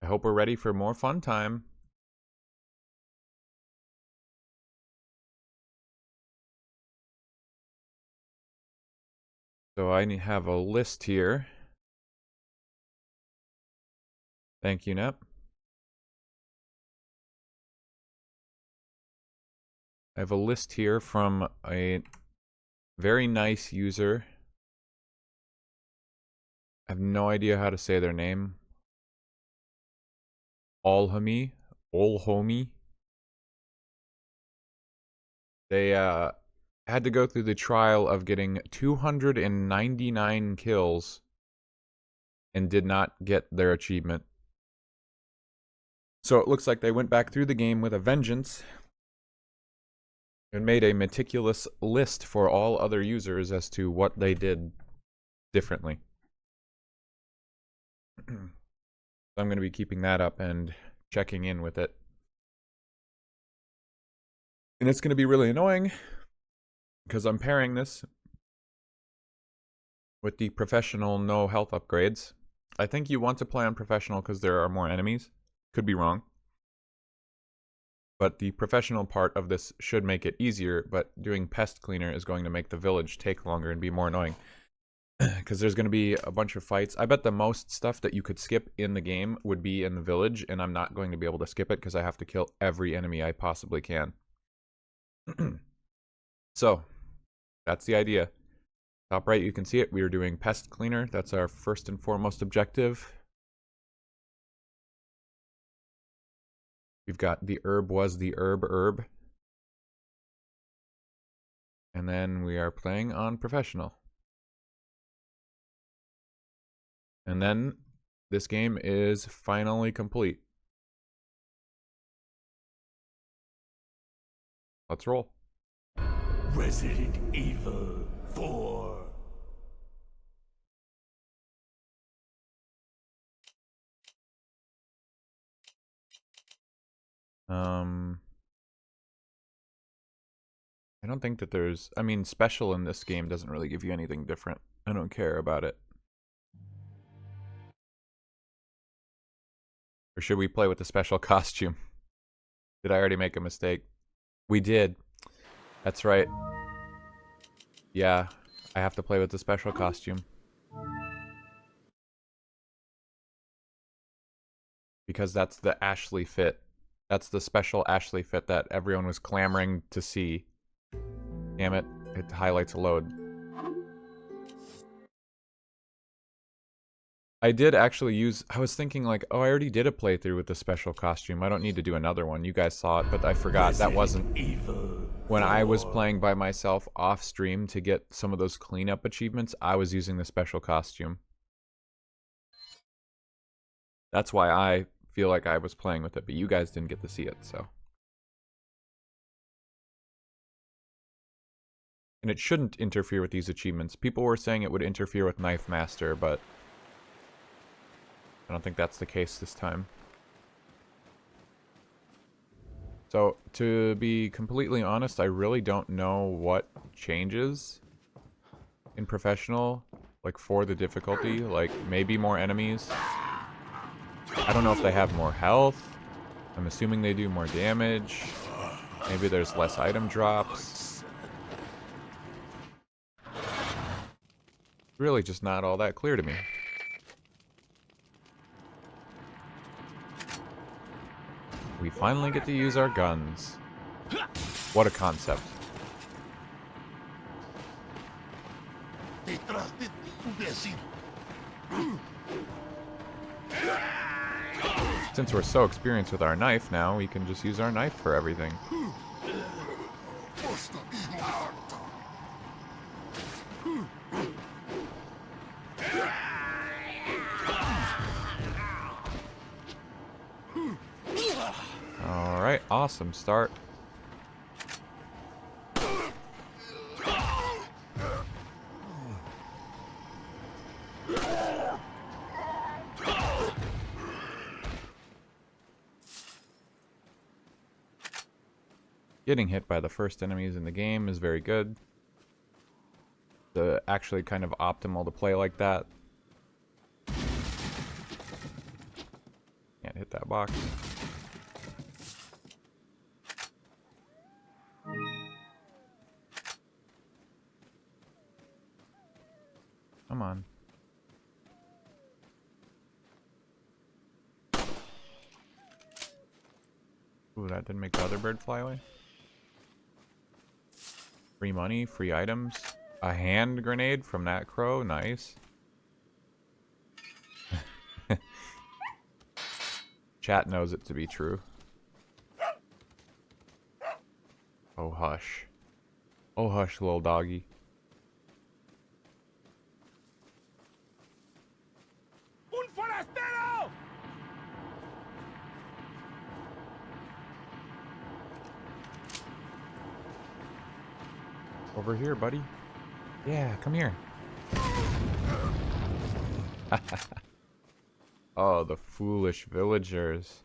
I hope we're ready for more fun time. So I have a list here. Thank you, Nep. I have a list here from a very nice user. I have no idea how to say their name. Olhomie. They had to go through the trial of getting 299 kills and did not get their achievement. So it looks like they went back through the game with a vengeance and made a meticulous list for all other users as to what they did differently. So I'm going to be keeping that up and checking in with it. And it's going to be really annoying because I'm pairing this with the professional no health upgrades. I think you want to play on professional because there are more enemies. Could be wrong. But the professional part of this should make it easier, but doing pest cleaner is going to make the village take longer and be more annoying. Because there's going to be a bunch of fights. I bet the most stuff that you could skip in the game would be in the village, and I'm not going to be able to skip it because I have to kill every enemy I possibly can. So, that's the idea. Top right, you can see it. We are doing pest cleaner. That's our first and foremost objective. We've got the herb was the herb. And then we are playing on professional. And then this game is finally complete. Let's roll. Resident Evil 4. I don't think that there's... I mean, special in this game doesn't really give you anything different. I don't care about it. Or should we play with the special costume? Did I already make a mistake? We did. That's right. Yeah, I have to play with the special costume. Because that's the Ashley fit. That's the special Ashley fit that everyone was clamoring to see. Damn it, it highlights a load. I did actually use... I was thinking like, oh, I already did a playthrough with the special costume. I don't need to do another one. You guys saw it, but I forgot. That wasn't... When I was playing by myself off stream to get some of those cleanup achievements, I was using the special costume. That's why I feel like I was playing with it, but you guys didn't get to see it, so... And it shouldn't interfere with these achievements. People were saying it would interfere with Knife Master, but... I don't think that's the case this time. So, to be completely honest, I really don't know what changes in professional, like for the difficulty, like maybe more enemies. I don't know if they have more health. I'm assuming they do more damage. Maybe there's less item drops. Really just not all that clear to me. We finally get to use our guns. What a concept. Since we're so experienced with our knife now, we can just use our knife for everything. Alright, awesome start. Getting hit by the first enemies in the game is very good. Actually kind of optimal to play like that. Can't that box. Come on. Ooh, that didn't make the other bird fly away. Free money, free items. A hand grenade from that crow, nice. Chat knows it to be true. Oh hush. Oh hush, little doggy. Un forastero! Over here, buddy. Yeah, come here. Oh, the foolish villagers.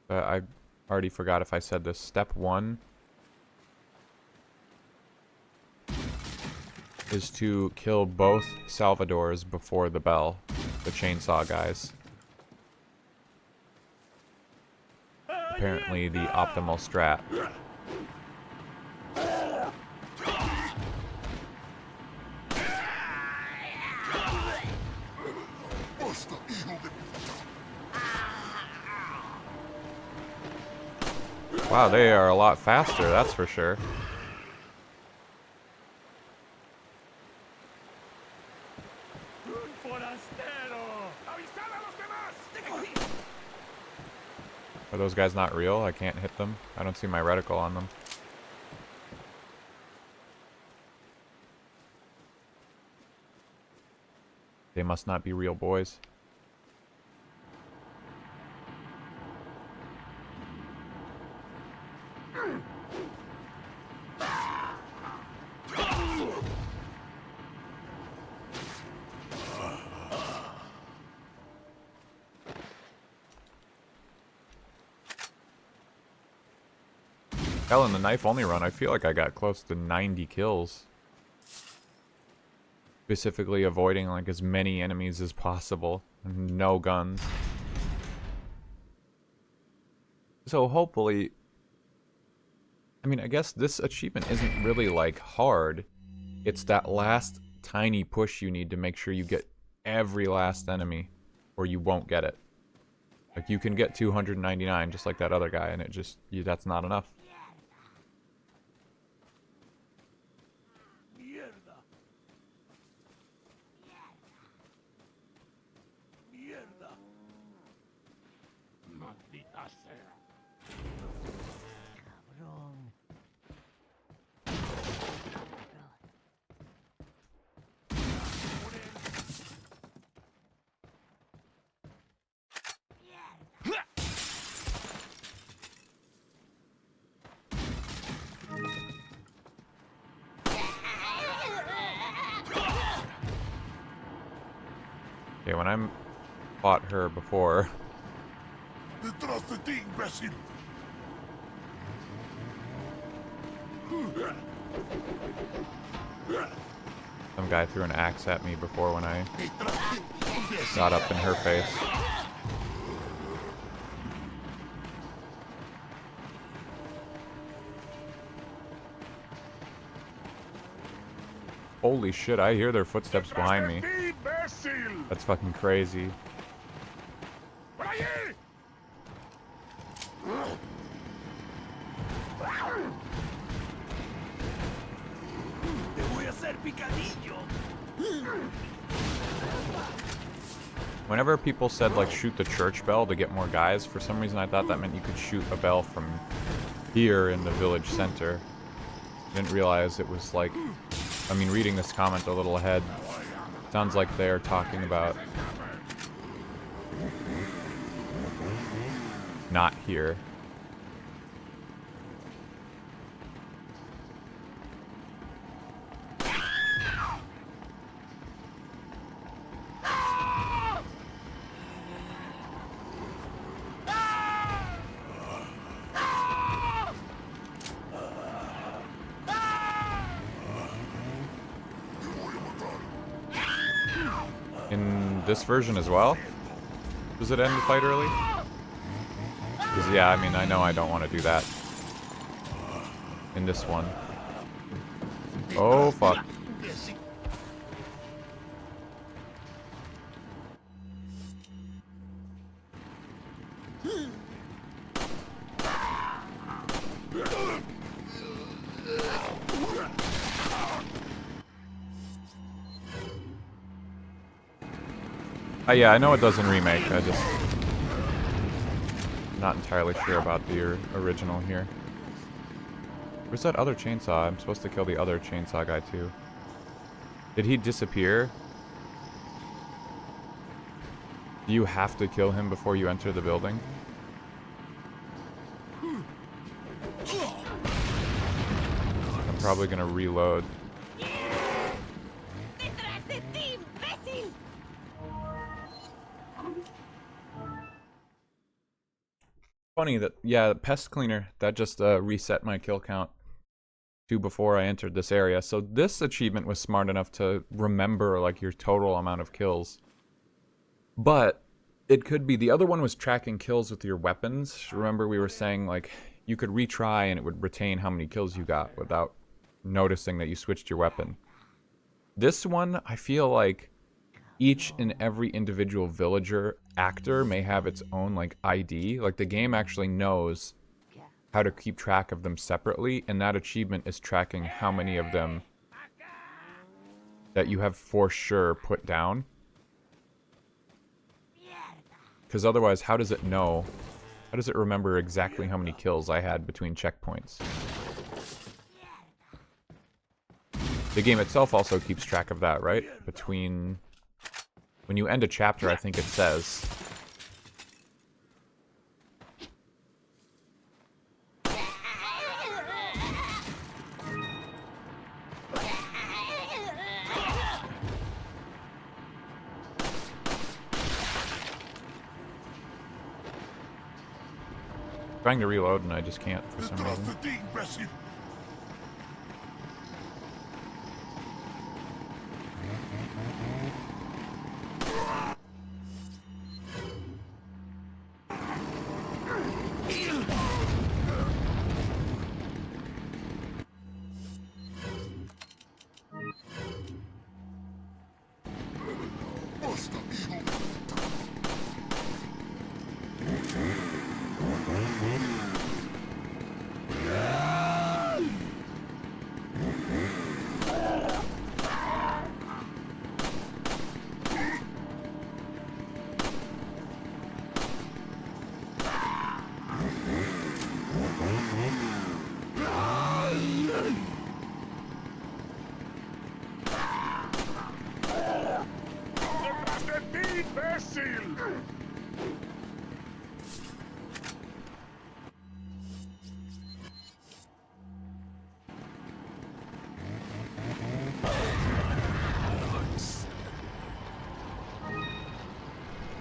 I already forgot if I said this. Step 1 is to kill both Salvadors before the bell, the chainsaw guys. Apparently the optimal strat. Wow, they are a lot faster, that's for sure. Un forastero! Avisad a los demás! Are those guys not real? I can't hit them. I don't see my reticle on them. They must not be real boys. Hell, in the knife only run, I feel like I got close to 90 kills. Specifically avoiding like as many enemies as possible. No guns. So hopefully... I mean, I guess this achievement isn't really like hard. It's that last tiny push you need to make sure you get every last enemy, or you won't get it. Like you can get 299 just like that other guy, and it just that's not enough. Mierda! Mierda! Maldita sea! Cabrón. Okay, when I fought her before, Detrás de ti, imbécil! some guy threw an axe at me before when I got up in her face. Holy shit, I hear their footsteps behind me. That's fucking crazy. ¡Por allí! Te voy a hacer picadillo. Whenever people said like shoot the church bell to get more guys, for some reason I thought that meant you could shoot a bell from here in the village center. Didn't realize it was like, I mean, reading this comment a little ahead, sounds like they're talking about not here. In this version as well? Does it end the fight early? 'Cause yeah, I mean, I know I don't want to do that. In this one. Oh, fuck. Yeah, I know it does in Remake, I just... not entirely sure about the original here. Where's that other chainsaw? I'm supposed to kill the other chainsaw guy too. Did he disappear? Do you have to kill him before you enter the building? I'm probably gonna reload. Funny that, yeah, Pest Cleaner, that just reset my kill count to before I entered this area. So this achievement was smart enough to remember, like, your total amount of kills. But it could be, the other one was tracking kills with your weapons. Remember we were saying, like, you could retry and it would retain how many kills you got without noticing that you switched your weapon. This one, I feel like each and every individual villager actor may have its own, like, ID. Like, the game actually knows how to keep track of them separately, and that achievement is tracking how many of them that you have for sure put down. Because otherwise, how does it know? How does it remember exactly how many kills I had between checkpoints? The game itself also keeps track of that, right? Between... when you end a chapter, I think it says. Trying to reload and I just can't for some reason.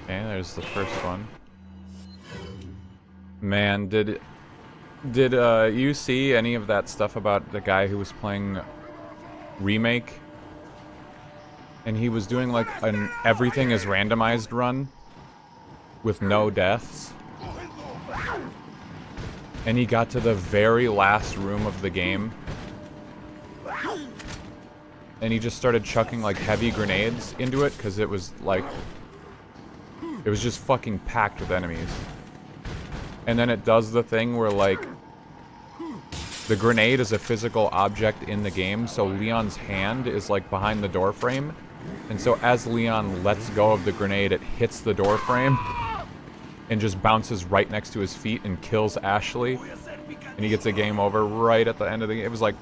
Okay, there's the first one. Man, did you see any of that stuff about the guy who was playing Remake? And he was doing like an everything is randomized run with no deaths. And he got to the very last room of the game. And he just started chucking like heavy grenades into it because it was like... it was just fucking packed with enemies. And then it does the thing where, like, the grenade is a physical object in the game, so Leon's hand is, like, behind the door frame. And so as Leon lets go of the grenade, it hits the door frame and just bounces right next to his feet and kills Ashley. And he gets a game over right at the end of the game. It was like,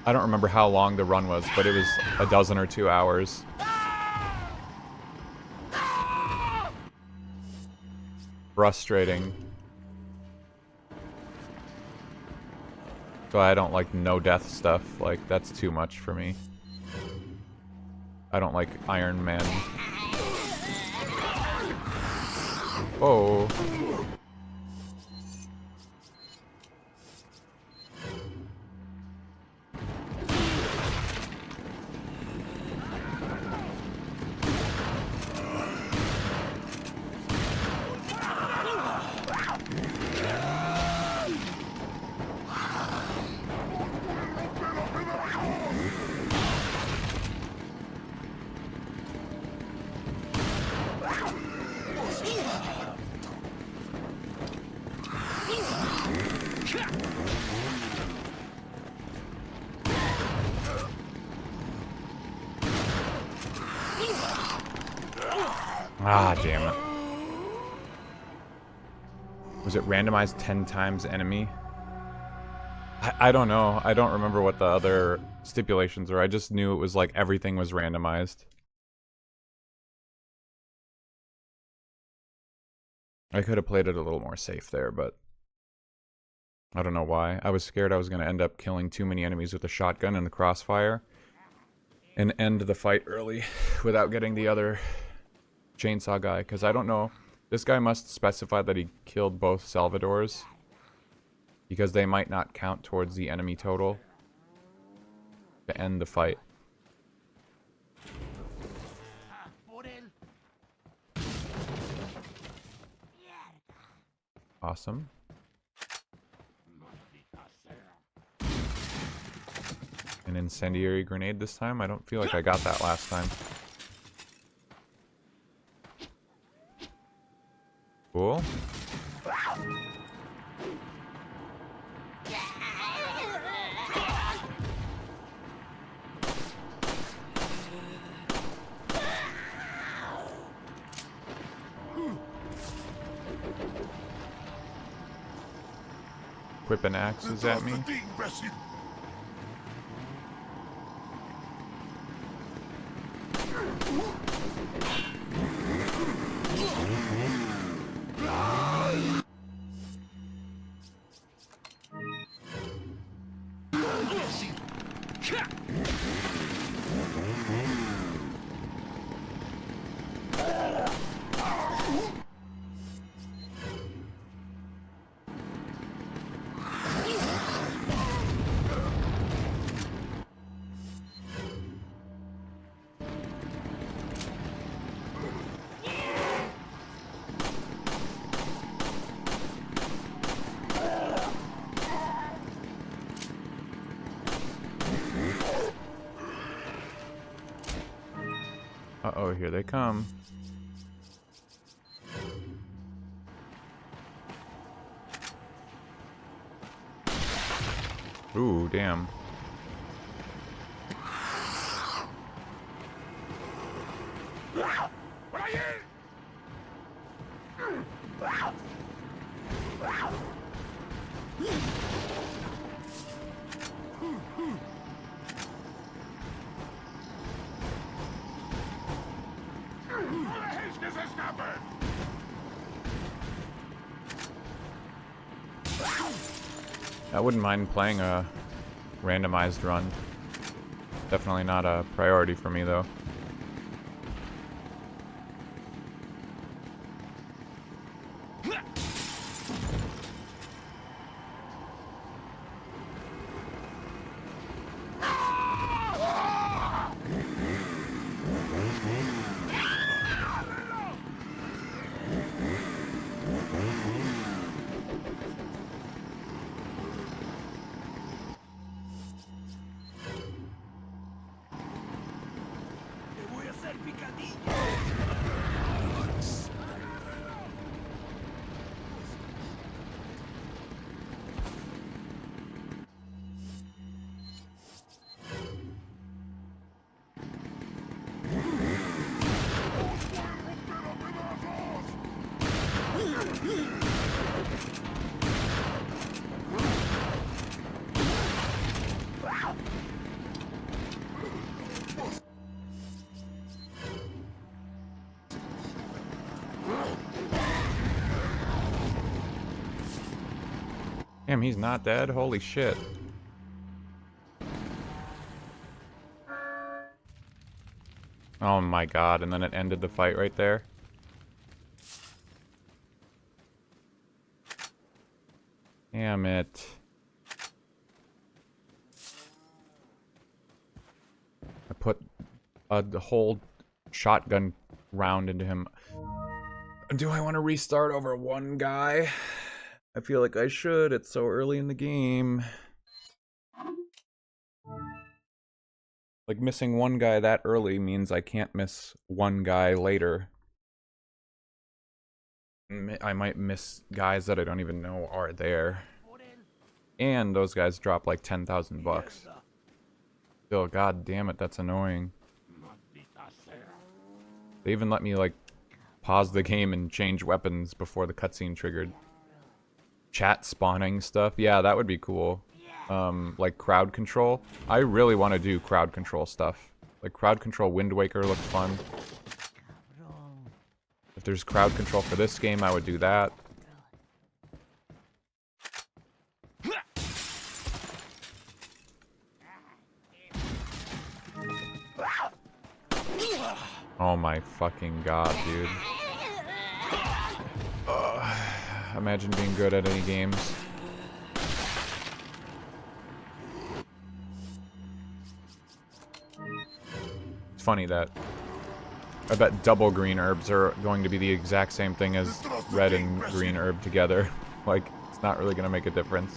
I don't remember how long the run was, but it was a dozen or 2 hours. Frustrating. So I don't like no death stuff. Like, that's too much for me. I don't like Iron Man. Whoa. Ah, damn it. Was it randomized 10 times enemy? I don't know. I don't remember what the other stipulations were. I just knew it was like everything was randomized. I could have played it a little more safe there, but I don't know why. I was scared I was going to end up killing too many enemies with a shotgun and the crossfire and end the fight early without getting the other chainsaw guy, because I don't know. This guy must specify that he killed both Salvadors, because they might not count towards the enemy total to end the fight. Awesome. An incendiary grenade this time? I don't feel like I got that last time. Cool. Whipping axes at me. Uh-oh, here they come. Ooh, damn. I wouldn't mind playing a randomized run. Definitely not a priority for me, though. Damn, he's not dead? Holy shit. Oh my god, and then it ended the fight right there. Damn it. I put a whole shotgun round into him. Do I want to restart over one guy? I feel like I should. It's so early in the game. Like, missing one guy that early means I can't miss one guy later. I might miss guys that I don't even know are there. And those guys drop like 10,000 bucks. Still, god damn it, that's annoying. They even let me, like, pause the game and change weapons before the cutscene triggered. Chat spawning stuff. Yeah, that would be cool. Like crowd control. I really want to do crowd control stuff. Like crowd control Wind Waker looked fun. If there's crowd control for this game, I would do that. Oh my fucking god, dude. Imagine being good at any games. It's funny that I bet double green herbs are going to be the exact same thing as red and green herb together. Like, it's not really gonna make a difference.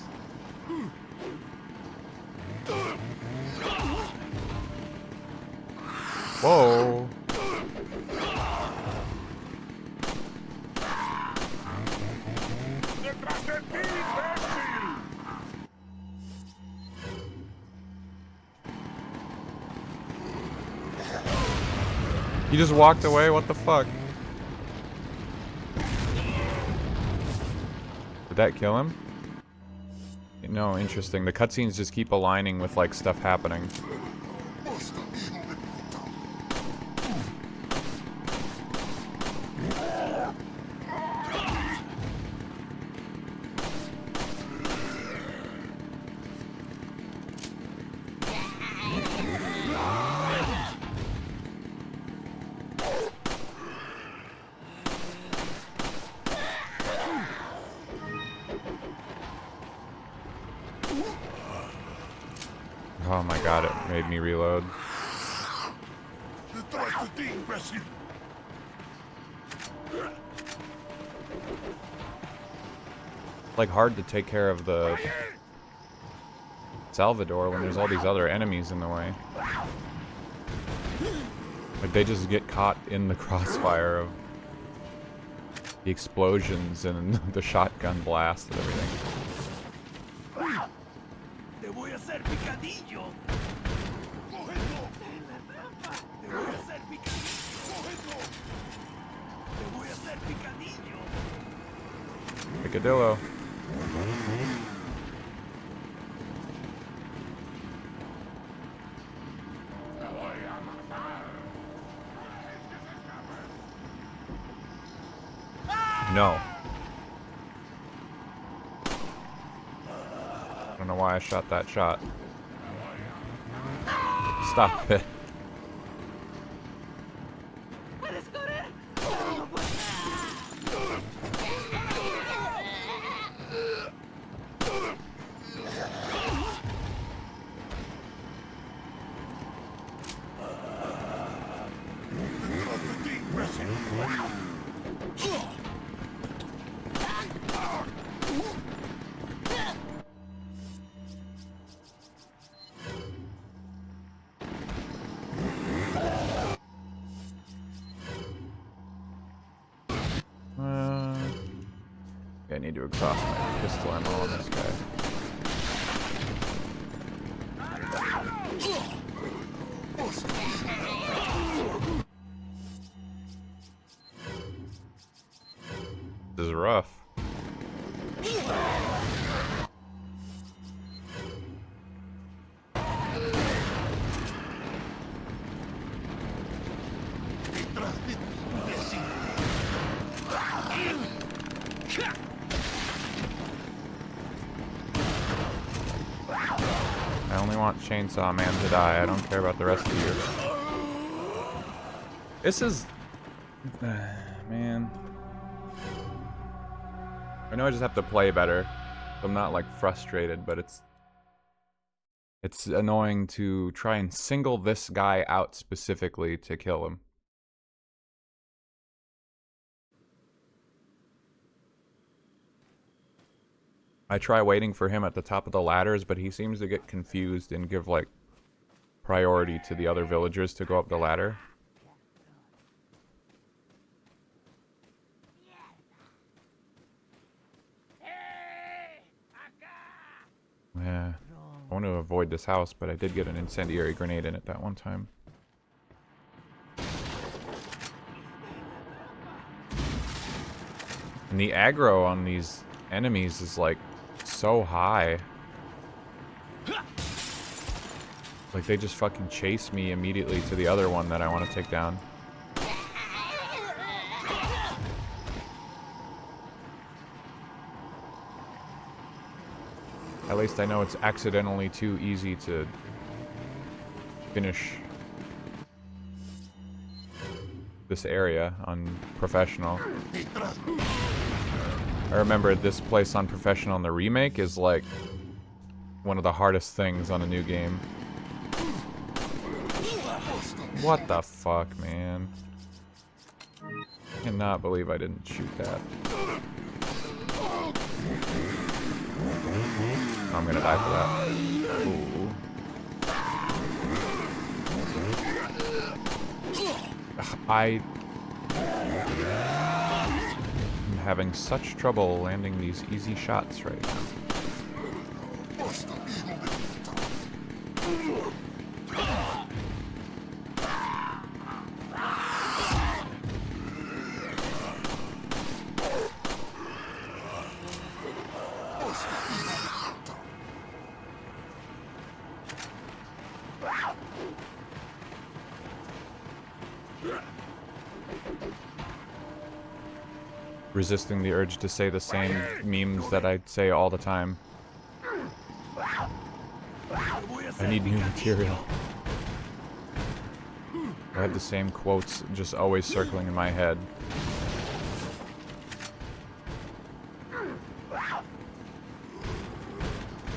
Whoa. He just walked away? What the fuck? Did that kill him? No, interesting. The cutscenes just keep aligning with, like, stuff happening. Oh my god, it made me reload. Like, hard to take care of the Salvador when there's all these other enemies in the way. Like, they just get caught in the crossfire of the explosions and the shotgun blast and everything. Te voy a hacer picadillo. Te voy a hacer picadillo. Te voy a hacer picadillo. Picadillo. No. I don't know why I shot that shot. Stop it. I need to exhaust my pistol ammo on this guy. This is rough. I only want Chainsaw Man to die. I don't care about the rest of you. This is... man. I know I just have to play better. I'm not, like, frustrated, but it's annoying to try and single this guy out specifically to kill him. I try waiting for him at the top of the ladders, but he seems to get confused and give, like, priority to the other villagers to go up the ladder. Yeah. I want to avoid this house, but I did get an incendiary grenade in it that one time. And the aggro on these enemies is like so high. Like they just fucking chase me immediately to the other one that I want to take down. At least I know it's accidentally too easy to finish this area on professional. I remember this place on professional in the remake is like one of the hardest things on a new game. What the fuck, man? I cannot believe I didn't shoot that. I'm gonna die for that. Ooh. I'm having such trouble landing these easy shots right now. Resisting the urge to say the same memes that I say all the time. I need new material. I have the same quotes just always circling in my head.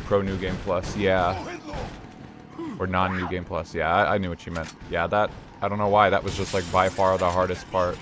Pro New Game Plus, yeah. Or non-New Game Plus, yeah, I knew what you meant. Yeah, that, I don't know why, that was just like by far the hardest part.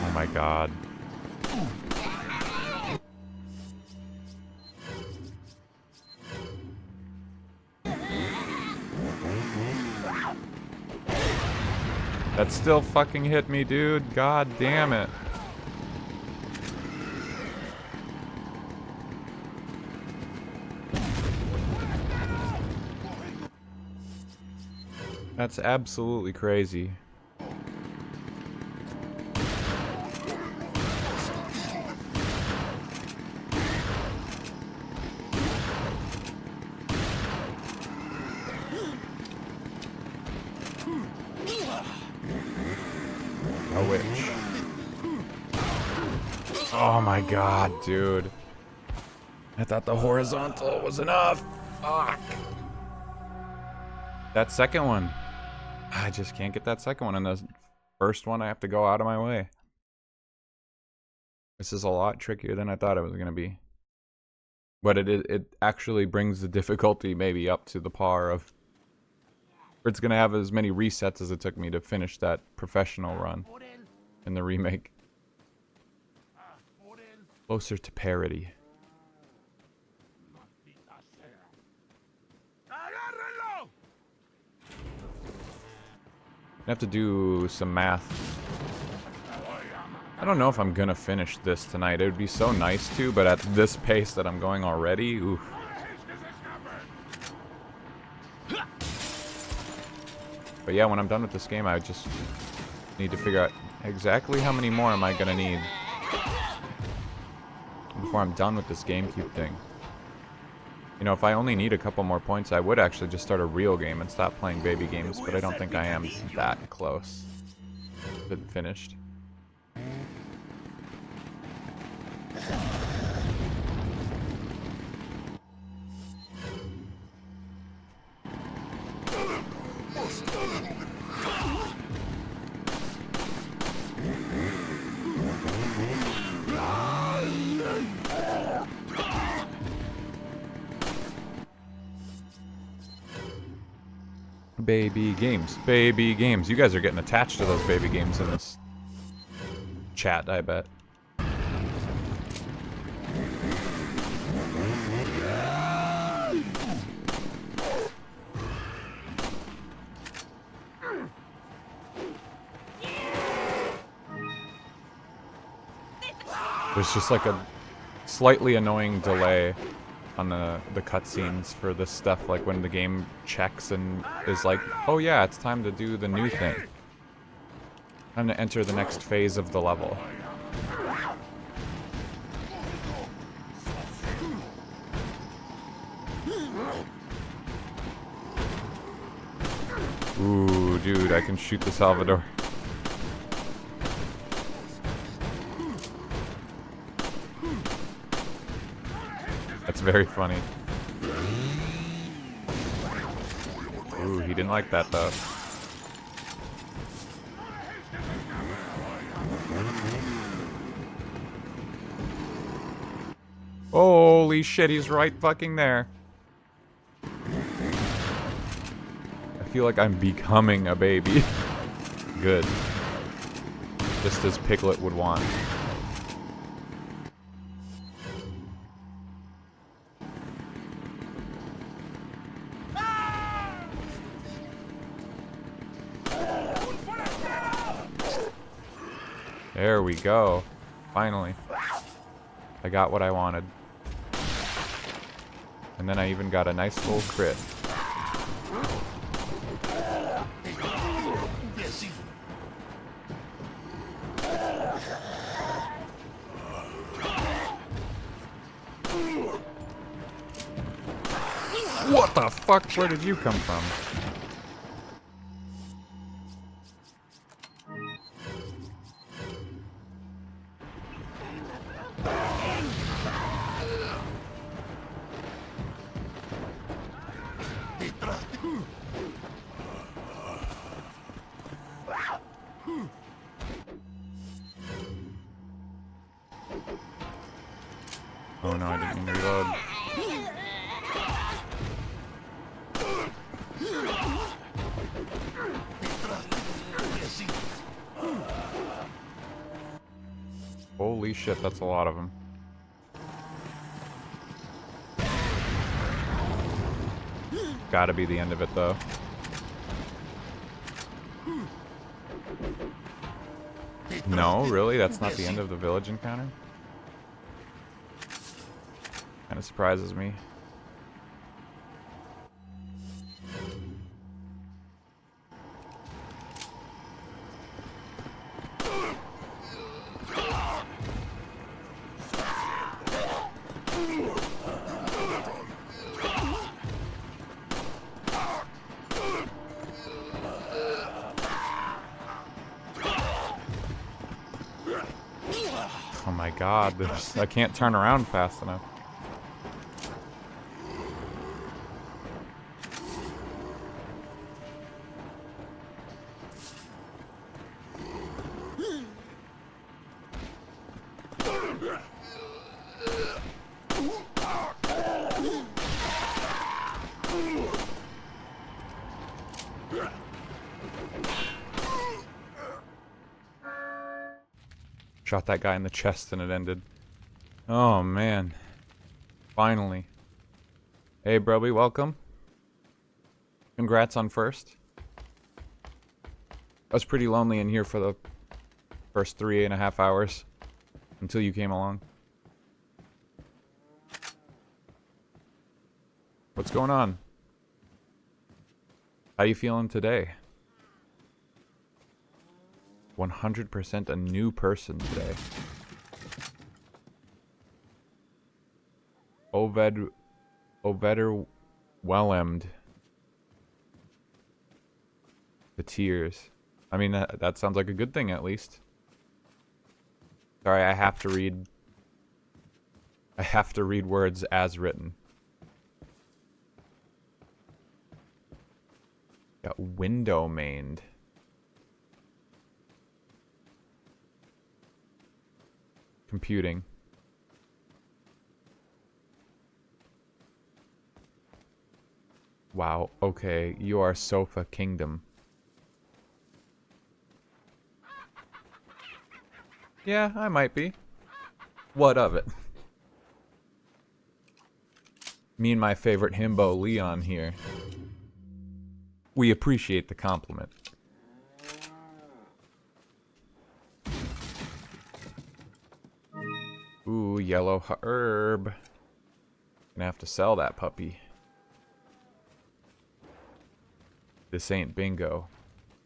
Oh my god. That still fucking hit me, dude. God damn it. That's absolutely crazy. A witch. Oh my god, dude. I thought the horizontal was enough. Fuck. That second one. I just can't get that second one. And the first one, I have to go out of my way. This is a lot trickier than I thought it was going to be. But it actually brings the difficulty maybe up to the par of... It's going to have as many resets as it took me to finish that professional run in the remake. Closer to parity. I have to do some math. I don't know if I'm gonna finish this tonight. It would be so nice to, but at this pace that I'm going already, oof. But yeah, when I'm done with this game, I just need to figure out exactly how many more am I gonna need before I'm done with this GameCube thing. You know, if I only need a couple more points, I would actually just start a real game and stop playing baby games, but I don't think I am that close to finished. Baby games. Baby games. You guys are getting attached to those baby games in this chat, I bet. There's just like a slightly annoying delay on the cutscenes for this stuff, like when the game checks and is like, oh yeah, it's time to do the new thing. Time to enter the next phase of the level. Ooh, dude, I can shoot the Salvador. That's very funny. Ooh, he didn't like that though. Holy shit, he's right fucking there. I feel like I'm becoming a baby. Good. Just as Piglet would want. There we go. Finally. I got what I wanted. And then I even got a nice little crit. What the fuck? Where did you come from? Oh no, I didn't mean to reload. Holy shit, that's a lot of them. Gotta be the end of it though. No, really? That's not the end of the village encounter? Kinda surprises me. Oh my god, I can't turn around fast enough. Shot that guy in the chest and it ended. Oh man. Finally. Hey Broby, welcome. Congrats on first. I was pretty lonely in here for the first 3.5 hours until you came along. What's going on? How you feeling today? 100% a new person today. Oveder Wellemed. The tears. I mean, that sounds like a good thing at least. Sorry, I have to read words as written. Got window mained. Computing. Wow, okay, you are Sofa Kingdom. Yeah, I might be. What of it? Me and my favorite himbo Leon here. We appreciate the compliment. Ooh, yellow herb. Gonna have to sell that puppy. This ain't bingo.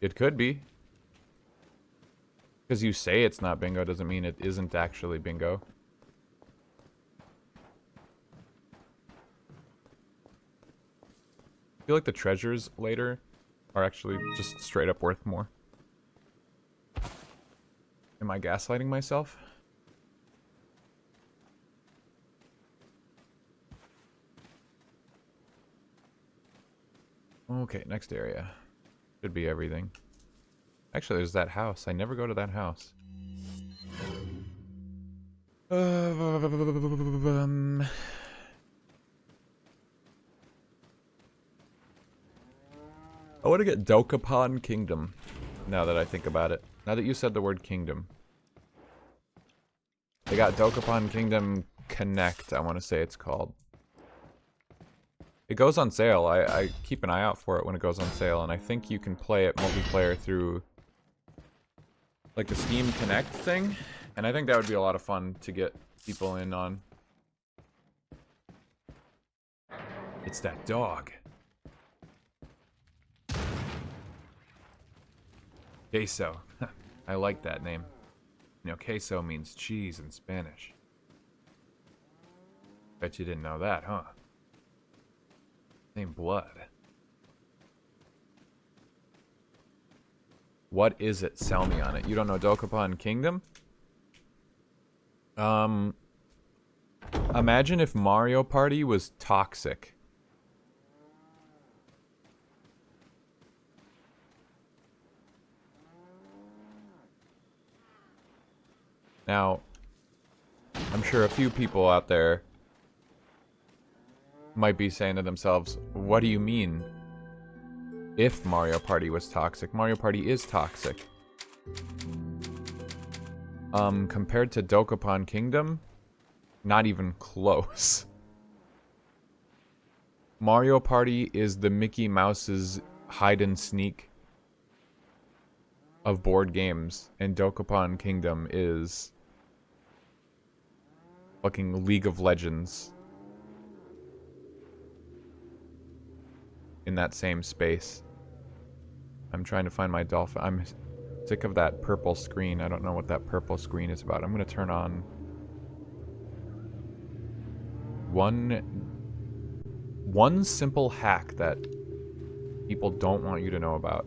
It could be. Because you say it's not bingo doesn't mean it isn't actually bingo. I feel like the treasures later are actually just straight up worth more. Am I gaslighting myself? Okay, next area. Should be everything. Actually, there's that house. I never go to that house. I want to get Dokapon Kingdom, now that I think about it. Now that you said the word kingdom. They got Dokapon Kingdom Connect, I want to say it's called. It goes on sale. I keep an eye out for it when it goes on sale, and I think you can play it multiplayer through like the Steam Connect thing, and I think that would be a lot of fun to get people in on. It's that dog. Queso. I like that name. You know, queso means cheese in Spanish. Bet you didn't know that, huh? Same blood. What is it? Sell me on it. You don't know Dokapon Kingdom? Imagine if Mario Party was toxic. Now, I'm sure a few people out there might be saying to themselves, what do you mean if Mario Party was toxic? Mario Party is toxic. Compared to Dokapon Kingdom, not even close. Mario Party is the Mickey Mouse's hide and sneak of board games, and Dokapon Kingdom is fucking League of Legends in that same space. I'm trying to find my dolphin. I'm sick of that purple screen. I don't know what that purple screen is about. I'm gonna turn on one simple hack that people don't want you to know about.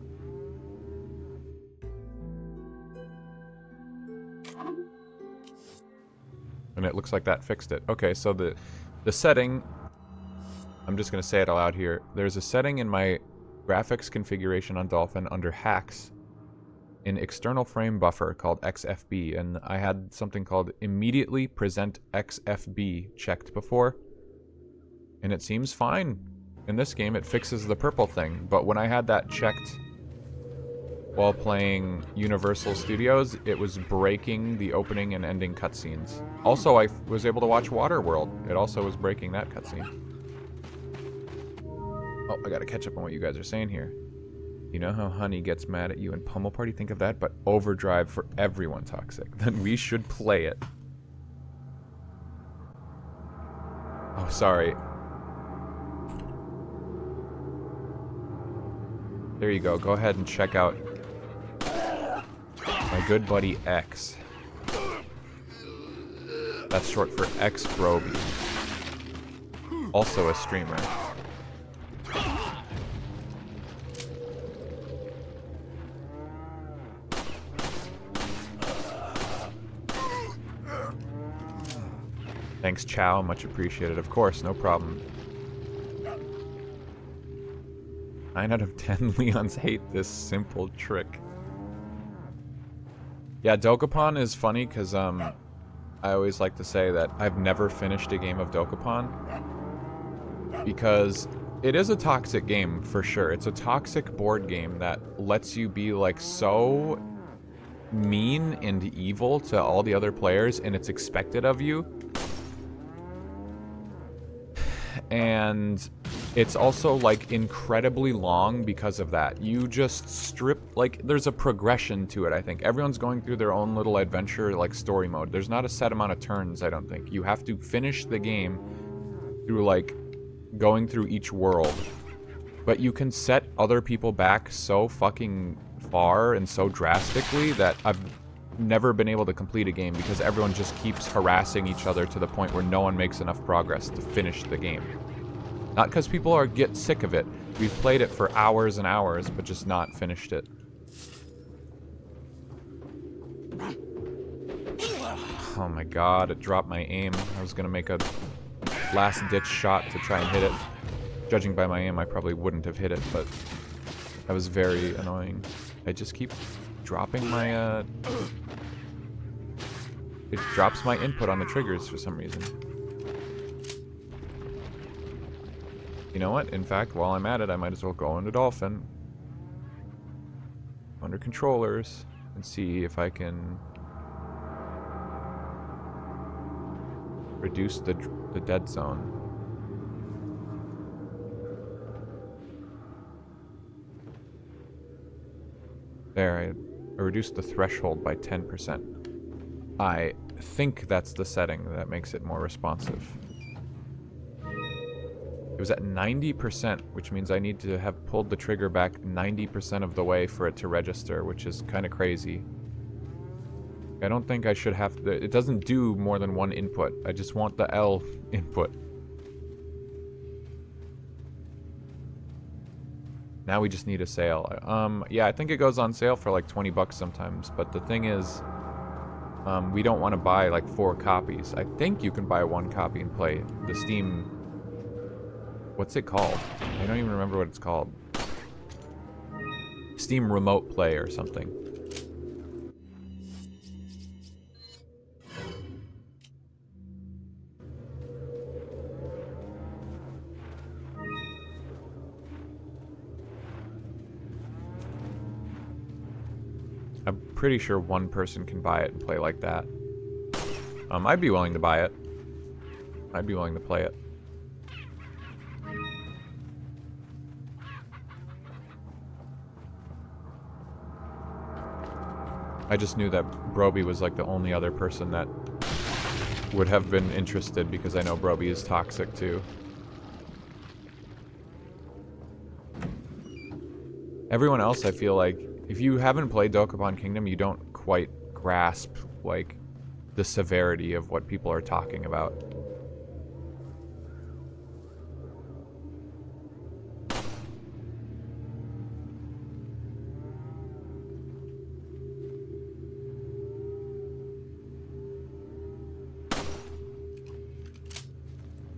And it looks like that fixed it. Okay, so the setting, I'm just going to say it aloud here. There's a setting in my graphics configuration on Dolphin under hacks in external frame buffer called XFB, and I had something called immediately present XFB checked before, and it seems fine. In this game, it fixes the purple thing, but when I had that checked while playing Universal Studios, it was breaking the opening and ending cutscenes. Also, I was able to watch Waterworld. It also was breaking that cutscene. Oh, I gotta catch up on what you guys are saying here. You know how Honey gets mad at you in Pummel Party? Think of that, but Overdrive for everyone toxic. Then we should play it. Oh, sorry. There you go. Go ahead and check out my good buddy X. That's short for X Broby. Also a streamer. Thanks, Chao. Much appreciated. Of course, no problem. 9 out of 10 Leons hate this simple trick. Yeah, Dokapon is funny because I always like to say that I've never finished a game of Dokapon because it is a toxic game for sure. It's a toxic board game that lets you be like so mean and evil to all the other players, and it's expected of you. And it's also, like, incredibly long because of that. You just strip, like, there's a progression to it, I think. Everyone's going through their own little adventure, like, story mode. There's not a set amount of turns, I don't think. You have to finish the game through, like, going through each world. But you can set other people back so fucking far and so drastically that I've never been able to complete a game because everyone just keeps harassing each other to the point where no one makes enough progress to finish the game. Not because people get sick of it. We've played it for hours and hours, but just not finished it. Oh my god, it dropped my aim. I was gonna make a last-ditch shot to try and hit it. Judging by my aim, I probably wouldn't have hit it, but that was very annoying. I just keep dropping my, It drops my input on the triggers for some reason. You know what? In fact, while I'm at it, I might as well go into Dolphin. Under controllers. And see if I can reduce the dead zone. There, I reduced the threshold by 10%. I think that's the setting that makes it more responsive. It was at 90%, which means I need to have pulled the trigger back 90% of the way for it to register, which is kind of crazy. I don't think I should have to... It doesn't do more than one input. I just want the L input. Now we just need a sale. Yeah, I think it goes on sale for like 20 bucks sometimes, but the thing is, we don't want to buy like 4 copies. I think you can buy 1 copy and play the Steam... What's it called? I don't even remember what it's called. Steam Remote Play or something. I'm pretty sure one person can buy it and play like that. I'd be willing to buy it. I'd be willing to play it. I just knew that Broby was like the only other person that would have been interested because I know Broby is toxic too. Everyone else, I feel like, if you haven't played Dokapon Kingdom, you don't quite grasp, like, the severity of what people are talking about.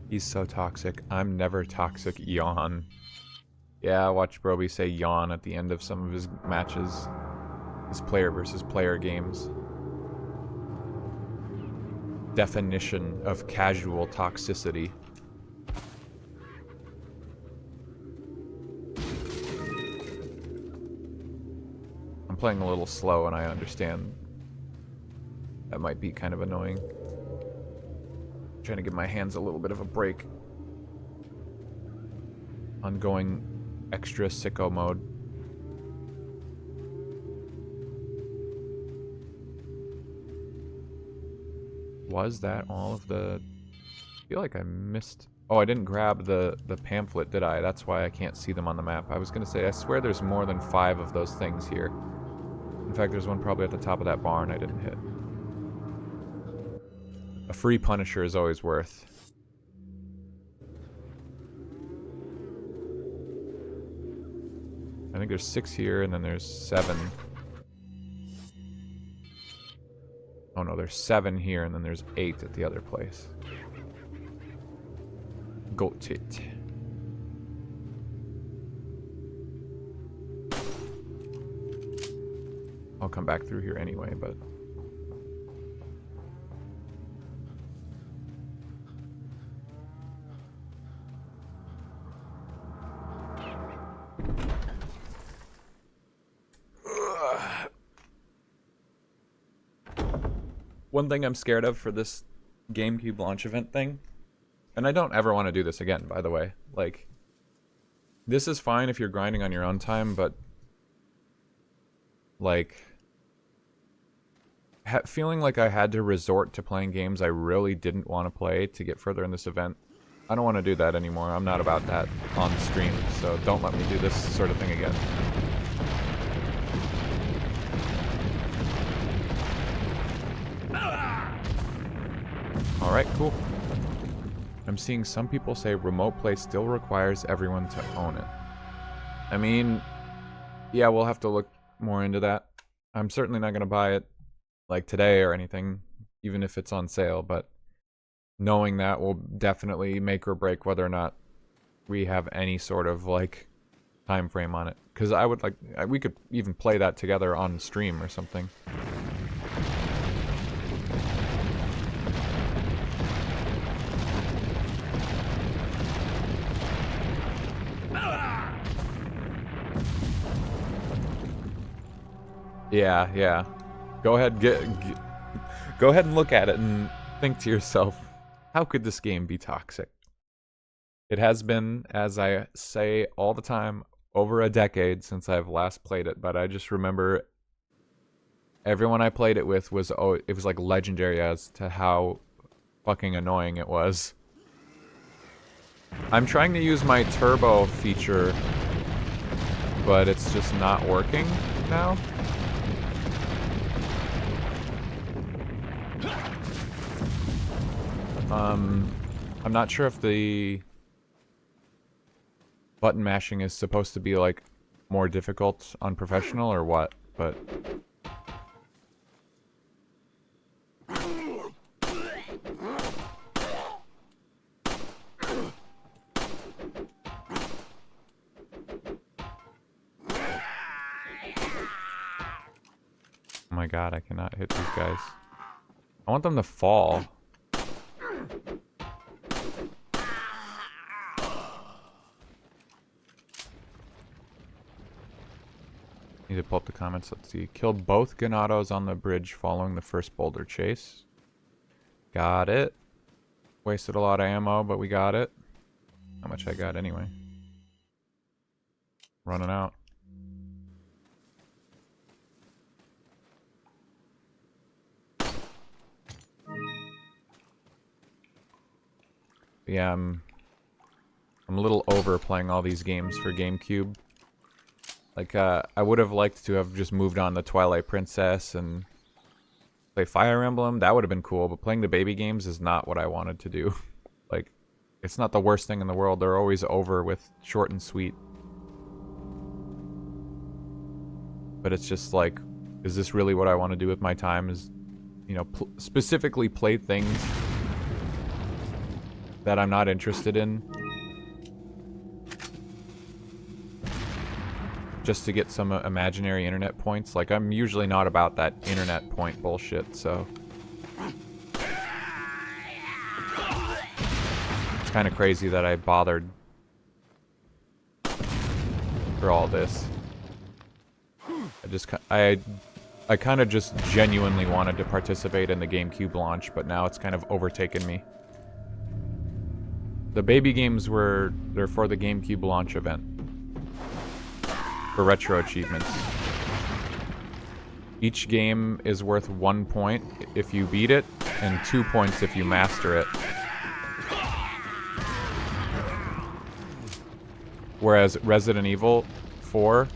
He's so toxic. I'm never toxic. Yawn. Yeah, watch Broby say yawn at the end of some of his matches. His player versus player games. Definition of casual toxicity. I'm playing a little slow and I understand that might be kind of annoying. Trying to give my hands a little bit of a break. Ongoing extra sicko mode. Was that all of the... I feel like I missed... Oh, I didn't grab the pamphlet, did I? That's why I can't see them on the map. I was gonna say, I swear there's more than 5 of those things here. In fact, there's one probably at the top of that barn I didn't hit. A free Punisher is always worth. I think there's 6 here, and then there's 7. Oh no, there's 7 here, and then there's 8 at the other place. Got it. I'll come back through here anyway, but... One thing I'm scared of for this GameCube launch event thing, and I don't ever want to do this again, by the way, like, This is fine if you're grinding on your own time, but like feeling like I had to resort to playing games I really didn't want to play to get further in this event. I don't want to do that anymore. I'm not about that on stream, so don't let me do this sort of thing again. Alright, cool. I'm seeing some people say remote play still requires everyone to own it. I mean, yeah, we'll have to look more into that. I'm certainly not going to buy it like today or anything, even if it's on sale, but knowing that will definitely make or break whether or not we have any sort of like time frame on it. Because I would like, we could even play that together on stream or something. Yeah. Go ahead, go ahead and look at it and think to yourself, how could this game be toxic? It has been, as I say all the time, over a decade since I've last played it, but I just remember everyone I played it with was, oh, it was like legendary as to how fucking annoying it was. I'm trying to use my turbo feature, but it's just not working now. I'm not sure if the button mashing is supposed to be like more difficult on professional or what, but oh my god, I cannot hit these guys. I want them to fall. Need to pull up the comments. Let's see. Killed both Ganados on the bridge following the first boulder chase. Got it. Wasted a lot of ammo, but we got it. How much I got anyway? Running out. Yeah, I'm a little over playing all these games for GameCube. Like, I would have liked to have just moved on to Twilight Princess and play Fire Emblem. That would have been cool, but playing the baby games is not what I wanted to do. Like, it's not the worst thing in the world. They're always over with short and sweet. But it's just like, is this really what I want to do with my time? Is, you know, specifically play things that I'm not interested in, just to get some imaginary internet points. Like, I'm usually not about that internet point bullshit, so it's kind of crazy that I bothered for all this. I kind of just genuinely wanted to participate in the GameCube launch, but now it's kind of overtaken me. The baby games they're for the GameCube launch event. For RetroAchievements. Each game is worth 1 point if you beat it, and 2 points if you master it. Whereas Resident Evil 4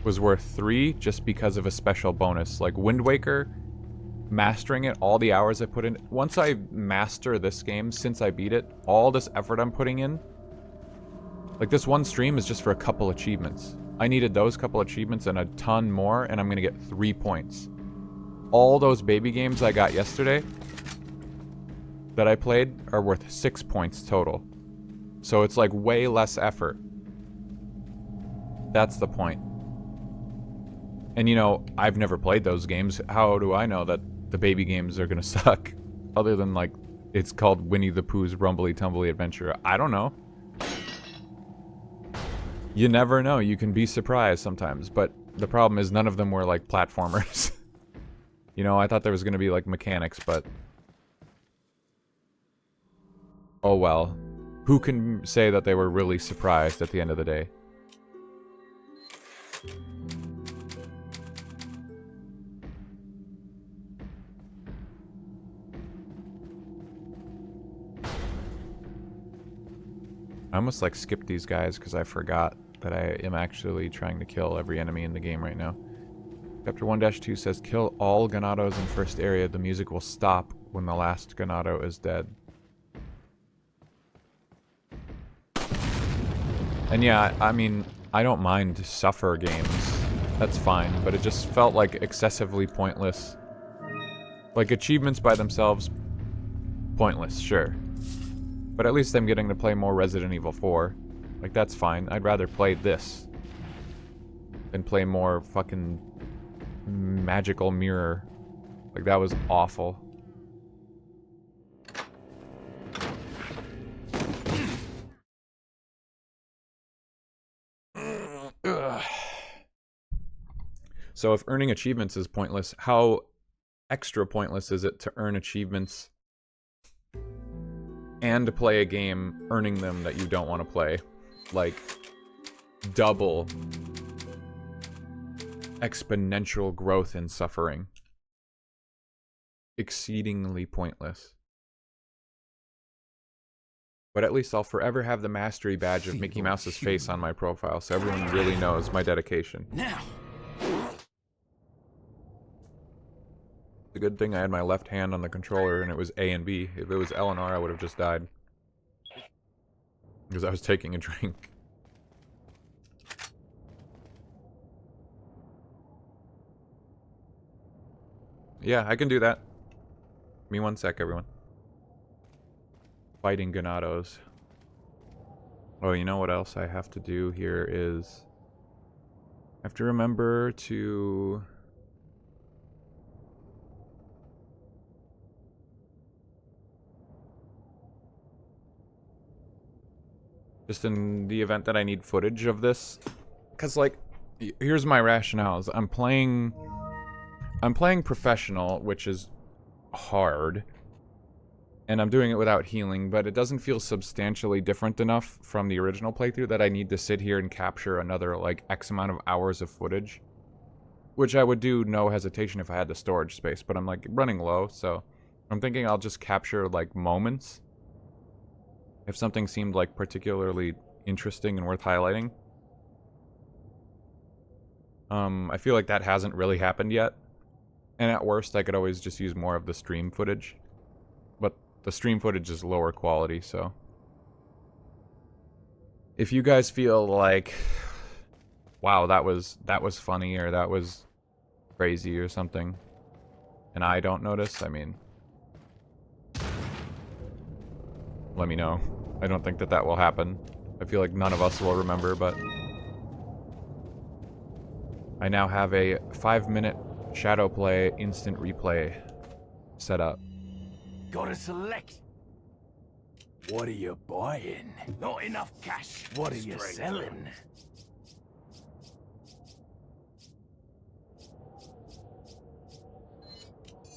was worth 3 just because of a special bonus. Like Wind Waker, mastering it, all the hours I put in. Once I master this game, since I beat it, all this effort I'm putting in, like this one stream is just for a couple achievements. I needed those couple achievements and a ton more, and I'm gonna get 3 points. All those baby games I got yesterday that I played are worth 6 points total. So it's like way less effort. That's the point. And you know, I've never played those games. How do I know that the baby games are gonna suck? Other than like, it's called Winnie the Pooh's Rumbly Tumbly Adventure. I don't know. You never know. You can be surprised sometimes. But the problem is none of them were like platformers. You know, I thought there was going to be like mechanics, but oh well. who can say that they were really surprised at the end of the day? I almost like skipped these guys because I forgot that I am actually trying to kill every enemy in the game right now. Chapter 1-2 says, kill all Ganados in first area. The music will stop when the last Ganado is dead. And yeah, I mean, I don't mind suffer games. That's fine, but it just felt like excessively pointless. Like, achievements by themselves, pointless, sure. But at least I'm getting to play more Resident Evil 4. Like, that's fine. I'd rather play this than play more fucking Magical Mirror. Like, that was awful. Ugh. So if earning achievements is pointless, how extra pointless is it to earn achievements and to play a game earning them that you don't want to play? Like, double exponential growth in suffering. Exceedingly pointless. But at least I'll forever have the mastery badge of Mickey Mouse's face on my profile, so everyone really knows my dedication. Now. It's a good thing I had my left hand on the controller and it was A and B. If it was L and R, I would have just died. Because I was taking a drink. Yeah, I can do that. Give me 1 sec, everyone. Fighting Ganados. Oh, you know what else I have to do here is... I have to remember to... just in the event that I need footage of this. Because, like, here's my rationales. I'm playing professional, which is hard. And I'm doing it without healing, but it doesn't feel substantially different enough from the original playthrough that I need to sit here and capture another, like, X amount of hours of footage. Which I would do no hesitation if I had the storage space, but I'm, like, running low, so... I'm thinking I'll just capture, like, moments. If something seemed, like, particularly interesting and worth highlighting. I feel like that hasn't really happened yet. And at worst, I could always just use more of the stream footage. But the stream footage is lower quality, so... if you guys feel like... wow, that was funny, or that was crazy or something, and I don't notice, I mean... let me know. I don't think that will happen. I feel like none of us will remember, but... I now have a 5-minute shadow play instant replay set up. Gotta select. What are you buying? Not enough cash. What are you selling?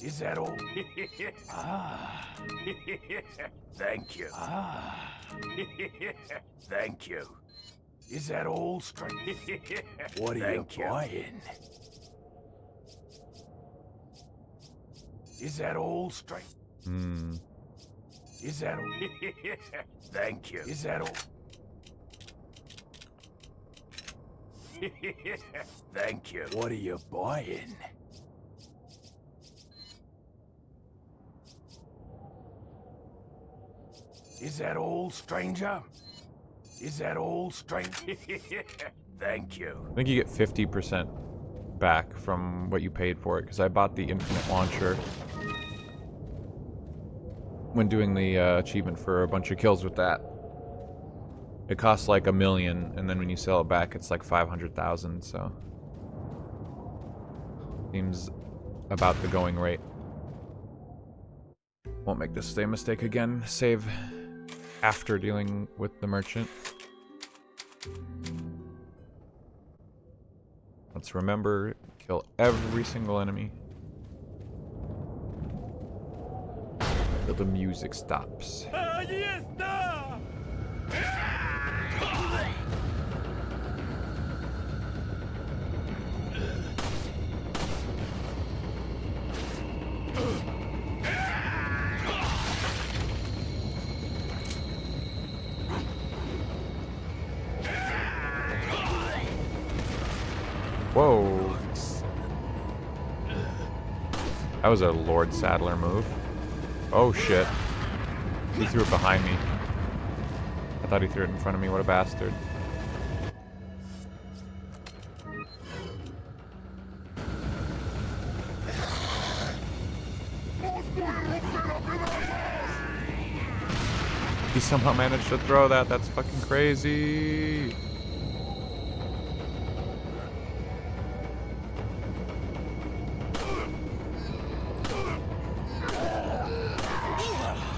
Is that all? Ah. Thank you. Ah. Thank you. Is that all, straight? What are you buying? Is that all, straight? Hmm. Is that all? Thank you. Is that all? Thank you. What are you buying? Is that all, stranger? Is that all, stranger? Thank you. I think you get 50% back from what you paid for it, because I bought the infinite launcher when doing the achievement for a bunch of kills with that. It costs like $1 million, and then when you sell it back, it's like 500,000, so... seems about the going rate. Won't make the same mistake again. Save after dealing with the merchant. Let's remember, kill every single enemy till the music stops. Ahí está. Whoa. That was a Lord Sadler move. Oh shit. He threw it behind me. I thought he threw it in front of me. What a bastard. He somehow managed to throw that. That's fucking crazy.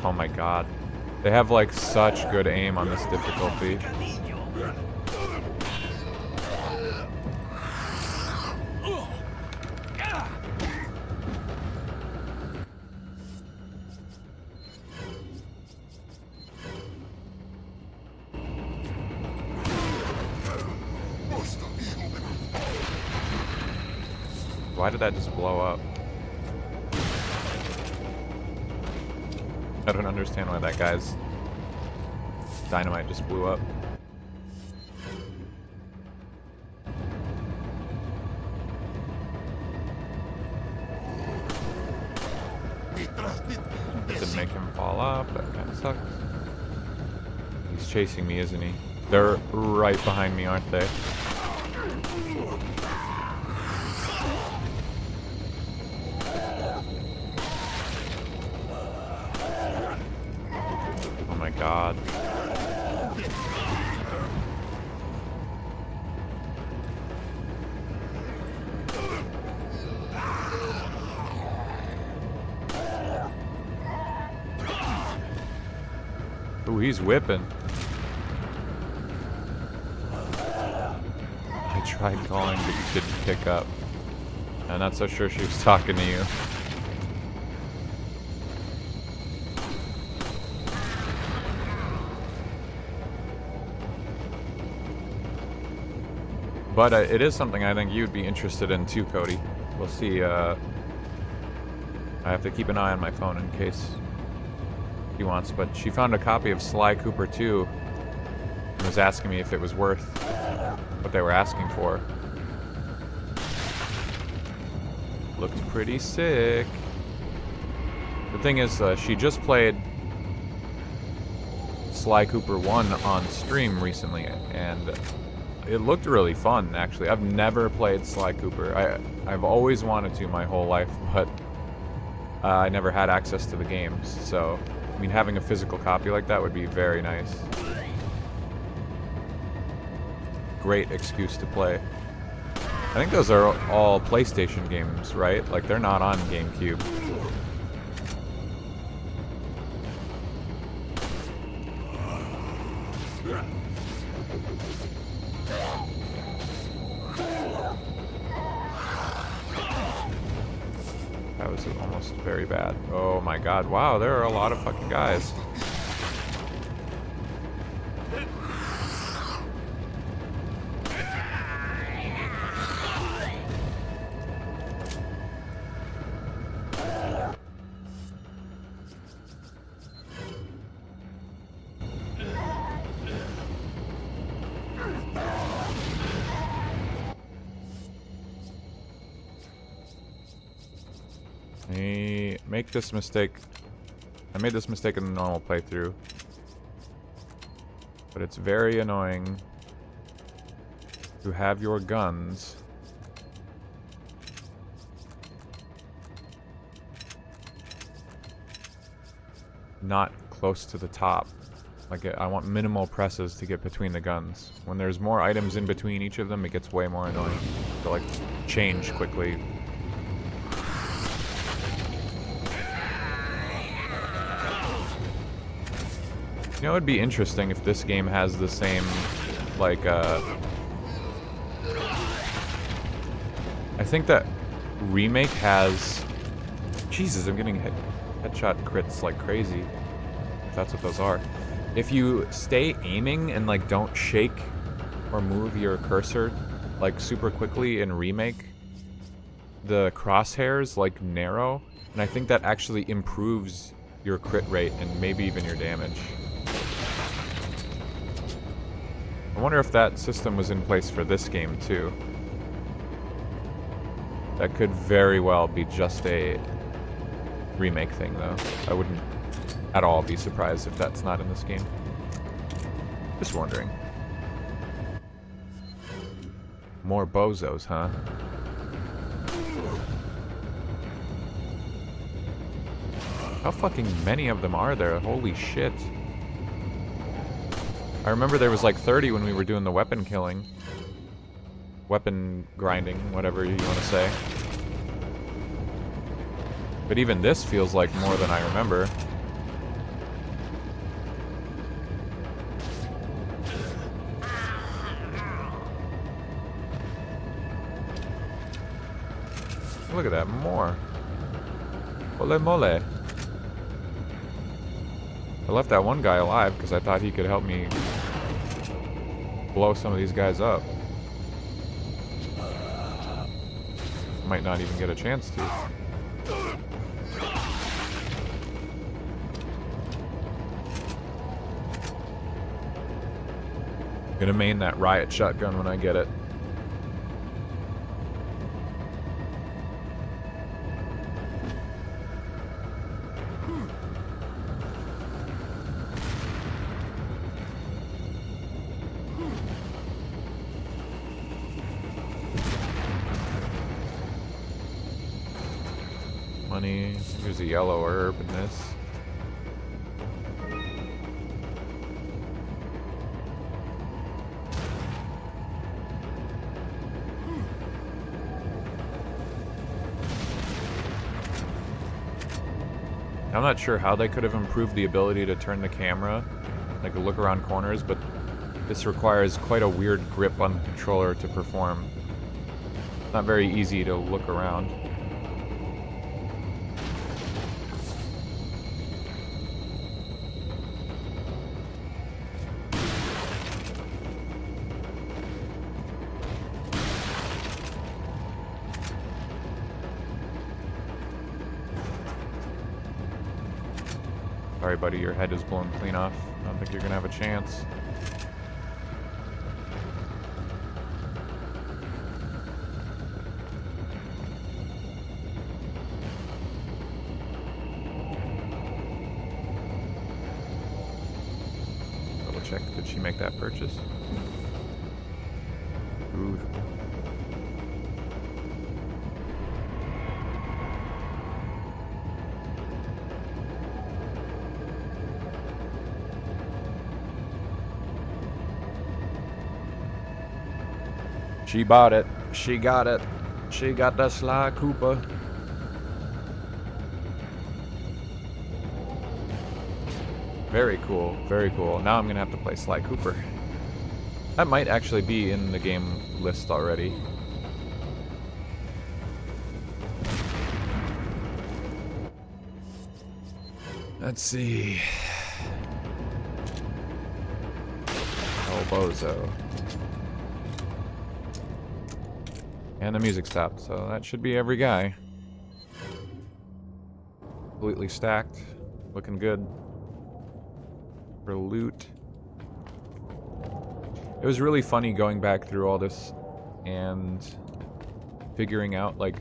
Oh my god. They have like such good aim on this difficulty. Why did that just blow up? I don't understand why that guy's dynamite just blew up. Didn't make him fall off. That kind of sucks. He's chasing me, isn't he? They're right behind me, aren't they? Oh my god. Ooh, he's whipping. I tried calling, but you didn't pick up. I'm not so sure she was talking to you. But it is something I think you'd be interested in too, Cody. We'll see. I have to keep an eye on my phone in case she wants. But she found a copy of Sly Cooper 2 and was asking me if it was worth what they were asking for. Looks pretty sick. The thing is, she just played Sly Cooper 1 on stream recently, and it looked really fun, actually. I've never played Sly Cooper. I've always wanted to my whole life, but I never had access to the games. So, I mean, having a physical copy like that would be very nice. Great excuse to play. I think those are all PlayStation games, right? Like, they're not on GameCube. That was almost very bad. Oh my god. Wow, there are a lot of fucking guys. Make this mistake. I made this mistake in the normal playthrough, but it's very annoying to have your guns not close to the top. Like, I want minimal presses to get between the guns. When there's more items in between each of them, it gets way more annoying to, like, change quickly. You know, it'd be interesting if this game has the same, like, I think that Remake has... Jesus, I'm getting headshot crits like crazy. If that's what those are. if you stay aiming and like don't shake or move your cursor like super quickly in Remake, the crosshairs like narrow, and I think that actually improves your crit rate and maybe even your damage. I wonder if that system was in place for this game too. That could very well be just a Remake thing though. I wouldn't at all be surprised if that's not in this game. Just wondering. More bozos, huh? How fucking many of them are there? Holy shit. I remember there was like 30 when we were doing the weapon killing. Weapon grinding, whatever you want to say. But even this feels like more than I remember. Look at that, more. Ole mole. I left that one guy alive because I thought he could help me blow some of these guys up. Might not even get a chance to. Gonna main that riot shotgun when I get it. Money. Here's a yellow herb in this. I'm not sure how they could have improved the ability to turn the camera, like look around corners, but this requires quite a weird grip on the controller to perform. It's not very easy to look around. Sorry, buddy, your head is blown clean off. I don't think you're gonna have a chance. Double check, did she make that purchase? Ooh. She bought it. She got it. She got the Sly Cooper. Very cool. Very cool. Now I'm gonna have to play Sly Cooper. That might actually be in the game list already. Let's see. Oh, bozo. And the music stopped, so that should be every guy. Completely stacked. Looking good. For loot. It was really funny going back through all this and figuring out, like...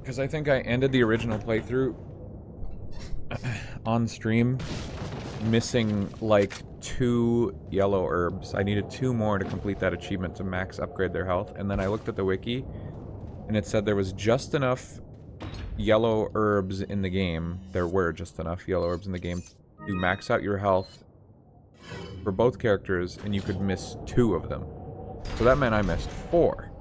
Because I think I ended the original playthrough on stream missing, like, 2 yellow herbs. I needed 2 more to complete that achievement to max upgrade their health. And then I looked at the wiki, and it said there was just enough yellow herbs in the game. There were just enough yellow herbs in the game to max out your health for both characters, and you could miss 2 of them. So that meant I missed 4.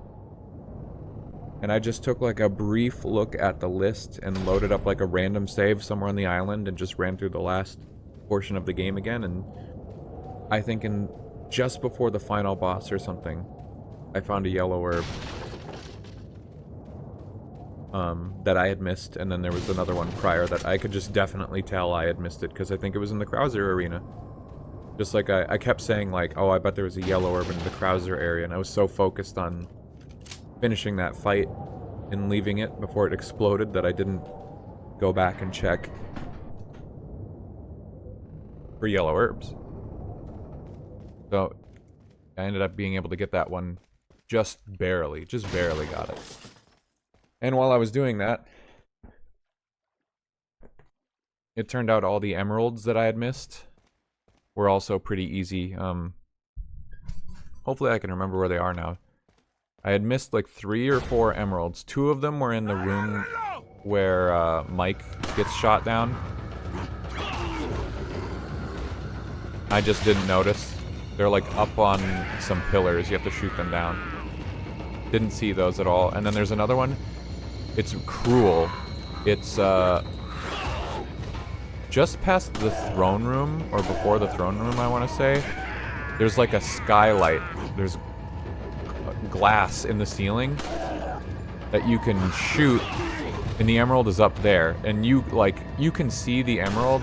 And I just took like a brief look at the list and loaded up like a random save somewhere on the island and just ran through the last portion of the game again, and I think in just before the final boss or something, I found a yellow herb. that I had missed, and then there was another one prior that I could just definitely tell I had missed it, because I think it was in the Krauser arena. Just like I kept saying, like, oh, I bet there was a yellow orb in the Krauser area, and I was so focused on finishing that fight and leaving it before it exploded that I didn't go back and check for yellow herbs. So I ended up being able to get that one just barely got it. And while I was doing that, it turned out all the emeralds that I had missed were also pretty easy. Hopefully I can remember where they are now. I had missed like 3 or 4 emeralds. 2 of them were in the room where Mike gets shot down. I just didn't notice. They're like up on some pillars. You have to shoot them down. Didn't see those at all. And then there's another one. It's cruel. It's just past the throne room, or before the throne room, I want to say. There's like a skylight. There's glass in the ceiling that you can shoot, and the emerald is up there. And you can see the emerald,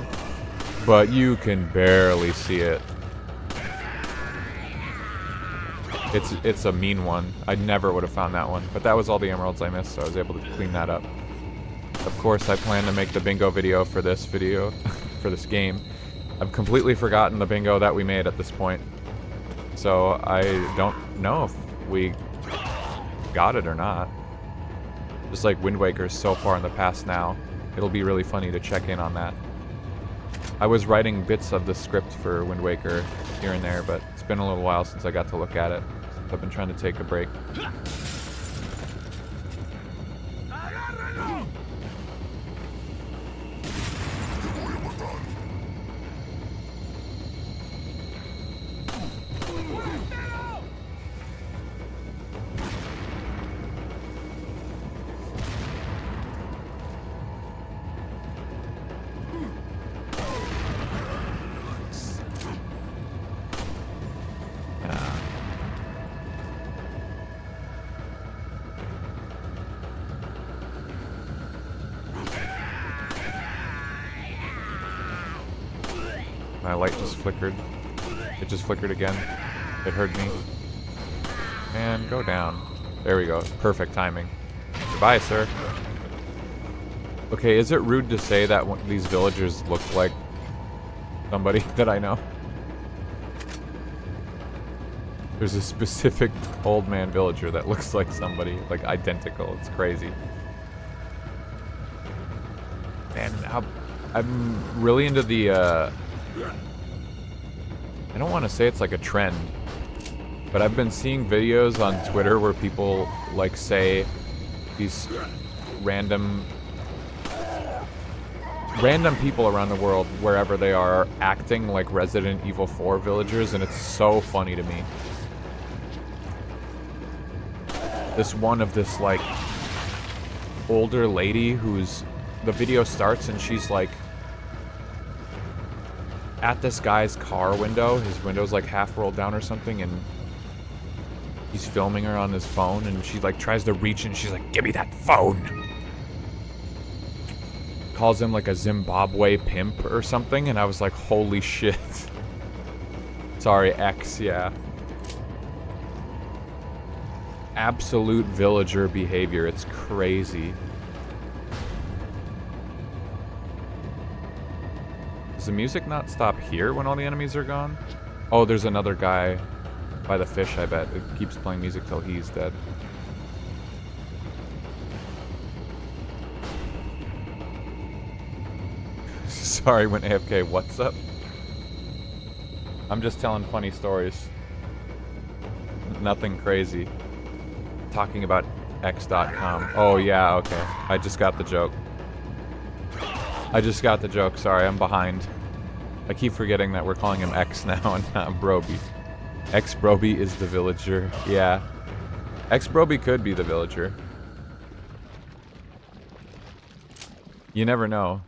but you can barely see it. It's a mean one. I never would have found that one. But that was all the emeralds I missed, so I was able to clean that up. Of course, I plan to make the bingo video for this video, for this game. I've completely forgotten the bingo that we made at this point. So I don't know if we got it or not. Just like Wind Waker is so far in the past now, it'll be really funny to check in on that. I was writing bits of the script for Wind Waker here and there, but it's been a little while since I got to look at it. I've been trying to take a break. My light just flickered. It just flickered again. It heard me. And go down. There we go. Perfect timing. Goodbye, sir. Okay, is it rude to say that these villagers look like somebody that I know? There's a specific old man villager that looks like somebody, like identical. It's crazy. And I'm really into the I don't want to say it's like a trend, but I've been seeing videos on Twitter where people like say these random people around the world, wherever they are acting like Resident Evil 4 villagers, and it's so funny to me. This one of this like older lady who's, the video starts and she's like at this guy's car window. His window's like half rolled down or something, and he's filming her on his phone, and she like tries to reach and she's like, "Give me that phone." Calls him like a Zimbabwe pimp or something, and I was like, holy shit. Sorry, X, yeah. Absolute villager behavior, it's crazy. Does the music not stop here when all the enemies are gone? Oh, there's another guy by the fish, I bet. It keeps playing music till he's dead. Sorry, went AFK. What's up? I'm just telling funny stories. Nothing crazy. Talking about X.com. Oh, yeah, okay. I just got the joke. Sorry, I'm behind. I keep forgetting that we're calling him X now and not Broby. X Broby is the villager. Yeah. X Broby could be the villager. You never know.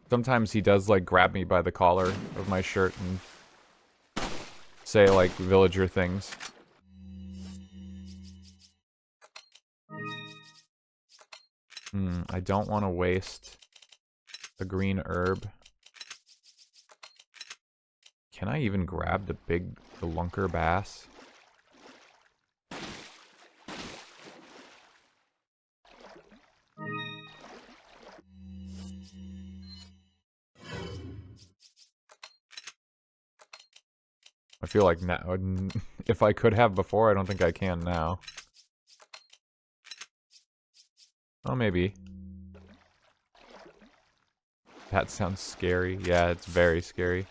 Sometimes he does like grab me by the collar of my shirt and say like villager things. I don't want to waste the green herb. Can I even grab the lunker bass? I feel like now, if I could have before, I don't think I can now. Oh, maybe. That sounds scary. Yeah, it's very scary.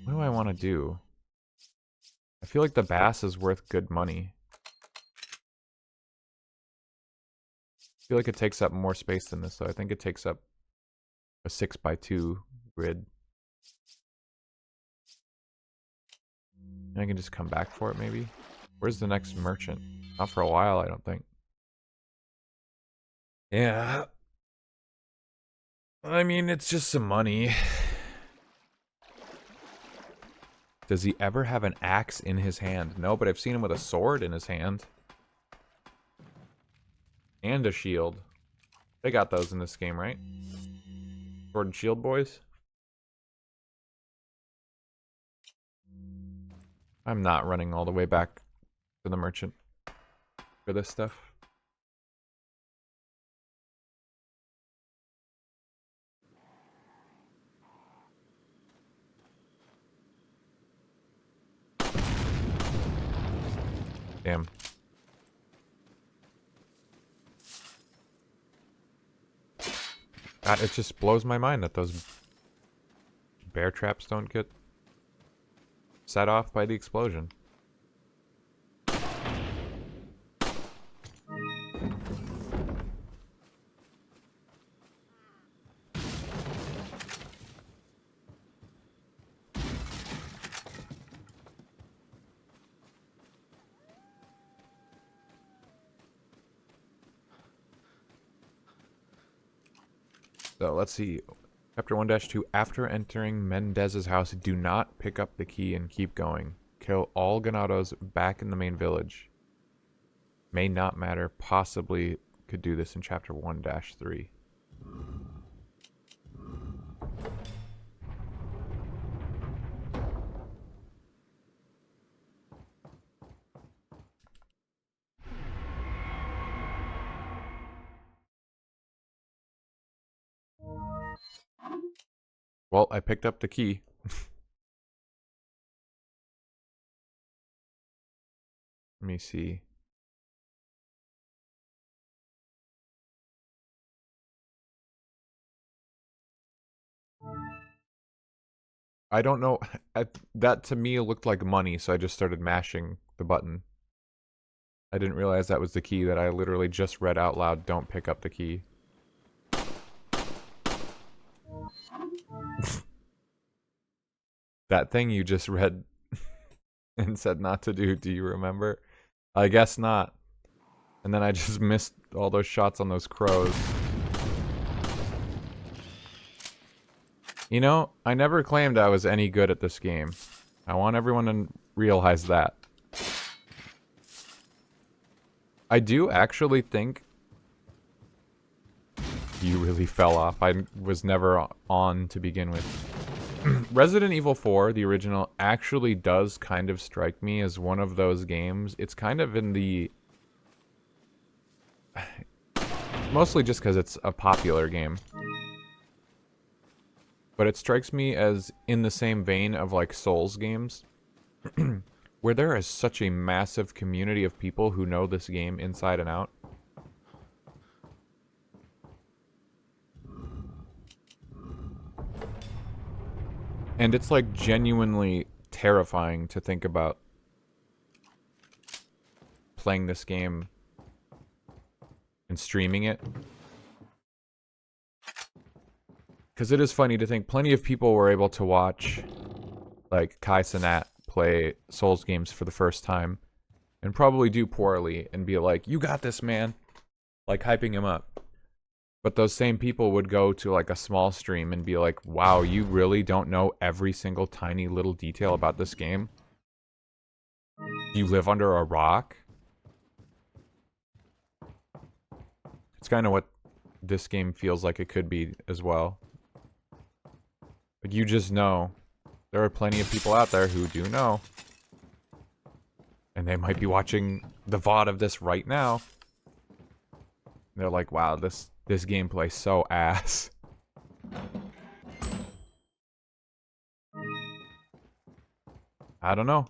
What do I want to do? I feel like the bass is worth good money. I feel like it takes up more space than this, so I think it takes up a 6x2 grid. And I can just come back for it, maybe? Where's the next merchant? Not for a while, I don't think. Yeah. I mean, it's just some money. Does he ever have an axe in his hand? No, but I've seen him with a sword in his hand. And a shield. They got those in this game, right? Sword and shield boys? I'm not running all the way back to the merchant for this stuff. Damn. God, it just blows my mind that those bear traps don't get set off by the explosion. So let's see. Chapter 1-2. After entering Mendez's house, do not pick up the key and keep going. Kill all ganados back in the main village. May not matter. Possibly could do this in chapter 1-3. Well, I picked up the key. Let me see. I don't know. That to me looked like money, so I just started mashing the button. I didn't realize that was the key that I literally just read out loud. Don't pick up the key. That thing you just read and said not to do you remember? I guess not. And then I just missed all those shots on those crows. You know, I never claimed I was any good at this game. I want everyone to realize that. I do actually think you really fell off. I was never on to begin with. Resident Evil 4, the original, actually does kind of strike me as one of those games. It's kind of in the... Mostly just because it's a popular game. But it strikes me as in the same vein of like Souls games. Where there is such a massive community of people who know this game inside and out. And it's like genuinely terrifying to think about playing this game and streaming it. Because it is funny to think plenty of people were able to watch like Kai Cenat play Souls games for the first time and probably do poorly and be like, you got this, man. Like hyping him up. But those same people would go to like a small stream and be like, wow, you really don't know every single tiny little detail about this game? Do you live under a rock? It's kind of what this game feels like it could be as well. But you just know. There are plenty of people out there who do know. And they might be watching the VOD of this right now. They're like, wow, this gameplay's so ass. I don't know.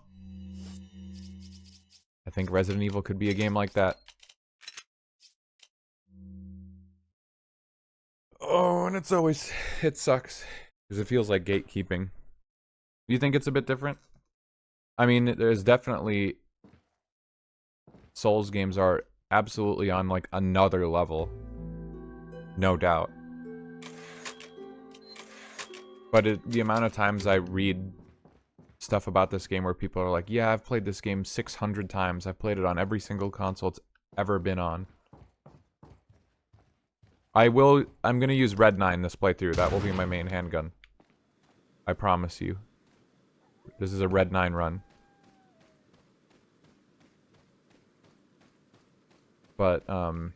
I think Resident Evil could be a game like that. Oh, and it sucks. Because it feels like gatekeeping. Do you think it's a bit different? I mean, there's definitely... Souls games are absolutely on, like, another level. No doubt. But the amount of times I read stuff about this game where people are like, yeah, I've played this game 600 times. I've played it on every single console it's ever been on. I'm gonna use Red 9 this playthrough. That will be my main handgun. I promise you. This is a Red 9 run. But, I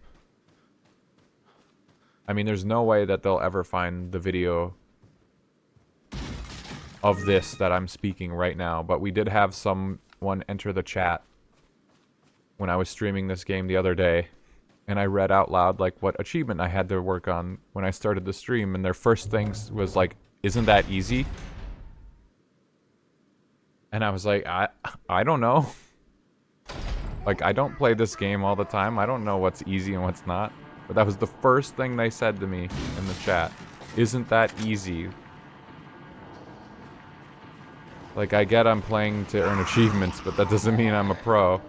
mean, there's no way that they'll ever find the video of this that I'm speaking right now. But we did have someone enter the chat when I was streaming this game the other day. And I read out loud, like, what achievement I had to work on when I started the stream. And their first things was like, isn't that easy? And I was like, I don't know. Like, I don't play this game all the time. I don't know what's easy and what's not. But that was the first thing they said to me in the chat. Isn't that easy? Like, I get I'm playing to earn achievements, but that doesn't mean I'm a pro.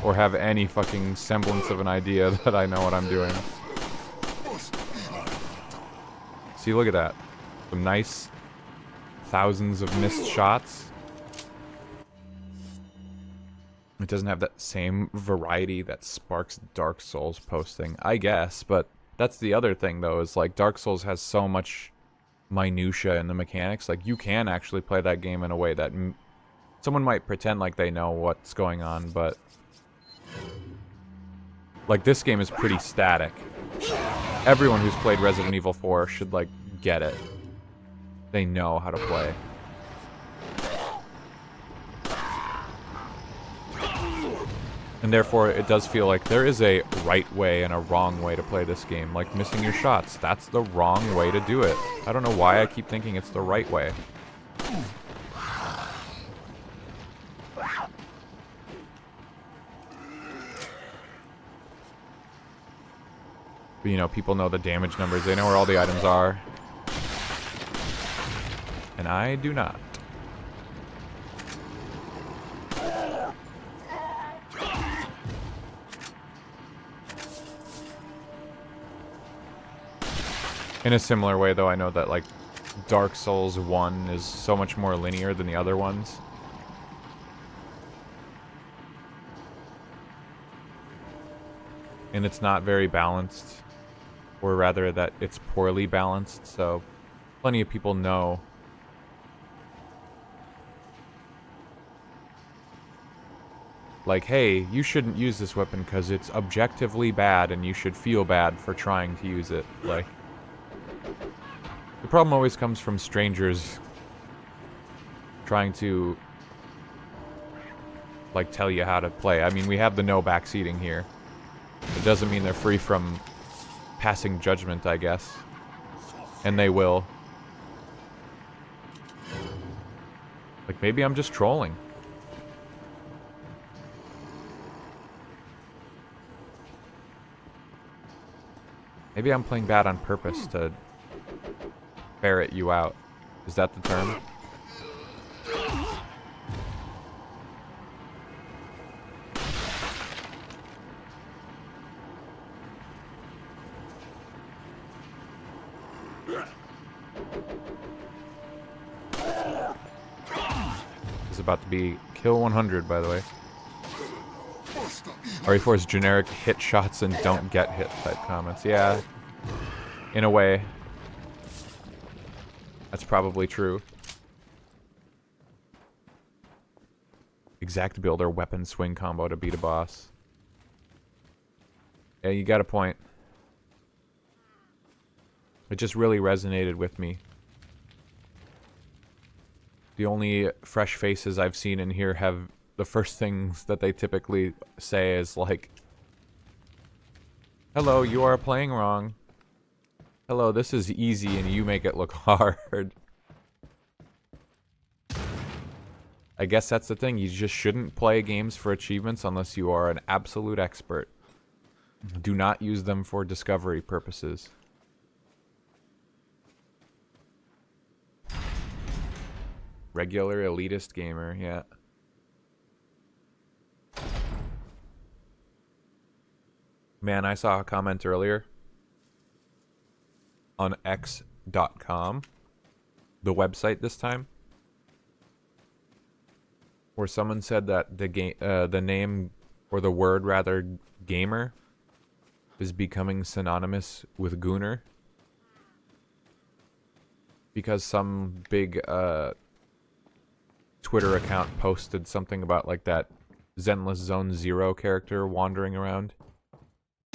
Or have any fucking semblance of an idea that I know what I'm doing. See, look at that. Some nice thousands of missed shots. It doesn't have that same variety that sparks Dark Souls posting, I guess. But that's the other thing, though, is like Dark Souls has so much minutia in the mechanics. Like, you can actually play that game in a way that someone might pretend like they know what's going on, but like, this game is pretty static. Everyone who's played Resident Evil 4 should, like, get it. They know how to play. And therefore, it does feel like there is a right way and a wrong way to play this game. Like, missing your shots. That's the wrong way to do it. I don't know why I keep thinking it's the right way. But, you know, people know the damage numbers. They know where all the items are. And I do not. In a similar way, though, I know that, like, Dark Souls 1 is so much more linear than the other ones. And it's not very balanced. Or rather, that it's poorly balanced, so plenty of people know. Like, hey, you shouldn't use this weapon because it's objectively bad and you should feel bad for trying to use it. Like, the problem always comes from strangers trying to, like, tell you how to play. I mean, we have the no backseating here. It doesn't mean they're free from passing judgment, I guess. And they will. Like, maybe I'm just trolling. Maybe I'm playing bad on purpose to ferret you out. Is that the term? It's about to be kill 100, by the way. RE4's generic hit shots and don't get hit type comments. Yeah, in a way. That's probably true. Exact builder weapon swing combo to beat a boss. Yeah, you got a point. It just really resonated with me. The only fresh faces I've seen in here have the first things that they typically say is like, hello, you are playing wrong. Hello, this is easy and you make it look hard. I guess that's the thing, you just shouldn't play games for achievements unless you are an absolute expert. Do not use them for discovery purposes. Regular elitist gamer, yeah. Man, I saw a comment earlier on x.com, the website this time, where someone said that the name, or the word rather, gamer is becoming synonymous with gooner. Because some big Twitter account posted something about like that Zenless Zone Zero character wandering around.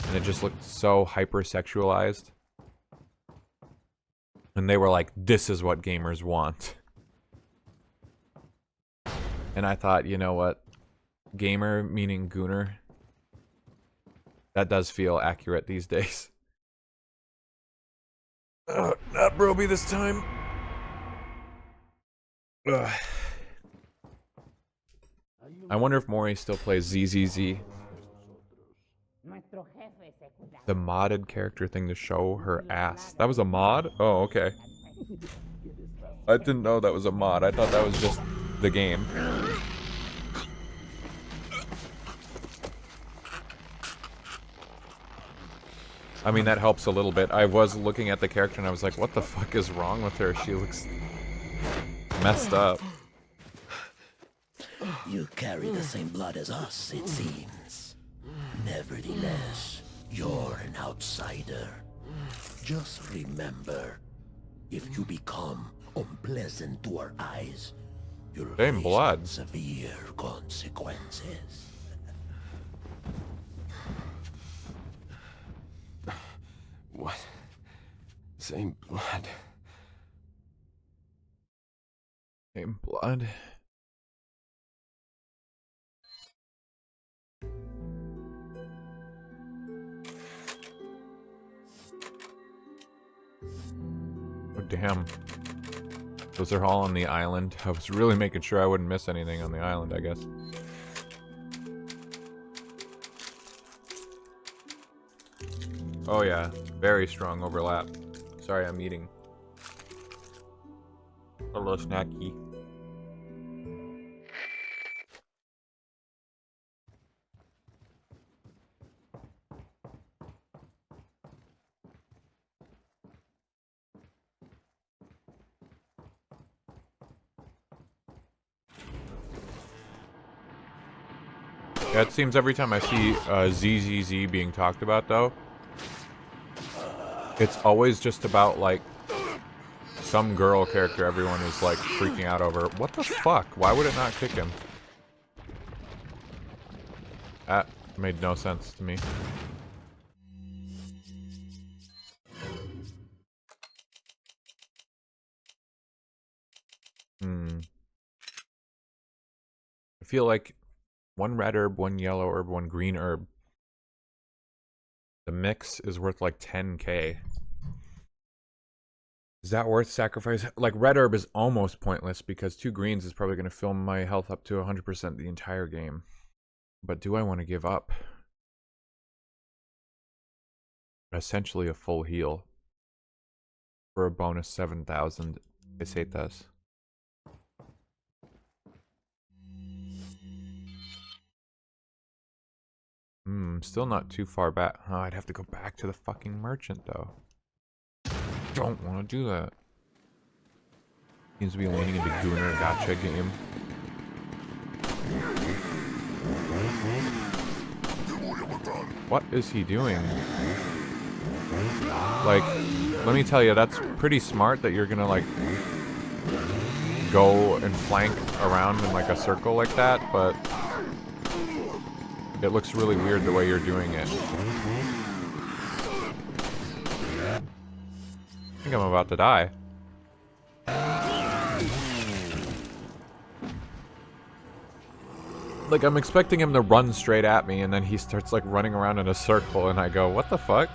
And it just looked so hypersexualized. And they were like, this is what gamers want. And I thought, you know what? Gamer meaning gooner. That does feel accurate these days. Not Broby this time. Ugh. I wonder if Mori still plays ZZZ. The modded character thing to show her ass. That was a mod? Oh, okay. I didn't know that was a mod. I thought that was just the game. I mean, that helps a little bit. I was looking at the character and I was like, what the fuck is wrong with her? She looks messed up. You carry the same blood as us, it seems. Nevertheless, you're an outsider. Just remember, if you become unpleasant to our eyes, you'll Same face blood. severe consequences. What? Same blood. Same blood. Oh, damn. Those are all on the island. I was really making sure I wouldn't miss anything on the island, I guess. Oh yeah, very strong overlap. Sorry, I'm eating. A little snacky. Yeah, it seems every time I see ZZZ being talked about, though, it's always just about, like, some girl character everyone is, like, freaking out over. What the fuck? Why would it not kick him? That made no sense to me. I feel like one red herb, one yellow herb, one green herb. The mix is worth like 10k. Is that worth sacrifice? Like, red herb is almost pointless because 2 greens is probably going to fill my health up to 100% the entire game. But do I want to give up? Essentially a full heal. For a bonus 7,000 pesetas. Still not too far back. Oh, I'd have to go back to the fucking merchant, though. Don't want to do that. Seems to be leaning into Gooner Gotcha game. What is he doing? Like, let me tell you, that's pretty smart that you're gonna, like, go and flank around in, like, a circle like that, but it looks really weird the way you're doing it. think I'm about to die. Like, I'm expecting him to run straight at me, and then he starts, like, running around in a circle, and I go, what the fuck?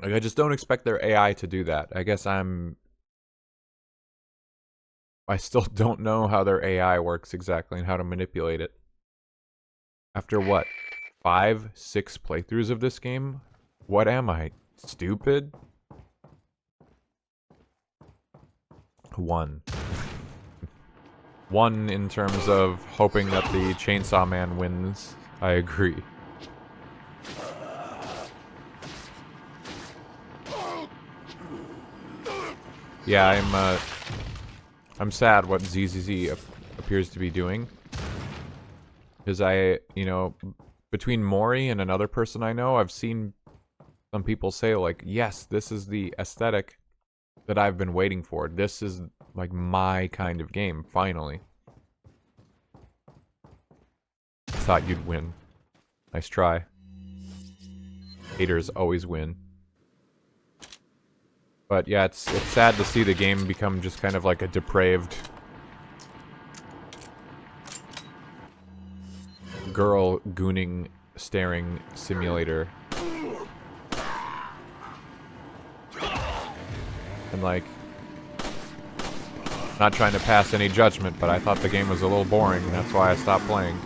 Like, I just don't expect their AI to do that. I guess I still don't know how their AI works exactly and how to manipulate it. After what? 5, 6 playthroughs of this game? What am I? Stupid? 1. 1 in terms of hoping that the Chainsaw Man wins. I agree. Yeah, I'm sad what ZZZ appears to be doing. Because between Mori and another person I know, I've seen some people say, like, yes, this is the aesthetic that I've been waiting for. This is, like, my kind of game, finally. Thought you'd win. Nice try. Haters always win. But yeah, it's sad to see the game become just kind of like a depraved girl gooning, staring simulator. And like, not trying to pass any judgment, but I thought the game was a little boring, and that's why I stopped playing.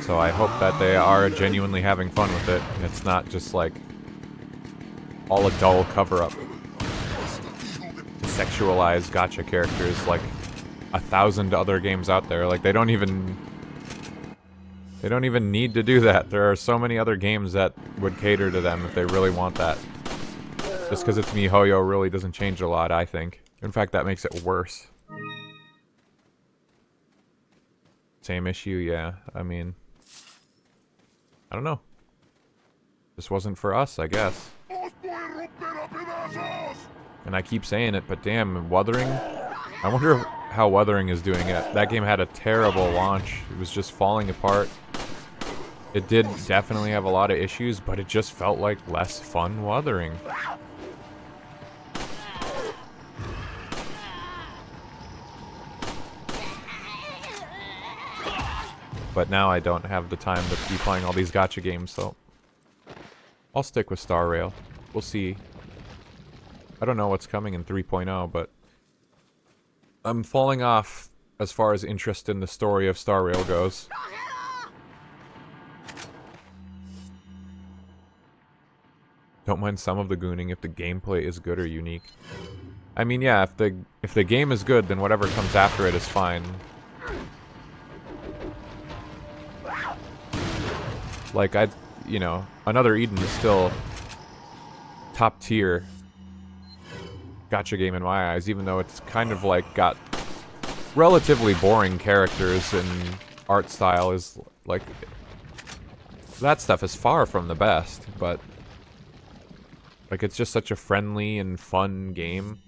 So I hope that they are genuinely having fun with it, and it's not just like all a dull cover-up to sexualize gacha characters like 1,000 other games out there. Like, they don't even need to do that. There are so many other games that would cater to them if they really want that. Just because it's MiHoYo really doesn't change a lot, I think. In fact, that makes it worse. Same issue, yeah. I mean, I don't know. This wasn't for us, I guess. And I keep saying it, but damn, Wuthering? I wonder how Wuthering is doing it. That game had a terrible launch. It was just falling apart. It did definitely have a lot of issues, but it just felt like less fun Wuthering. But now I don't have the time to be playing all these gacha games, so I'll stick with Star Rail. We'll see. I don't know what's coming in 3.0, but I'm falling off as far as interest in the story of Star Rail goes. Don't mind some of the gooning if the gameplay is good or unique. I mean, yeah, if the game is good, then whatever comes after it is fine. Like, Another Eden is still top tier gacha game in my eyes, even though it's kind of like got relatively boring characters and art style is like, that stuff is far from the best, but like, it's just such a friendly and fun game.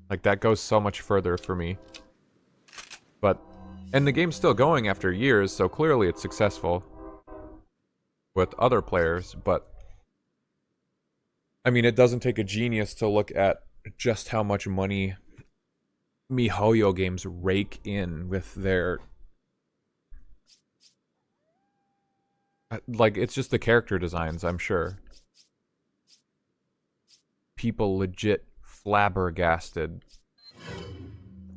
Like, that goes so much further for me. And the game's still going after years, so clearly it's successful with other players, but I mean, it doesn't take a genius to look at just how much money MiHoYo games rake in with their... Like, it's just the character designs, I'm sure. People legit flabbergasted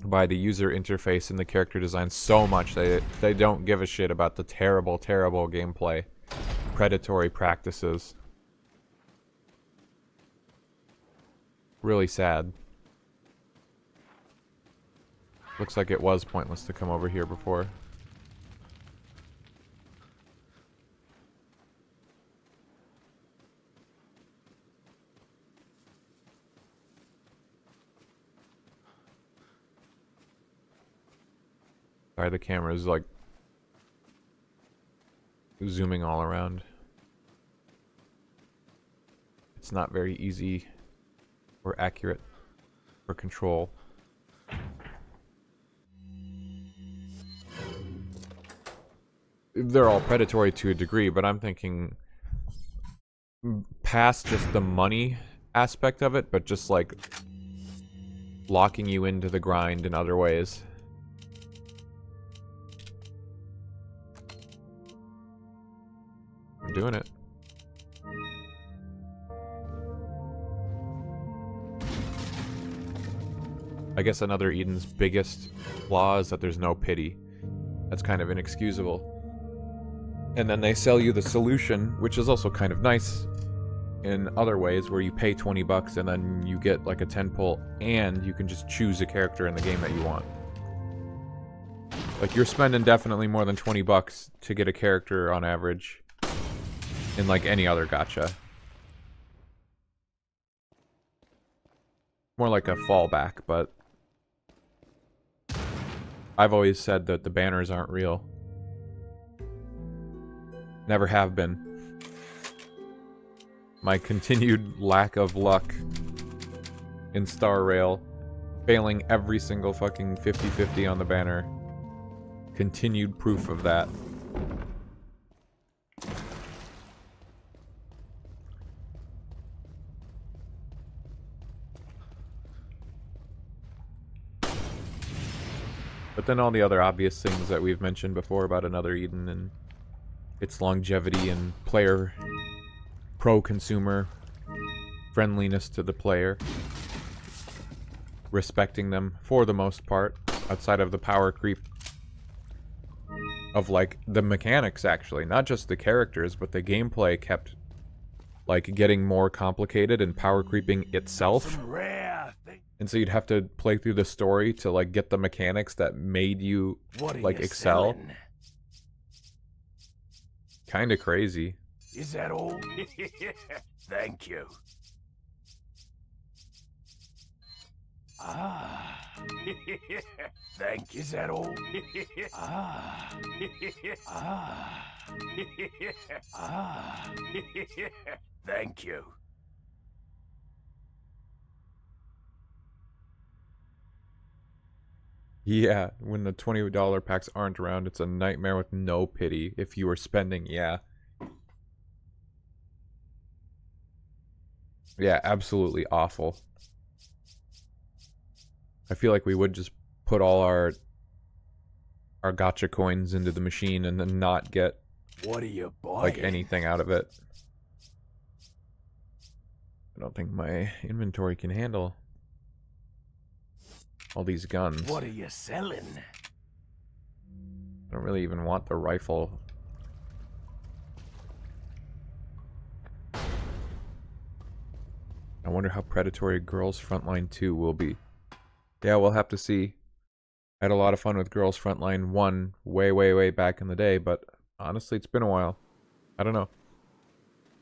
by the user interface and the character design so much that they don't give a shit about the terrible, terrible gameplay. Predatory practices. Really sad. Looks like it was pointless to come over here before. Sorry, the camera is like zooming all around. It's not very easy or accurate. for control. They're all predatory to a degree, but I'm thinking past just the money aspect of it, but just like locking you into the grind in other ways. I'm doing it. I guess another Eden's biggest flaw is that there's no pity. That's kind of inexcusable. And then they sell you the solution, which is also kind of nice in other ways, where you pay 20 bucks and then you get like a 10 pull and you can just choose a character in the game that you want. Like, you're spending definitely more than 20 bucks to get a character on average in like any other gacha. More like a fallback, but I've always said that the banners aren't real. Never have been. My continued lack of luck in Star Rail, failing every single fucking 50-50 on the banner, continued proof of that. But then all the other obvious things that we've mentioned before about Another Eden and its longevity and player pro-consumer friendliness to the player, respecting them for the most part, outside of the power creep of like the mechanics, actually, not just the characters, but the gameplay kept like getting more complicated and power creeping itself. Some rare thing. And so you'd have to play through the story to like get the mechanics that made you What are like you excel. selling? Kind of crazy. Is that all? Thank you. Ah. Thank you. Is that all? Ah. Ah. Ah. Thank you. Yeah, when the $20 packs aren't around, it's a nightmare with no pity. If you were spending, yeah. Yeah, absolutely awful. I feel like we would just put all our gacha coins into the machine and then not get What are you buying? like anything out of it. I don't think my inventory can handle all these guns. What are you selling? I don't really even want the rifle. I wonder how predatory Girls Frontline 2 will be. Yeah, we'll have to see. I had a lot of fun with Girls Frontline 1 way back in the day, but honestly, it's been a while. I don't know.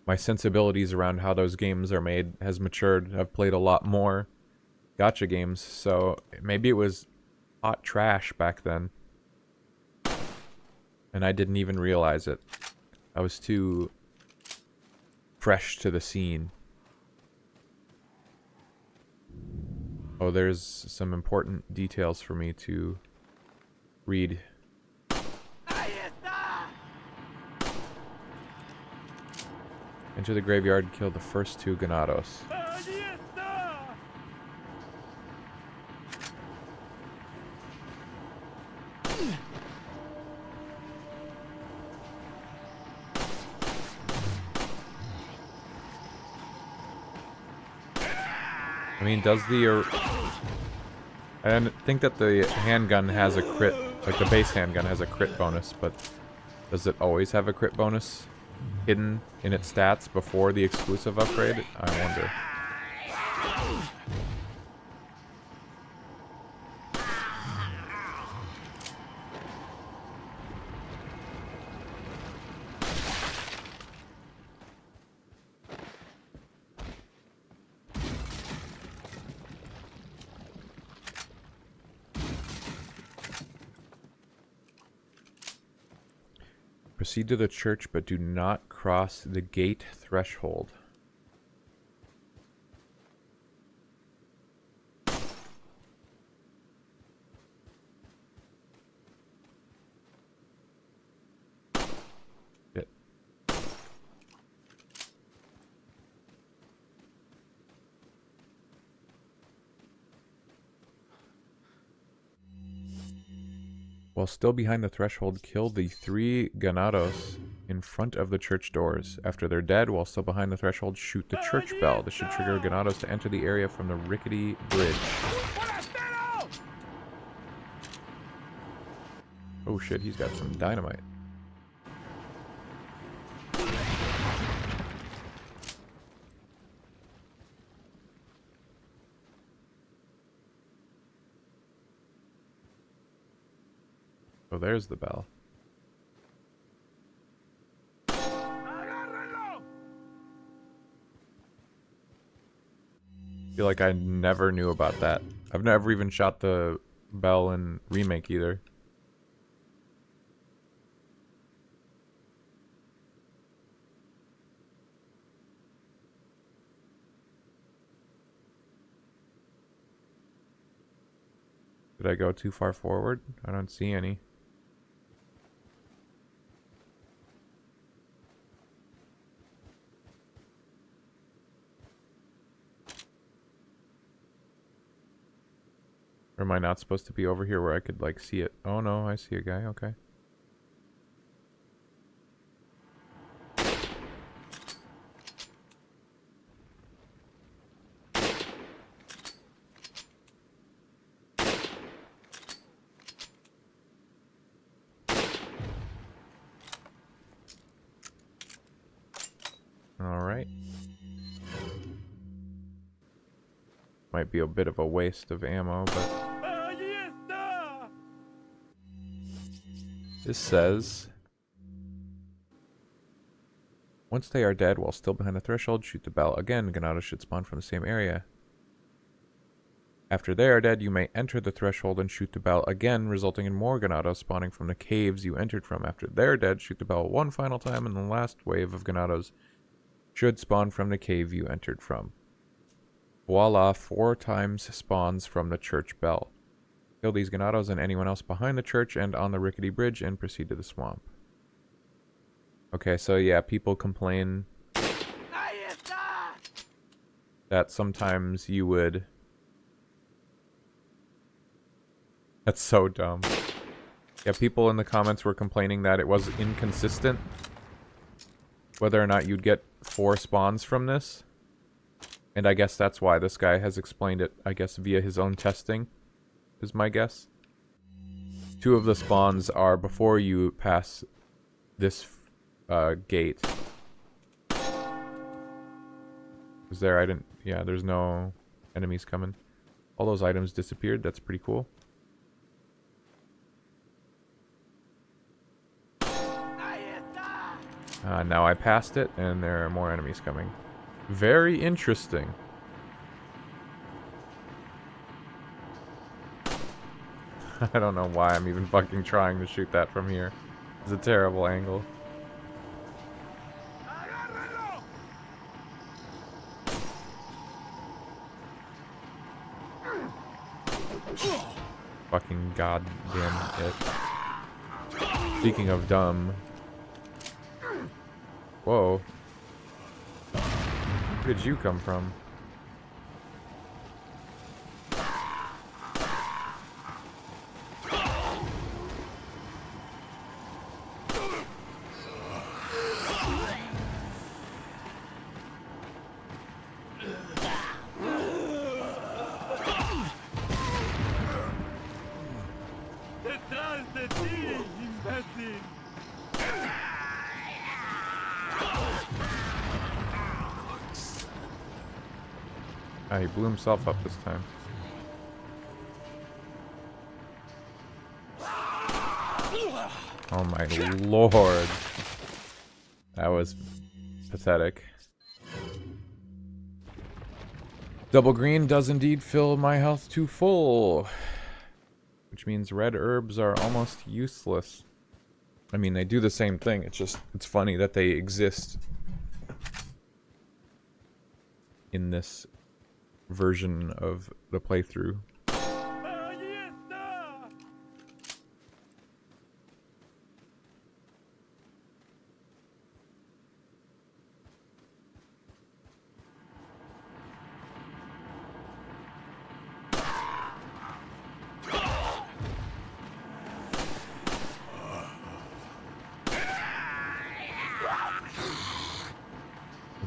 My sensibilities around how those games are made has matured. I've played a lot more gacha games, so maybe it was hot trash back then. And I didn't even realize it. I was too fresh to the scene. Oh, there's some important details for me to read. Enter the graveyard and kill the first 2 Ganados. I mean, does the... I think that the handgun has a crit, like the base handgun has a crit bonus, but does it always have a crit bonus hidden in its stats before the exclusive upgrade? I wonder. Proceed to the church, but do not cross the gate threshold. While still behind the threshold, kill the 3 ganados in front of the church doors. After they're dead, while still behind the threshold, shoot the church bell. This should trigger ganados to enter the area from the rickety bridge. Oh shit, he's got some dynamite. Oh, there's the bell. I feel like I never knew about that. I've never even shot the bell in Remake either. Did I go too far forward? I don't see any. Or am I not supposed to be over here where I could, like, see it? Oh no, I see a guy, okay. Alright. Might be a bit of a waste of ammo, but... This says... Once they are dead, while still behind the threshold, shoot the bell. Again, ganados should spawn from the same area. After they are dead, you may enter the threshold and shoot the bell again, resulting in more ganados spawning from the caves you entered from. After they're dead, shoot the bell one final time, and the last wave of ganados should spawn from the cave you entered from. Voila, 4 times spawns from the church bell. Kill these ganados and anyone else behind the church and on the rickety bridge and proceed to the swamp. Okay, so yeah, people complain that sometimes you would... That's so dumb. Yeah, people in the comments were complaining that it was inconsistent whether or not you'd get 4 spawns from this. And I guess that's why this guy has explained it, I guess, via his own testing, is my guess. 2 of the spawns are before you pass this gate. Was there? I didn't... Yeah, there's no enemies coming. All those items disappeared. That's pretty cool. Now I passed it, and there are more enemies coming. Very interesting. I don't know why I'm even fucking trying to shoot that from here. It's a terrible angle. Fucking goddamn it. Speaking of dumb. Whoa. Where did you come from? He blew himself up this time. Oh my lord. That was pathetic. Double green does indeed fill my health to full. Which means red herbs are almost useless. I mean, they do the same thing. It's funny that they exist in this version of the playthrough.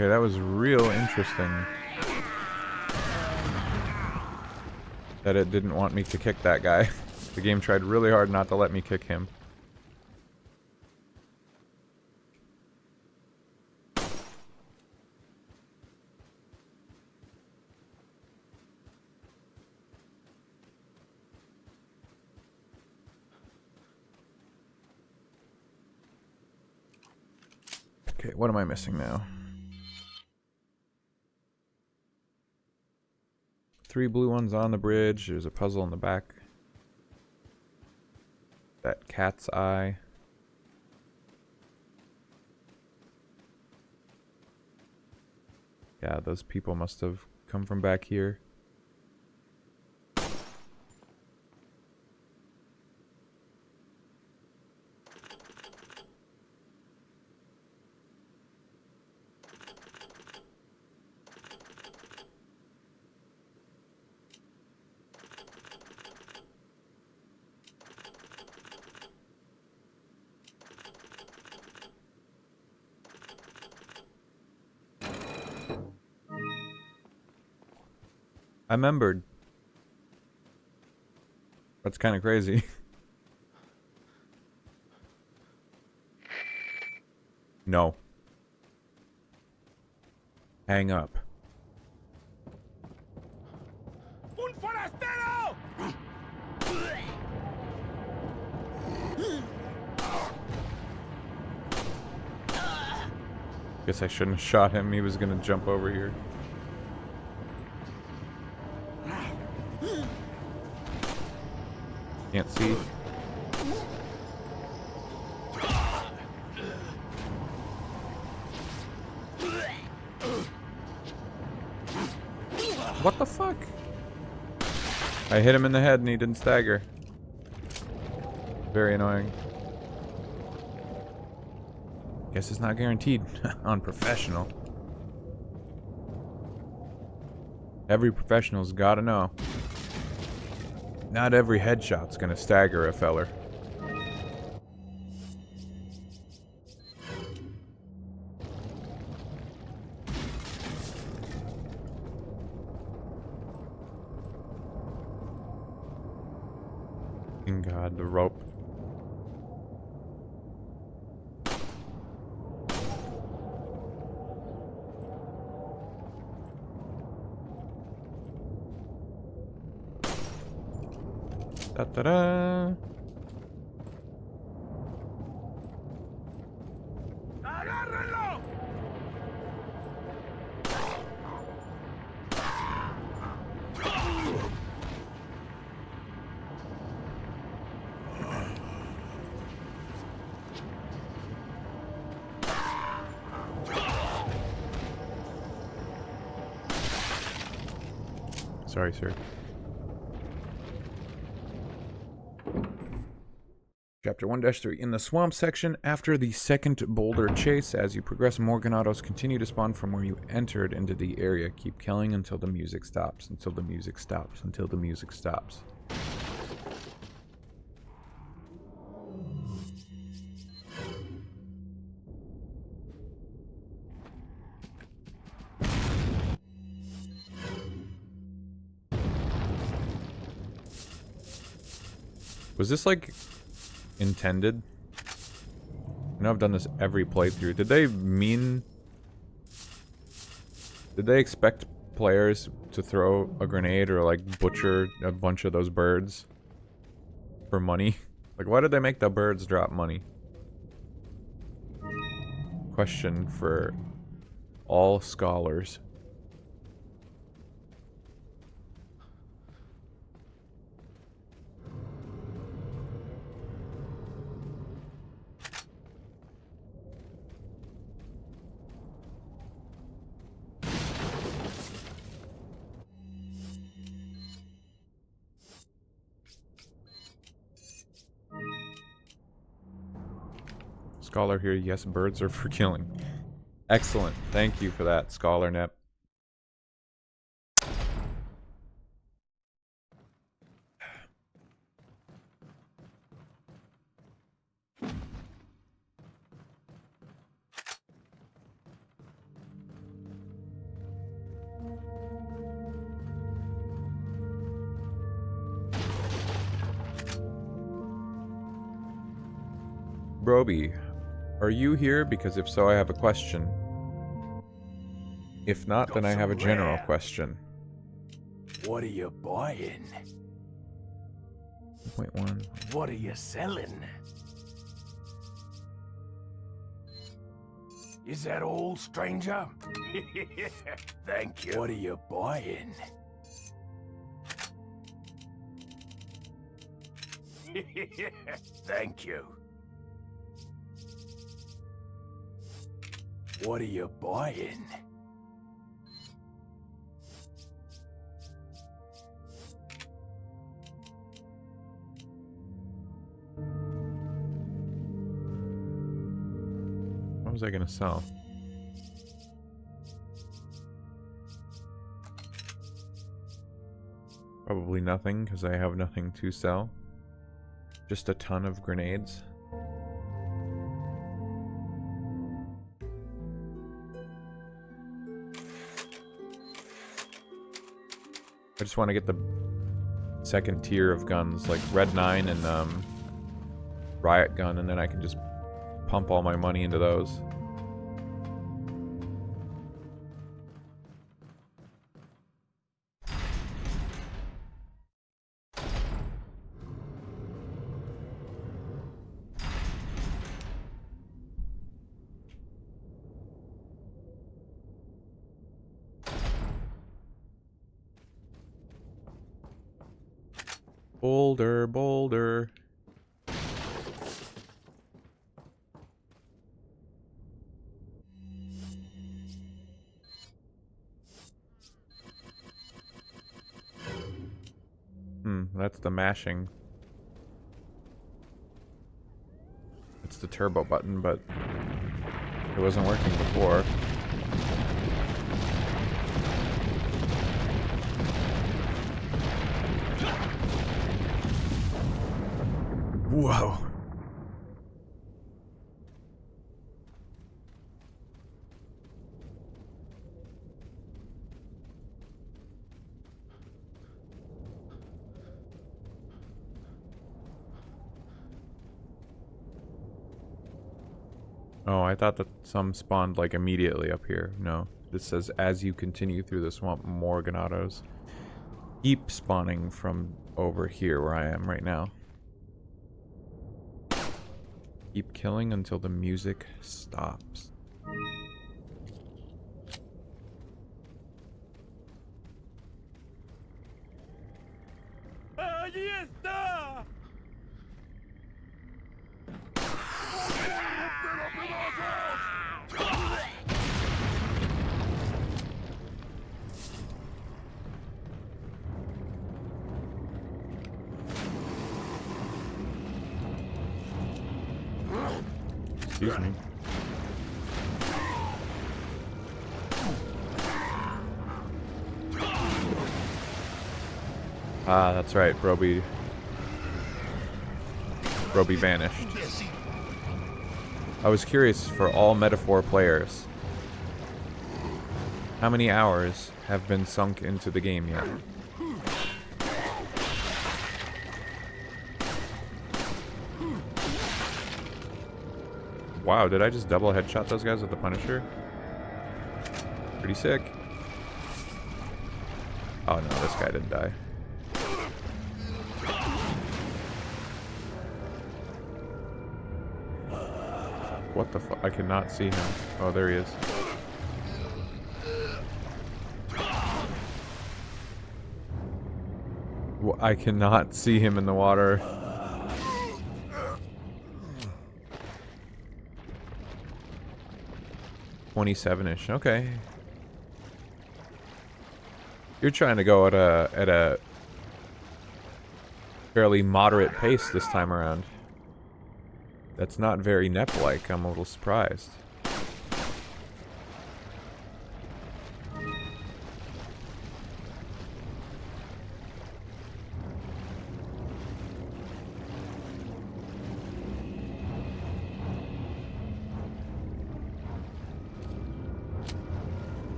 Okay, that was real interesting. That it didn't want me to kick that guy. The game tried really hard not to let me kick him. Okay, what am I missing now? 3 blue ones on the bridge. There's a puzzle in the back. That cat's eye. Yeah, those people must have come from back here. I remembered. That's kind of crazy. No. Hang up. ¡Un forastero! Guess I shouldn't have shot him. He was gonna jump over here. Can't see. What the fuck? I hit him in the head and he didn't stagger. Very annoying. Guess it's not guaranteed on professional. Every professional's gotta know. Not every headshot's gonna stagger a feller. Thank God, the rope. Da-da-da. ¡Agárrenlo! Sorry, sir. Chapter 1-3. In the swamp section, after the second boulder chase, as you progress, Morganatos continue to spawn from where you entered into the area. Keep killing until the music stops. Until the music stops. Until the music stops. Was this like intended? I know I've done this every playthrough. Did they expect players to throw a grenade or like butcher a bunch of those birds for money? Like, why did they make the birds drop money? Question for all scholars. Scholar here, yes, birds are for killing. Excellent. Thank you for that, Scholar Nep. Broby, are you here? Because if so, I have a question. If not, then I have a general question. What are you buying? 1.1. What are you selling? Is that all, stranger? Thank you. What are you buying? Thank you. What are you buying? What was I gonna sell? Probably nothing, because I have nothing to sell. Just a ton of grenades. I just want to get the second tier of guns, like Red 9 and Riot Gun, and then I can just pump all my money into those. Boulder, boulder. That's the mashing. It's the turbo button, but it wasn't working before. Whoa. Oh, I thought that some spawned like immediately up here. No, this says as you continue through the swamp, more Ganados keep spawning from over here where I am right now. Keep killing until the music stops. ¡Allí está! Excuse me. Ah, that's right, Broby vanished. I was curious for all Metaphor players. How many hours have been sunk into the game yet? Wow, did I just double headshot those guys with the Punisher? Pretty sick. Oh no, this guy didn't die. What the fuck? I cannot see him. Oh, there he is. I cannot see him in the water. $27-ish. Okay. You're trying to go at a fairly moderate pace this time around. That's not very Nep-like. I'm a little surprised.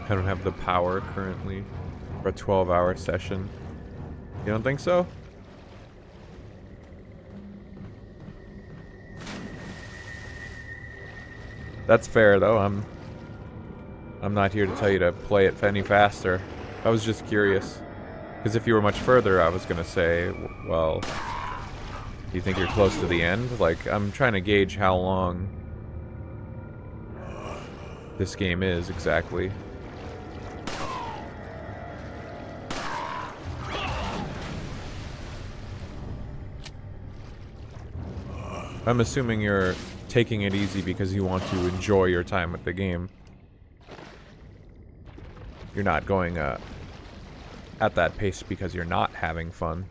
I don't have the power currently for a 12-hour session. You don't think so? That's fair though. I'm not here to tell you to play it any faster. I was just curious. Because if you were much further, I was gonna say, well, do you think you're close to the end? Like, I'm trying to gauge how long this game is exactly. I'm assuming you're taking it easy because you want to enjoy your time with the game. You're not going at that pace because you're not having fun.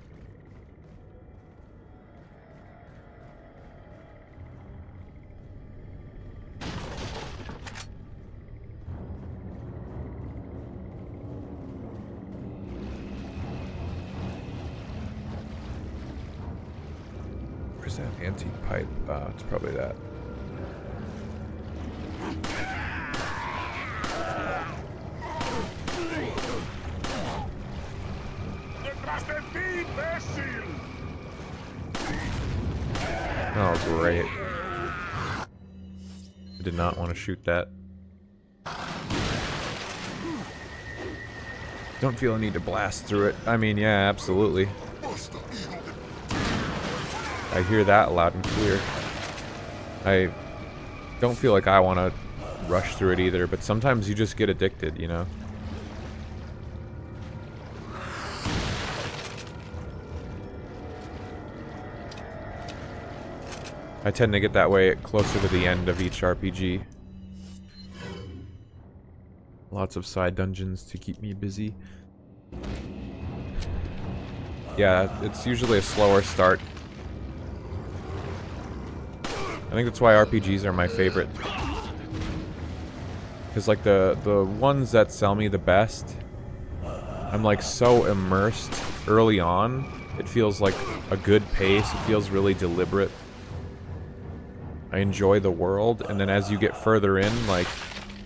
Where's that antique pipe? It's probably that. Oh, great. I did not want to shoot that. Don't feel a need to blast through it. I mean, yeah, absolutely. I hear that loud and clear. I don't feel like I want to rush through it either, but sometimes you just get addicted, you know? I tend to get that way closer to the end of each RPG. Lots of side dungeons to keep me busy. Yeah, it's usually a slower start. I think that's why RPGs are my favorite. Because like the ones that sell me the best, I'm like so immersed early on. It feels like a good pace. It feels really deliberate. I enjoy the world, and then as you get further in, like,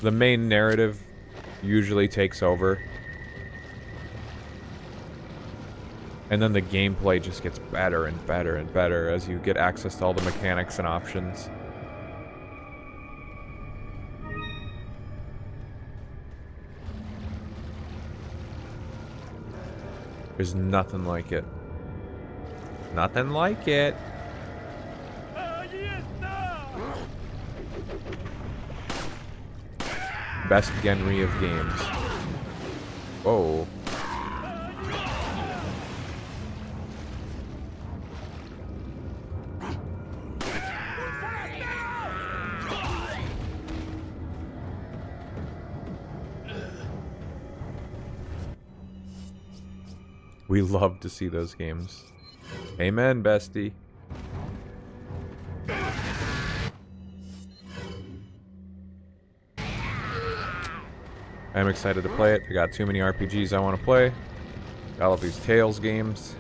the main narrative usually takes over. And then the gameplay just gets better and better and better as you get access to all the mechanics and options. There's nothing like it. Nothing like it. Best Genri of games. Whoa. We love to see those games. Amen, bestie. I'm excited to play it. I got too many RPGs I want to play. Got all of these Tales games.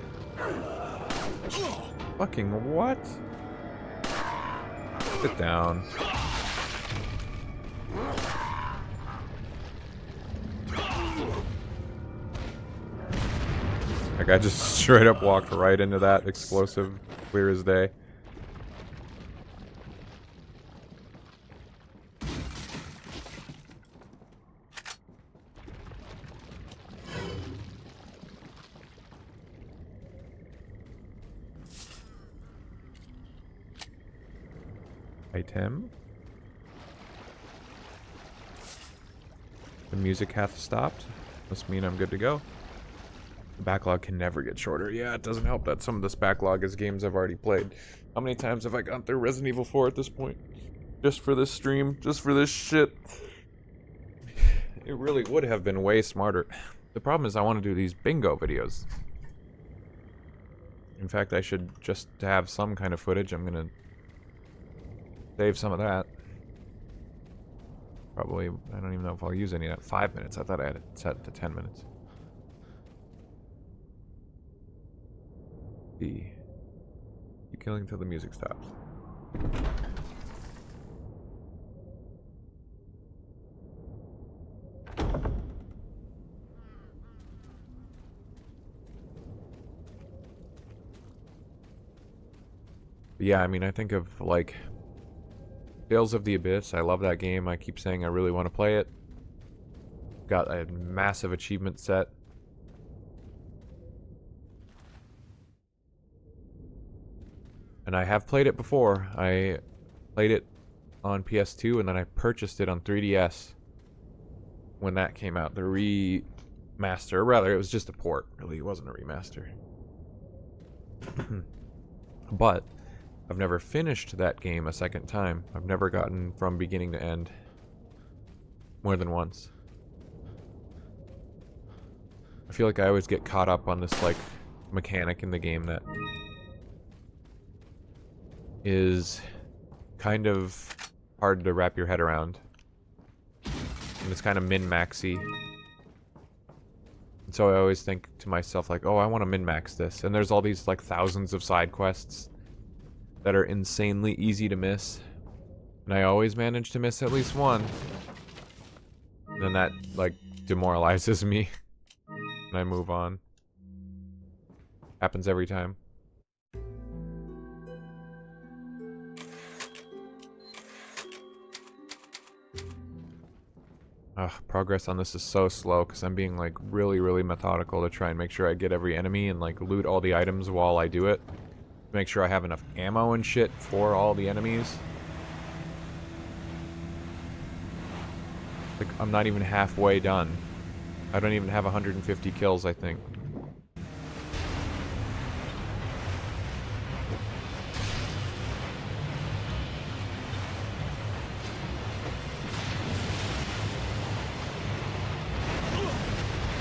Fucking what? Sit down. Like, I just straight up walked right into that explosive, clear as day. Item. The music hath stopped. Must mean I'm good to go. The backlog can never get shorter. Yeah, it doesn't help that some of this backlog is games I've already played. How many times have I gone through Resident Evil 4 at this point? Just for this stream? Just for this shit? It really would have been way smarter. The problem is I want to do these bingo videos. In fact, I should just have some kind of footage. I'm gonna save some of that. Probably, I don't even know if I'll use any of that. 5 minutes. I thought I had it set to 10 minutes. Keep killing until the music stops. Yeah, I mean, I think of, like, Tales of the Abyss. I love that game. I keep saying I really want to play it. Got a massive achievement set. And I have played it before. I played it on PS2 and then I purchased it on 3DS when that came out. The remaster. Rather, it was just a port. Really, it wasn't a remaster. But I've never finished that game a second time. I've never gotten from beginning to end more than once. I feel like I always get caught up on this, like, mechanic in the game that is kind of hard to wrap your head around. And it's kind of min-maxy. And so I always think to myself, like, oh, I want to min-max this. And there's all these, like, thousands of side quests that are insanely easy to miss. And I always manage to miss at least one. And then that, like, demoralizes me. And I move on. Happens every time. Progress on this is so slow because I'm being, like, really, really methodical to try and make sure I get every enemy and, like, loot all the items while I do it. Make sure I have enough ammo and shit for all the enemies. Like, I'm not even halfway done. I don't even have 150 kills, I think.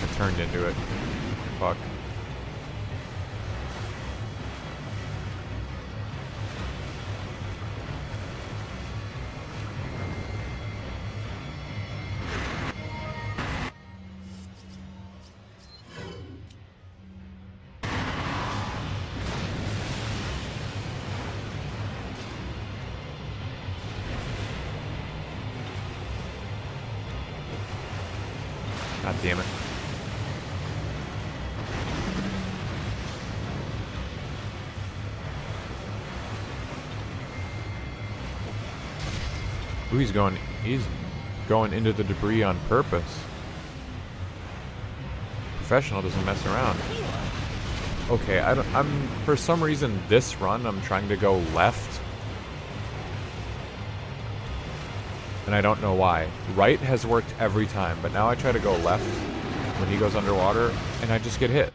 I turned into it. Fuck. God damn it. Ooh, he's going into the debris on purpose. Professional doesn't mess around. Okay, I'm for some reason this run I'm trying to go left. And I don't know why. Right has worked every time, but now I try to go left when he goes underwater and I just get hit.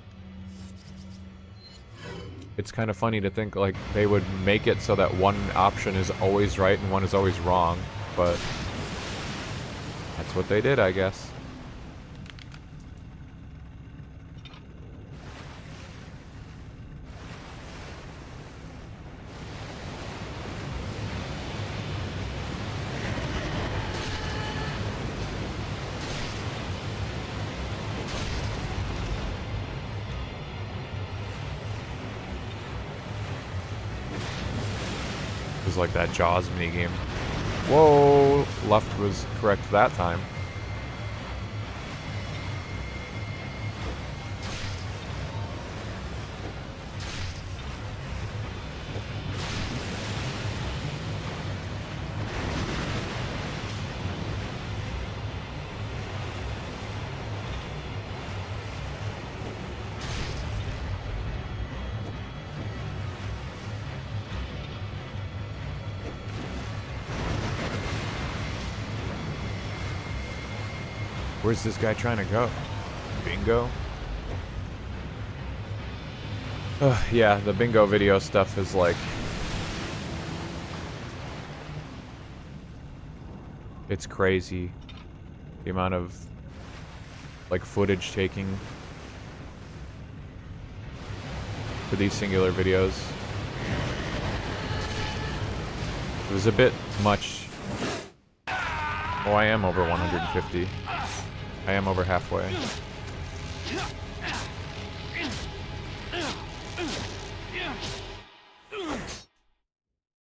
It's kind of funny to think like they would make it so that one option is always right and one is always wrong, but that's what they did, I guess. It was like that Jaws minigame. Whoa! Left was correct that time. Where's this guy trying to go? Bingo? Yeah, the bingo video stuff is like... It's crazy. The amount of, like, footage taking for these singular videos. It was a bit much. Oh, I am over 150. I am over halfway.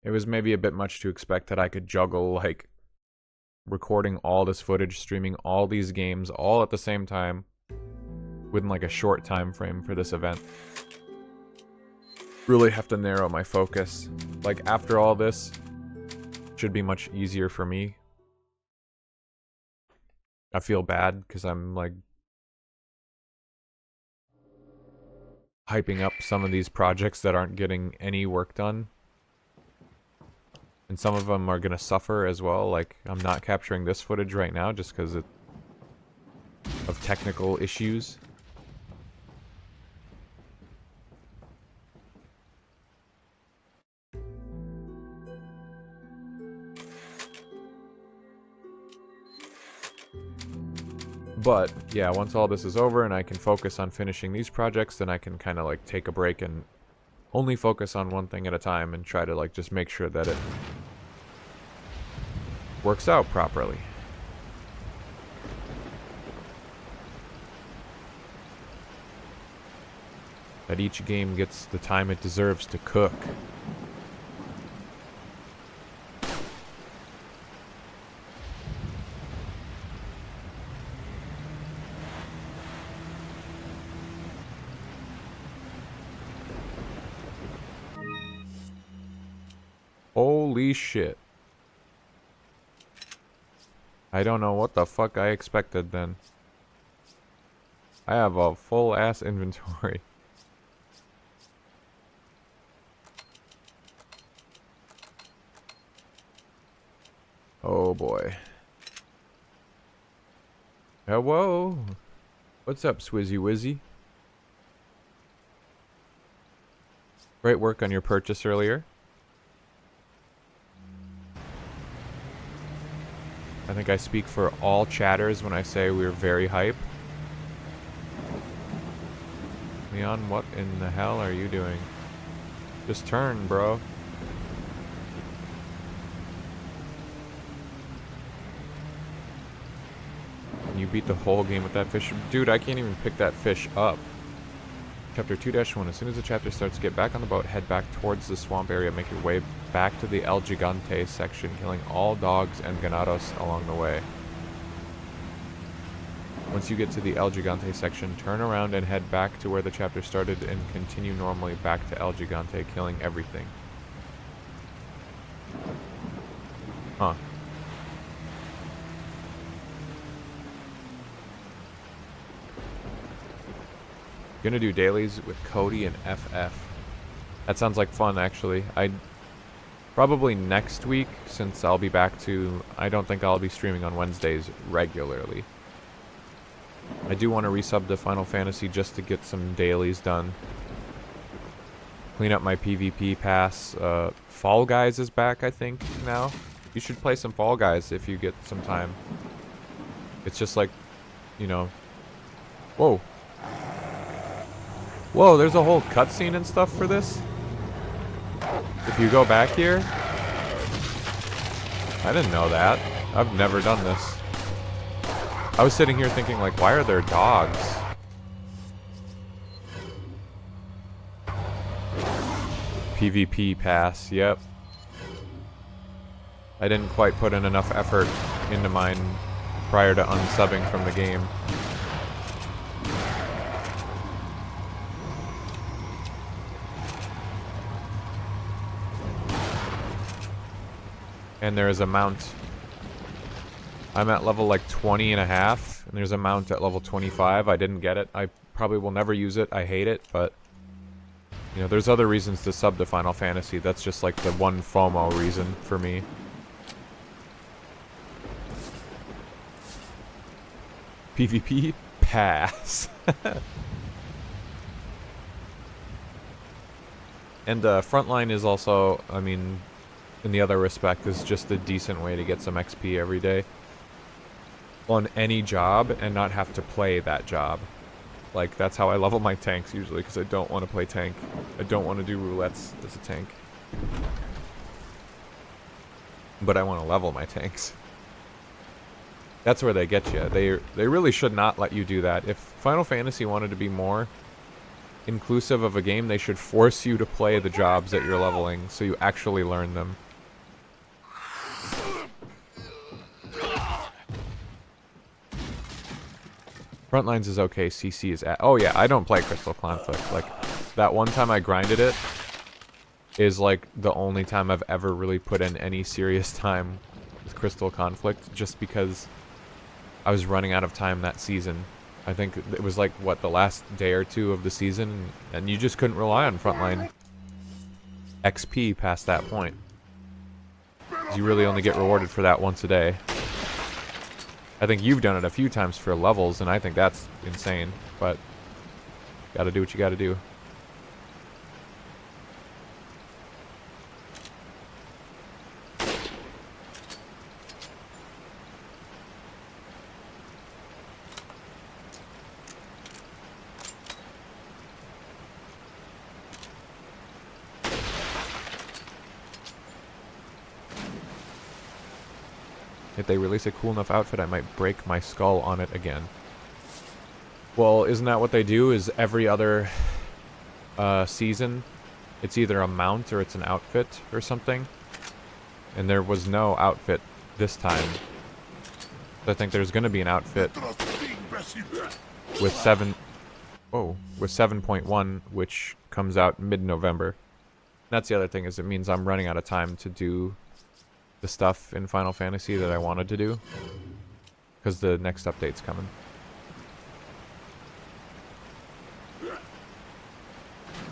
It was maybe a bit much to expect that I could juggle, like, recording all this footage, streaming all these games all at the same time within, like, a short time frame for this event. Really have to narrow my focus. like, after all this, should be much easier for me. I feel bad because I'm, like, hyping up some of these projects that aren't getting any work done. And some of them are gonna suffer as well. Like, I'm not capturing this footage right now just because of technical issues. But, yeah, once all this is over and I can focus on finishing these projects, then I can kind of, like, take a break and only focus on one thing at a time and try to, like, just make sure that it works out properly. That each game gets the time it deserves to cook. Holy shit. I don't know what the fuck I expected then. I have a full ass inventory. Oh boy. Hello. What's up, Swizzy Wizzy? Great work on your purchase earlier. I think I speak for all chatters when I say we're very hype. Leon, what in the hell are you doing? Just turn, bro. You beat the whole game with that fish. Dude, I can't even pick that fish up. Chapter 2-1. As soon as the chapter starts, get back on the boat, head back towards the swamp area, make your way back to the El Gigante section, killing all dogs and ganados along the way. Once you get to the El Gigante section, turn around and head back to where the chapter started and continue normally back to El Gigante, killing everything. Huh. Gonna do dailies with Cody and FF. That sounds like fun, actually. Probably next week, since I'll be back to... I don't think I'll be streaming on Wednesdays regularly. I do want to resub to Final Fantasy just to get some dailies done. Clean up my PvP pass. Fall Guys is back, I think, now. You should play some Fall Guys if you get some time. It's just like, you know... Whoa. Whoa, there's a whole cutscene and stuff for this? If you go back here? I didn't know that. I've never done this. I was sitting here thinking, like, why are there dogs? PvP pass, yep. I didn't quite put in enough effort into mine prior to unsubbing from the game. And there is a mount. I'm at level like 20 and a half, and there's a mount at level 25. I didn't get it. I probably will never use it. I hate it, but you know, there's other reasons to sub to Final Fantasy. That's just like the one FOMO reason for me. PvP pass. And Frontline is also, I mean, in the other respect, is just a decent way to get some XP every day on any job and not have to play that job. Like, that's how I level my tanks usually, because I don't want to play tank. I don't want to do roulettes as a tank. But I want to level my tanks. That's where they get you. They really should not let you do that. If Final Fantasy wanted to be more inclusive of a game, they should force you to play the jobs that you're leveling so you actually learn them. Frontlines is okay, CC is at... Oh yeah, I don't play Crystal Conflict. Like, that one time I grinded it, is like the only time I've ever really put in any serious time with Crystal Conflict, just because I was running out of time that season. I think it was like, what, the last day or two of the season, and you just couldn't rely on frontline XP past that point. You really only get rewarded for that once a day. I think you've done it a few times for levels, and I think that's insane, but gotta do what you gotta do. If they release a cool enough outfit, I might break my skull on it again. Well, isn't that what they do? Is every other season, it's either a mount or it's an outfit or something? And there was no outfit this time. I think there's going to be an outfit with 7.1, which comes out mid-November. That's the other thing, is it means I'm running out of time to do the stuff in Final Fantasy that I wanted to do, because the next update's coming. I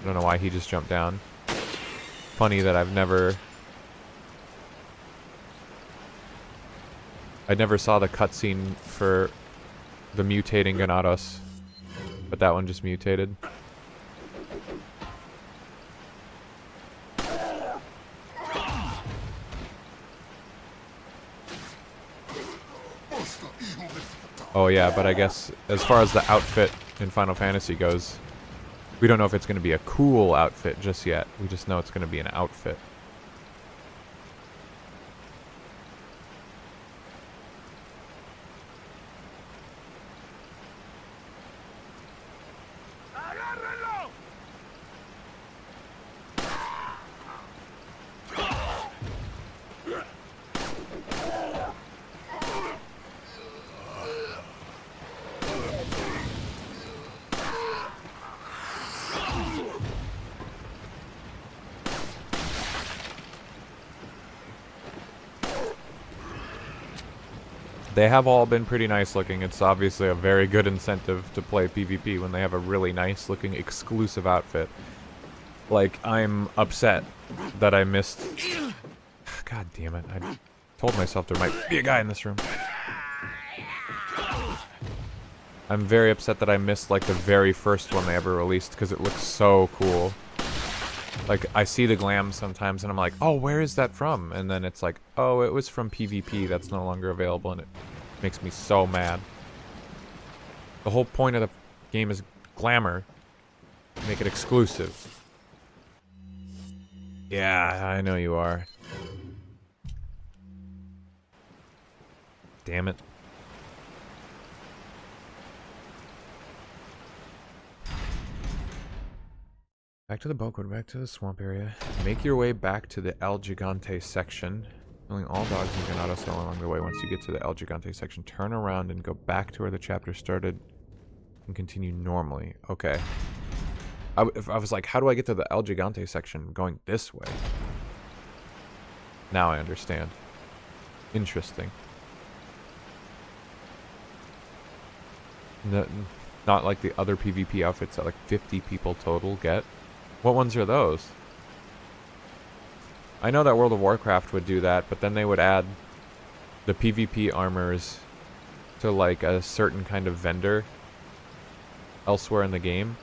don't know why he just jumped down. Funny that I never saw the cutscene for the mutating Ganados, but that one just mutated. Oh yeah, but I guess as far as the outfit in Final Fantasy goes, we don't know if it's going to be a cool outfit just yet. We just know it's going to be an outfit. They have all been pretty nice looking. It's obviously a very good incentive to play PvP when they have a really nice looking exclusive outfit. Like, I'm upset that I missed... God damn it. I told myself there might be a guy in this room. I'm very upset that I missed, like, the very first one they ever released, because it looks so cool. Like, I see the glam sometimes, and I'm like, oh, where is that from? And then it's like, oh, it was from PvP. That's no longer available, and it makes me so mad. The whole point of the game is glamour. Make it exclusive. Yeah, I know you are. Damn it. Back to the boatquad, back to the swamp area. Make your way back to the El Gigante section. Killing all dogs and Ganados along the way. Once you get to the El Gigante section, turn around and go back to where the chapter started and continue normally. Okay. I was like, how do I get to the El Gigante section going this way? Now I understand. Interesting. Not like the other PvP outfits that like 50 people total get. What ones are those? I know that World of Warcraft would do that, but then they would add the PvP armors to like a certain kind of vendor elsewhere in the game.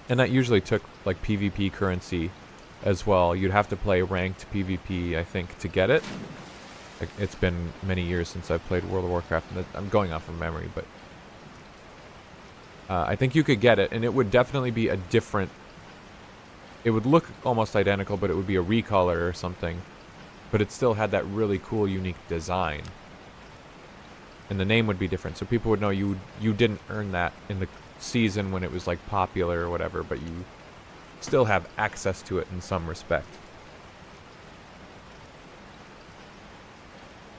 And that usually took like PvP currency as well. You'd have to play ranked PvP, I think, to get it. Like, it's been many years since I've played World of Warcraft, and I'm going off of memory, but I think you could get it, and it would definitely be a different... It would look almost identical, but it would be a recolor or something. But it still had that really cool, unique design. And the name would be different, so people would know you didn't earn that in the season when it was like popular or whatever, but you still have access to it in some respect.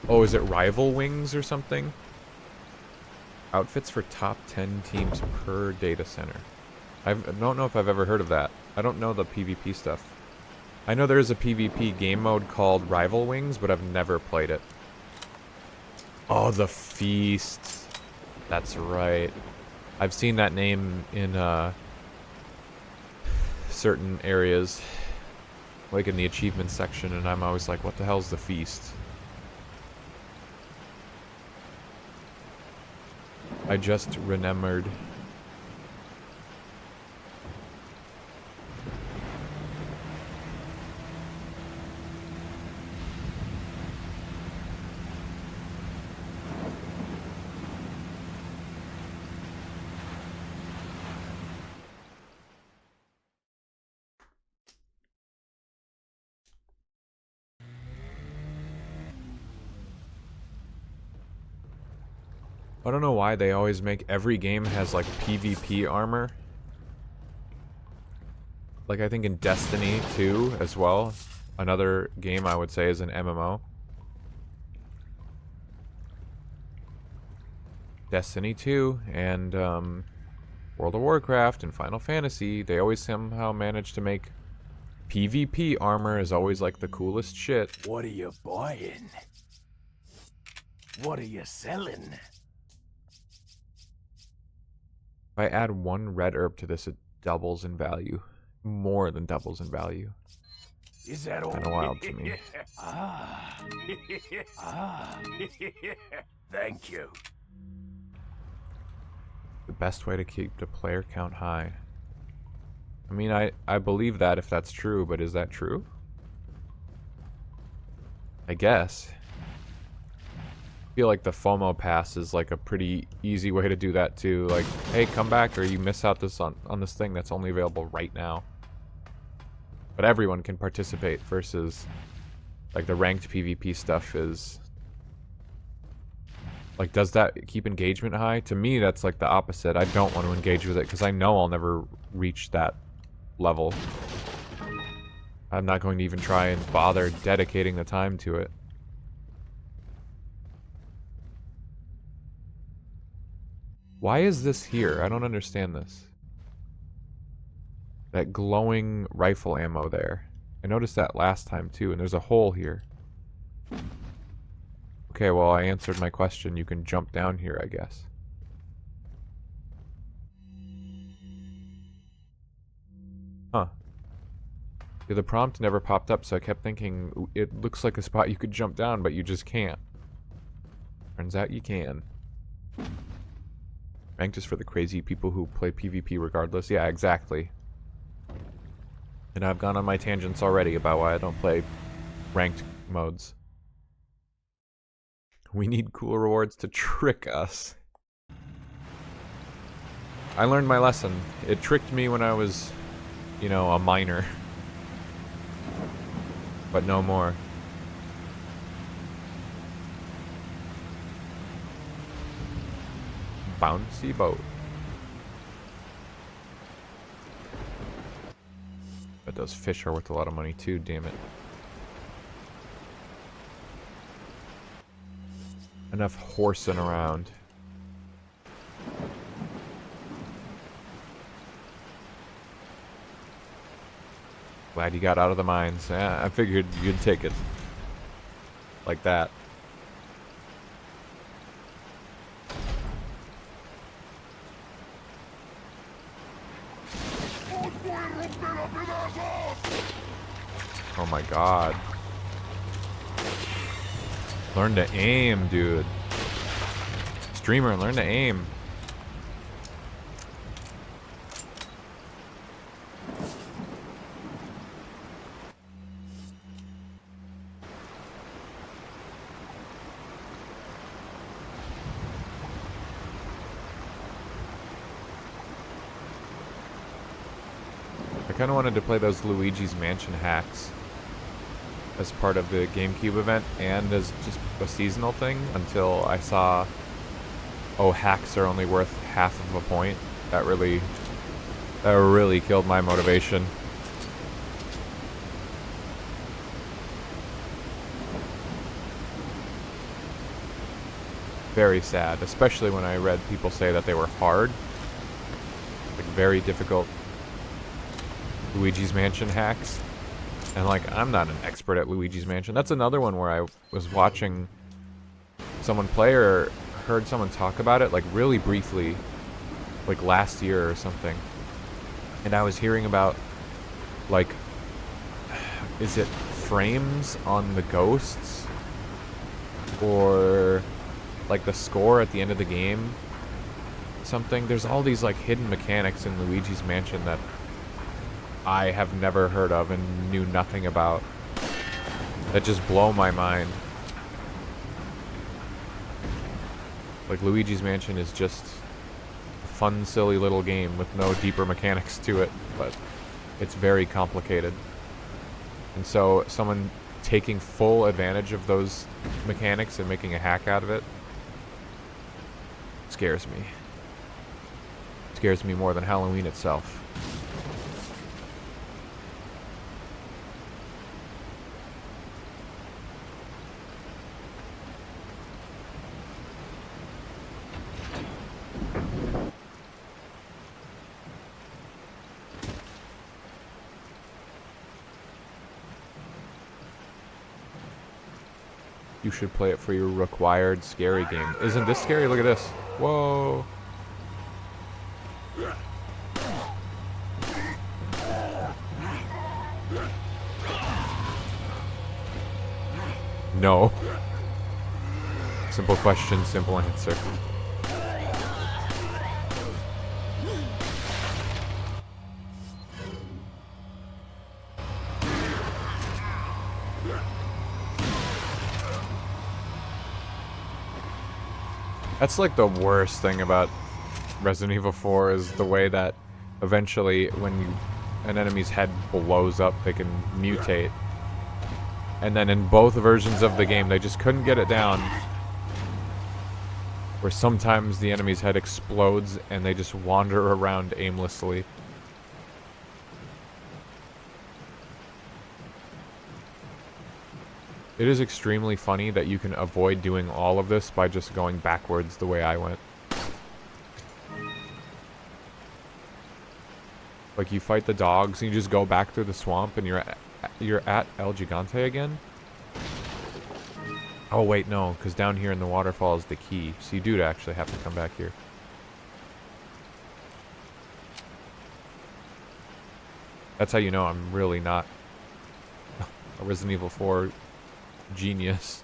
Oh, is it Rival Wings or something? Outfits for top 10 teams per data center. I don't know if I've ever heard of that. I don't know the PvP stuff. I know there's a PvP game mode called Rival Wings, but I've never played it. Oh, the Feast. That's right. I've seen that name in certain areas, like in the achievements section, and I'm always like, what the hell's the Feast? I just remembered. I don't know why they always make every game has like PvP armor. Like I think in Destiny 2 as well. Another game I would say is an MMO. Destiny 2 and World of Warcraft and Final Fantasy, they always somehow manage to make PvP armor is always like the coolest shit. What are you buying? What are you selling? If I add one red herb to this, it doubles in value. More than doubles in value. Is that all? Kinda wild to me. Ah. Ah. Thank you. The best way to keep the player count high. I mean, I believe that if that's true, but is that true? I guess. I feel like the FOMO pass is like a pretty easy way to do that too. Like, hey, come back or you miss out this on this thing that's only available right now. But everyone can participate versus like the ranked PvP stuff is like, does that keep engagement high? To me, that's like the opposite. I don't want to engage with it because I know I'll never reach that level. I'm not going to even try and bother dedicating the time to it. Why is this here? I don't understand this. That glowing rifle ammo there. I noticed that last time too, and there's a hole here. Okay, well, I answered my question. You can jump down here, I guess. Huh. Yeah, the prompt never popped up, so I kept thinking, it looks like a spot you could jump down, but you just can't. Turns out you can. Ranked is for the crazy people who play PvP regardless. Yeah, exactly. And I've gone on my tangents already about why I don't play ranked modes. We need cool rewards to trick us. I learned my lesson. It tricked me when I was, you know, a minor. But no more. Bouncy boat. But those fish are worth a lot of money too, damn it. Enough horsing around. Glad you got out of the mines. Yeah, I figured you'd take it like that. Oh my god. Learn to aim, dude. Streamer, learn to aim. I kind of wanted to play those Luigi's Mansion hacks as part of the GameCube event and as just a seasonal thing until I saw, oh, hacks are only worth half of a point. That really killed my motivation. Very sad, especially when I read people say that they were hard. Like, very difficult Luigi's Mansion hacks. And like, I'm not an expert at Luigi's Mansion. That's another one where I was watching someone play or heard someone talk about it, like really briefly, like last year or something. And I was hearing about, like, is it frames on the ghosts? Or like the score at the end of the game? Something. There's all these like hidden mechanics in Luigi's Mansion that I have never heard of and knew nothing about, that just blow my mind. Like, Luigi's Mansion is just a fun, silly little game with no deeper mechanics to it, but it's very complicated. And so someone taking full advantage of those mechanics and making a hack out of it scares me. It scares me more than Halloween itself. You should play it for your required scary game. Isn't this scary? Look at this. Whoa. No. Simple question, simple answer. That's like the worst thing about Resident Evil 4 is the way that eventually when an enemy's head blows up, they can mutate. And then in both versions of the game, they just couldn't get it down. Where sometimes the enemy's head explodes and they just wander around aimlessly. It is extremely funny that you can avoid doing all of this by just going backwards the way I went. Like, you fight the dogs and you just go back through the swamp and you're at El Gigante again? Oh wait, no, because down here in the waterfall is the key. So you do actually have to come back here. That's how you know I'm really not a Resident Evil 4 genius.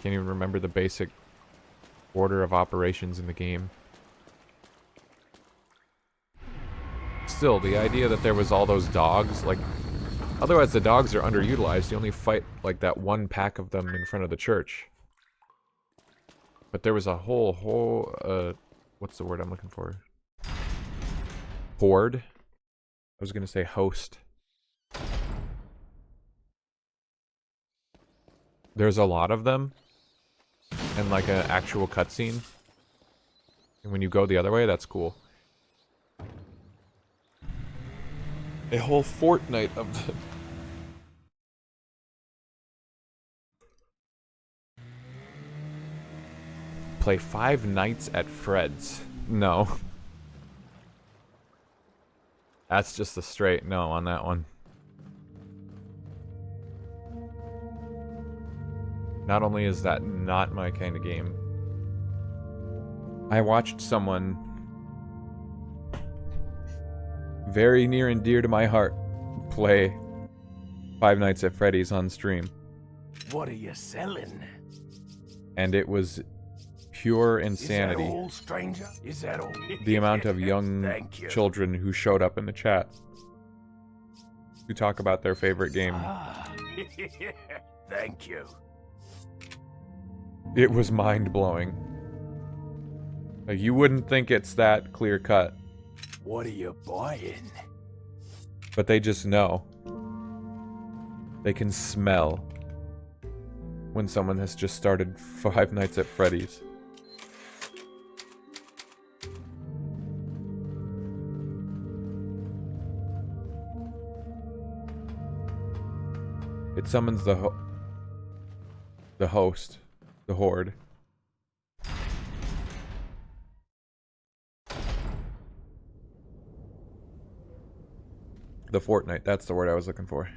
Can't even remember the basic order of operations in the game. Still, the idea that there was all those dogs, like, otherwise the dogs are underutilized. You only fight, like, that one pack of them in front of the church. But there was a whole, what's the word I'm looking for? Horde? I was gonna say host. There's a lot of them, and like an actual cutscene. And when you go the other way, that's cool. A whole fortnight of them. Play 5 nights at Fred's. No. That's just a straight no on that one. Not only is that not my kind of game, I watched someone very near and dear to my heart play 5 Nights at Freddy's on stream. What are you selling? And it was pure insanity. Is that all, stranger? Is that all? The amount of young children who showed up in the chat to talk about their favorite game. Ah, thank you. It was mind-blowing. Like, you wouldn't think it's that clear-cut. What are you buying? But they just know. They can smell when someone has just started 5 Nights at Freddy's. It summons the host, the horde. The fortnight, that's the word I was looking for.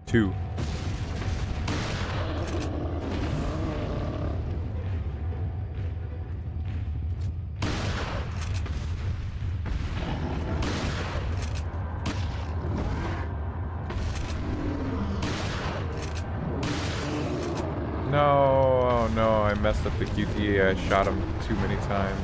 Two. No, oh no, I messed up the QTE. I shot him too many times.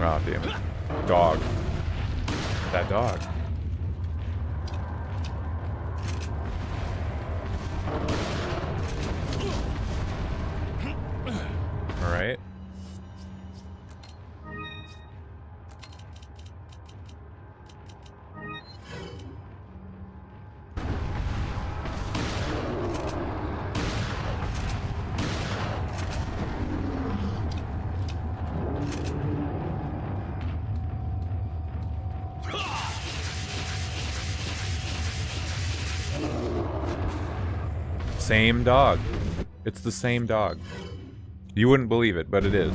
Oh, damn it. Dog. That dog. Alright. Same dog. It's the same dog. You wouldn't believe it, but it is.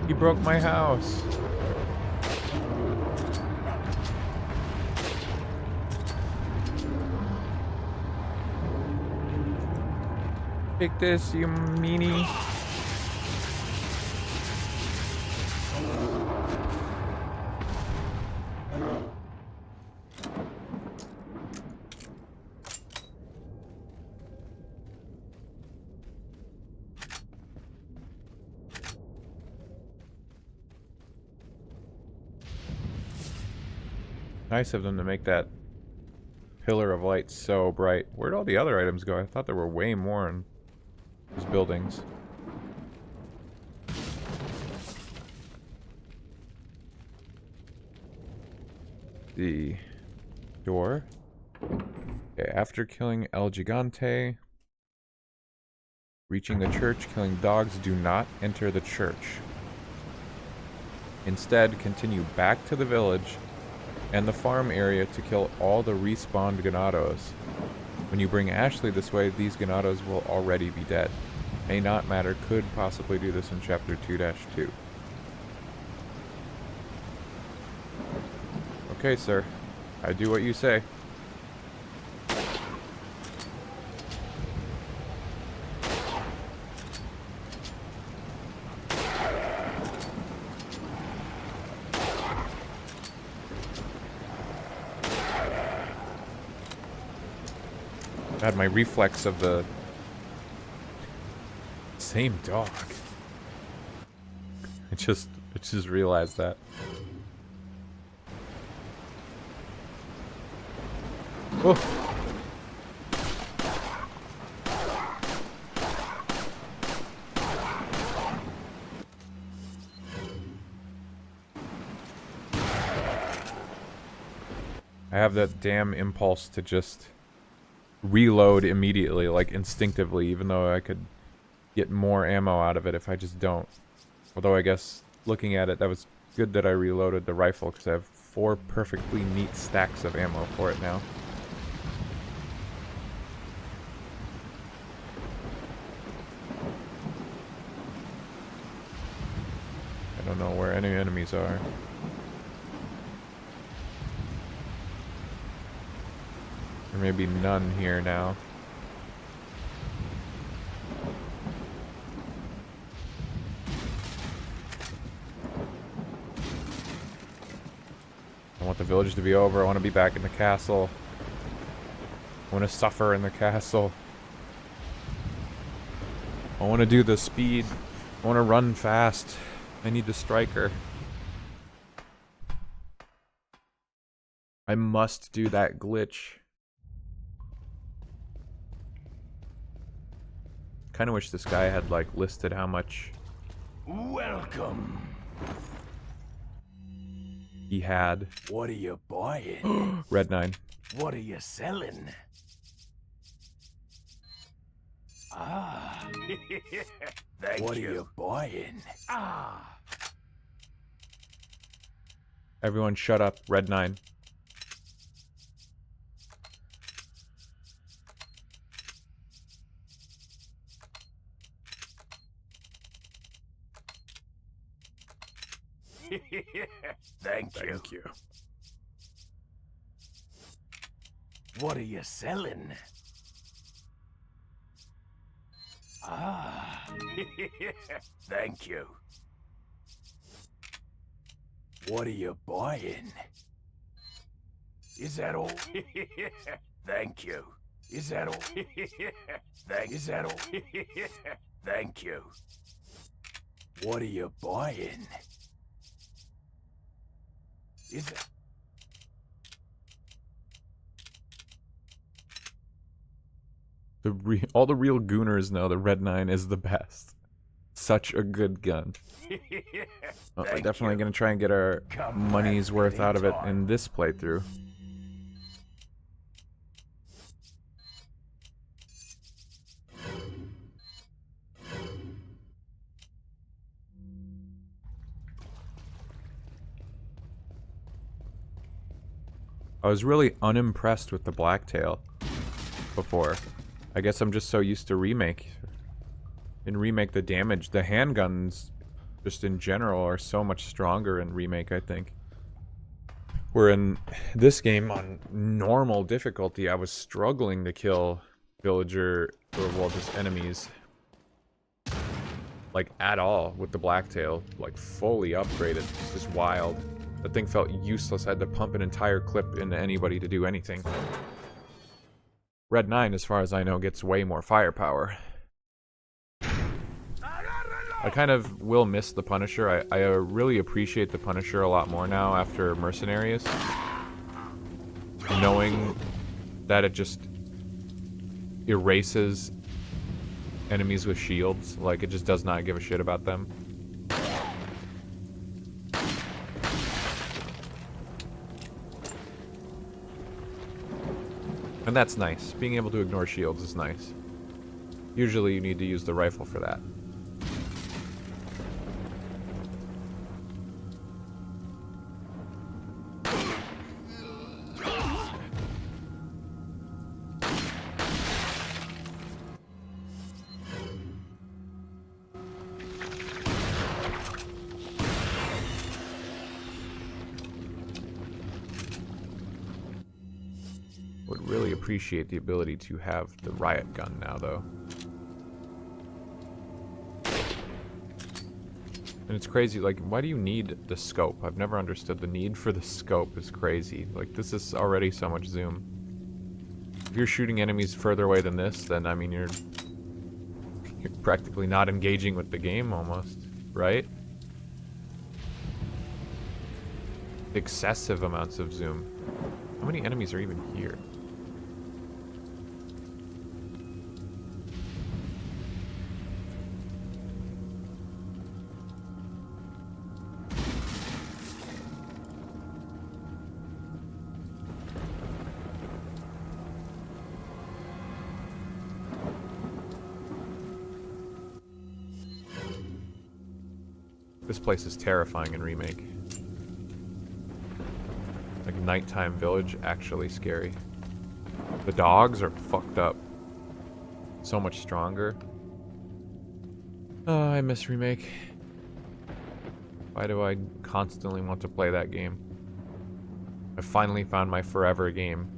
He broke my house. Take this, you meanie. Nice of them to make that pillar of light so bright. Where'd all the other items go? I thought there were way more in these buildings. The door. Okay, after killing El Gigante, reaching the church, killing dogs, do not enter the church. Instead, continue back to the village and the farm area to kill all the respawned ganados. When you bring Ashley this way, these ganados will already be dead. May not matter, could possibly do this in chapter 2-2. Okay, sir. I do what you say. God, my reflex of the same dog. I just realized that. Oh. I have that damn impulse to just reload immediately, like instinctively, even though I could get more ammo out of it if I just don't. Although I guess looking at it, that was good that I reloaded the rifle because I have 4 perfectly neat stacks of ammo for it now. I don't know where any enemies are. There may be none here now. I want the village to be over. I want to be back in the castle. I want to suffer in the castle. I want to do the speed. I want to run fast. I need the striker. I must do that glitch. Kind of wish this guy had like listed how much Welcome. he had. What are you buying? Red 9. What are you selling? Ah. Thank what you. Are you buying? Ah. Everyone shut up. Red 9. Thank you. What are you selling? Ah. Thank you. What are you buying? Is that all? Thank you. Is that all? Is that all? Thank you. What are you buying? Is it? All the real gooners know the Red 9 is the best. Such a good gun. Oh, we're definitely going to try and get our money's worth out of it in this playthrough. I was really unimpressed with the Blacktail before. I guess I'm just so used to Remake. In Remake, the damage, the handguns, just in general, are so much stronger in Remake, I think. Where in this game, on normal difficulty, I was struggling to kill villager, or well, just enemies. Like, at all, with the Blacktail. Like, fully upgraded. It's just wild. That thing felt useless. I had to pump an entire clip into anybody to do anything. Red 9, as far as I know, gets way more firepower. I kind of will miss the Punisher. I really appreciate the Punisher a lot more now after Mercenaries. Knowing that it just erases enemies with shields. Like, it just does not give a shit about them. And that's nice. Being able to ignore shields is nice. Usually you need to use the rifle for that. Would really appreciate the ability to have the riot gun now, though. And it's crazy, like, why do you need the scope? I've never understood the need for the scope. Is crazy. Like, this is already so much zoom. If you're shooting enemies further away than this, then, I mean, you're practically not engaging with the game, almost. Right? Excessive amounts of zoom. How many enemies are even here? This place is terrifying in Remake. Like, nighttime village, actually scary. The dogs are fucked up. So much stronger. Oh, I miss Remake. Why do I constantly want to play that game? I finally found my forever game.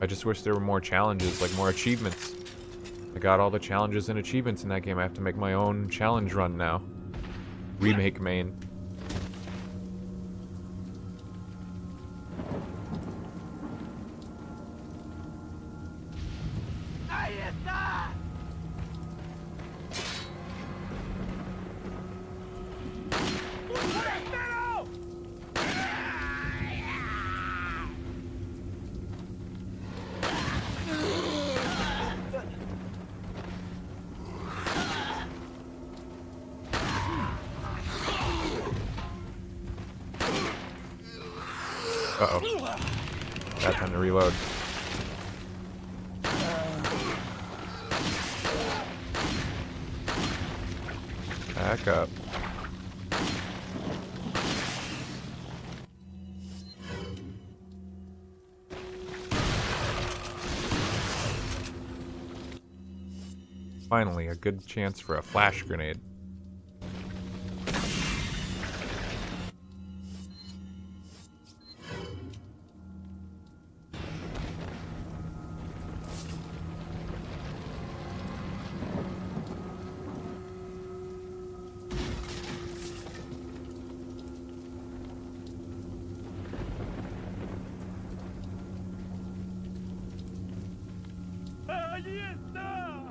I just wish there were more challenges, like more achievements. I got all the challenges and achievements in that game. I have to make my own challenge run now. Remake main. ¡Ahí está! ¡Un forastero! Uh-oh. Bad time to reload. Back up. Finally, a good chance for a flash grenade. ¡Ahí está!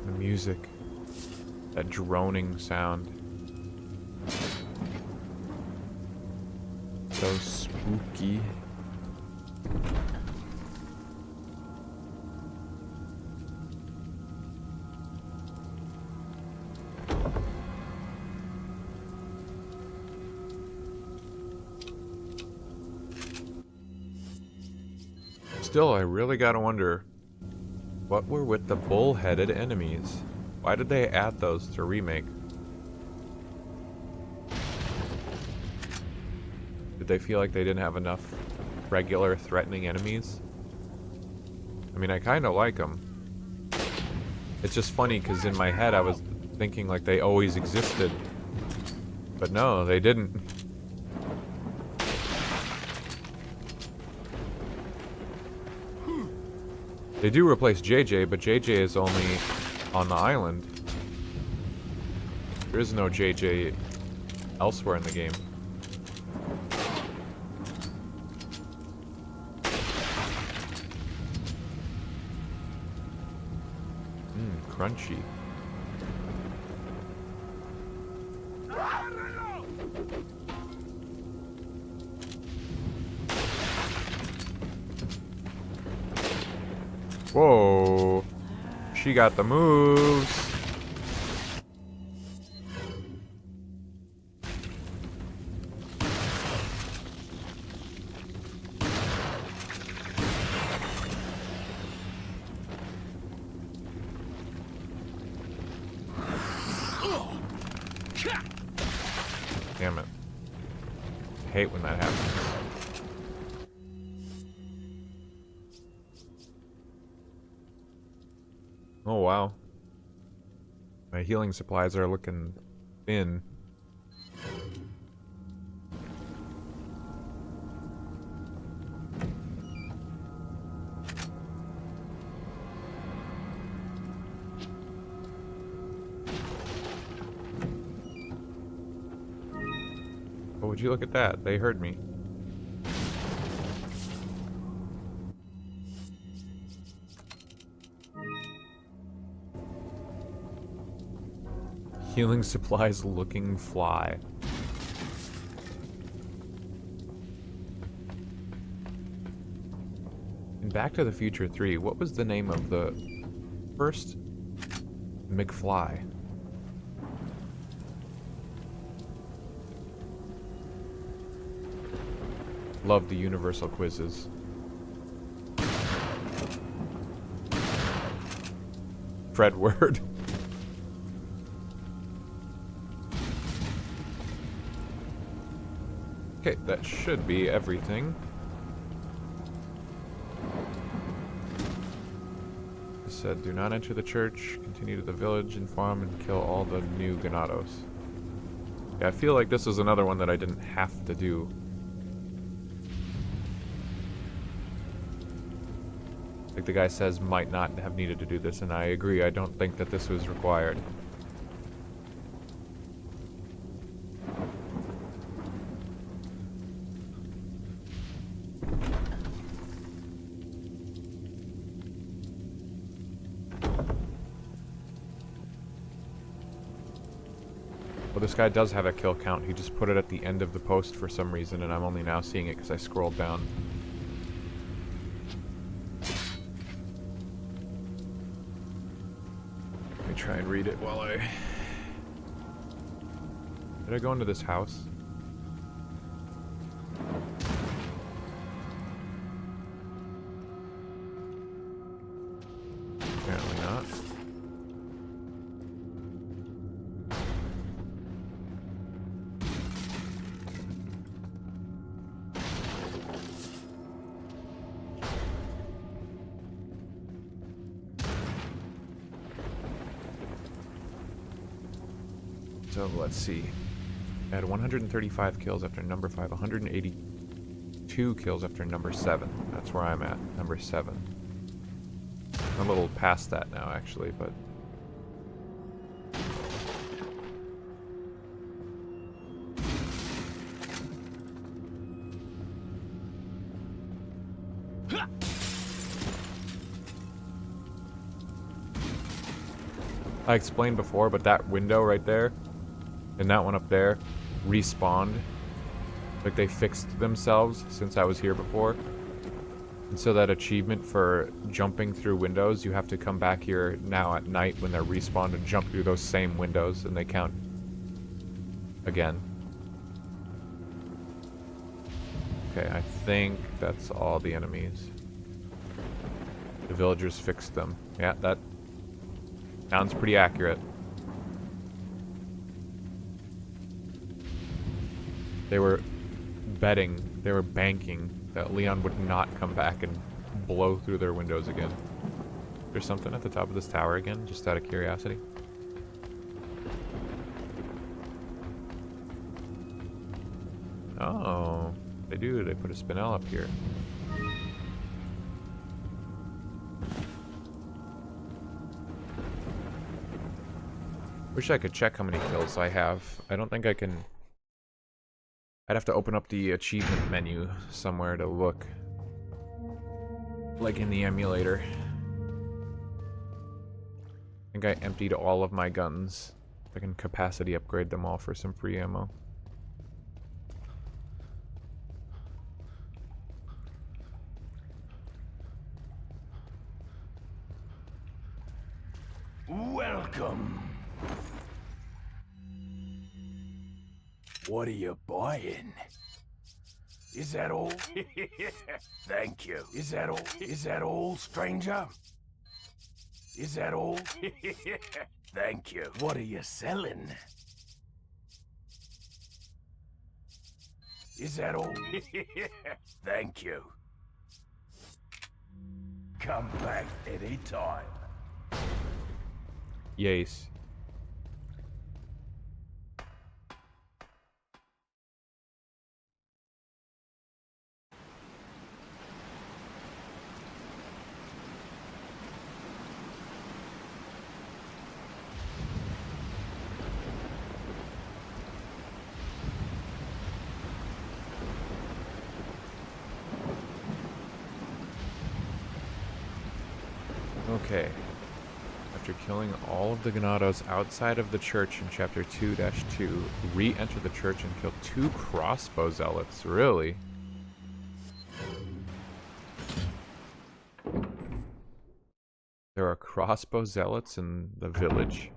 The music. That droning sound. So spooky. Still, I really gotta wonder, what were with the bull-headed enemies? Why did they add those to Remake? Did they feel like they didn't have enough regular threatening enemies? I mean, I kind of like them. It's just funny because in my head I was thinking like they always existed. But no, they didn't. They do replace JJ, but JJ is only on the island. There is no JJ elsewhere in the game. Crunchy. Whoa. She got the moves. Damn it. I hate when that happens. Oh wow. My healing supplies are looking thin. Oh, would you look at that? They heard me. Healing supplies looking fly. In Back to the Future 3, what was the name of the first McFly? Love the universal quizzes. Fred Word. Okay, that should be everything. It said, do not enter the church, continue to the village, inform and kill all the new Ganados. Yeah, I feel like this is another one that I didn't have to do. Like the guy says, might not have needed to do this, and I agree, I don't think that this was required. Well, this guy does have a kill count. He just put it at the end of the post for some reason, and I'm only now seeing it because I scrolled down. Let me try and read it while I... Did I go into this house? Apparently not. So let's see. I had 135 kills after number 5, 182 kills after number 7. That's where I'm at, number 7. I'm a little past that now, actually, but... I explained before, but that window right there, and that one up there, respawned. Like they fixed themselves since I was here before. And so that achievement for jumping through windows, you have to come back here now at night when they're respawned and jump through those same windows, and they count again. Okay, I think that's all the enemies. The villagers fixed them. Yeah, that sounds pretty accurate. They were banking that Leon would not come back and blow through their windows again. There's something at the top of this tower again, just out of curiosity. Oh, they do. They put a spinel up here. Wish I could check how many kills I have. I don't think I can... I'd have to open up the achievement menu somewhere to look. Like in the emulator. I think I emptied all of my guns. I can capacity upgrade them all for some free ammo. Welcome. What are you buying? Is that all? Thank you. Is that all? Is that all, stranger? Is that all? Thank you. What are you selling? Is that all? Thank you. Come back anytime. Yes. Okay. After killing all of the Ganados outside of the church in chapter 2-2, re-enter the church and kill 2 crossbow zealots. Really? There are crossbow zealots in the village.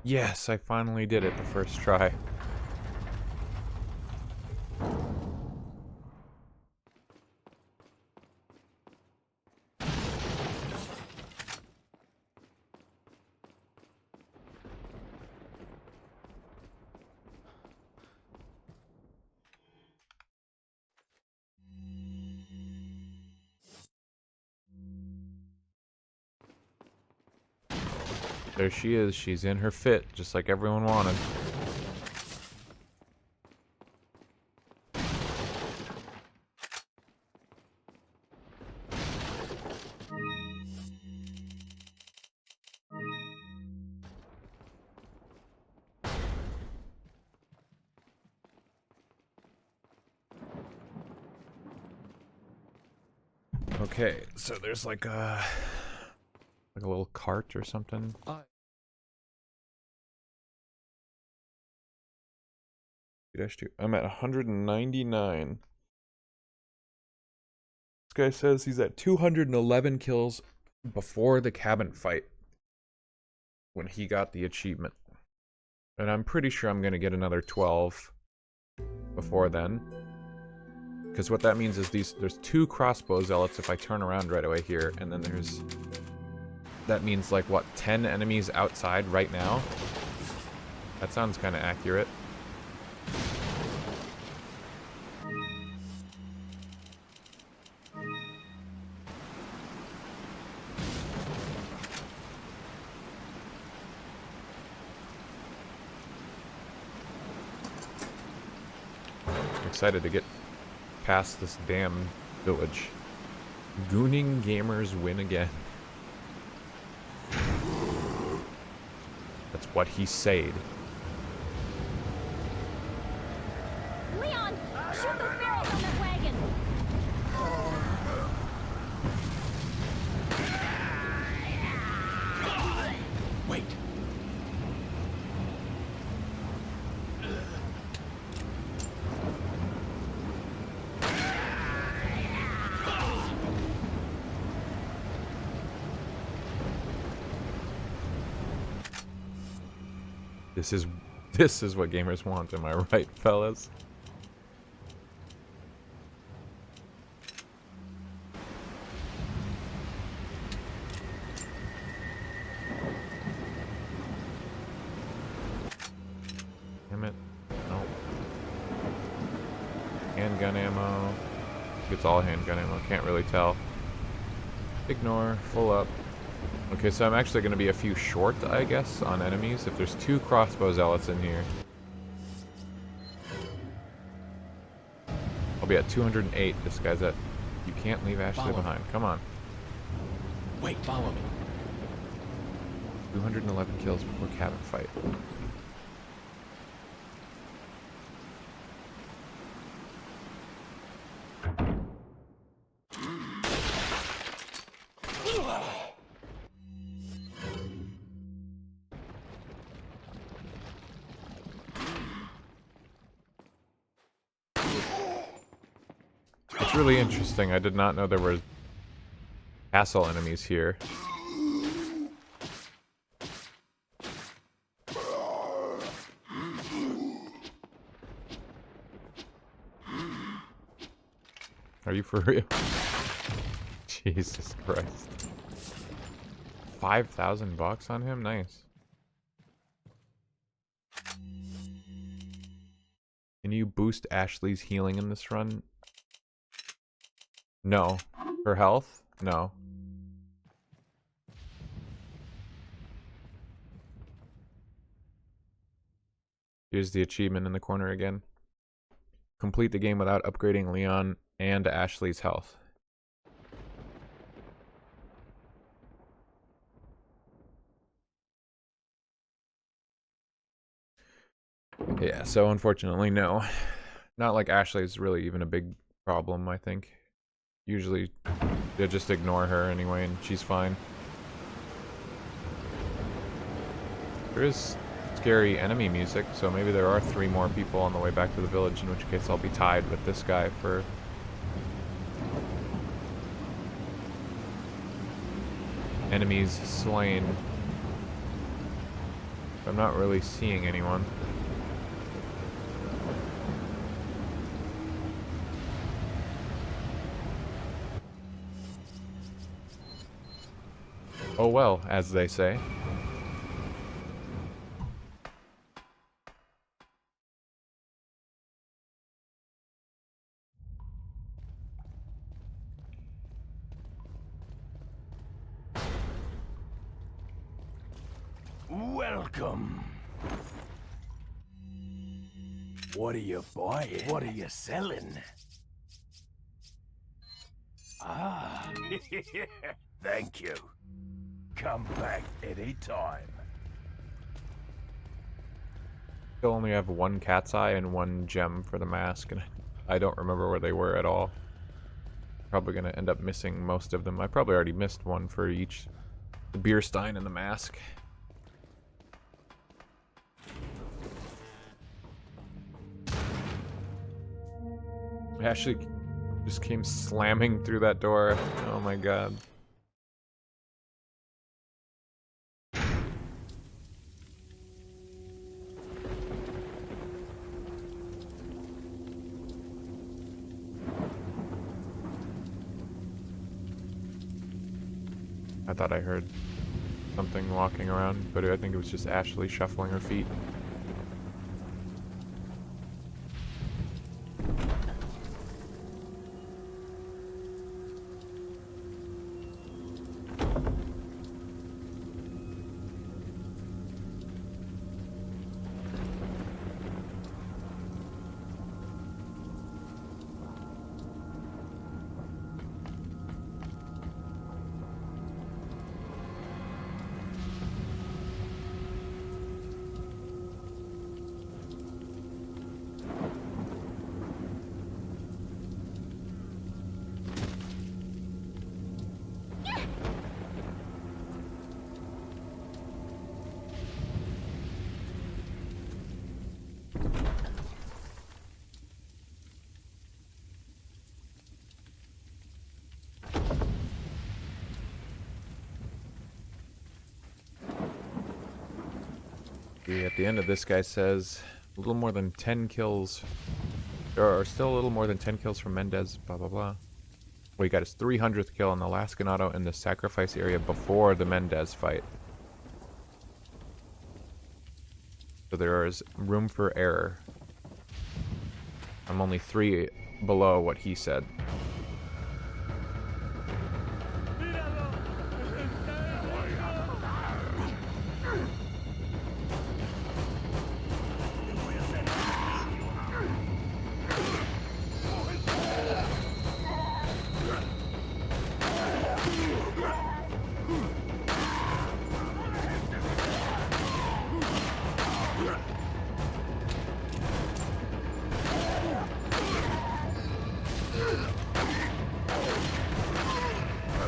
Yes, I finally did it the first try. There she is. She's in her fit, just like everyone wanted. Okay, so there's like a little cart or something. -2. I'm at 199. This guy says he's at 211 kills before the cabin fight when he got the achievement. And I'm pretty sure I'm gonna get another 12 before then. Because what that means is there's 2 crossbow zealots if I turn around right away here, and then that means like what, 10 enemies outside right now? That sounds kind of accurate. I'm excited to get past this damn village. Gooning gamers win again. That's what he said. Leon, shoot those barrels on that wagon. Wait. This is what gamers want, am I right, fellas? Damn it. No. Handgun ammo. It's all handgun ammo, can't really tell. Ignore, full up. Okay, so I'm actually going to be a few short, I guess, on enemies. If there's 2 crossbow zealots in here, I'll be at 208. This guy's at... You can't leave Ashley behind. Come on. Wait, follow me. 211 kills before cabin fight. It's really interesting. I did not know there were castle enemies here. Are you for real? Jesus Christ. 5,000 bucks on him? Nice. Can you boost Ashley's healing in this run? No. Her health? No. Here's the achievement in the corner again. Complete the game without upgrading Leon and Ashley's health. Yeah, so unfortunately, no. Not like Ashley's really even a big problem, I think. Usually, they just ignore her anyway, and she's fine. There is scary enemy music, so maybe there are 3 more people on the way back to the village, in which case I'll be tied with this guy for... enemies slain. I'm not really seeing anyone. Oh well, as they say. Welcome. What are you buying? What are you selling? Ah, thank you. Come back anytime. Still only have 1 cat's eye and 1 gem for the mask, and I don't remember where they were at all. Probably gonna end up missing most of them. I probably already missed one for each. The beer stein and the mask. Ashley just came slamming through that door. Oh my god. I thought I heard something walking around, but I think it was just Ashley shuffling her feet. At the end of this guy says, a little more than 10 kills. There are still a little more than 10 kills from Mendez, blah blah blah. Well, he got his 300th kill in the last Ganado in the sacrifice area before the Mendez fight. So there is room for error. I'm only 3 below what he said.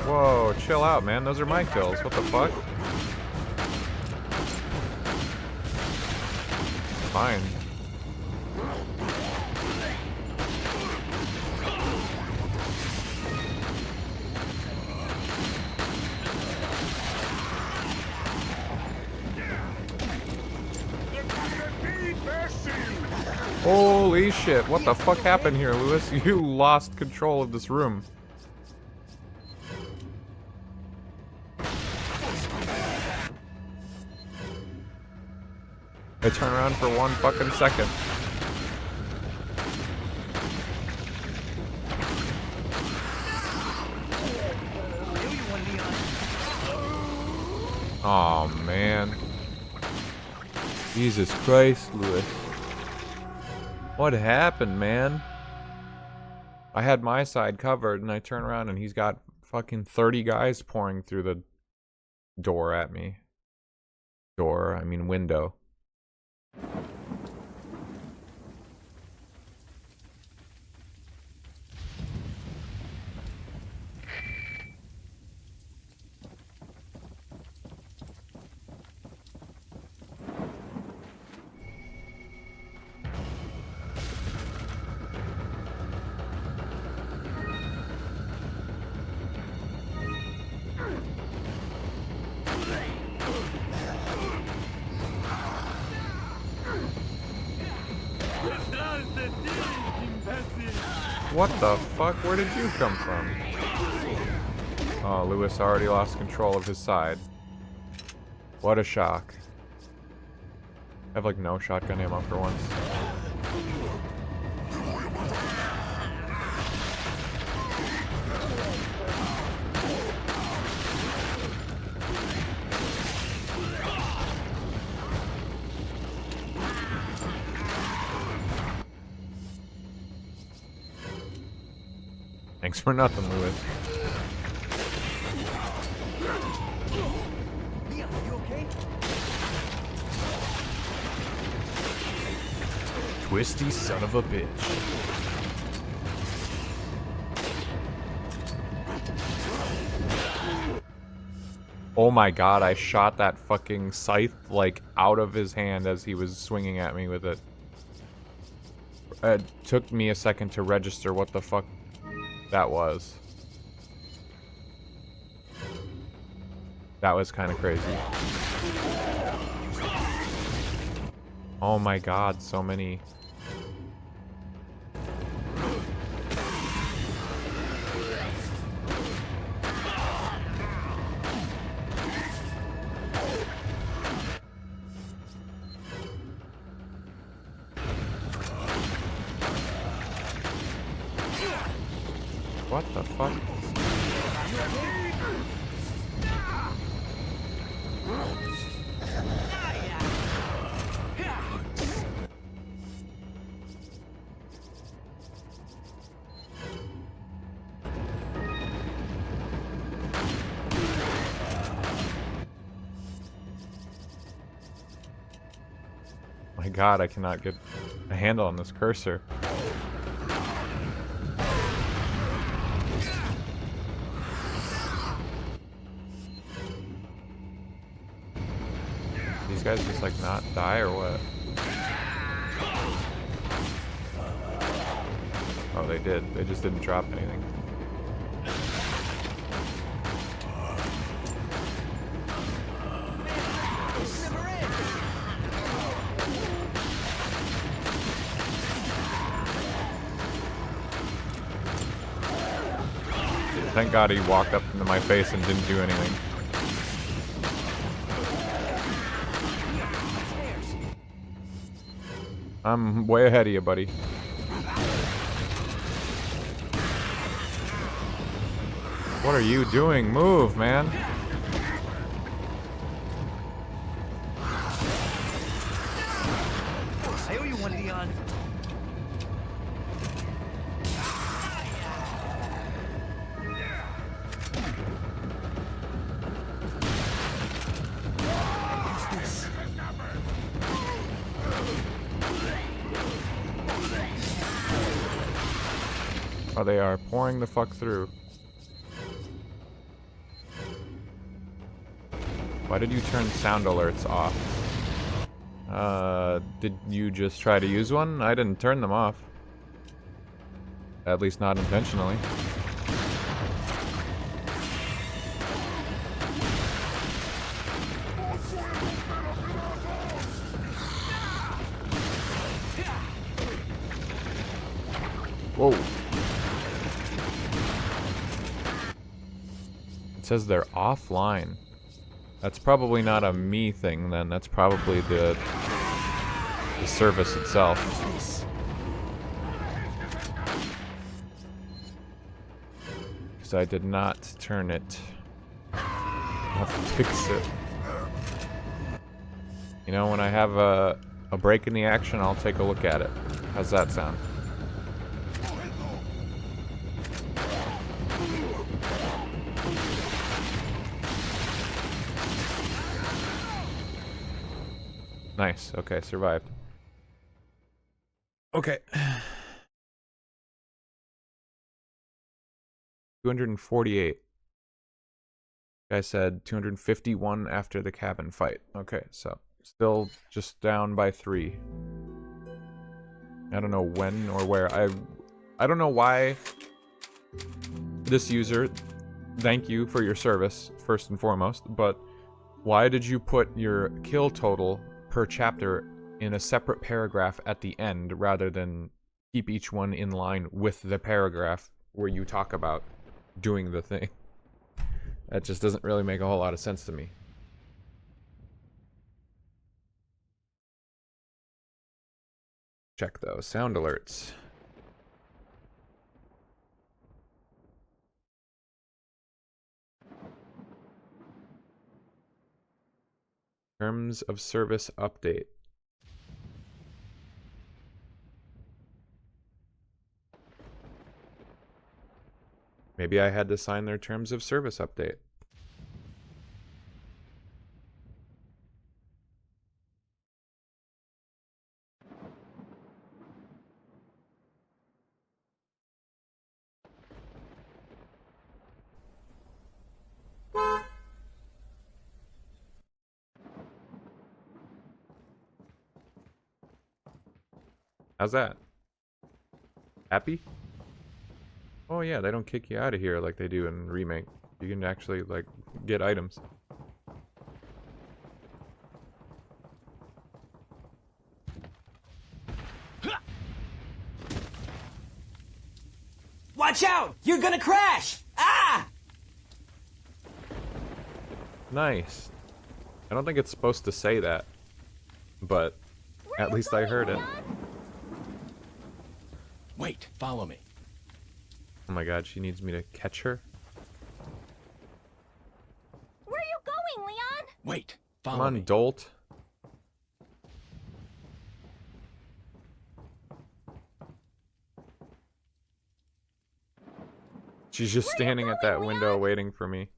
Whoa, chill out, man. Those are my kills. What the fuck? Fine. Holy shit, what the fuck happened here, Lewis? You lost control of this room. I turn around for 1 fucking second. Oh man. Jesus Christ, Lewis. What happened, man? I had my side covered and I turn around and he's got fucking 30 guys pouring through the door at me. I mean window. What the fuck? Where did you come from? Oh, Lewis already lost control of his side. What a shock. I have like no shotgun ammo for once. Thanks for nothing, Lewis. Leon, you okay? Twisty son of a bitch. Oh my god, I shot that fucking scythe like out of his hand as he was swinging at me with it. It took me a second to register what the fuck that was. That was kind of crazy. Oh my god, so many. What the fuck? My god, I cannot get a handle on this cursor. These guys just like not die or what? Oh, they did. They just didn't drop anything. Thank God he walked up into my face and didn't do anything. I'm way ahead of you, buddy. What are you doing? Move, man. I owe you one, Leon. Oh, they are pouring the fuck through. Why did you turn sound alerts off? Did you just try to use one? I didn't turn them off. At least not intentionally. Whoa. It says they're offline. That's probably not a me thing then. That's probably the service itself. Because I did not turn it. I'll fix it. You know, when I have a break in the action, I'll take a look at it. How's that sound? Nice. Okay, survived. Okay. 248. Guy said 251 after the cabin fight. Okay, so still just down by 3. I don't know when or where. I don't know why this user, thank you for your service, first and foremost, but why did you put your kill total per chapter in a separate paragraph at the end rather than keep each one in line with the paragraph where you talk about doing the thing? That just doesn't really make a whole lot of sense to me. Check those sound alerts. Terms of service update. Maybe I had to sign their terms of service update. How's that? Happy? Oh yeah, they don't kick you out of here like they do in Remake. You can actually, like, get items. Watch out! You're gonna crash! Ah! Nice. I don't think it's supposed to say that, but at least I heard it. Wait, follow me. Oh my god, she needs me to catch her? Where are you going, Leon? Wait, Come follow on, me. dolt. She's just standing at that window waiting for me.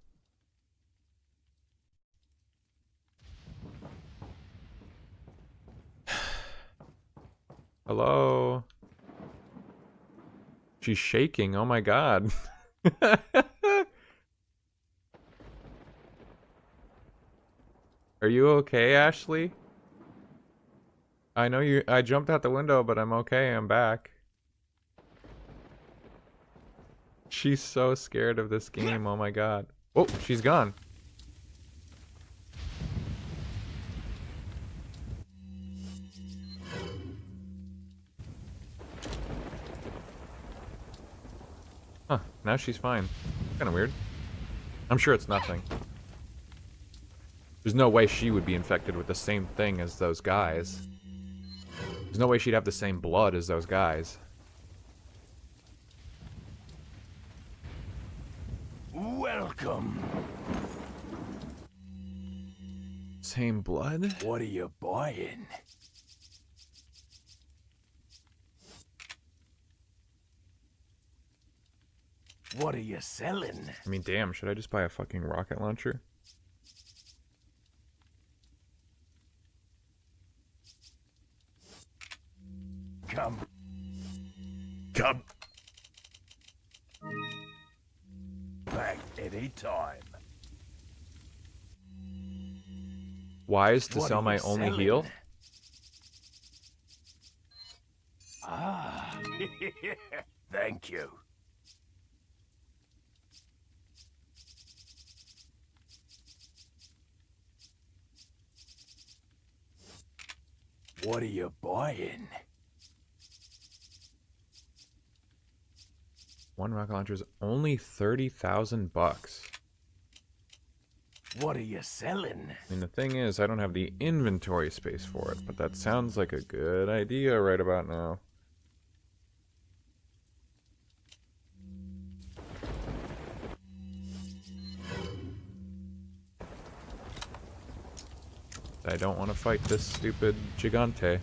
Hello? She's shaking, oh my god. Are you okay, Ashley? I know I jumped out the window, but I'm okay, I'm back. She's so scared of this game, oh my god. Oh, she's gone. Huh, now she's fine. Kinda weird. I'm sure it's nothing. There's no way she would be infected with the same thing as those guys. There's no way she'd have the same blood as those guys. Welcome. Same blood? What are you buying? What are you selling? I mean, damn, should I just buy a fucking rocket launcher? Come. Come. Back anytime. Wise to What sell are my you only selling? heal? Ah. Thank you. What are you buying? One rocket launcher is only 30,000 bucks. What are you selling? I mean, the thing is, I don't have the inventory space for it, but that sounds like a good idea right about now. I don't want to fight this stupid gigante.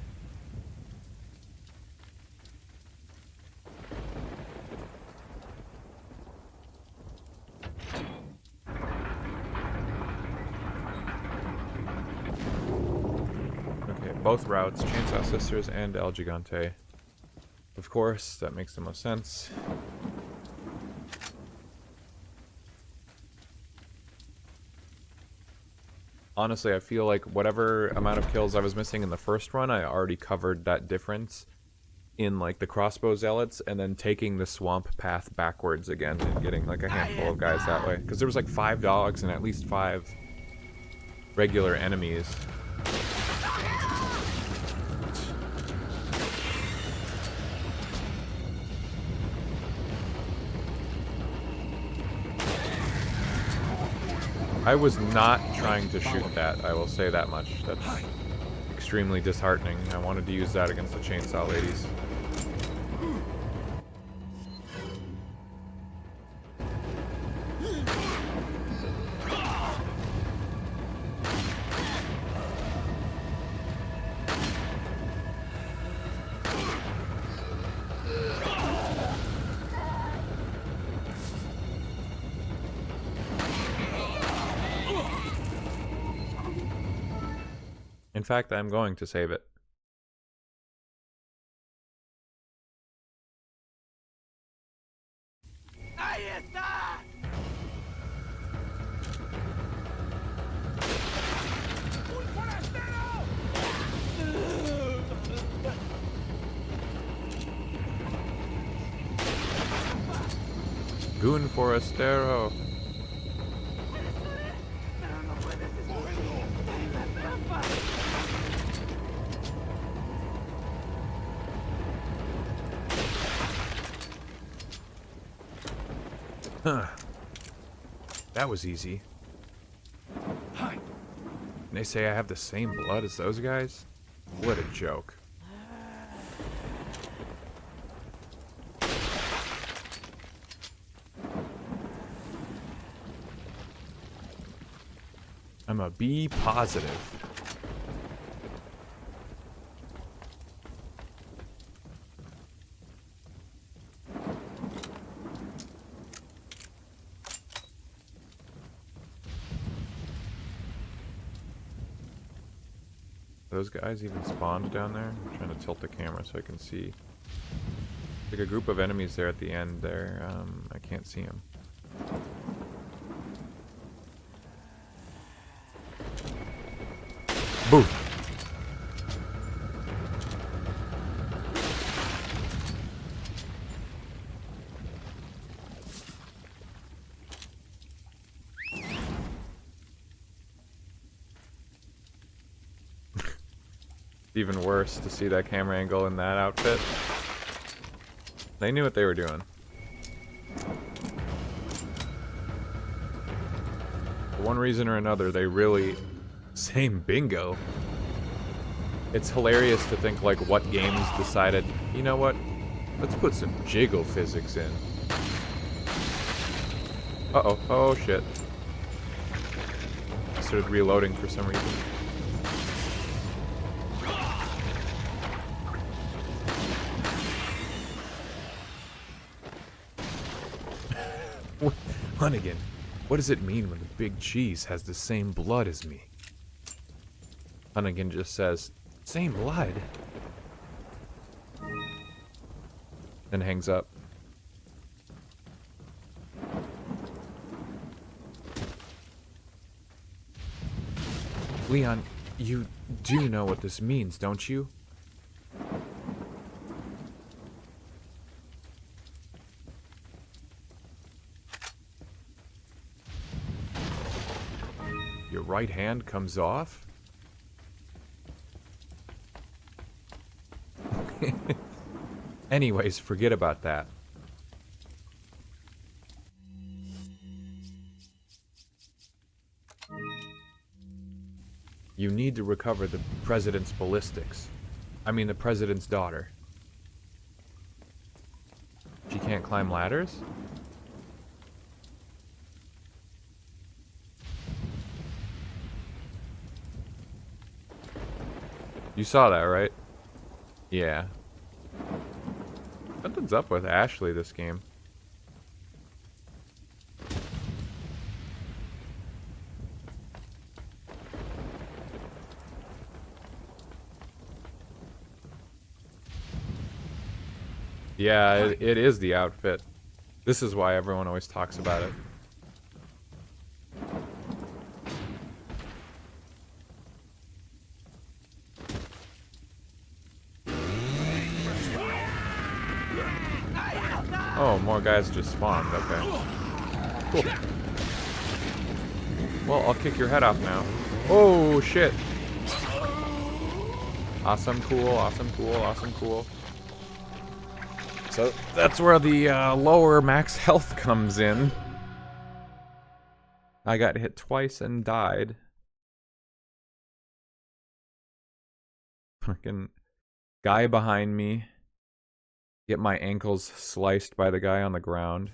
Okay, both routes, Chainsaw Sisters and El Gigante. Of course, that makes the most sense. Honestly, I feel like whatever amount of kills I was missing in the first run, I already covered that difference in like the crossbow zealots, and then taking the swamp path backwards again and getting like a handful of guys that way. Because there was like 5 dogs and at least 5 regular enemies. I was not trying to shoot that, I will say that much. That's extremely disheartening. I wanted to use that against the chainsaw ladies. In fact, I'm going to save it. ¡Ahí está! ¡Un forastero! Goon Forastero. Pero no puedes escogerlo. ¡En la trampa! Huh. That was easy. And they say I have the same blood as those guys? What a joke. I'm a B positive. Those guys even spawned down there? I'm trying to tilt the camera so I can see. Like a group of enemies there at the end there. I can't see them. Boo! Even worse to see that camera angle in that outfit. They knew what they were doing. For one reason or another, they really... Same bingo. It's hilarious to think like what games decided, you know what? Let's put some jiggle physics in. Uh-oh. Oh, shit. I started reloading for some reason. Hunnigan, what does it mean when the big cheese has the same blood as me? Hunnigan just says, same blood? And hangs up. Leon, you do know what this means, don't you? Your right hand comes off? Anyways, forget about that. You need to recover the president's ballistics. I mean, the president's daughter. She can't climb ladders? You saw that, right? Yeah. Something's up with Ashley this game. Yeah, it is the outfit. This is why everyone always talks about it. Oh, more guys just spawned. Okay. Cool. Well, I'll kick your head off now. Oh, shit. Awesome, cool, awesome, cool, awesome, cool. So that's where the lower max health comes in. I got hit twice and died. Fucking guy behind me. Get my ankles sliced by the guy on the ground.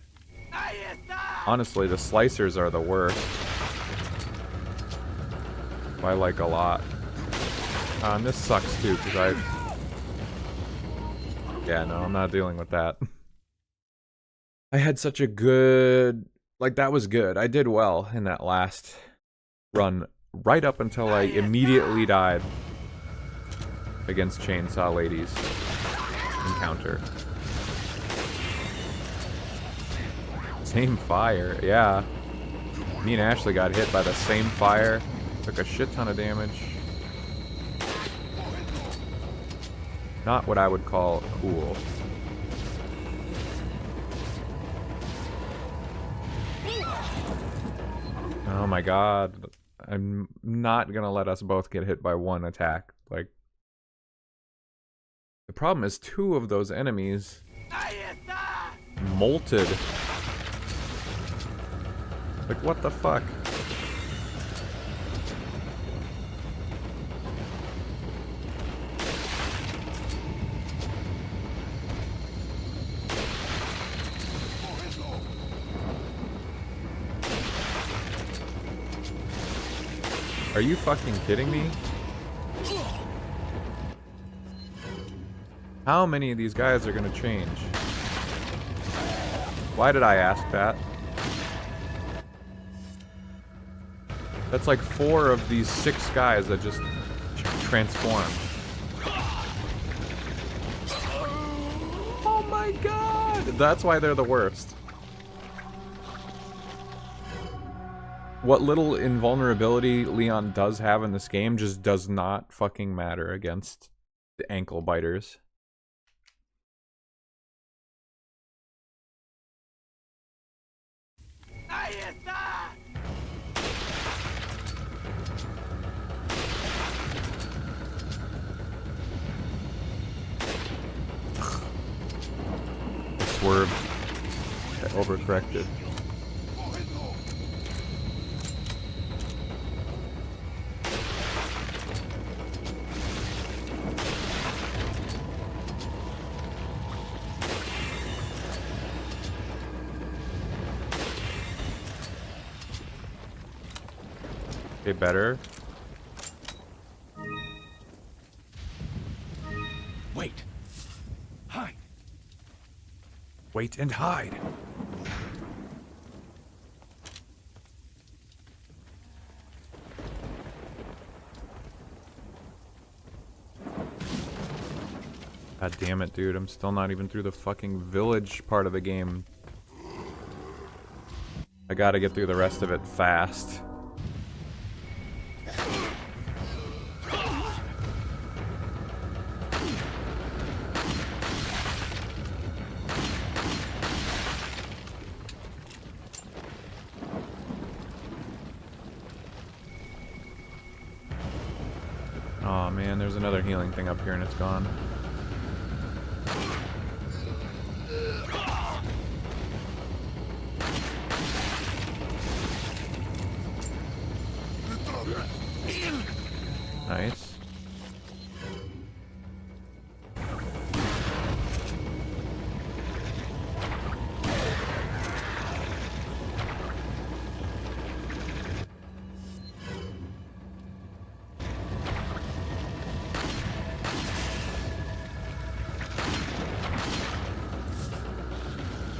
Honestly, the slicers are the worst. I like a lot. And this sucks too, because yeah, no, I'm not dealing with that. I had such a good... Like, that was good. I did well in that last run, right up until I immediately died against Chainsaw Lady's encounter. Same fire, yeah. Me and Ashley got hit by the same fire. Took a shit ton of damage. Not what I would call cool. Oh my god. I'm not gonna let us both get hit by one attack. Like, the problem is 2 of those enemies molted. Like, what the fuck? Are you fucking kidding me? How many of these guys are gonna change? Why did I ask that? That's like 4 of these 6 guys that just transform. Oh my god! That's why they're the worst. What little invulnerability Leon does have in this game just does not fucking matter against the ankle biters. I swerved. I overcorrected. Okay, better. Wait. Hide. Wait and hide. God damn it, dude. I'm still not even through the fucking village part of the game. I gotta get through the rest of it fast. Oh man, there's another healing thing up here and it's gone. Nice.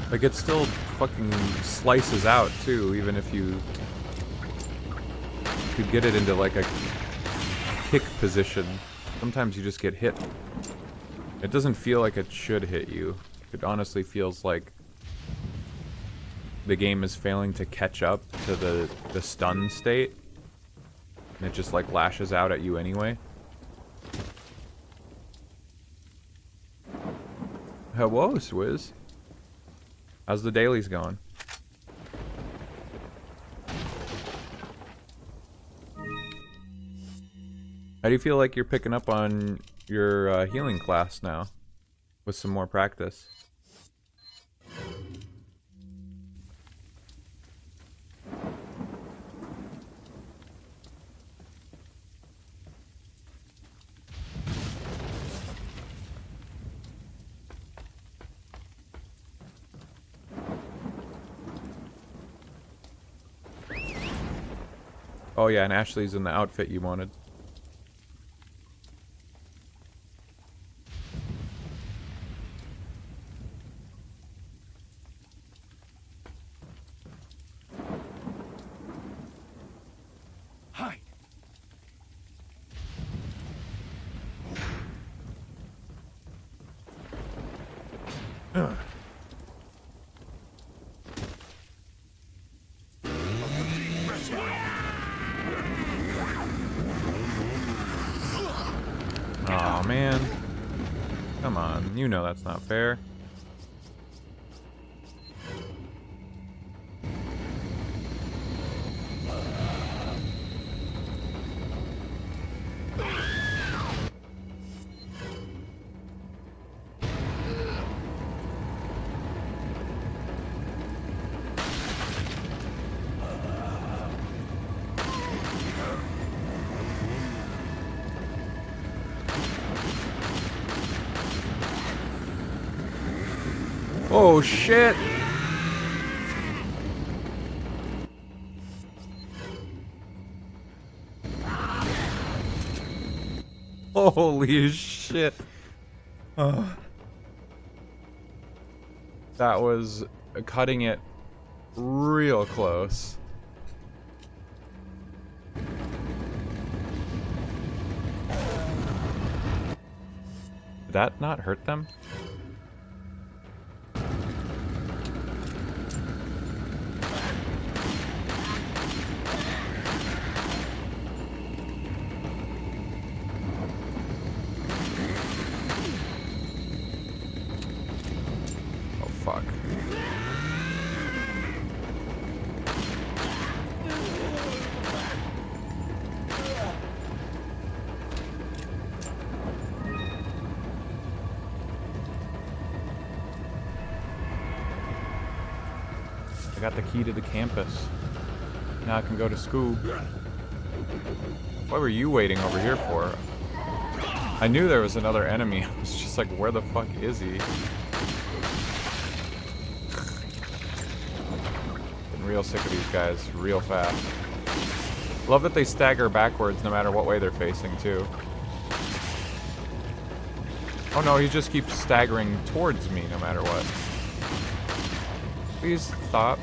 Like, it still fucking slices out, too, even if you could get it into, like, a kick position. Sometimes you just get hit. It doesn't feel like it should hit you. It honestly feels like the game is failing to catch up to the stun state. And it just, like, lashes out at you anyway. Hello, Swizz. How's the dailies going? How do you feel like you're picking up on your healing class now? With some more practice? Oh yeah, and Ashley's in the outfit you wanted. Hide. Aw, man. Come on, you know that's not fair. Oh shit! Holy shit. Oh. That was cutting it real close. Did that not hurt them? Fuck. I got the key to the campus. Now I can go to school. What were you waiting over here for? I knew there was another enemy. I was just like, where the fuck is he? Real sick of these guys real fast. Love that they stagger backwards no matter what way they're facing too. Oh no, he just keeps staggering towards me no matter what. Please stop.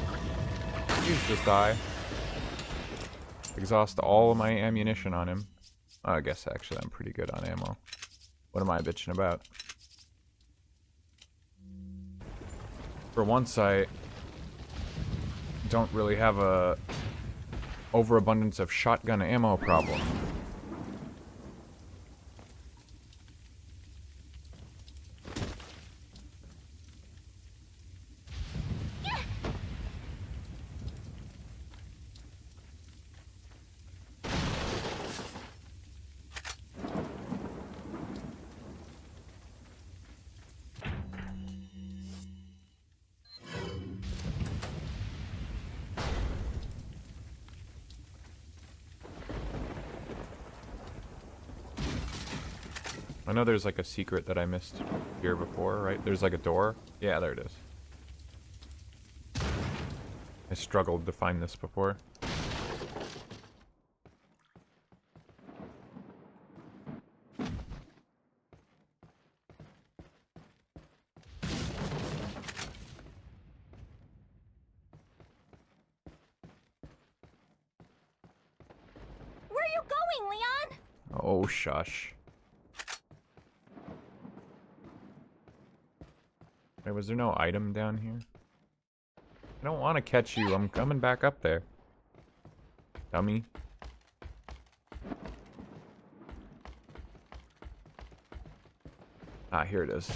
Please just die. Exhaust all of my ammunition on him. I guess actually I'm pretty good on ammo. What am I bitching about? For once I don't really have a overabundance of shotgun ammo problem. I know there's like a secret that I missed here before, right? There's like a door. Yeah, there it is. I struggled to find this before. Where are you going, Leon? Oh, shush. Wait, was there no item down here? I don't want to catch you. I'm coming back up there. Dummy. Ah, here it is.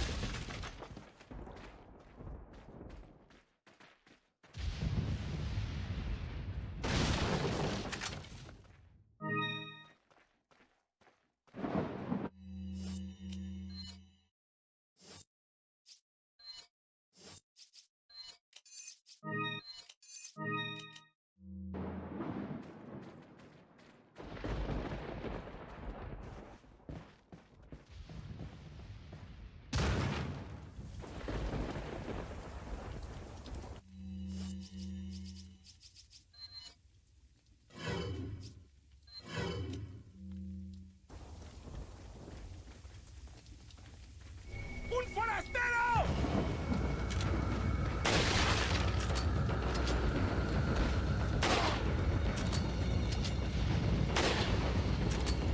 ¡Un forastero!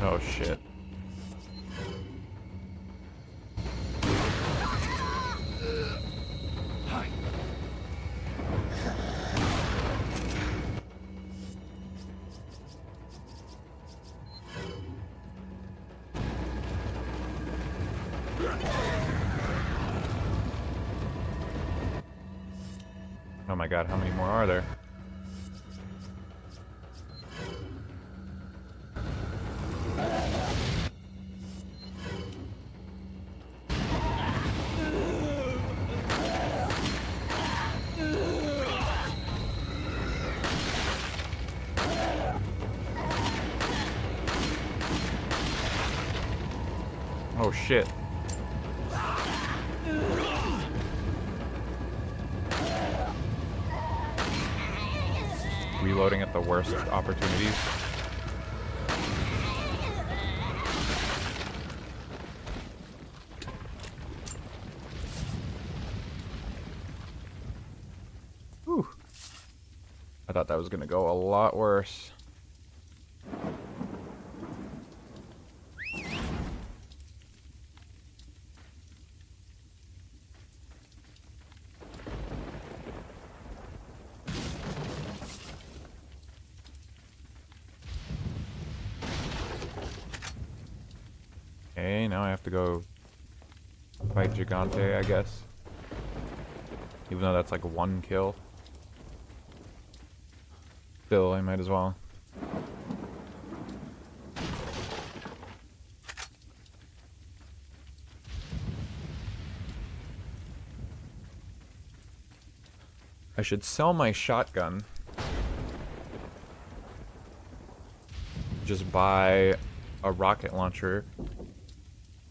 Oh, shit. Oh my god, how many more are there? Oh shit. Reloading at the worst opportunities. Whew. I thought that was gonna go a lot worse. Okay, now I have to go fight Gigante, I guess. Even though that's like one kill. Still, I might as well. I should sell my shotgun. Just buy a rocket launcher.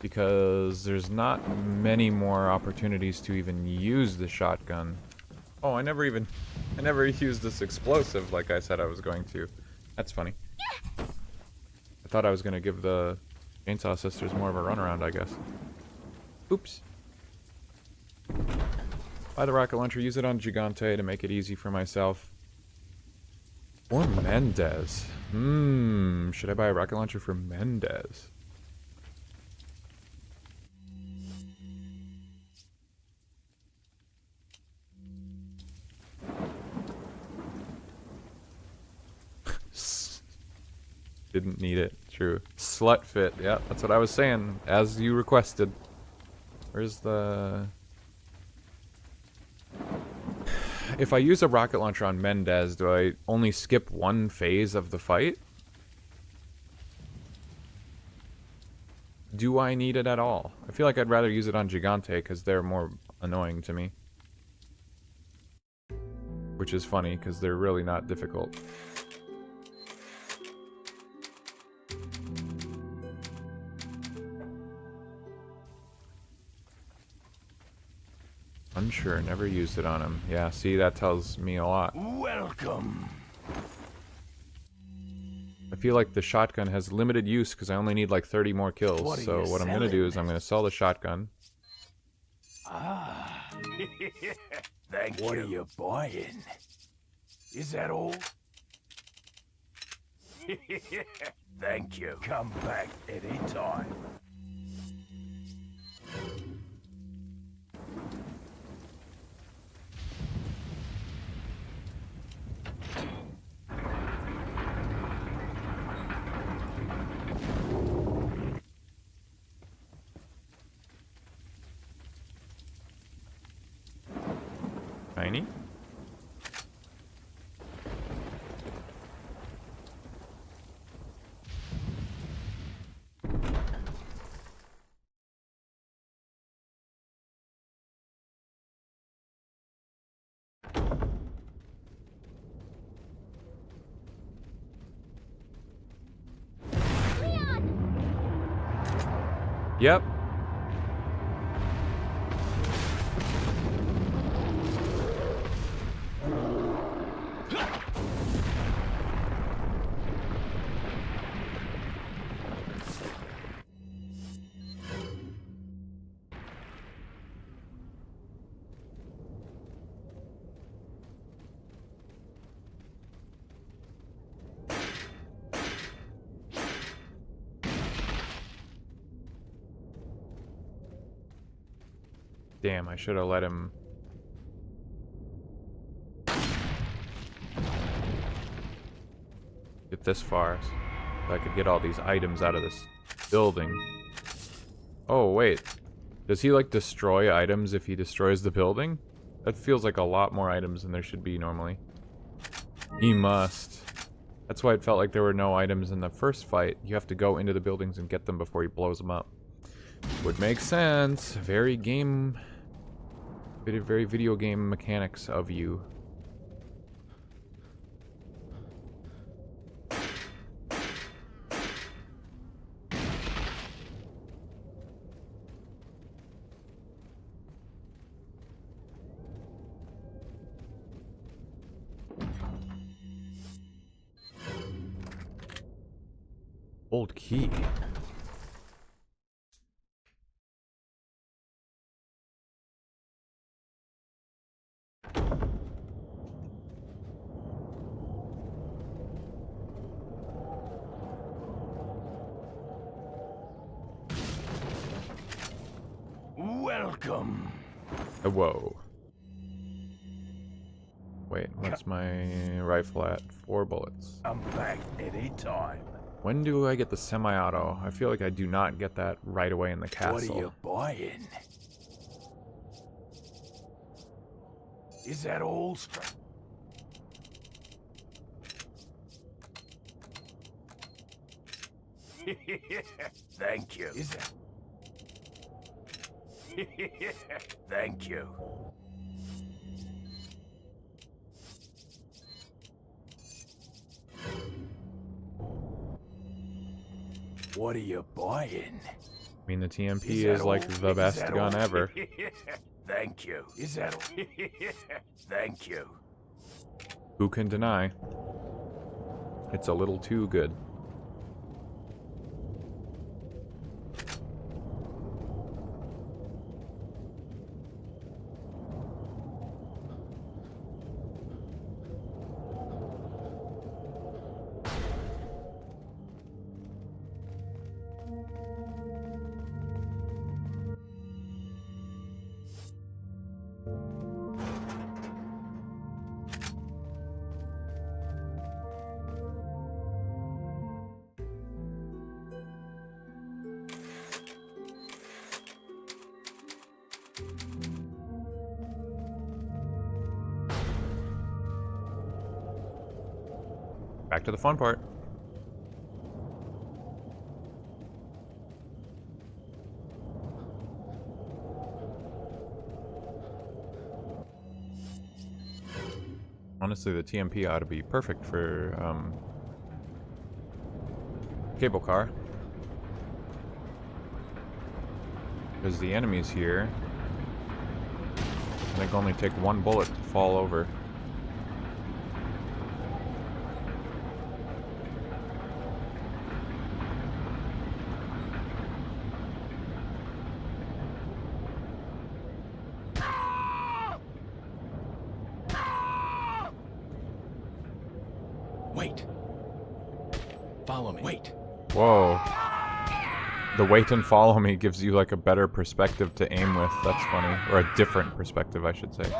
Because there's not many more opportunities to even use the shotgun. Oh, I never used this explosive like I said I was going to. That's funny. I thought I was gonna give the Chainsaw Sisters more of a runaround, I guess. Oops. Buy the rocket launcher, use it on Gigante to make it easy for myself. Or Mendez. Should I buy a rocket launcher for Mendez? Didn't need it. True. Slut fit. Yeah, that's what I was saying. As you requested. Where's the... If I use a rocket launcher on Mendez, do I only skip one phase of the fight? Do I need it at all? I feel like I'd rather use it on Gigante because they're more annoying to me. Which is funny because they're really not difficult. Unsure, never used it on him. Yeah, see, that tells me a lot. Welcome. I feel like the shotgun has limited use because I only need like 30 more kills. What are So you what I'm going to do is I'm going to sell the shotgun. Ah. Thank you. What are you buying? Is that all? Thank you. Come back anytime. Tiny. Yep. Damn, I should have let him... get this far so I could get all these items out of this building. Oh, wait. Does he, like, destroy items if he destroys the building? That feels like a lot more items than there should be normally. He must. That's why it felt like there were no items in the first fight. You have to go into the buildings and get them before he blows them up. Would make sense. Very video game mechanics of you. Old key. Welcome. Whoa. Wait, what's my rifle at? 4 bullets. I'm back anytime. When do I get the semi-auto? I feel like I do not get that right away in the castle. What are you buying? Is that all? Thank you. Is that? Thank you. What are you buying? I mean, the TMP is like the best gun ever. Thank you. Is that all? Thank you. Who can deny? It's a little too good. Back to the fun part. Honestly, the TMP ought to be perfect for cable car. Because the enemies here They can only take one bullet to fall over. Wait. Follow me. Wait. Whoa. The wait and follow me gives you like a better perspective to aim with. That's funny. Or a different perspective, I should say.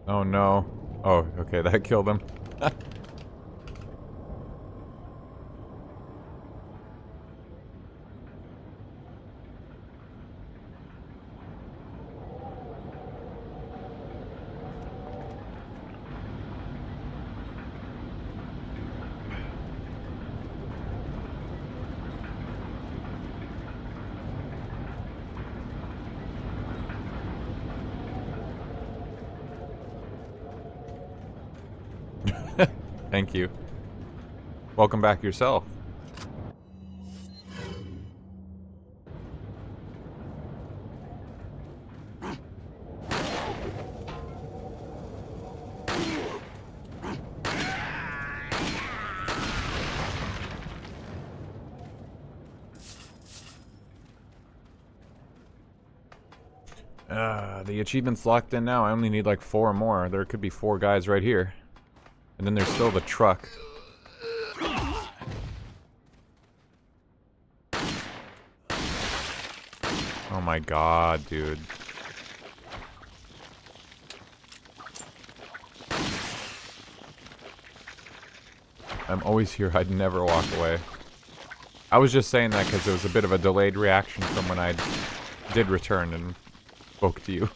Oh no. Oh, okay, that killed him. Thank you. Welcome back yourself. The achievement's locked in now. I only need like 4 more. There could be 4 guys right here. And then there's still the truck. Oh my god, dude. I'm always here. I'd never walk away. I was just saying that because it was a bit of a delayed reaction from when I did return and spoke to you.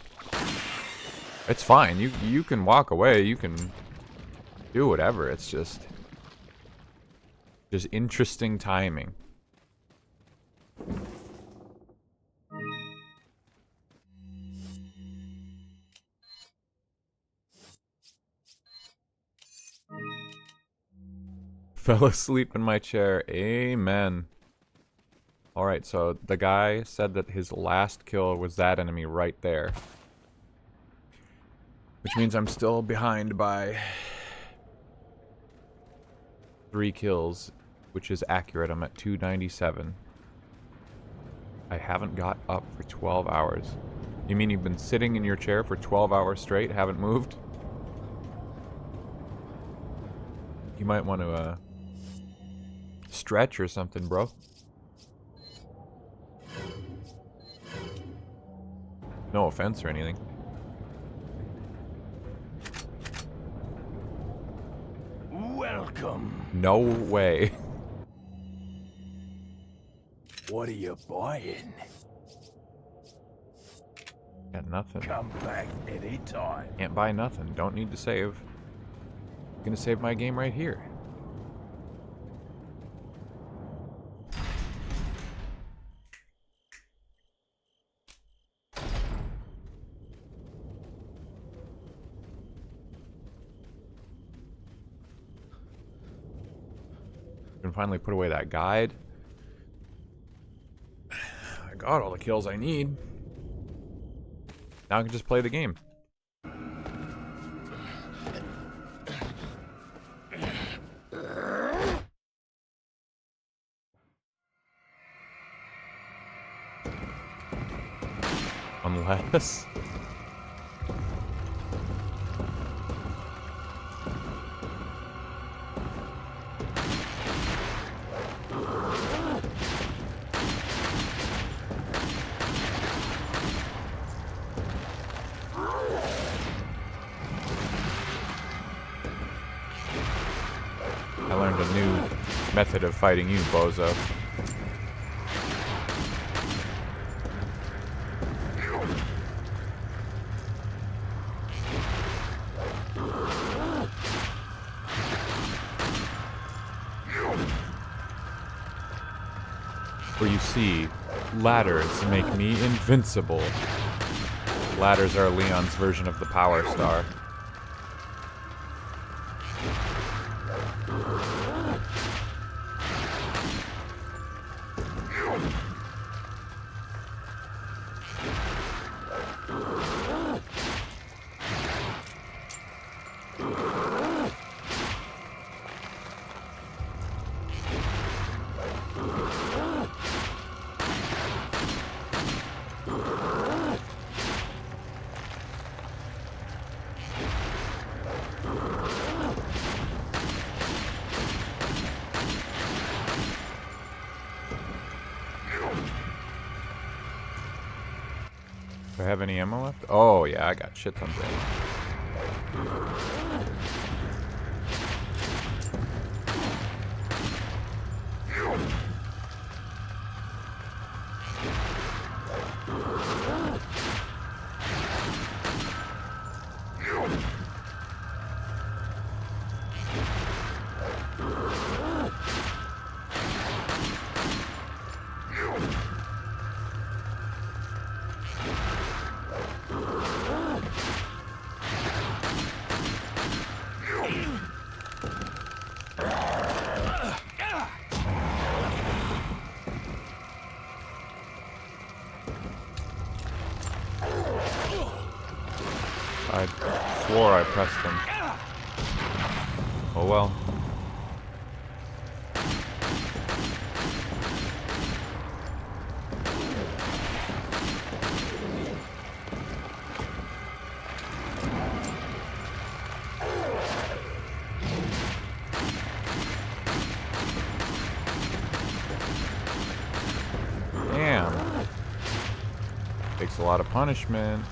It's fine. You can walk away. You can do whatever. It's just interesting timing. Fell asleep in my chair. Amen. Alright, so the guy said that his last kill was that enemy right there. Which means I'm still behind by 3 kills, which is accurate. I'm at 297. I haven't got up for 12 hours. You mean you've been sitting in your chair for 12 hours straight, haven't moved? You might want to, stretch or something, bro. No offense or anything. Welcome. No way. What are you buying? Got nothing. Come back anytime. Can't buy nothing. Don't need to save. Gonna save my game right here. Can finally put away that guide. I got all the kills I need. Now I can just play the game. Unless... I learned a new method of fighting you, bozo. For you see, ladders make me invincible. Ladders are Leon's version of the Power Star. Do I have any ammo left? Oh yeah, I got shit tons of ammo. I swore I pressed them. Oh well. Damn. Takes a lot of punishment.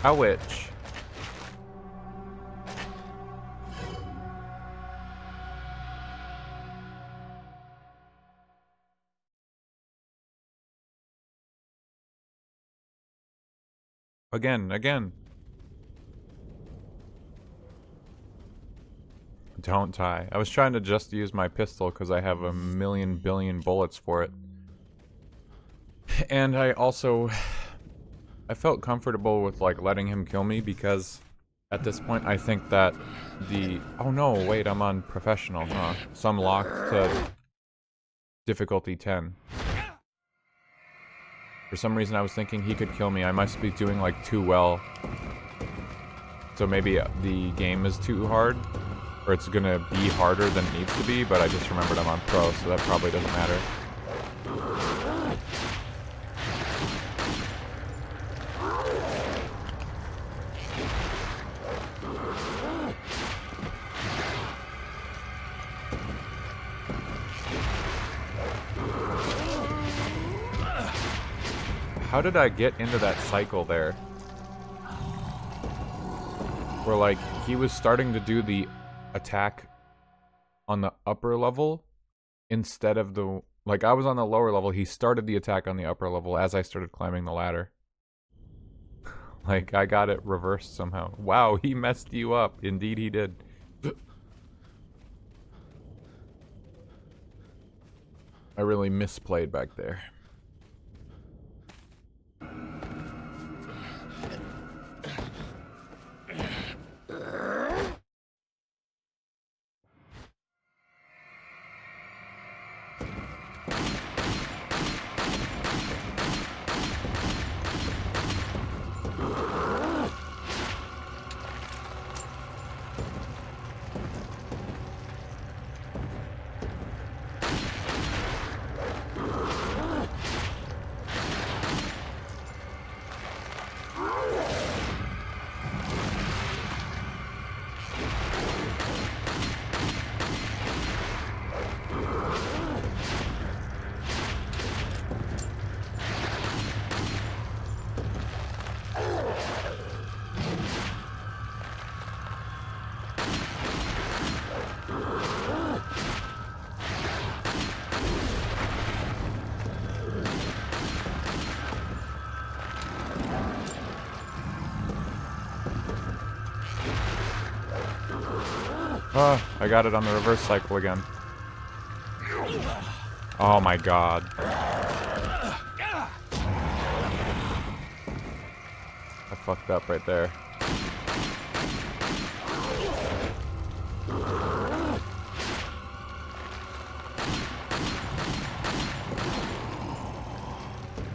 Ouch. Again. Don't die. I was trying to just use my pistol because I have a million billion bullets for it. And I felt comfortable with like letting him kill me because at this point I think that oh no, wait, I'm on professional, huh? So I'm locked to difficulty 10. For some reason I was thinking he could kill me. I must be doing like too well. So maybe the game is too hard, or it's gonna be harder than it needs to be, but I just remembered I'm on pro, so that probably doesn't matter. How did I get into that cycle there? Where like, he was starting to do the attack on the upper level instead of the... Like, I was on the lower level, he started the attack on the upper level as I started climbing the ladder. Like, I got it reversed somehow. Wow, he messed you up. Indeed he did. I really misplayed back there. I got it on the reverse cycle again. Oh my god. I fucked up right there.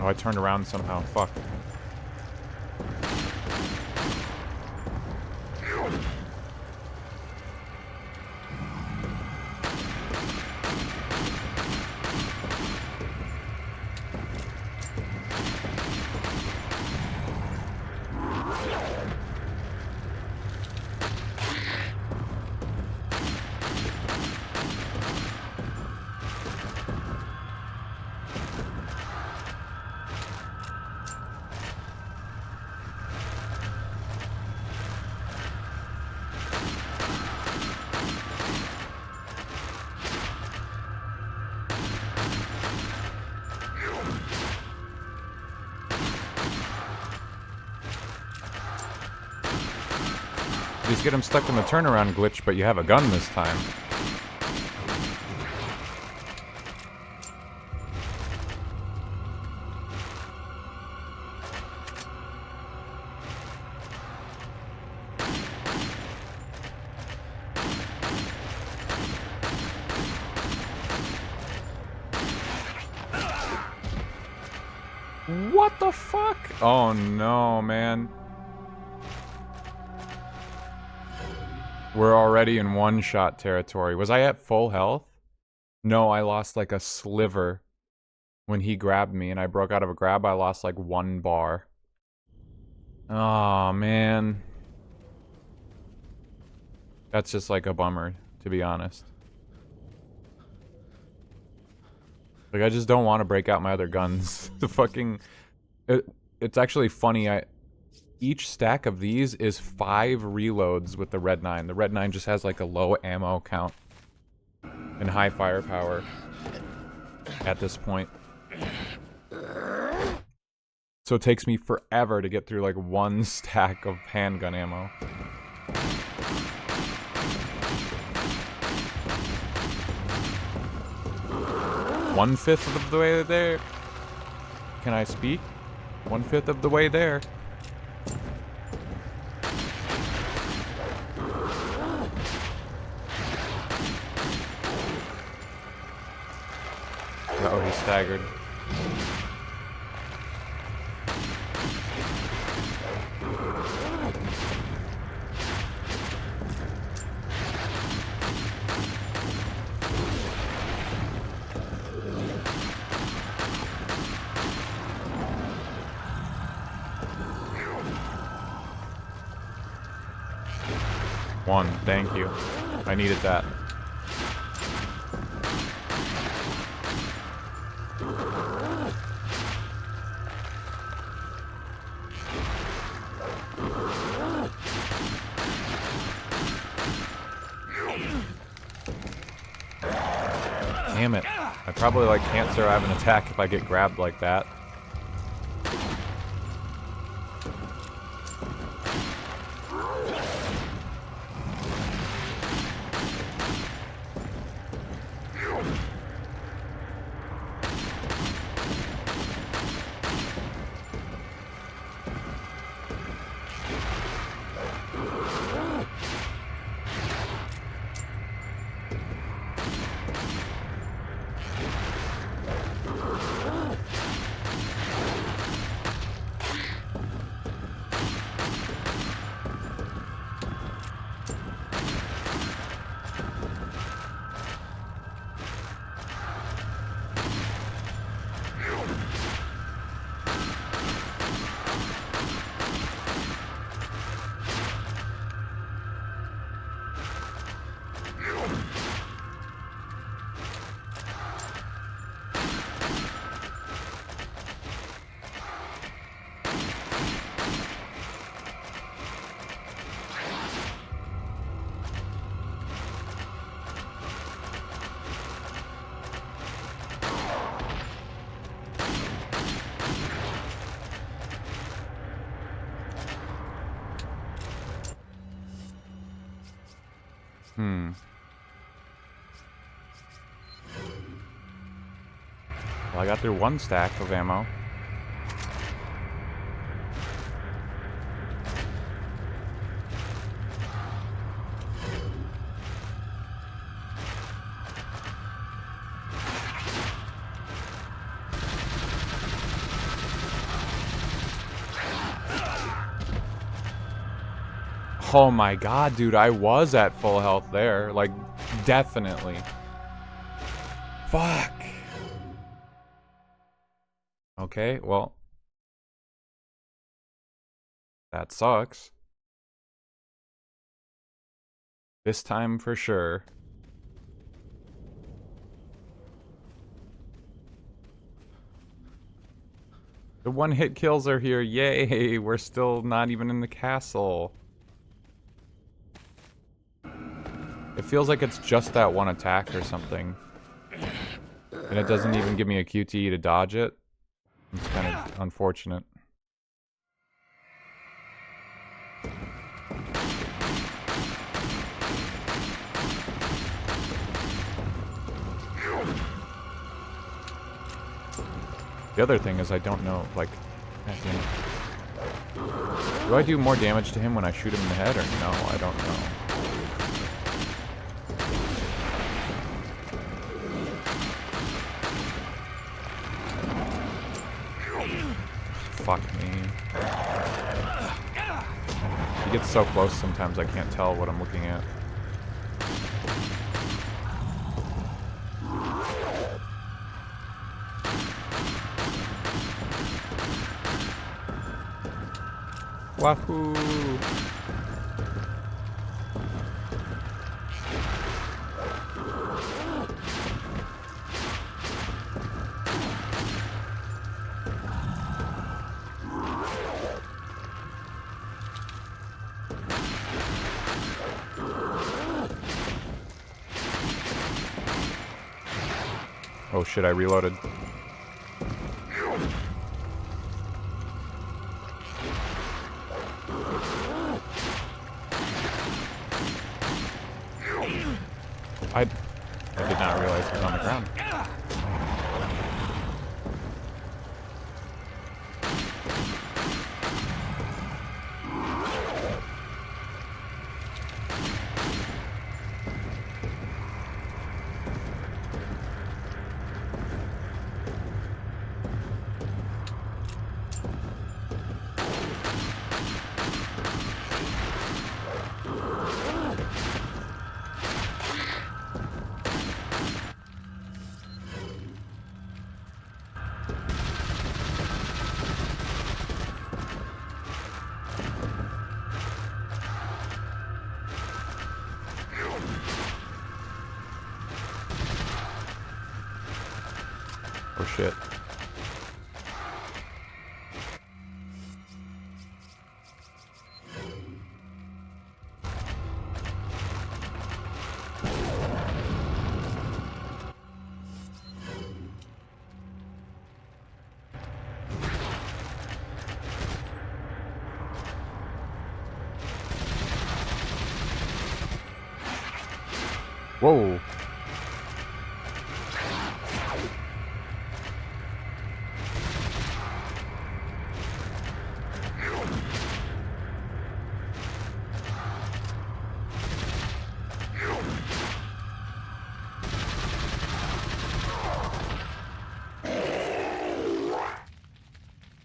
Oh, I turned around somehow. Fuck. You just get him stuck in the turnaround glitch, but you have a gun this time. What the fuck? Oh no, man. We're already in one-shot territory. Was I at full health? No, I lost like a sliver when he grabbed me and I broke out of a grab. I lost like 1 bar. Oh, man. That's just like a bummer, to be honest. Like, I just don't want to break out my other guns. The fucking... It's actually funny, each stack of these is 5 reloads with the Red 9. The Red 9 just has like a low ammo count and high firepower at this point. So it takes me forever to get through like 1 stack of handgun ammo. One-fifth of the way there. Can I speak? 1/5 of the way there. Uh-oh, he's staggered. One, thank you. I needed that. Damn it. I probably like can't survive an attack if I get grabbed like that. Well, I got through one stack of ammo. Oh my god, dude, I was at full health there. Like, definitely. Fuck. Okay, well. That sucks. This time for sure. The one-hit kills are here. Yay! We're still not even in the castle. It feels like it's just that one attack or something. And it doesn't even give me a QTE to dodge it. It's kind of unfortunate. The other thing is I don't know, like... Do I do more damage to him when I shoot him in the head, or no? I don't know. Fuck me. He gets so close sometimes I can't tell what I'm looking at. Wahoo! Oh shit, I reloaded. I did not realize he was on the ground. Oh shit. Whoa.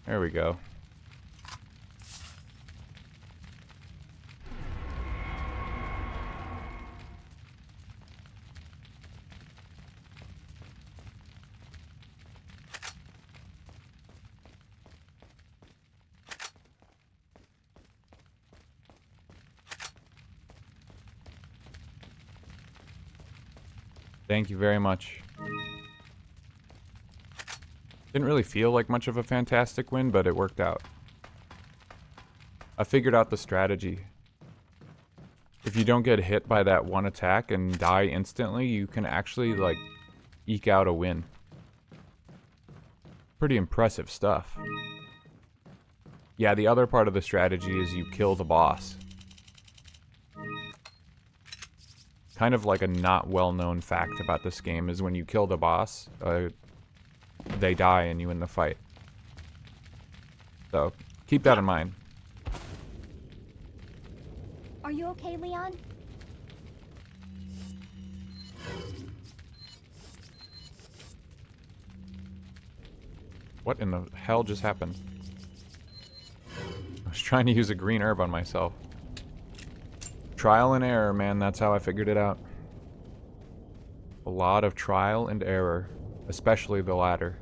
There we go. Thank you very much. Didn't really feel like much of a fantastic win, but it worked out. I figured out the strategy. If you don't get hit by that one attack and die instantly, you can actually, like, eke out a win. Pretty impressive stuff. Yeah, the other part of the strategy is you kill the boss. kind of like a not well-known fact about this game is when you kill the boss, they die and you win the fight. So, keep that in mind. Are you okay, Leon? What in the hell just happened? I was trying to use a green herb on myself. Trial and error, man, that's how I figured it out. A lot of trial and error, especially the latter.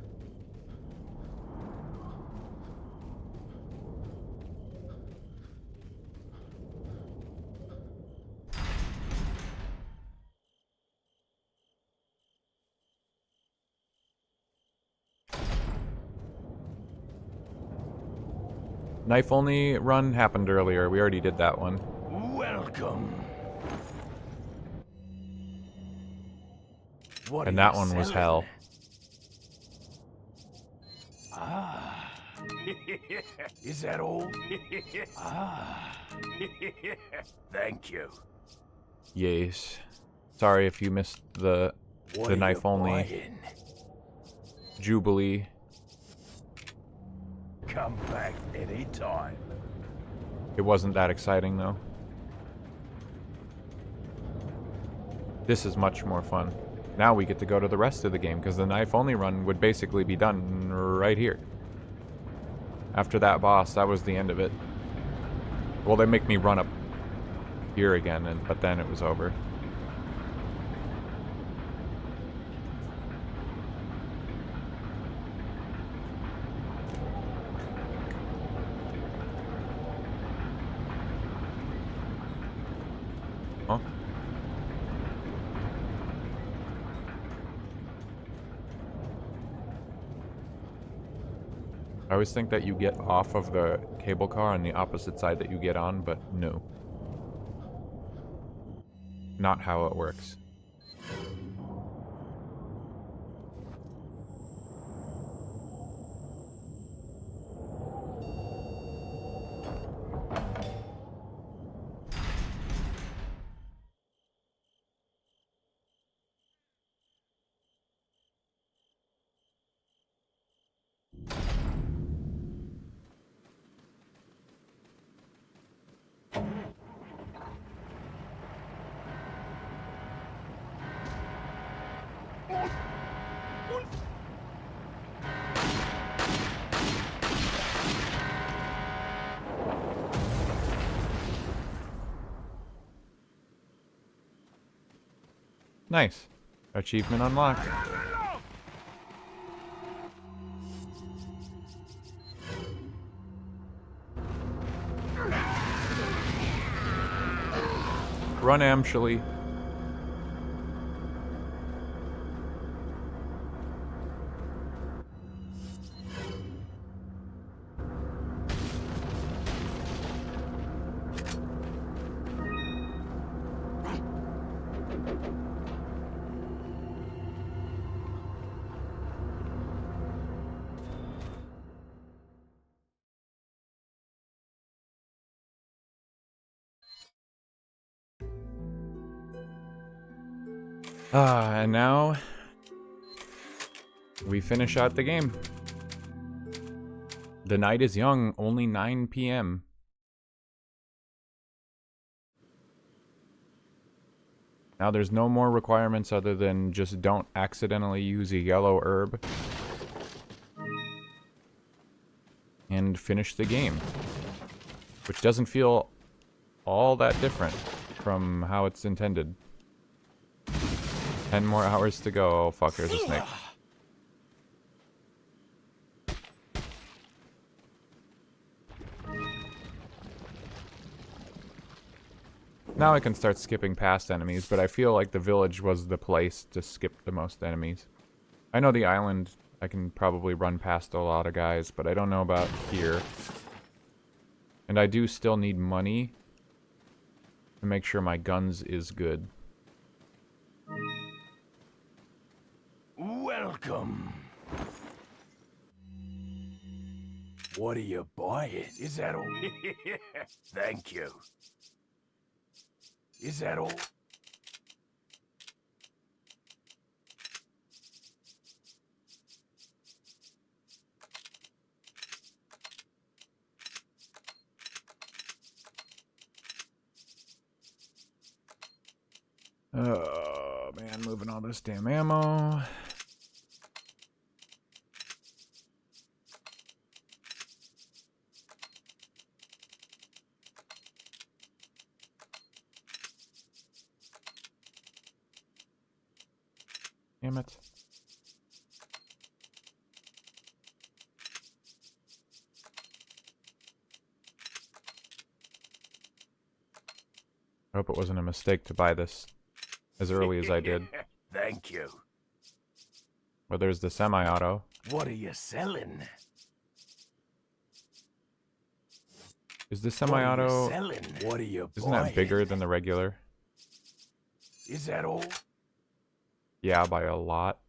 Knife only run happened earlier. We already did that one. Welcome. What And are that you one was selling? hell. Ah. Is that all? Ah. Thank you. Yes. Sorry if you missed the What the are knife you only buying? Jubilee. Come back anytime. It wasn't that exciting though. This is much more fun. Now we get to go to the rest of the game because the knife only run would basically be done right here. After that boss, that was the end of it. Well, they make me run up here again, but then it was over. Huh? I always think that you get off of the cable car on the opposite side that you get on, but no. Not how it works. Nice. Achievement unlocked. Run, Amshally. And now we finish out the game. The night is young, only 9 p.m. Now there's no more requirements other than just don't accidentally use a yellow herb. And finish the game. Which doesn't feel all that different from how it's intended. 10 more hours to go. Oh, fuck, there's a snake. Now I can start skipping past enemies, but I feel like the village was the place to skip the most enemies. I know the island, I can probably run past a lot of guys, but I don't know about here. And I do still need money to make sure my guns is good. Welcome. What are you buying? Is that all? Thank you. Is that all? Oh, man, moving all this damn ammo. Damn it. I hope it wasn't a mistake to buy this as early as I did. Thank you. Well, there's the semi-auto. What are you selling? Is the What are you semi-auto... selling? What are you Isn't buying? that bigger than the regular? Is that all? Yeah, by a lot.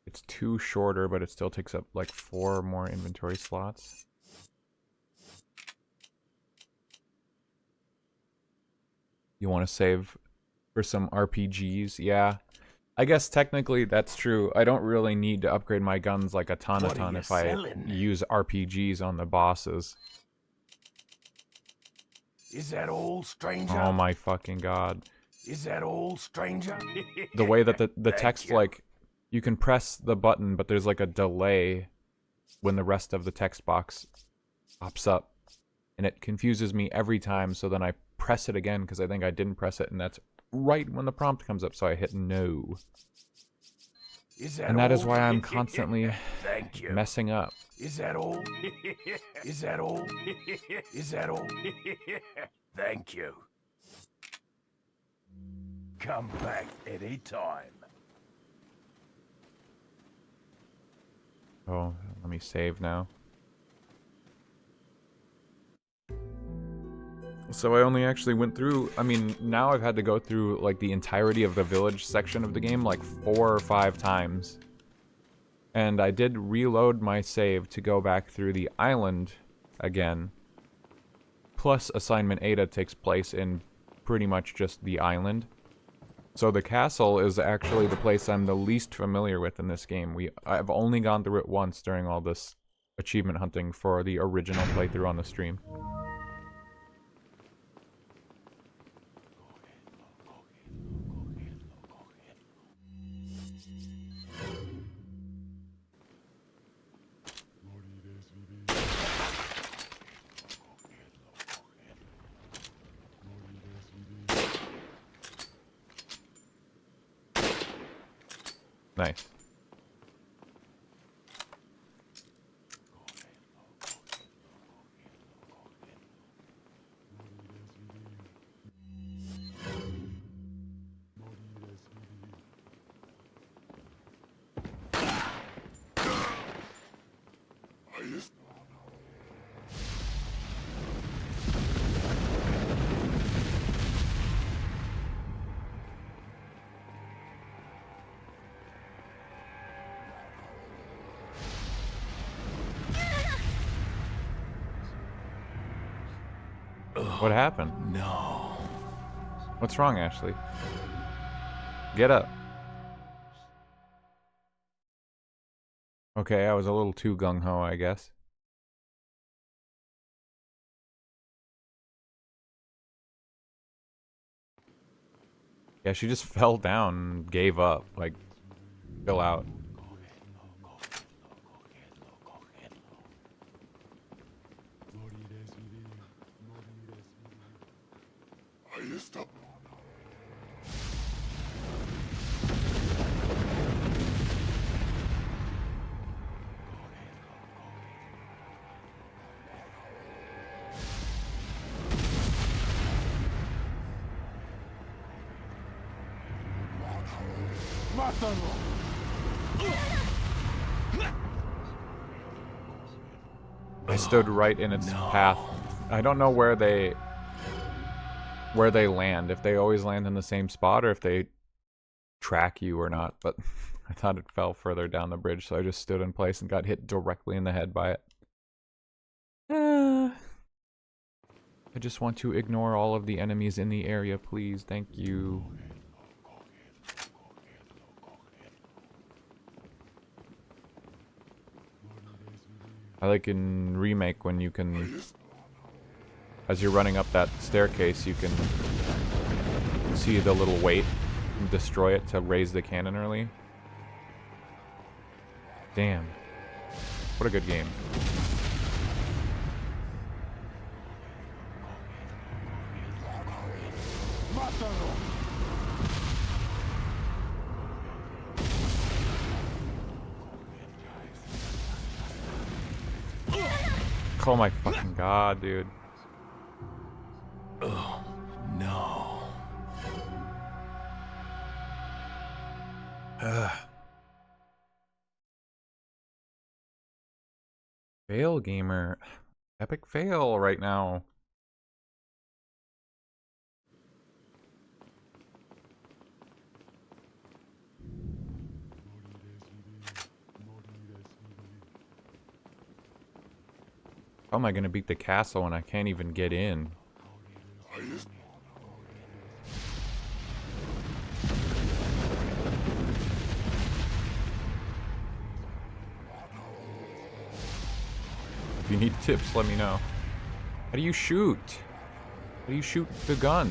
It's 2 shorter, but it still takes up like 4 more inventory slots. You want to save for some RPGs? Yeah. I guess technically that's true. I don't really need to upgrade my guns like a ton What are you if I selling? use RPGs on the bosses. Is that all, stranger? Oh my fucking god. Is that all, stranger? The way that the Thank text, you. like, you can press the button, but there's like a delay when the rest of the text box pops up. And it confuses me every time, so then I press it again because I think I didn't press it, and that's right when the prompt comes up, so I hit no. Is that And that is all? why I'm constantly Thank you. messing up. Is that all? Is that all? Is that all? Thank you. Come back anytime. Oh, let me save now. So I only actually went through, I mean, now I've had to go through like the entirety of the village section of the game like 4 or 5 times. And I did reload my save to go back through the island again. Plus assignment Ada takes place in pretty much just the island. So the castle is actually the place I'm the least familiar with in this game. I've only gone through it once during all this achievement hunting for the original playthrough on the stream. Nice. What happened? No. What's wrong, Ashley? Get up. Okay, I was a little too gung-ho, I guess. Yeah, she just fell down and gave up. Like, chill out. I stood right in its path. I don't know where they land. If they always land in the same spot or if they track you or not, but I thought it fell further down the bridge, so I just stood in place and got hit directly in the head by it. I just want to ignore all of the enemies in the area, please. Thank you. I like in Remake when you can As you're running up that staircase, you can see the little weight and destroy it to raise the cannon early. Damn. What a good game. Oh my fucking god, dude. Oh, no. Fail gamer. Epic fail right now. How am I gonna beat the castle when I can't even get in? If you need tips, let me know. How do you shoot? How do you shoot the gun?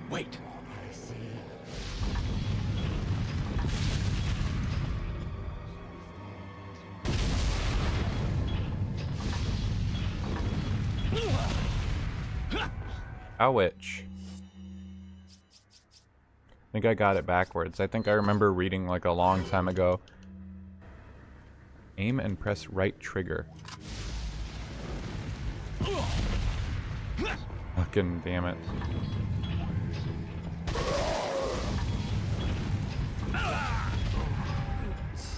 Wait. Ouch. I think I got it backwards. I think I remember reading like a long time ago. Aim and press right trigger. Fucking damn it.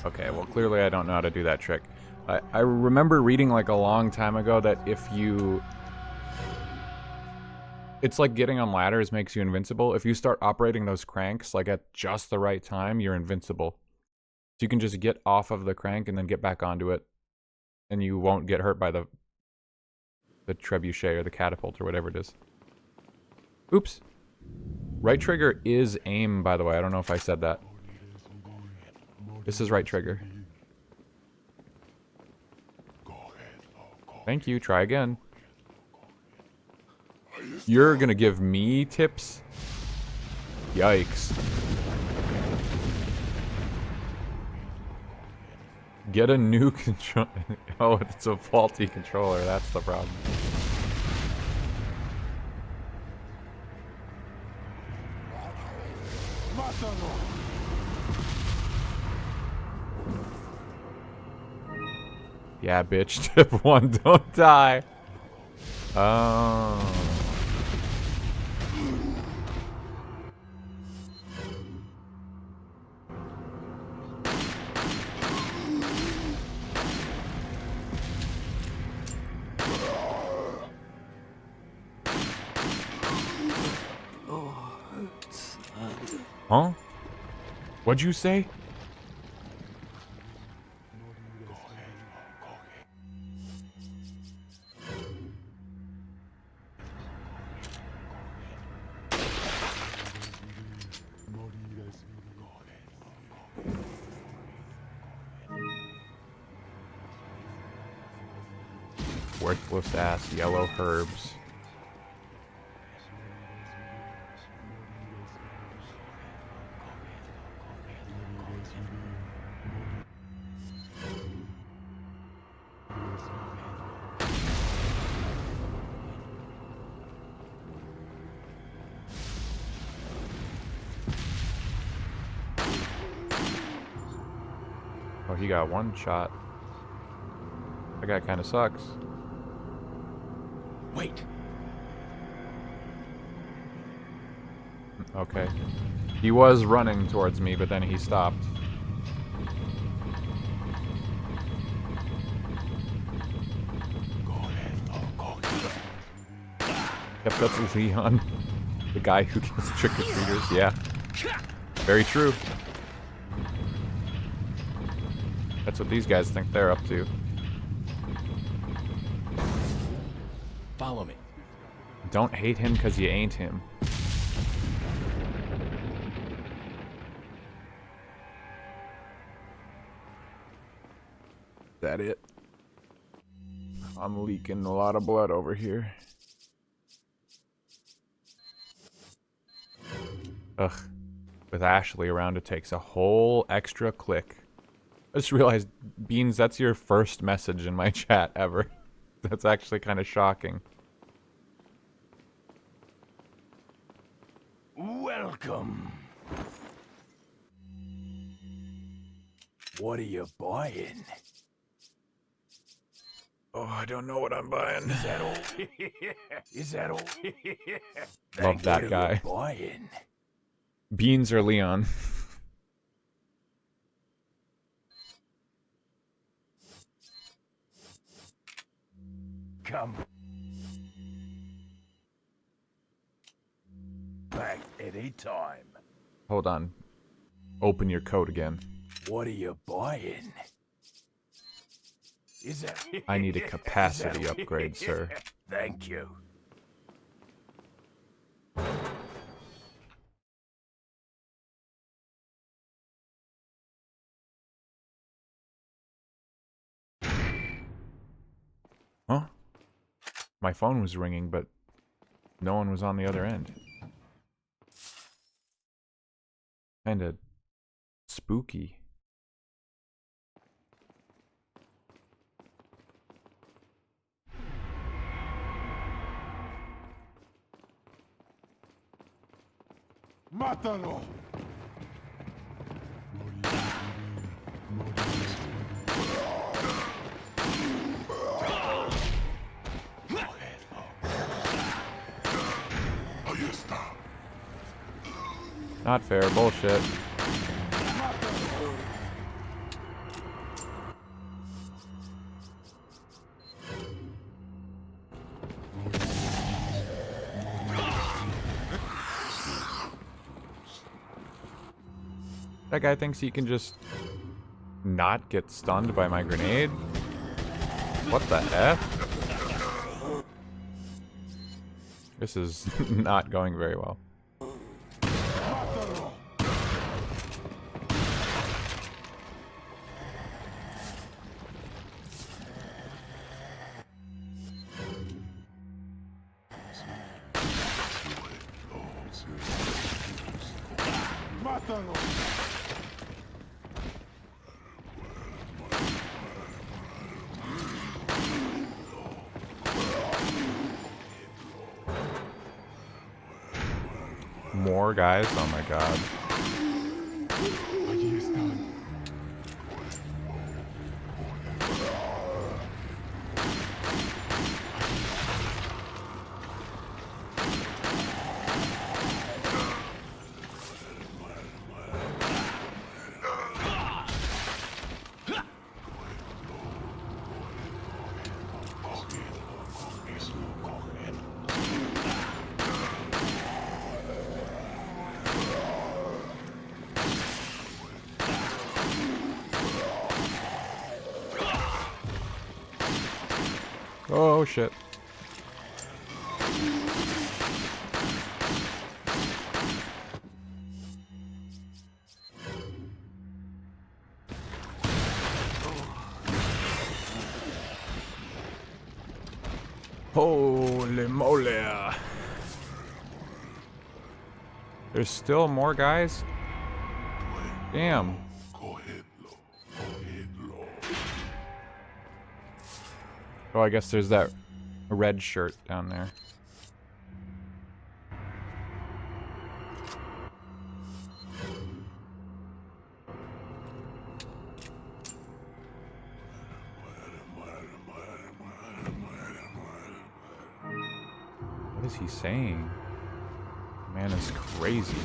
Okay, well clearly I don't know how to do that trick. I remember reading like a long time ago that if you... It's like getting on ladders makes you invincible. If you start operating those cranks like at just the right time, you're invincible. So you can just get off of the crank and then get back onto it. And you won't get hurt by the trebuchet or the catapult or whatever it is. Oops. Right trigger is aim, by the way. I don't know if I said that. This is right trigger. Thank you. Try again. You're gonna give me tips? Yikes. Get a new control. Oh, it's a faulty controller. That's the problem. Yeah, bitch. Tip 1, don't die. Oh. Huh? What'd you say? Worthless ass yellow herbs. Oh, he got one shot. That guy kind of sucks. Wait. Okay. He was running towards me, but then he stopped. Yep, that's Leon. The guy who kills trick-or-treaters, yeah. Very true. That's what these guys think they're up to. Follow me. Don't hate him because you ain't him. That it? I'm leaking a lot of blood over here. Ugh. With Ashley around, it takes a whole extra click. I just realized, Beans, that's your first message in my chat ever. That's actually kind of shocking. Welcome. What are you buying? Oh, I don't know what I'm buying. Is that all? Is that all? Love that guy. Buying? Beans or Leon? Come back any time. Hold on. Open your code again. What are you buying? Is that? I need a capacity upgrade, sir. Thank you. Huh? My phone was ringing, but no one was on the other end. Kinda spooky. ¡Mátalo! Not fair, bullshit. That guy thinks he can just not get stunned by my grenade? What the F? This is not going very well. ¡Mátalo! More guys? Oh my god. Allí están. Oh shit. Holy moly. There's still more guys? Damn. Oh, I guess there's that red shirt down there. What is he saying? Man is crazy.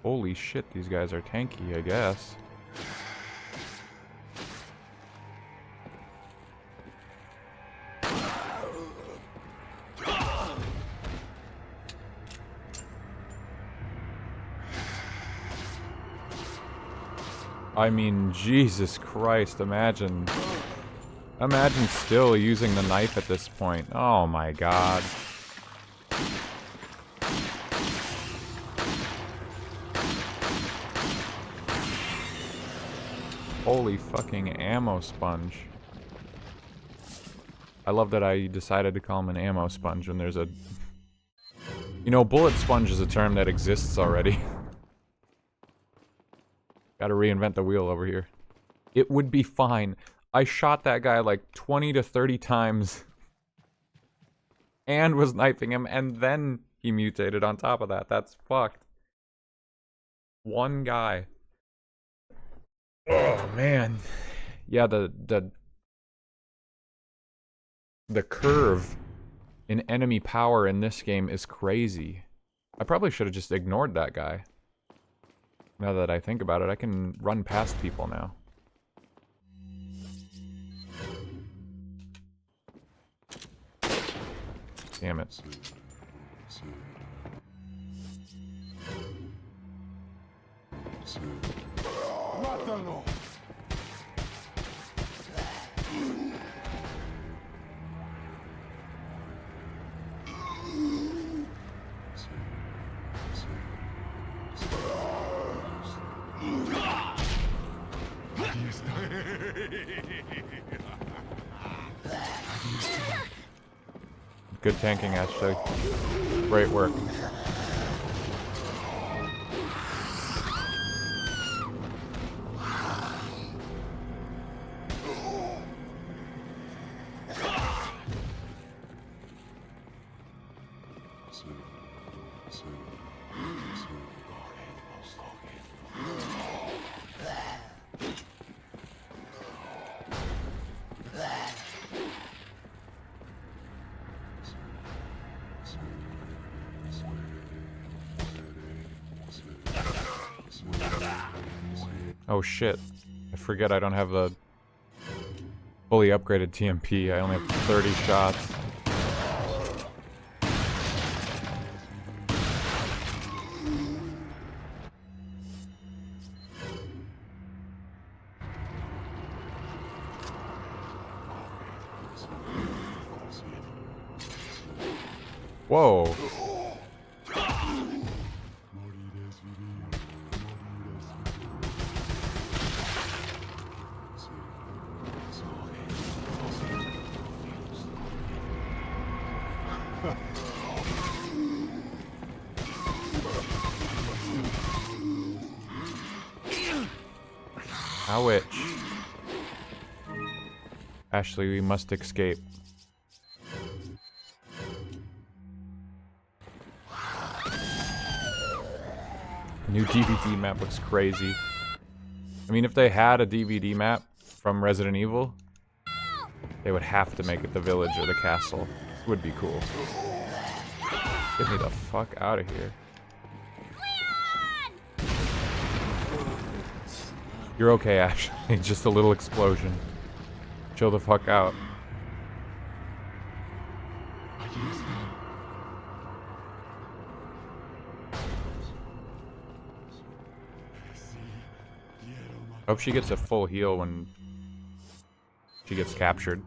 Holy shit, these guys are tanky, I guess. I mean, Jesus Christ, imagine still using the knife at this point. Oh my god. Holy fucking ammo sponge. I love that I decided to call him an ammo sponge when there's a... You know, bullet sponge is a term that exists already. Gotta reinvent the wheel over here. It would be fine. I shot that guy like 20 to 30 times. And was knifing him, and then he mutated on top of that. That's fucked. One guy. Oh, man. Yeah, the curve in enemy power in this game is crazy. I probably should have just ignored that guy. Now that I think about it, I can run past people now. Damn it. Mátalo. Good tanking, actually. Great work. Oh shit. I forget I don't have a fully upgraded TMP. I only have 30 shots. Whoa. Ouch. Ashley, we must escape. New DVD map looks crazy. I mean, if they had a DVD map from Resident Evil, they would have to make it the village or the castle. This would be cool. Get me the fuck out of here. You're okay, Ashley. Just a little explosion. Chill the fuck out. Hope she gets a full heal when she gets captured.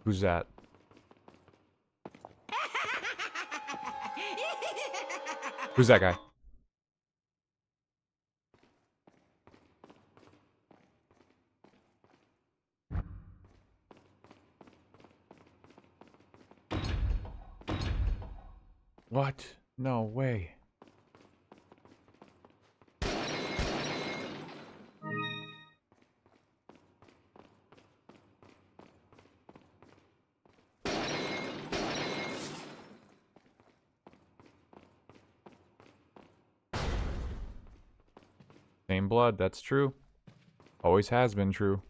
Who's that? Who's that guy? What? No way. Same blood, that's true. Always has been true.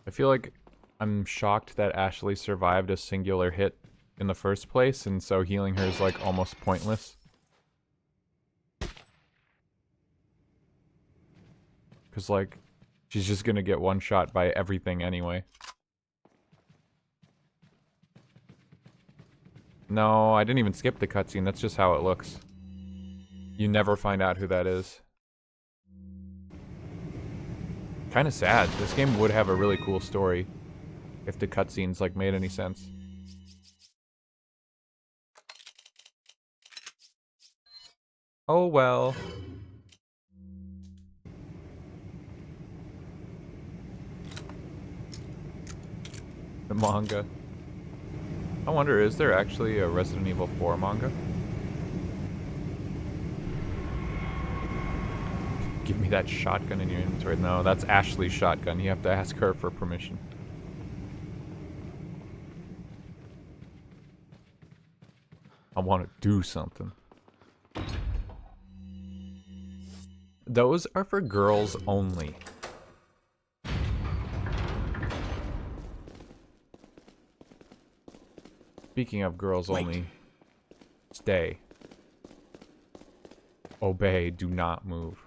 I feel like I'm shocked that Ashley survived a singular hit in the first place, and so healing her is like almost pointless. Because like, she's just gonna get one shot by everything anyway. No, I didn't even skip the cutscene, that's just how it looks. You never find out who that is. Kinda sad. This game would have a really cool story if the cutscenes like made any sense. Oh well. The manga. I wonder, is there actually a Resident Evil 4 manga? Give me that shotgun in your inventory. No, that's Ashley's shotgun. You have to ask her for permission. I want to do something. Those are for girls only. Speaking of girls only, stay. Obey, do not move.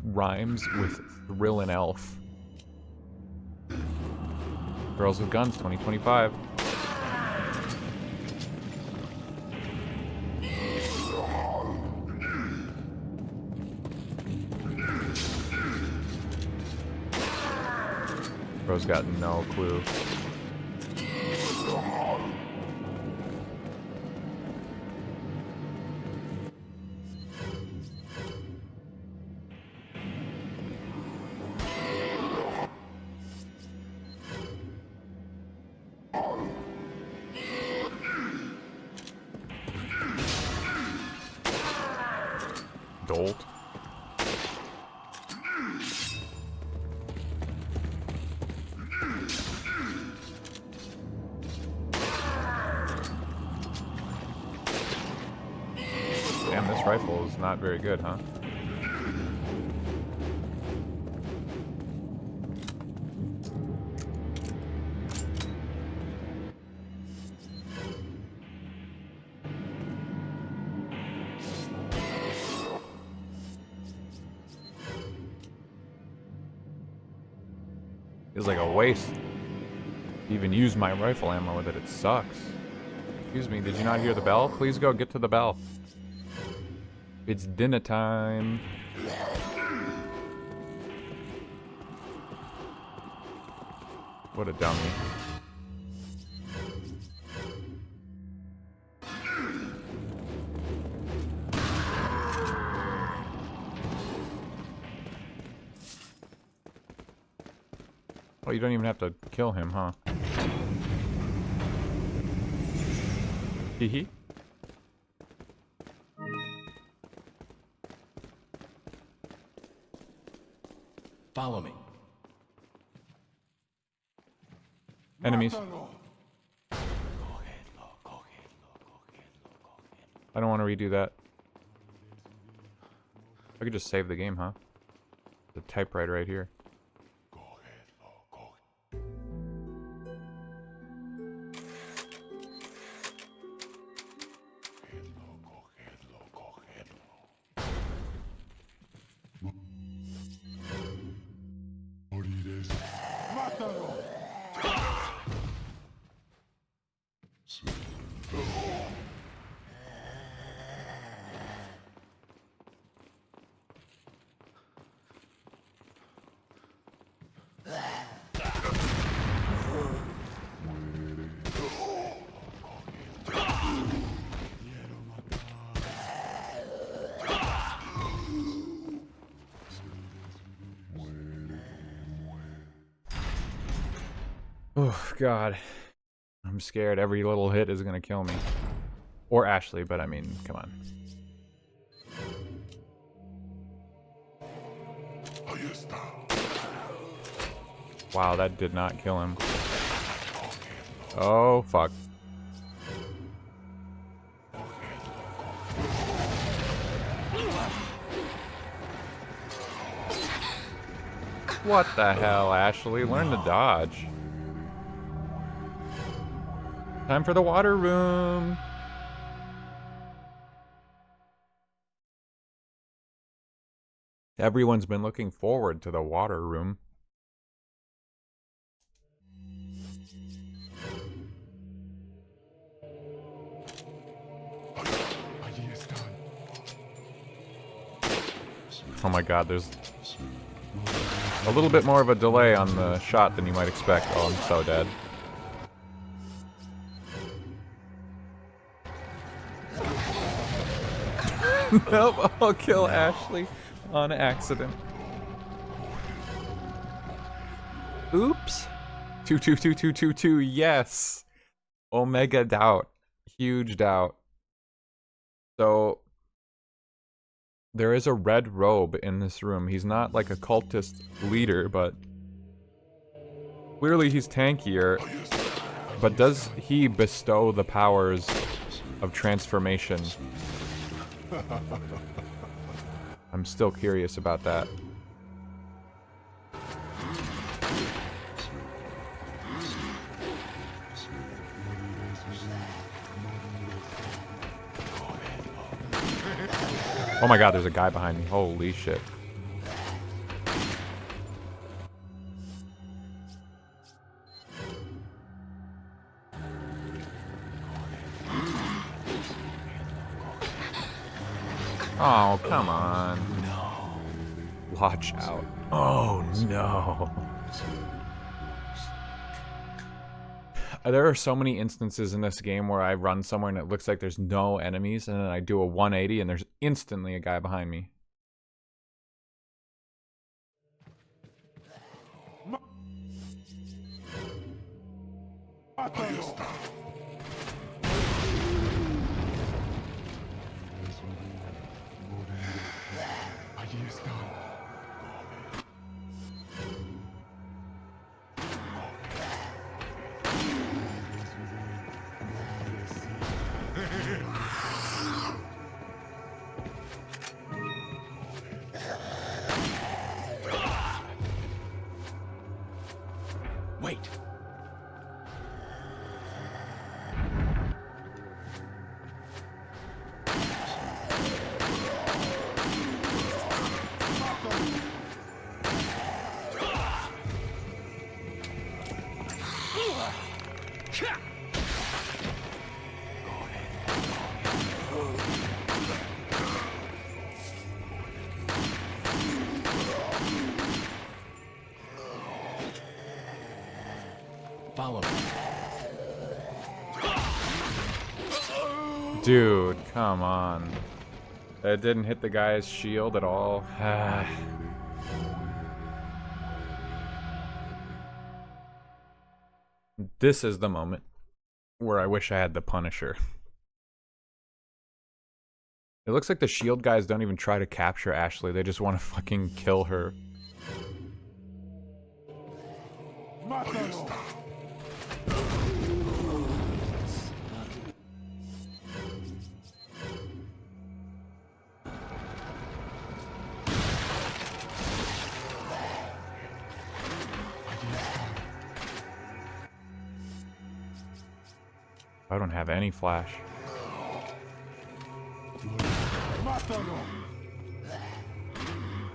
Rhymes with thrill and elf. Girls with Guns 2025. Bro's got no clue. Dolt. Damn, this rifle is not very good, huh? Feels like a waste to even use my rifle ammo with it. It sucks. Excuse me, did you not hear the bell? Please go get to the bell. It's dinner time. What a dummy. Oh, you don't even have to kill him, huh? Hee. Follow me. Enemies. I don't want to redo that. I could just save the game, huh? The typewriter right here. Oh, God. I'm scared every little hit is gonna kill me. Or Ashley, but I mean, come on. Wow, that did not kill him. Oh, fuck. What the hell, Ashley? Learn to dodge. Time for the water room. Everyone's been looking forward to the water room. Oh my god, there's a little bit more of a delay on the shot than you might expect. Oh, I'm so dead. Nope, I'll kill Ashley on accident. Oops. 2222222, yes. Omega doubt. Huge doubt. So there is a red robe in this room. He's not like a cultist leader, but clearly he's tankier. But does he bestow the powers of transformation? I'm still curious about that. Oh my god, there's a guy behind me. Holy shit. Oh, come on. No. Watch out. Oh, no. There are so many instances in this game where I run somewhere and it looks like there's no enemies, and then I do a 180 and there's instantly a guy behind me. Wait. Follow me. Dude, come on. It didn't hit the guy's shield at all. This is the moment where I wish I had the Punisher. It looks like the shield guys don't even try to capture Ashley. They just want to fucking kill her. I don't have any flash.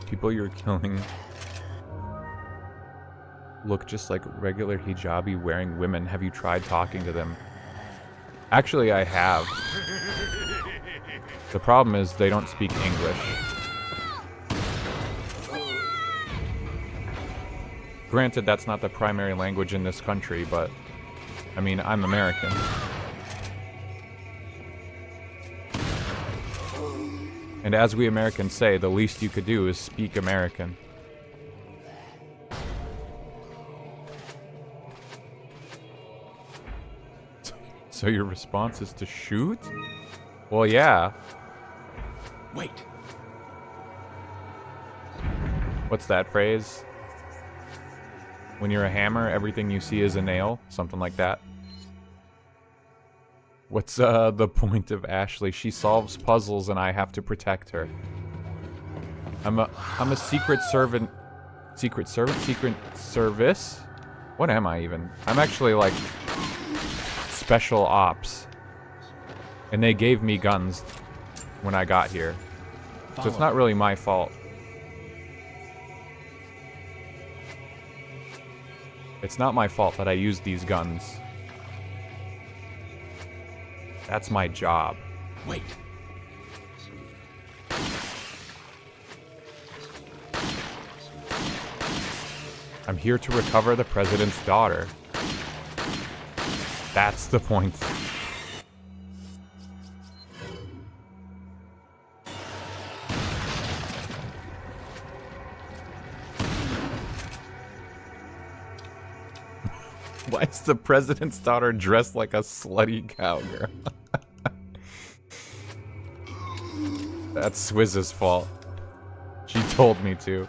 People you're killing look just like regular hijabi wearing women. Have you tried talking to them? Actually, I have. The problem is they don't speak English. Granted, that's not the primary language in this country, but I mean, I'm American. And as we Americans say, the least you could do is speak American. So your response is to shoot? Well, yeah. Wait. What's that phrase? When you're a hammer, everything you see is a nail? Something like that. What's the point of Ashley? She solves puzzles and I have to protect her. I'm a secret servant. Secret servant? Secret service? What am I even? I'm actually like special ops. And they gave me guns when I got here. So it's not really my fault. It's not my fault that I used these guns. That's my job. Wait. I'm here to recover the president's daughter. That's the point. Why is the president's daughter dressed like a slutty cowgirl? That's Swizz's fault. She told me to.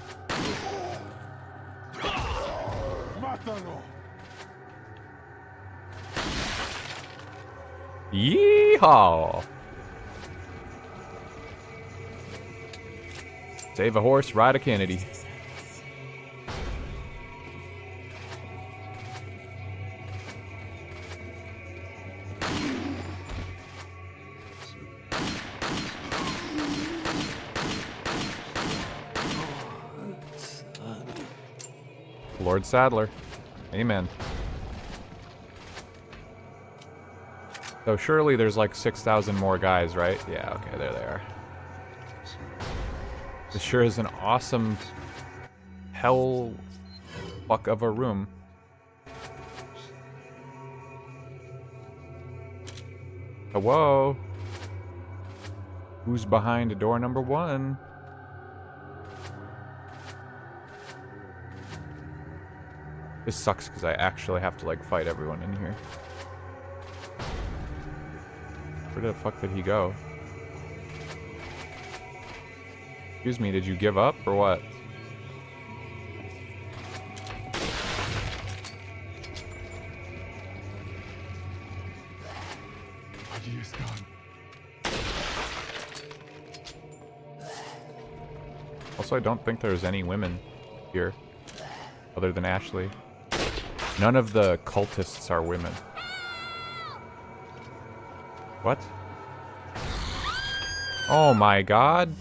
Yeehaw! Save a horse, ride a Kennedy. Lord Sadler. Amen. So surely there's like 6,000 more guys, right? Yeah, okay, there they are. This sure is an awesome hell fuck of a room. Whoa. Who's behind door number 1? This sucks because I actually have to like fight everyone in here. Where the fuck did he go? Excuse me, did you give up or what? Also, I don't think there's any women here other than Ashley. None of the cultists are women. What? Oh my god.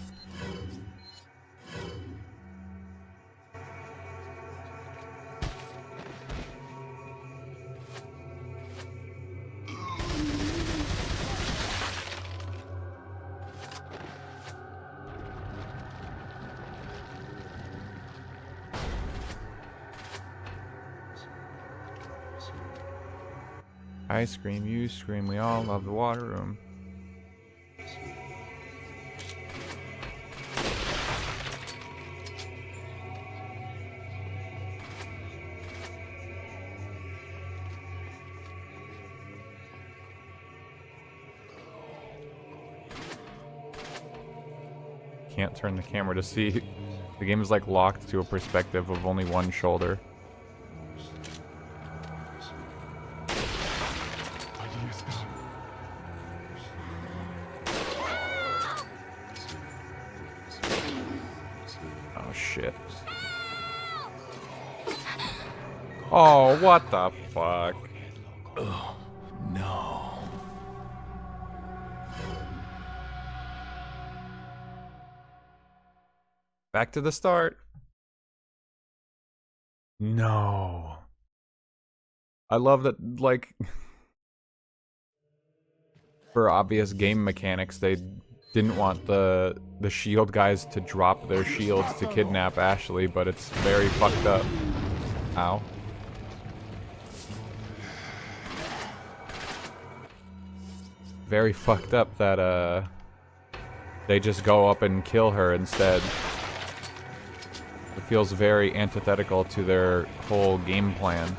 I scream, you scream, we all love the water room. Can't turn the camera to see. The game is like locked to a perspective of only one shoulder. Shit. Oh, what the fuck? Oh, no. Back to the start. No. I love that, like, for obvious game mechanics, they didn't want the shield guys to drop their shields to kidnap Ashley, but it's very fucked up. Ow. Very fucked up that they just go up and kill her instead. It feels very antithetical to their whole game plan.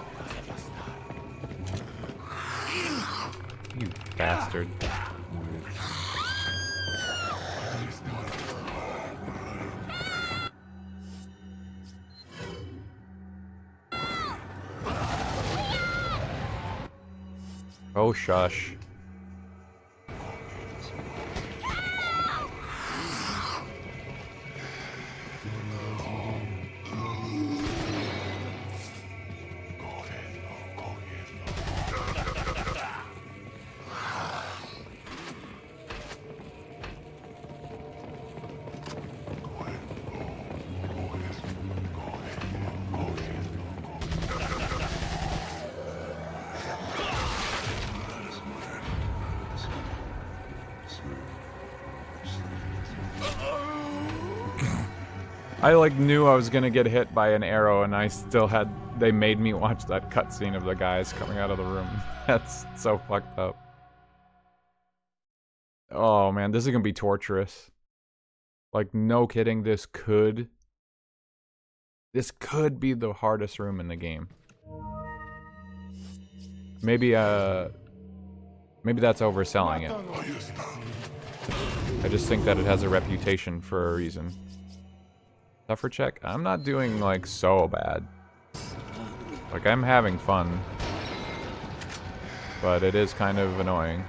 You bastard. Oh, shush. I like knew I was gonna get hit by an arrow, and I still had. They made me watch that cutscene of the guys coming out of the room. That's so fucked up. Oh man, this is gonna be torturous. Like, no kidding, this could be the hardest room in the game. Maybe maybe that's overselling it. I just think that it has a reputation for a reason. Suffer check? I'm not doing, like, so bad. Like, I'm having fun. But it is kind of annoying.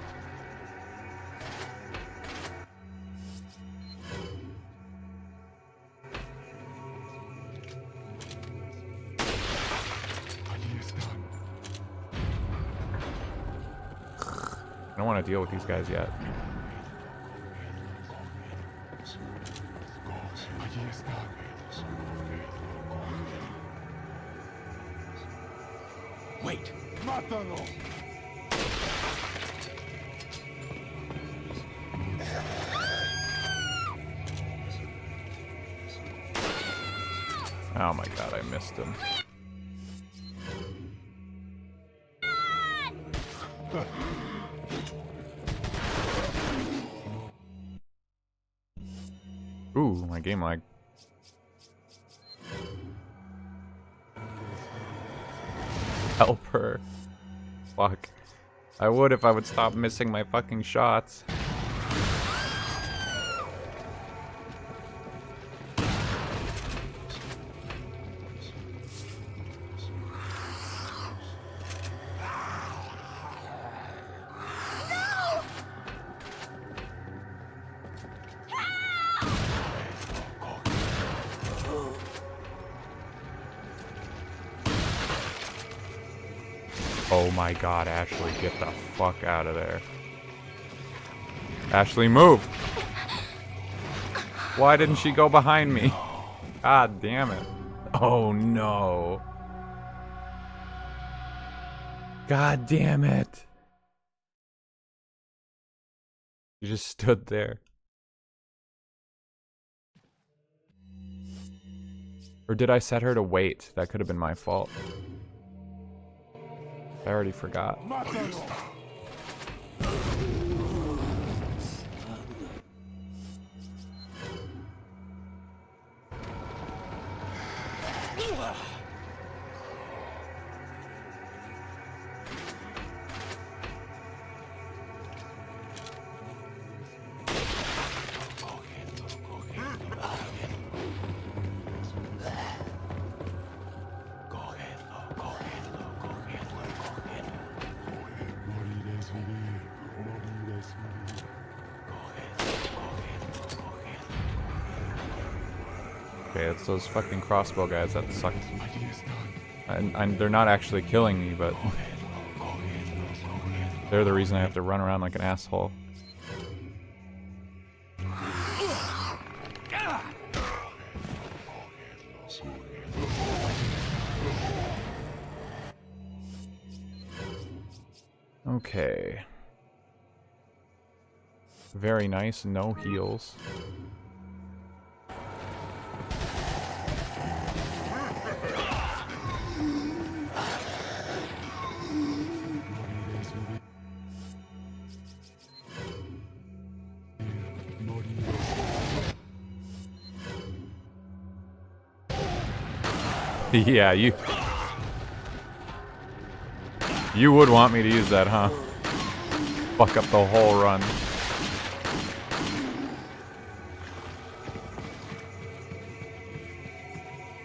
I don't want to deal with these guys yet. Wait. ¡Mátalo! Oh my god, I missed him. Ooh, my game lag. Help her. Fuck. I would if I would stop missing my fucking shots. Oh my god, Ashley, get the fuck out of there. Ashley, move! Why didn't she go behind me? God damn it. Oh no. God damn it. You just stood there. Or did I set her to wait? That could have been my fault. I already forgot. Okay, it's those fucking crossbow guys that suck. And they're not actually killing me, but they're the reason I have to run around like an asshole. Okay. Very nice, no heals. Yeah, you would want me to use that, huh? Fuck up the whole run.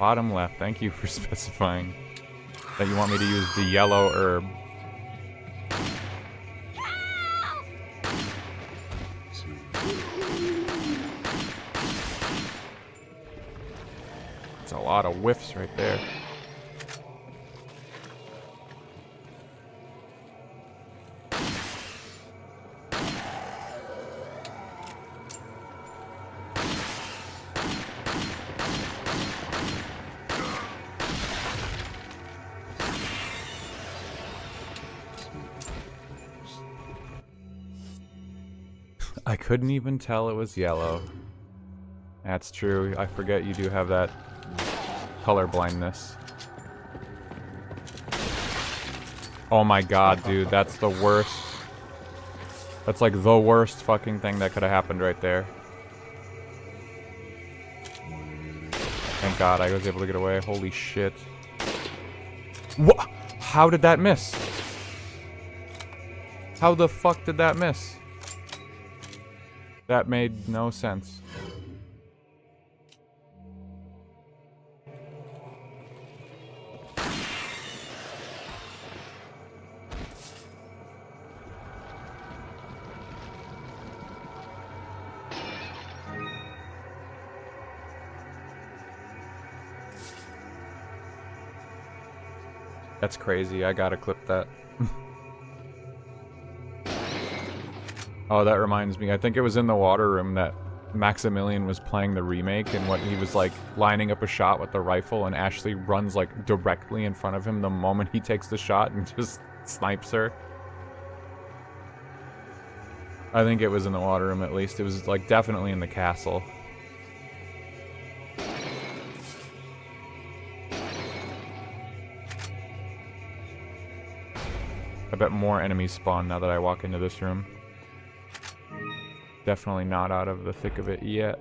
Bottom left, thank you for specifying that you want me to use the yellow herb. That's a lot of whiffs right there. I couldn't even tell it was yellow. That's true. I forget you do have that color blindness. Oh my god, dude. That's the worst. That's like the worst fucking thing that could have happened right there. Thank god I was able to get away. Holy shit. What? How did that miss? How the fuck did that miss? That made no sense. That's crazy. I gotta clip that. Oh, that reminds me. I think it was in the water room that Maximilian was playing the remake, and what he was like lining up a shot with the rifle, and Ashley runs like directly in front of him the moment he takes the shot and just snipes her. I think it was in the water room at least. It was like definitely in the castle. I bet more enemies spawn now that I walk into this room. Definitely not out of the thick of it yet.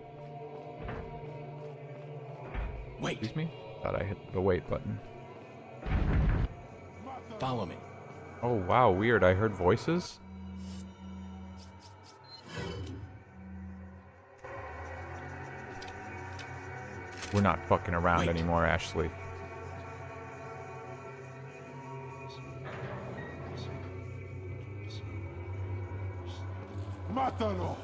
Wait. Excuse me? Thought I hit the wait button. Follow me. Oh wow, weird. I heard voices? We're not fucking around anymore, Ashley. ¡Mátalo!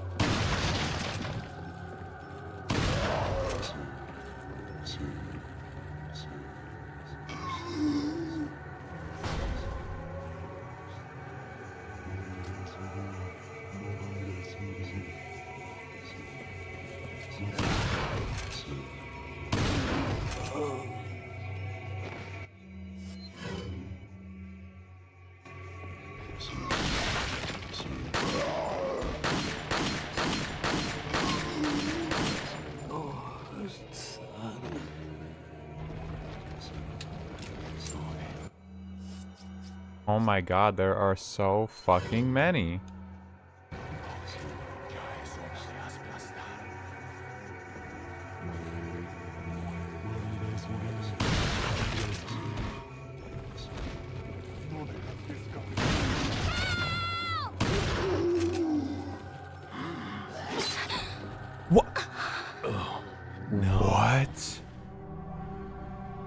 Oh my god, there are so fucking many. What? Oh, no. What?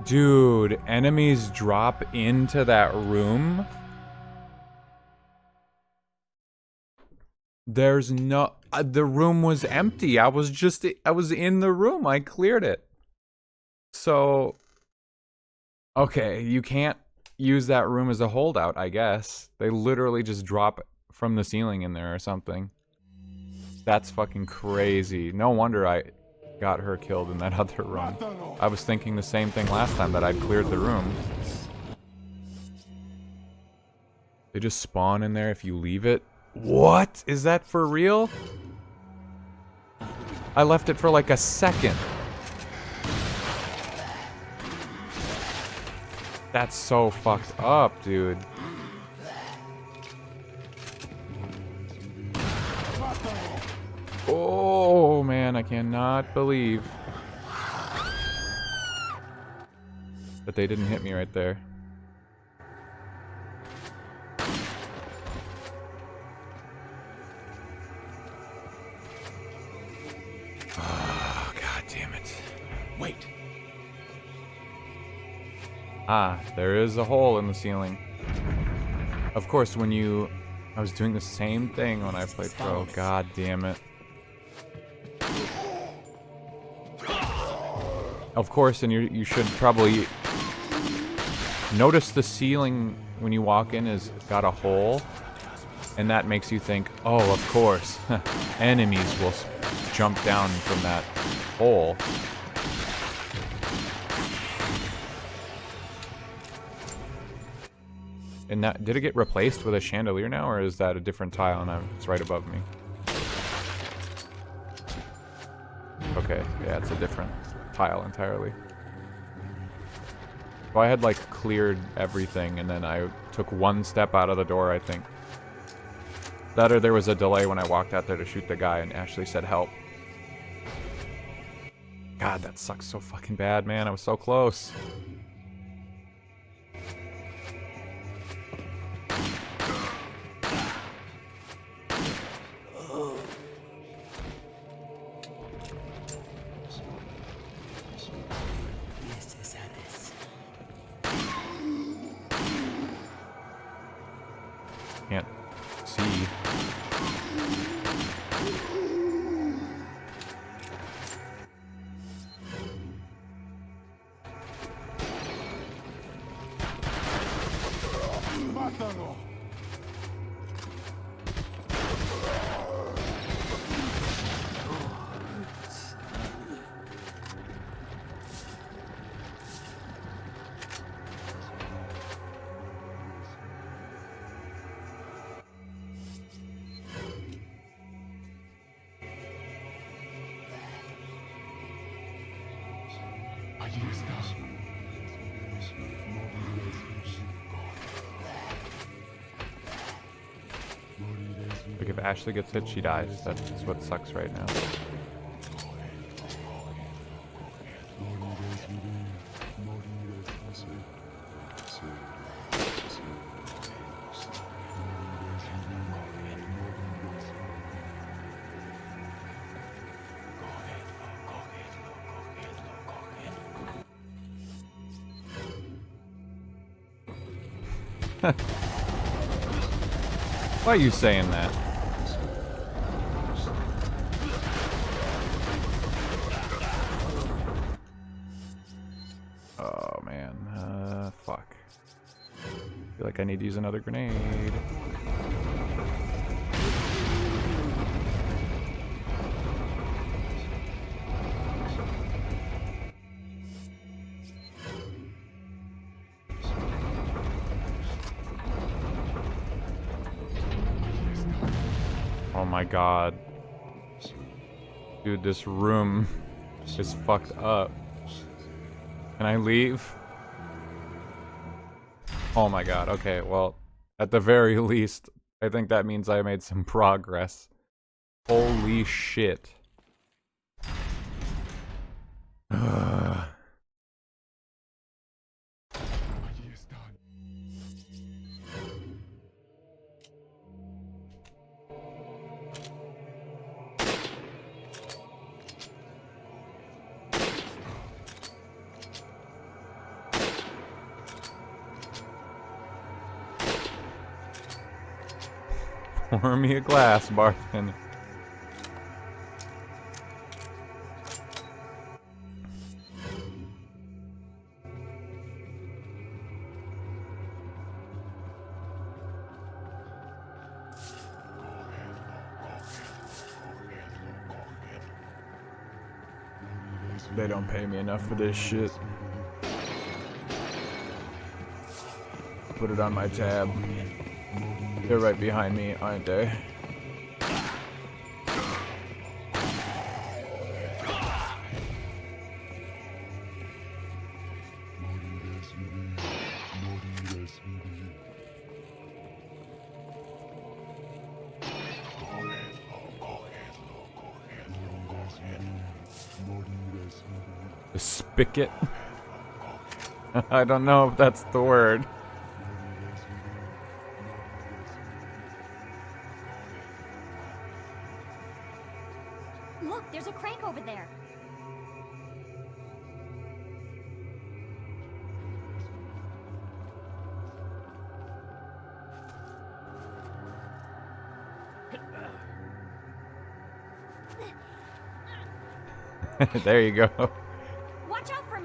Dude, enemies drop into that room? There's no... the room was empty. I was in the room. I cleared it. So... Okay, you can't use that room as a holdout, I guess. They literally just drop from the ceiling in there or something. That's fucking crazy. No wonder I got her killed in that other run. I was thinking the same thing last time, that I'd cleared the room. They just spawn in there if you leave it. What? Is that for real? I left it for like a second. That's so fucked up, dude. Oh man, I cannot believe that they didn't hit me right there. Oh, god damn it. Wait. Ah, there is a hole in the ceiling. Of course, when you... I was doing the same thing when I played Pro. God damn it. Of course, and you should probably notice the ceiling when you walk in has got a hole, and that makes you think, oh, of course, enemies will jump down from that hole. And that, did it get replaced with a chandelier now, or is that a different tile and it's right above me? Okay, yeah, it's a different tile entirely. So I had like cleared everything and then I took one step out of the door, I think. That or there was a delay when I walked out there to shoot the guy and Ashley said help. God, that sucks so fucking bad, man. I was so close. Can't see. ¡Mátalo! Allí está. Like if Ashley gets hit, she dies. That's what sucks right now. Why are you saying that? Oh man, fuck. I feel like I need to use another grenade. Oh my god. Dude, this room is fucked up. Can I leave? Oh my god, okay, well, at the very least, I think that means I made some progress. Holy shit. Pour me a glass, bartender. They don't pay me enough for this shit. Put it on my tab. They're right behind me, aren't they? The spigot? I don't know if that's the word. Look, there's a crank over there. There you go. Watch out for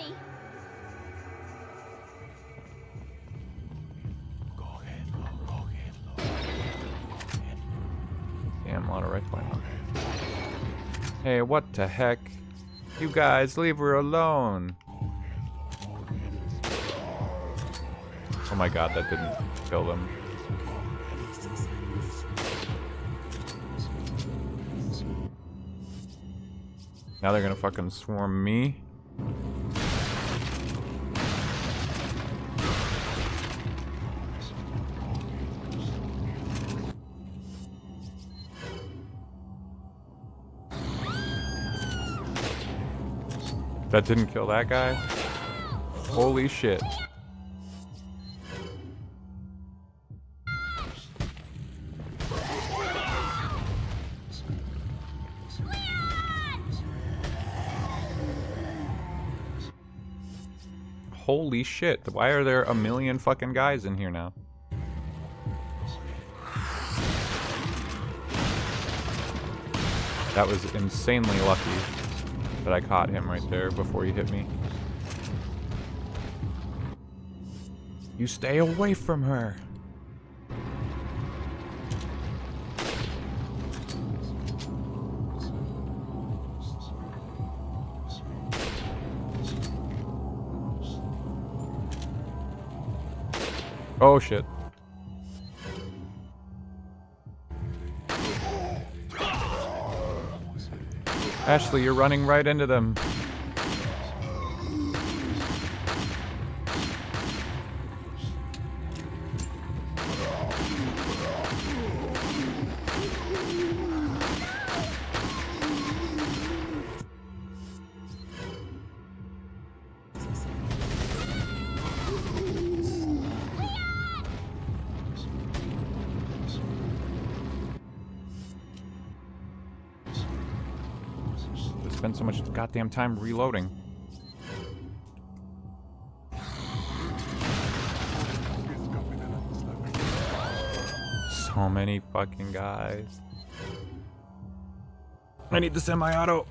what the heck? You guys, leave her alone. Oh my god, that didn't kill them. Now they're gonna fucking swarm me. That didn't kill that guy? Holy shit. Holy shit. Why are there a million fucking guys in here now? That was insanely lucky that I caught him right there before he hit me. You stay away from her. Oh shit. Ashley, you're running right into them. Spend so much goddamn time reloading. So many fucking guys. I need the semi-auto.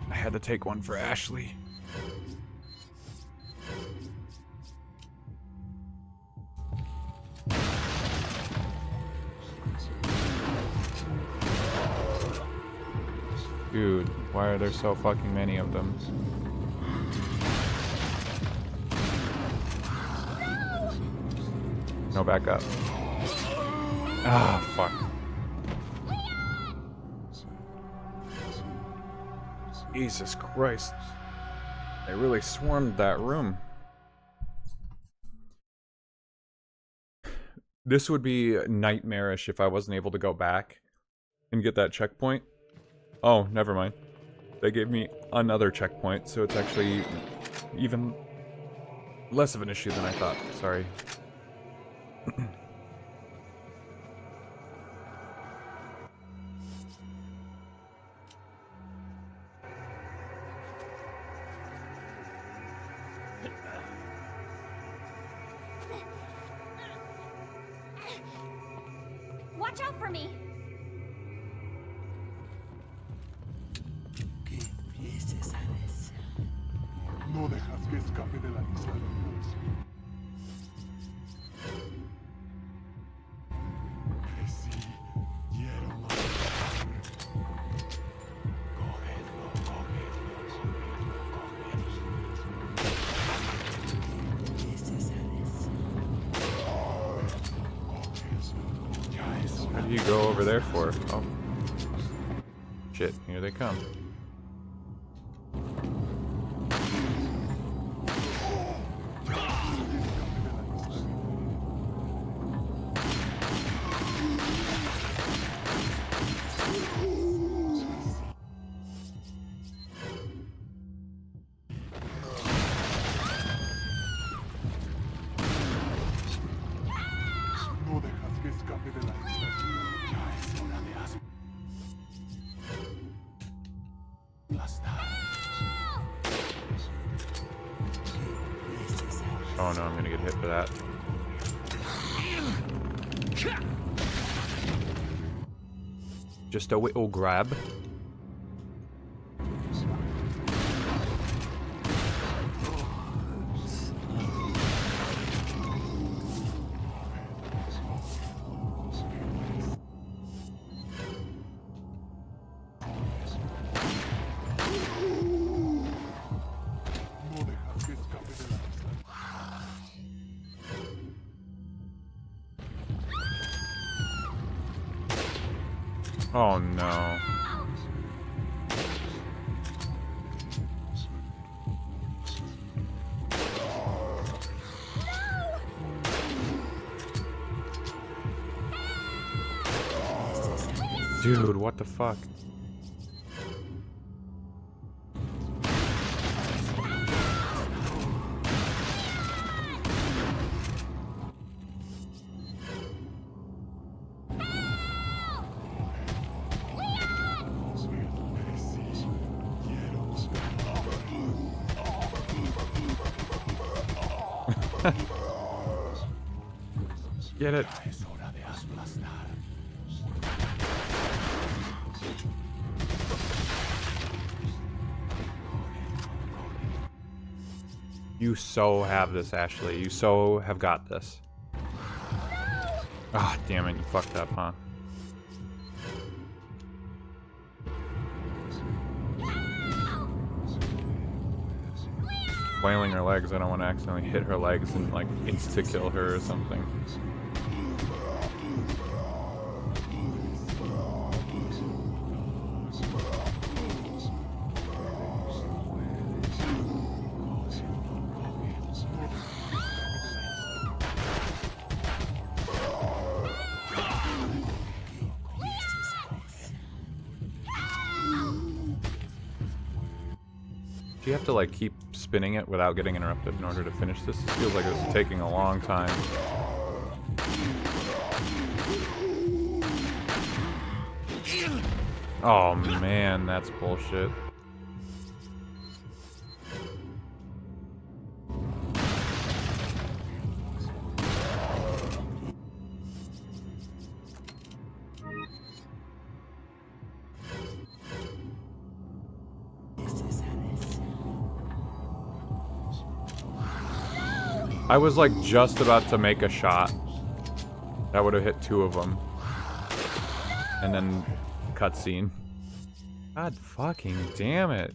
I had to take one for Ashley. Dude, why are there so fucking many of them? No, back up. Ah, fuck. Jesus Christ. They really swarmed that room. This would be nightmarish if I wasn't able to go back and get that checkpoint. Oh, never mind. They gave me another checkpoint, so it's actually even less of an issue than I thought. Sorry. Watch out for me! No dejas que escape de la isla. Sí, quiero más. Cógelo, cógelo, cógelo. What do you go over there for? Oh. Shit, here they come. No dejas que escape de la isla. Ya es hora de aplastar. Oh no, I'm gonna get hit for that. Just a little grab. Oh no. Dude, what the fuck? Get it. You so have this, Ashley. You so have got this. Ah, damn it, you fucked up, huh? Flailing her legs, I don't want to accidentally hit her legs and like insta-kill her or something. Do you have to like keep spinning it without getting interrupted in order to finish this? This feels like it's taking a long time. Oh man, that's bullshit. I was like just about to make a shot. That would have hit two of them. And then cutscene. God fucking damn it.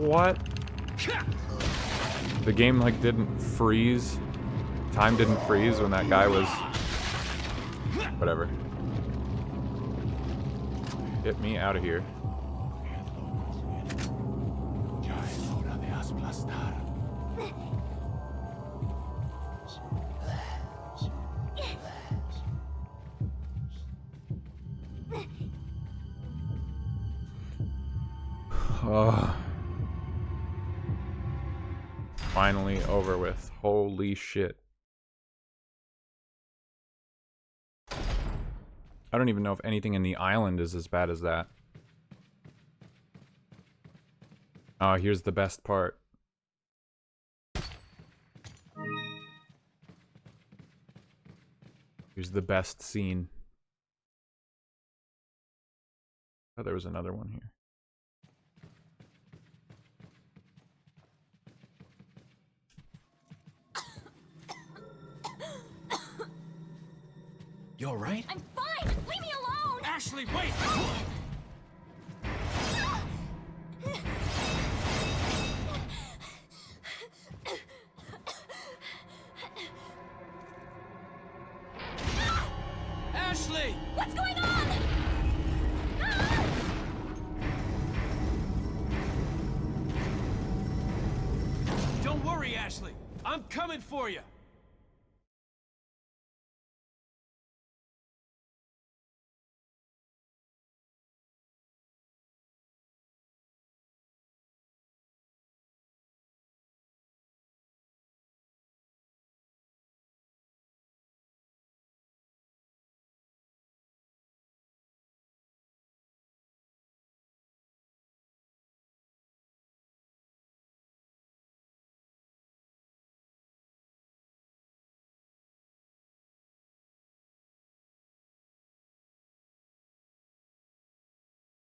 What? The game like didn't freeze. Time didn't freeze when that guy was... Whatever. Get me out of here. Oh. Finally over with. Holy shit. I don't even know if anything in the island is as bad as that. Oh, here's the best part. Here's the best scene. Oh, there was another one here. You all right? I'm fine! Leave me alone! Ashley, wait! Ashley! What's going on? Don't worry, Ashley. I'm coming for you.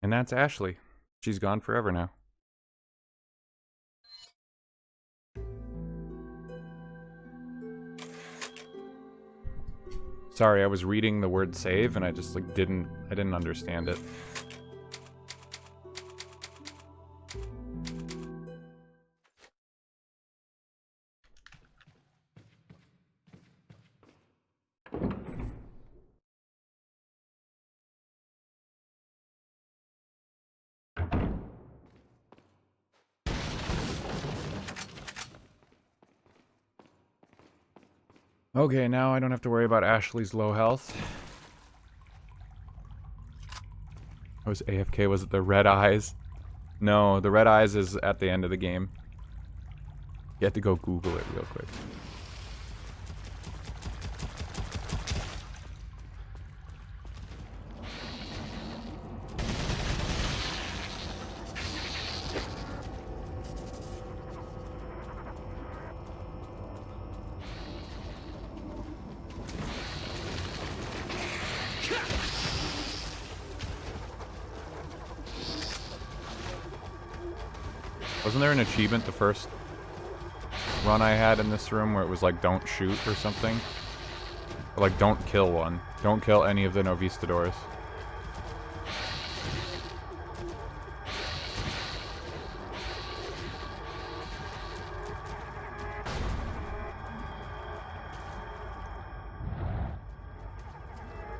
And that's Ashley. She's gone forever now. Sorry, I was reading the word save and I just like I didn't understand it. Okay, now I don't have to worry about Ashley's low health. I was AFK, was it the red eyes? No, the red eyes is at the end of the game. You have to go Google it real quick. Wasn't there an achievement the first run I had in this room where it was like don't shoot or something? Or like don't kill one. Don't kill any of the Novistadors.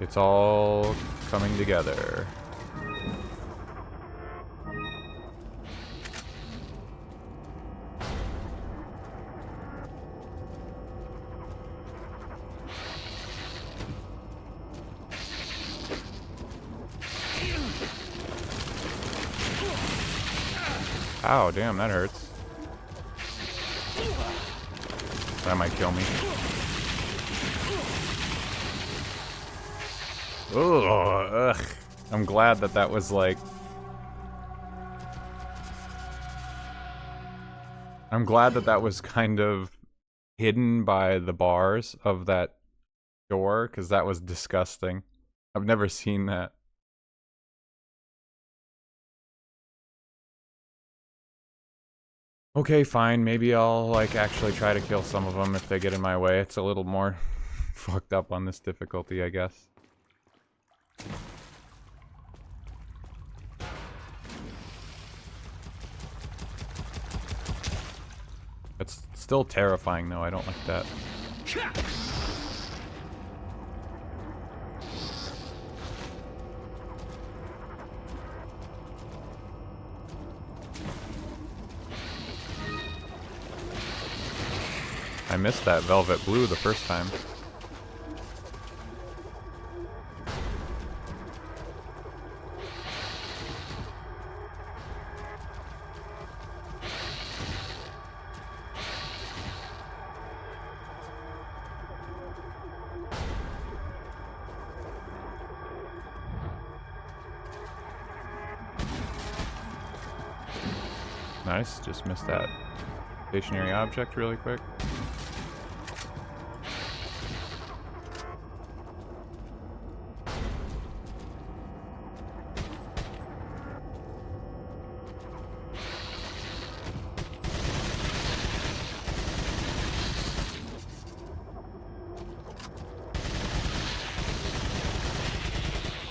It's all coming together. Ow, damn, that hurts. That might kill me. Ugh. I'm glad that that was like... I'm glad that that was kind of hidden by the bars of that door, because that was disgusting. I've never seen that. Okay, fine. Maybe I'll, like, actually try to kill some of them if they get in my way. It's a little more fucked up on this difficulty, I guess. It's still terrifying, though. I don't like that. I missed that velvet blue the first time. Nice, just missed that stationary object really quick.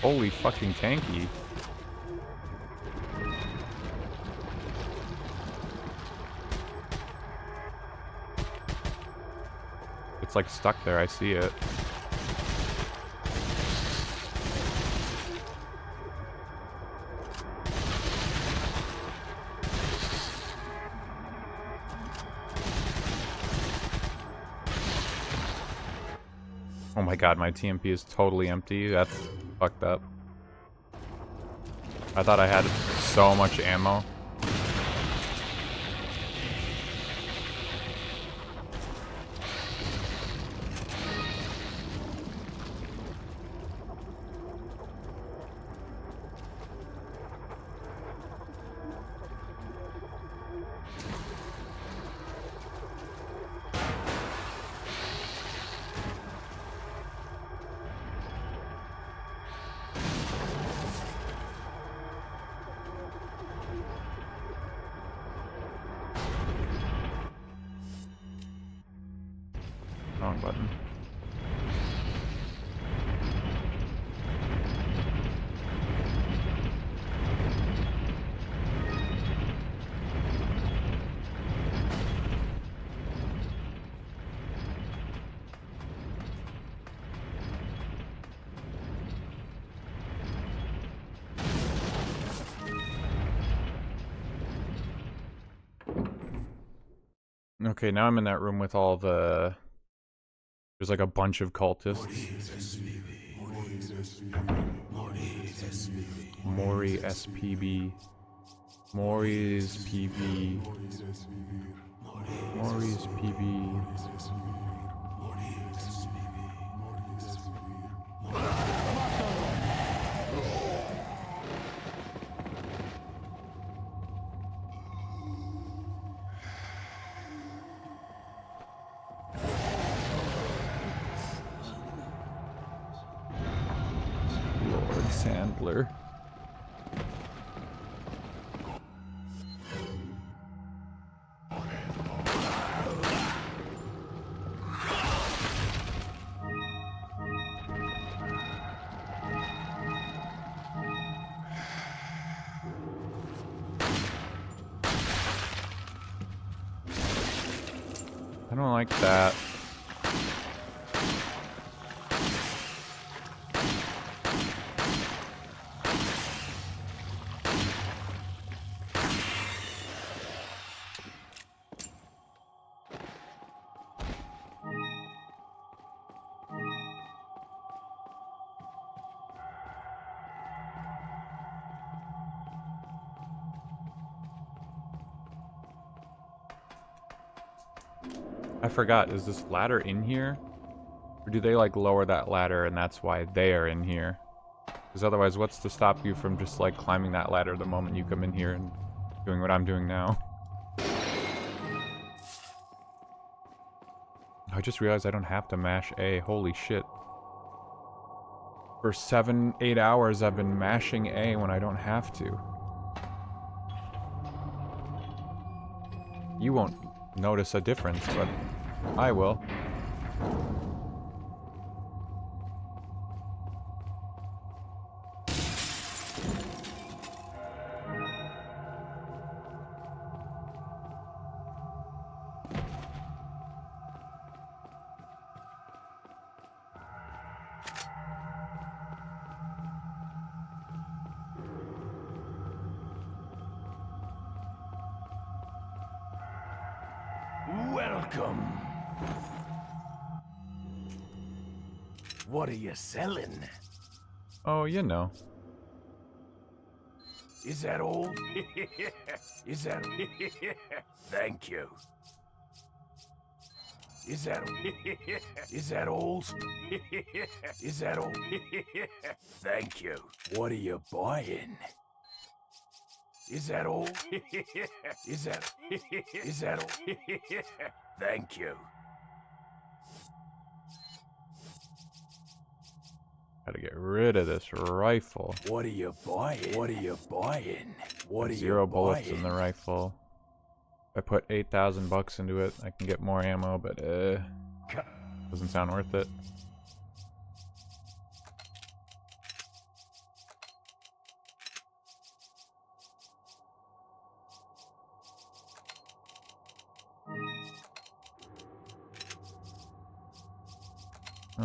Holy fucking tanky. It's like stuck there, I see it. Oh my god, my TMP is totally empty. That's fucked up. I thought I had so much ammo. Wrong button. Okay, now I'm in that room with all the... There's like a bunch of cultists. Mori SPB. Mori's PB. Mori's PB. Lord Sandler. I don't like that. I forgot, is this ladder in here? Or do they like lower that ladder and that's why they are in here? Because otherwise, what's to stop you from just like climbing that ladder the moment you come in here and doing what I'm doing now? I just realized I don't have to mash A. Holy shit. For 7-8 hours I've been mashing A when I don't have to. You won't notice a difference, but I will. Welcome. What are you selling? Oh, you know. Is that all? Is that... Thank you. Is that... Is that all? Is that all? Thank you. What are you buying? Is that all? Is that... Is that all? Thank you. Gotta get rid of this rifle. What are you buying? What are you buying? What are you Zero bullets in buying? the rifle. If I put 8,000 bucks into it, I can get more ammo, but doesn't sound worth it.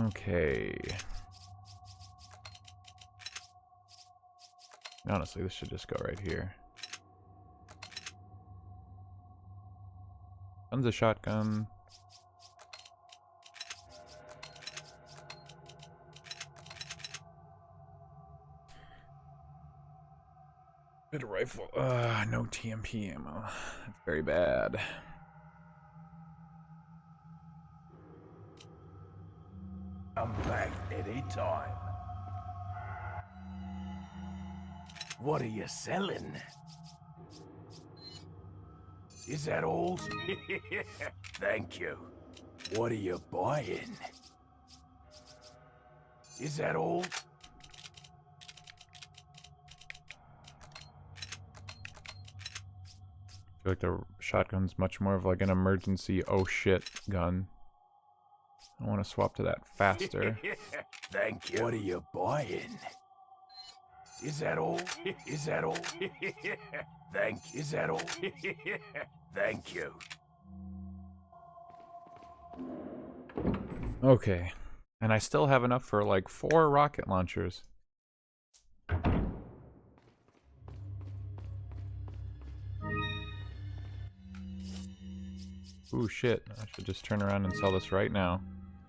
Okay. Honestly, this should just go right here. Tons of shotgun. Good rifle. No TMP ammo. That's very bad. I'm back anytime. What are you selling? Is that all? Thank you. What are you buying? Is that all? I feel like the shotgun's much more of like an emergency oh shit gun. I want to swap to that faster. Thank you. What are you buying? Is that all? Is that all? Is that all? Thank you. Okay. And I still have enough for like 4 rocket launchers. Ooh, shit. I should just turn around and sell this right now.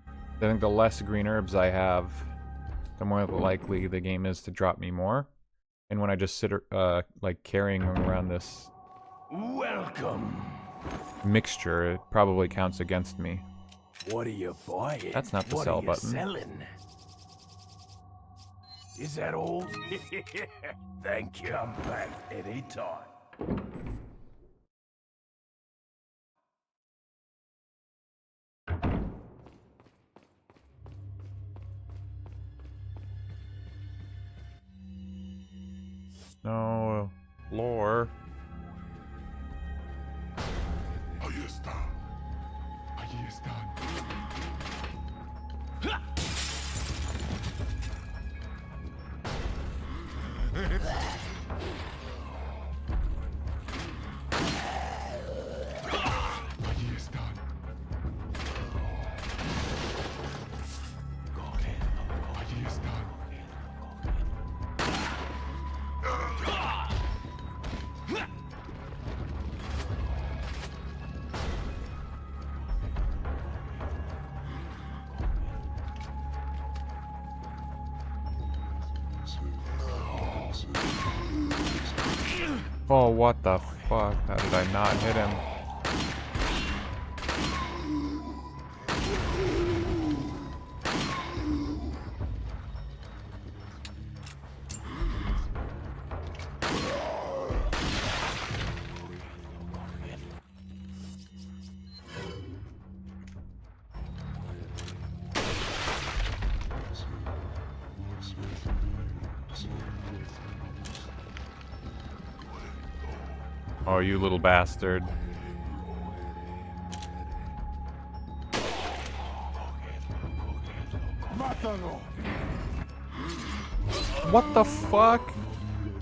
I think the less green herbs I have, the more likely the game is to drop me more. And when I just sit, like, carrying around this Welcome. mixture, it probably counts against me. What are you buying? That's not the what sell are you button. Selling? Is that all? Thank you. Come back anytime. No, lore. Ahí está. Allí están. Allí están. Allí están. Oh, what the fuck? How did I not hit him? Oh, you little bastard. What the fuck?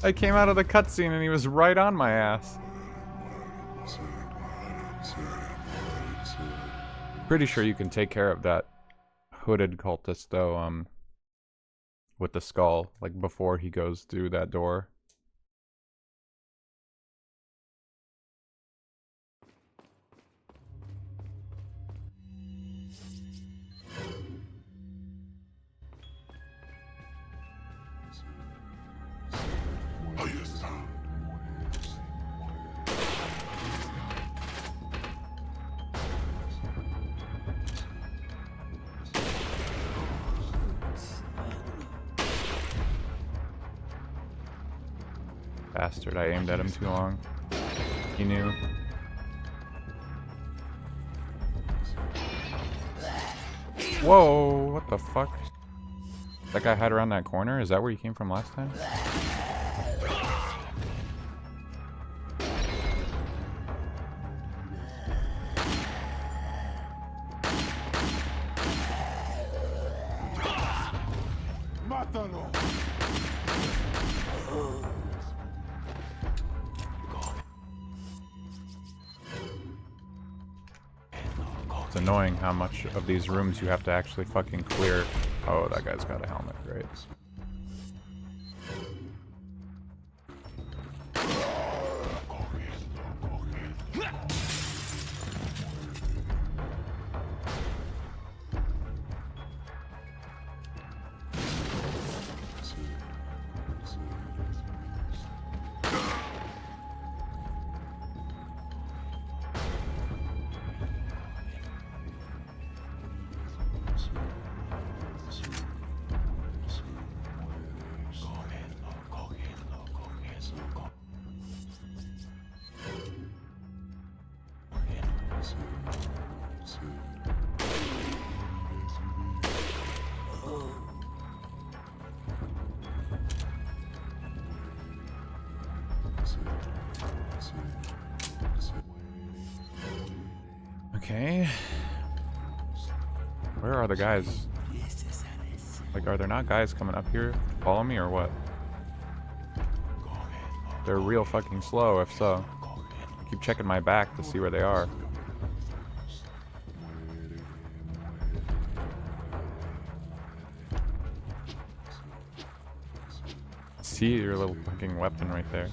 I came out of the cutscene and he was right on my ass. Pretty sure you can take care of that hooded cultist though, with the skull, like before he goes through that door. Ahí está. Bastard, I aimed at him too long. He knew. Whoa, what the fuck? That guy hid around that corner? Is that where you came from last time? Mátalo. It's annoying how much of these rooms you have to actually fucking clear. Oh, that guy's got a helmet, great. Okay. Where are the guys? Like, are there not guys coming up here to follow me or what? They're real fucking slow, if so. Keep checking my back to see where they are. See your little fucking weapon right there.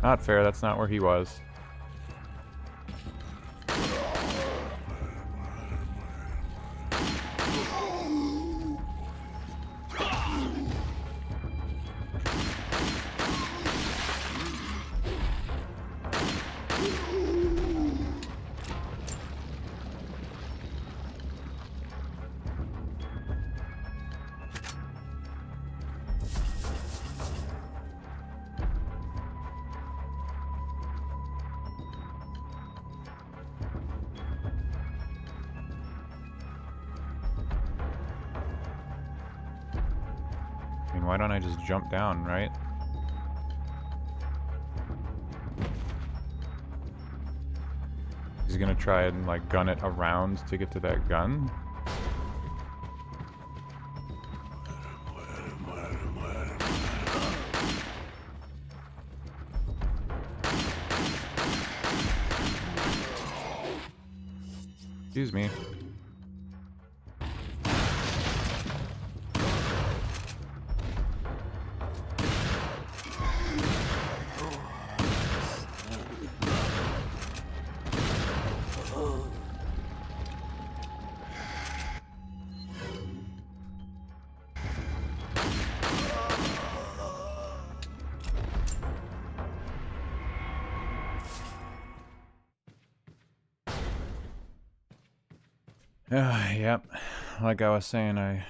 Not fair, that's not where he was. Why don't I just jump down, right? He's gonna try and like gun it around to get to that gun. Excuse me. Yep. Like I was saying, I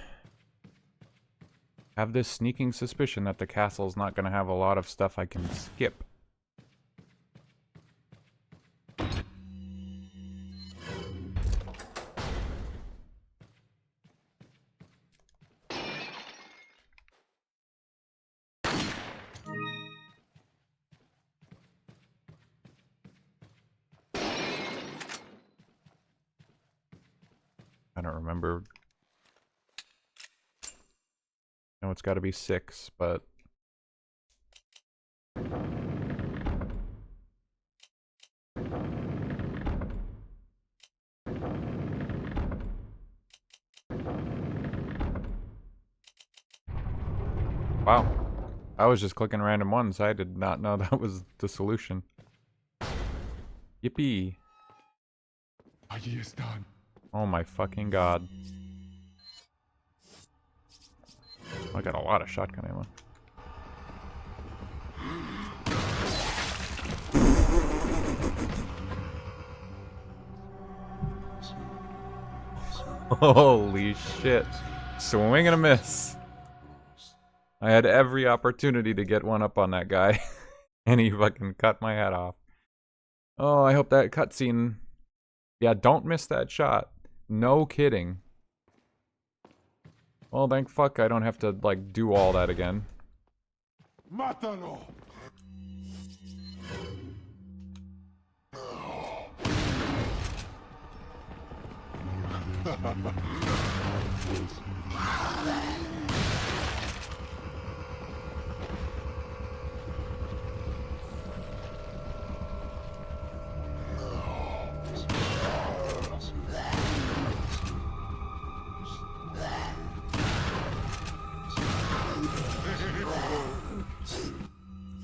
have this sneaking suspicion that the castle's not gonna have a lot of stuff I can skip. I don't remember. No, it's got to be 6, but wow. I was just clicking random ones. I did not know that was the solution. Yippee. Allí están. Oh my fucking god. I got a lot of shotgun ammo. Holy shit. Swing and a miss. I had every opportunity to get one up on that guy. And he fucking cut my head off. Oh, I hope that cutscene... Yeah, don't miss that shot. No kidding. Well, thank fuck I don't have to, like, do all that again. Mátalo.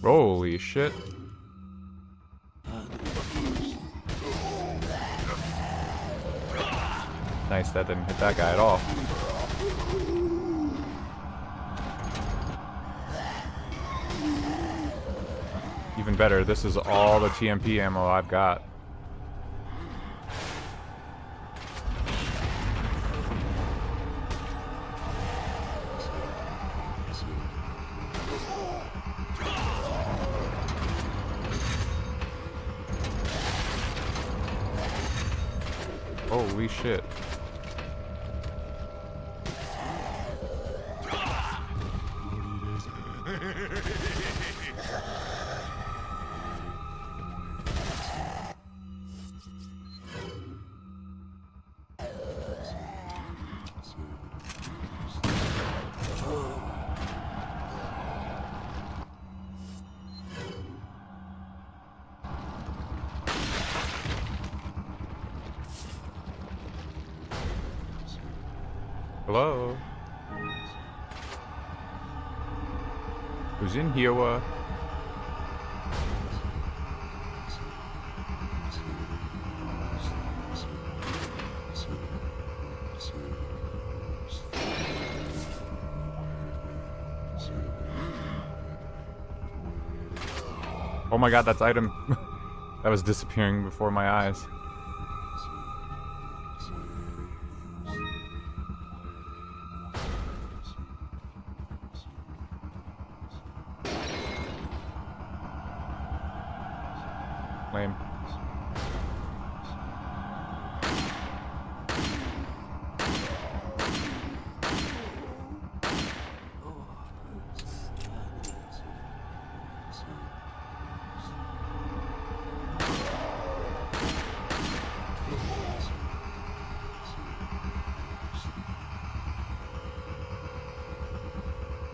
Holy shit. Nice, that didn't hit that guy at all. Even better, this is all the TMP ammo I've got. Holy shit. Hello? Who's in here? Oh my god, that's item. That was disappearing before my eyes. Lame.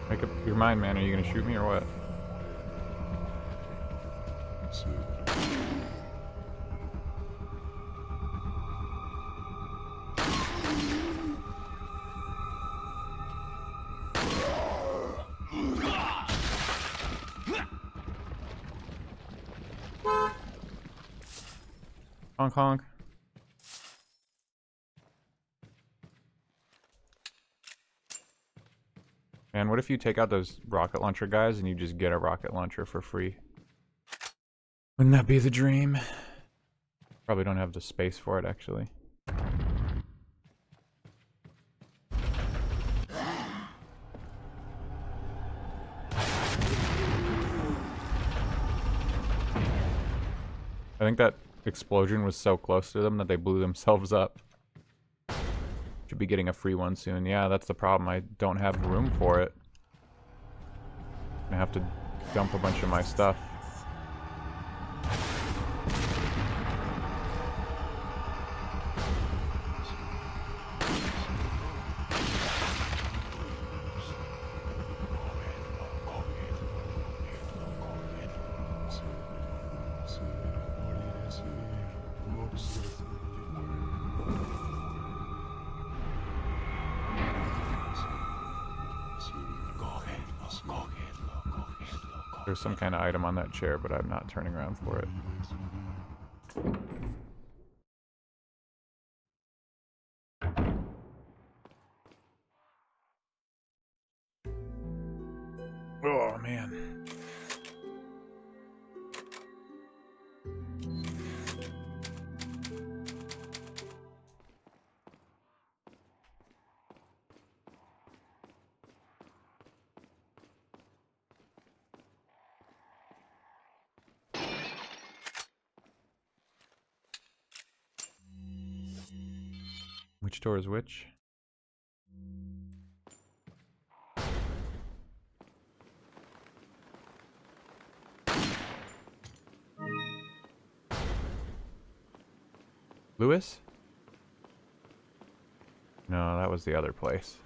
Make up your mind, man. Are you gonna shoot me or what? Honk honk. Man, what if you take out those rocket launcher guys and you just get a rocket launcher for free? Wouldn't that be the dream? Probably don't have the space for it, actually. I think that explosion was so close to them that they blew themselves up. Should be getting a free one soon. Yeah, that's the problem. I don't have room for it. I have to dump a bunch of my stuff. There's some kind of item on that chair, but I'm not turning around for it. Oh, man. Which door is which? Lewis? No, that was the other place.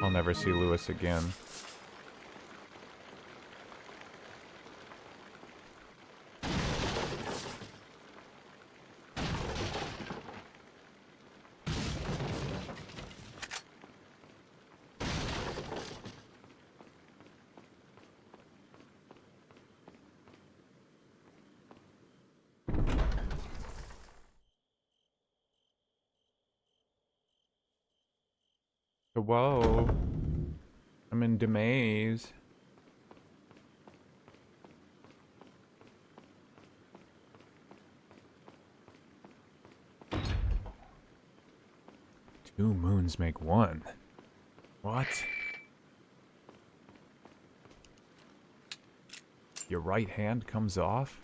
I'll never see Lewis again. Whoa. I'm in Demaze. Two moons make one. What? Your right hand comes off?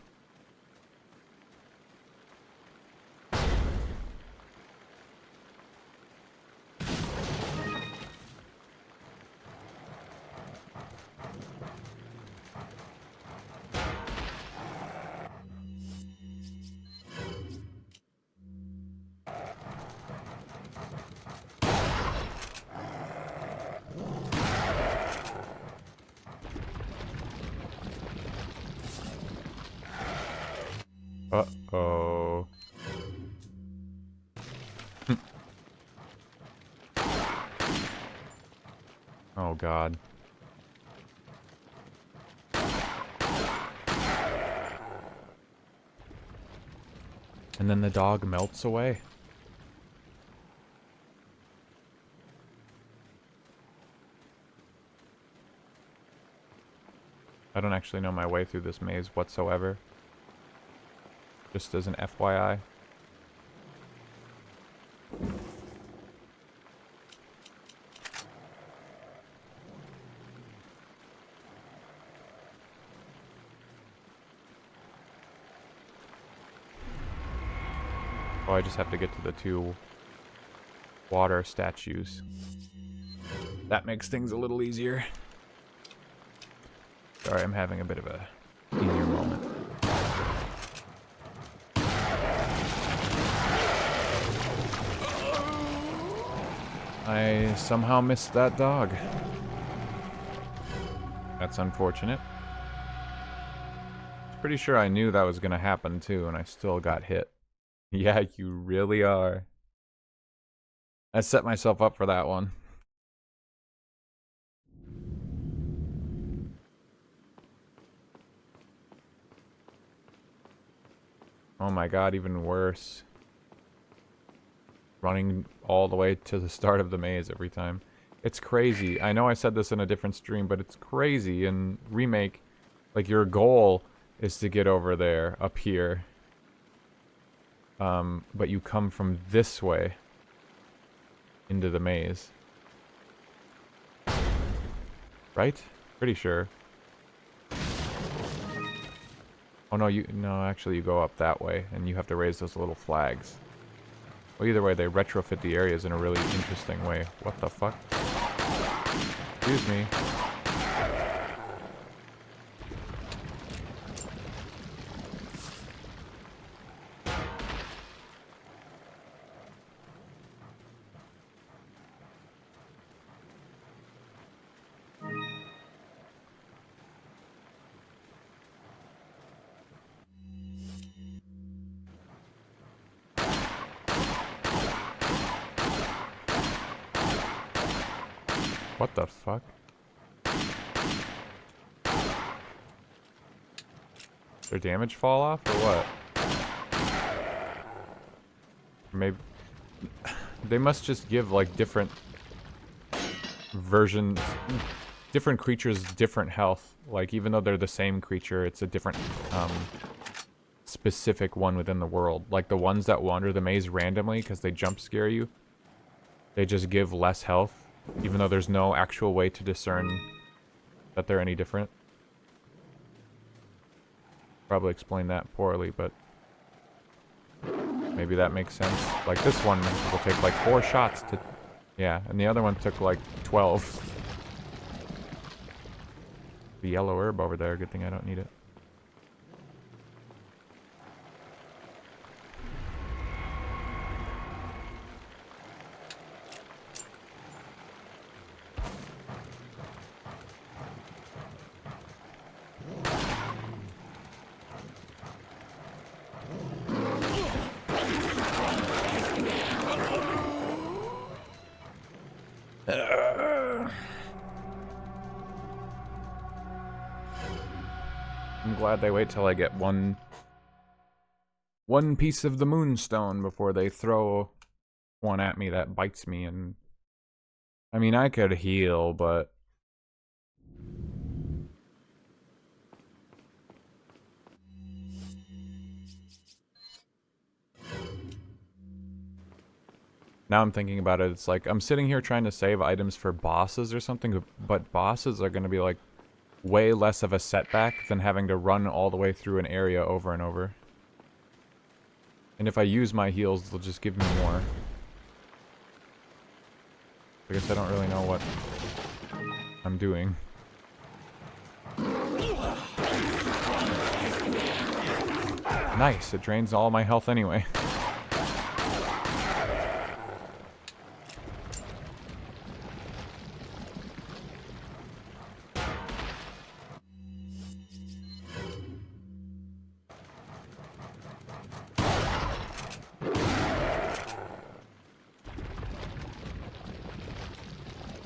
Uh-oh. Oh, God. And then the dog melts away. I don't actually know my way through this maze whatsoever. Just as an FYI. Oh, I just have to get to the 2 water statues. That makes things a little easier. Sorry, I'm having a bit of a senior moment. I somehow missed that dog. That's unfortunate. Pretty sure I knew that was gonna happen too, and I still got hit. Yeah, you really are. I set myself up for that one. Oh my god, even worse. Running all the way to the start of the maze every time. It's crazy. I know I said this in a different stream, but it's crazy in Remake. Like, your goal is to get over there, up here. But you come from this way into the maze. Right? Pretty sure. Oh no, actually you go up that way, and you have to raise those little flags. Well, either way, they retrofit the areas in a really interesting way. What the fuck? Excuse me. What the fuck? Their damage fall off, or what? Maybe... They must just give, like, different versions... Different creatures different health. Like, even though they're the same creature, it's a different, specific one within the world. Like, the ones that wander the maze randomly, because they jump scare you, they just give less health. Even though there's no actual way to discern that they're any different. Probably explained that poorly, but maybe that makes sense. Like this one will take like 4 shots to... Yeah, and the other one took like 12. The yellow herb over there, good thing I don't need it. I'm glad they wait till I get one piece of the moonstone before they throw one at me that bites me. And I mean, I could heal, but now I'm thinking about it, it's like I'm sitting here trying to save items for bosses or something, but bosses are going to be like way less of a setback than having to run all the way through an area over and over. And if I use my heals, they'll just give me more. I guess I don't really know what I'm doing. Nice, it drains all my health anyway.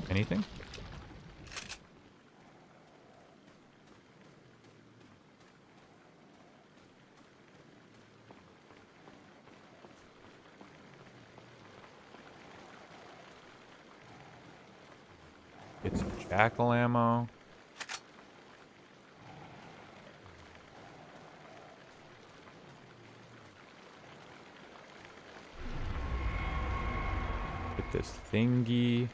Anything? Get some jackal ammo. this thingy.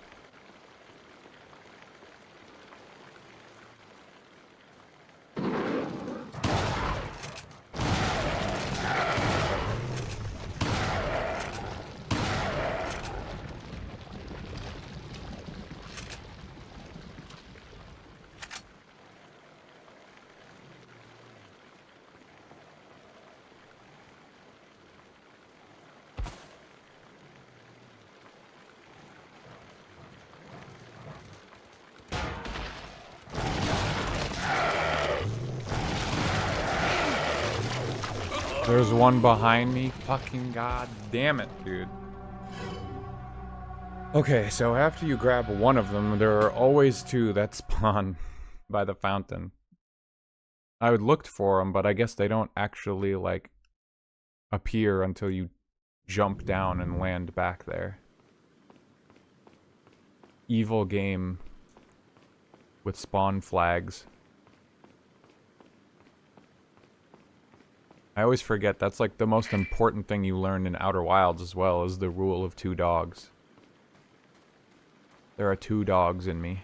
There's one behind me. Fucking god damn it, dude. Okay, so after you grab one of them, there are always two that spawn by the fountain. I would look for them, but I guess they don't actually, like, appear until you jump down and land back there. Evil game with spawn flags. I always forget that's like the most important thing you learn in Outer Wilds as well, is the rule of 2 dogs. There are 2 dogs in me.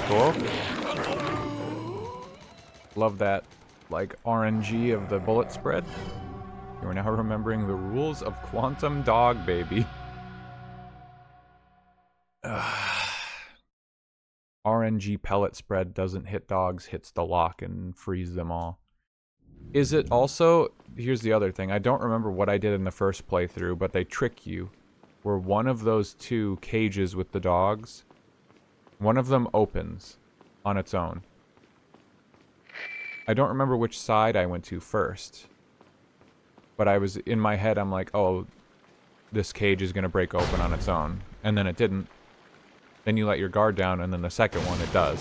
Cool. Love that, like, RNG of the bullet spread. You are now remembering the rules of Quantum Dog, baby. RNG pellet spread doesn't hit dogs, hits the lock and frees them all. Is it also... Here's the other thing. I don't remember what I did in the first playthrough, but they trick you. Where one of those 2 cages with the dogs... One of them opens on its own. I don't remember which side I went to first. But I was, in my head, I'm like, oh, this cage is going to break open on its own. And then it didn't. Then you let your guard down, and then the second one, it does.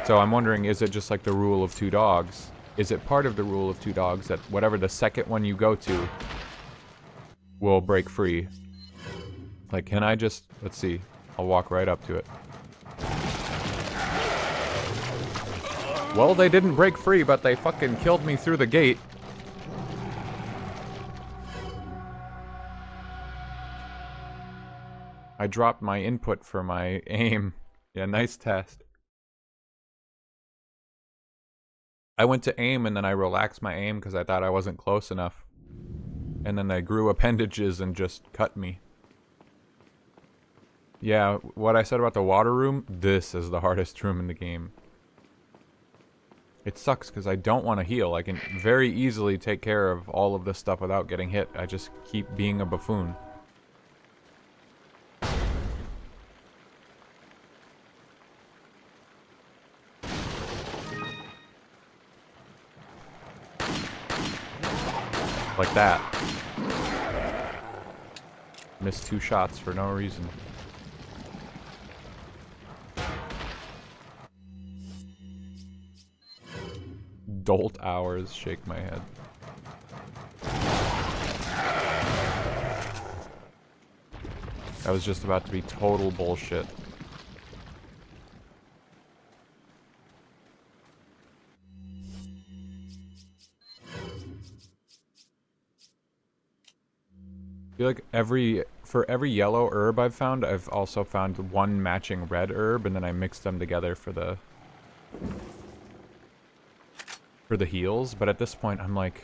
So I'm wondering, is it just like the rule of 2 dogs? Is it part of the rule of 2 dogs that whatever the second one you go to will break free? Like, can I just... Let's see. I'll walk right up to it. Well, they didn't break free, but they fucking killed me through the gate. I dropped my input for my aim. Yeah, nice test. I went to aim and then I relaxed my aim because I thought I wasn't close enough. And then they grew appendages and just cut me. Yeah, what I said about the water room, this is the hardest room in the game. It sucks because I don't want to heal. I can very easily take care of all of this stuff without getting hit. I just keep being a buffoon. Like that. Missed 2 shots for no reason. Dolt hours, shake my head. That was just about to be total bullshit. I feel like for every yellow herb I've found, I've also found 1 matching red herb, and then I mix them together for the heals. But at this point, I'm like,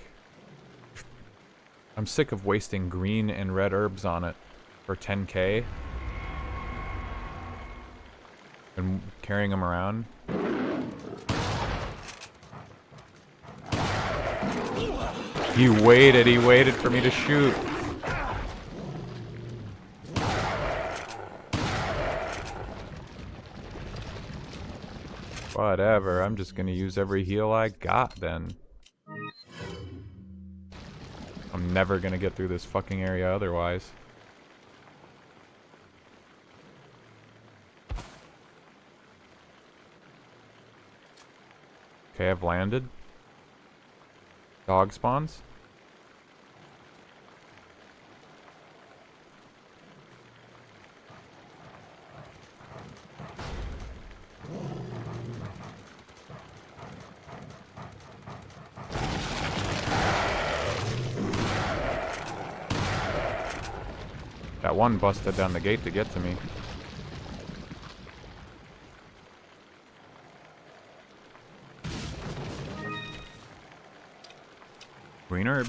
I'm sick of wasting green and red herbs on it for 10k and carrying them around. He waited for me to shoot. Whatever, I'm just gonna use every heal I got then. I'm never gonna get through this fucking area otherwise. Okay, I've landed. Dog spawns. That one busted down the gate to get to me. Green herb.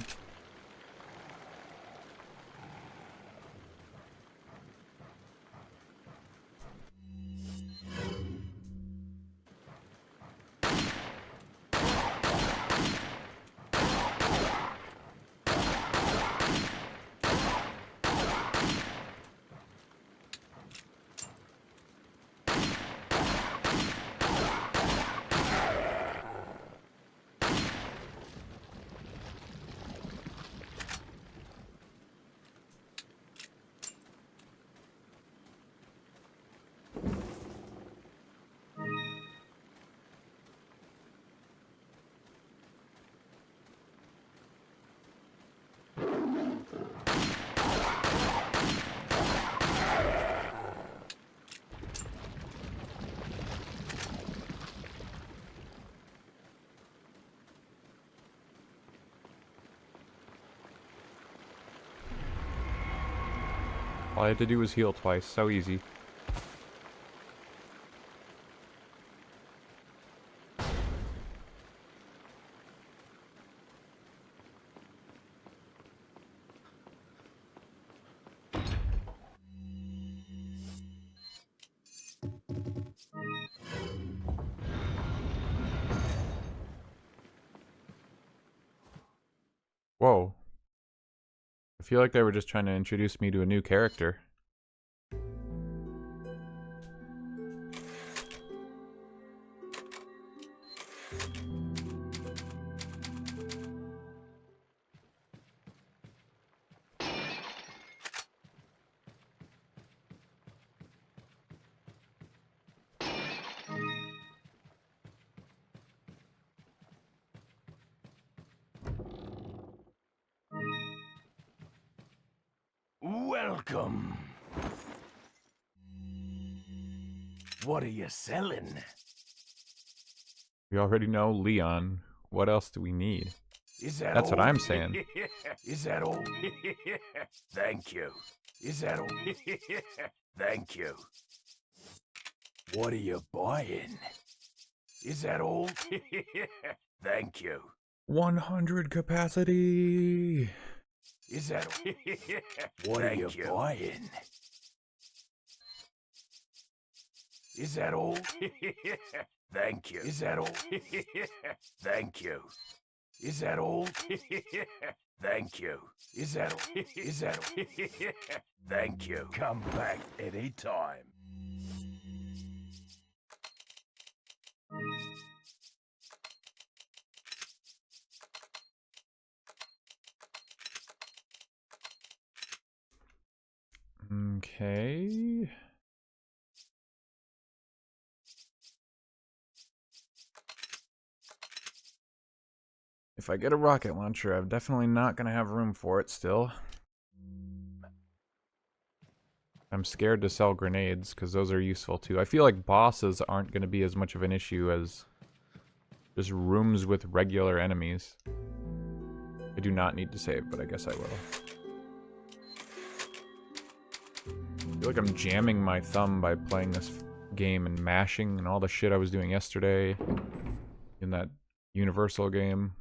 All I had to do was heal twice. So easy. Whoa. I feel like they were just trying to introduce me to a new character. Welcome. What are you selling? We already know Leon. What else do we need? Is that That's all? what I'm saying. Is that all? Thank you. Is that all? Thank you. What are you buying? Is that all? Thank you. 100 capacity. Is that what are you buying? Is that all? Thank you. Is that all? Thank you. Is that all? Thank you. Is that all? Is that all? Thank you. Come back anytime. Okay. If I get a rocket launcher, I'm definitely not going to have room for it still. I'm scared to sell grenades, because those are useful too. I feel like bosses aren't going to be as much of an issue as just rooms with regular enemies. I do not need to save, but I guess I will. I feel like I'm jamming my thumb by playing this game and mashing and all the shit I was doing yesterday in that Universal game.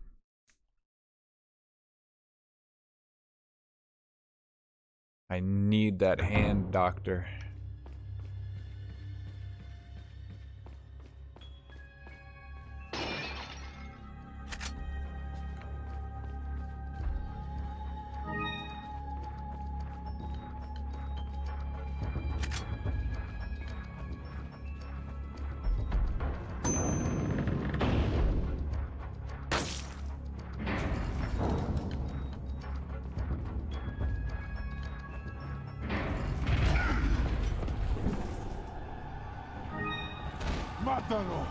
I need that hand, doctor. Mátalo.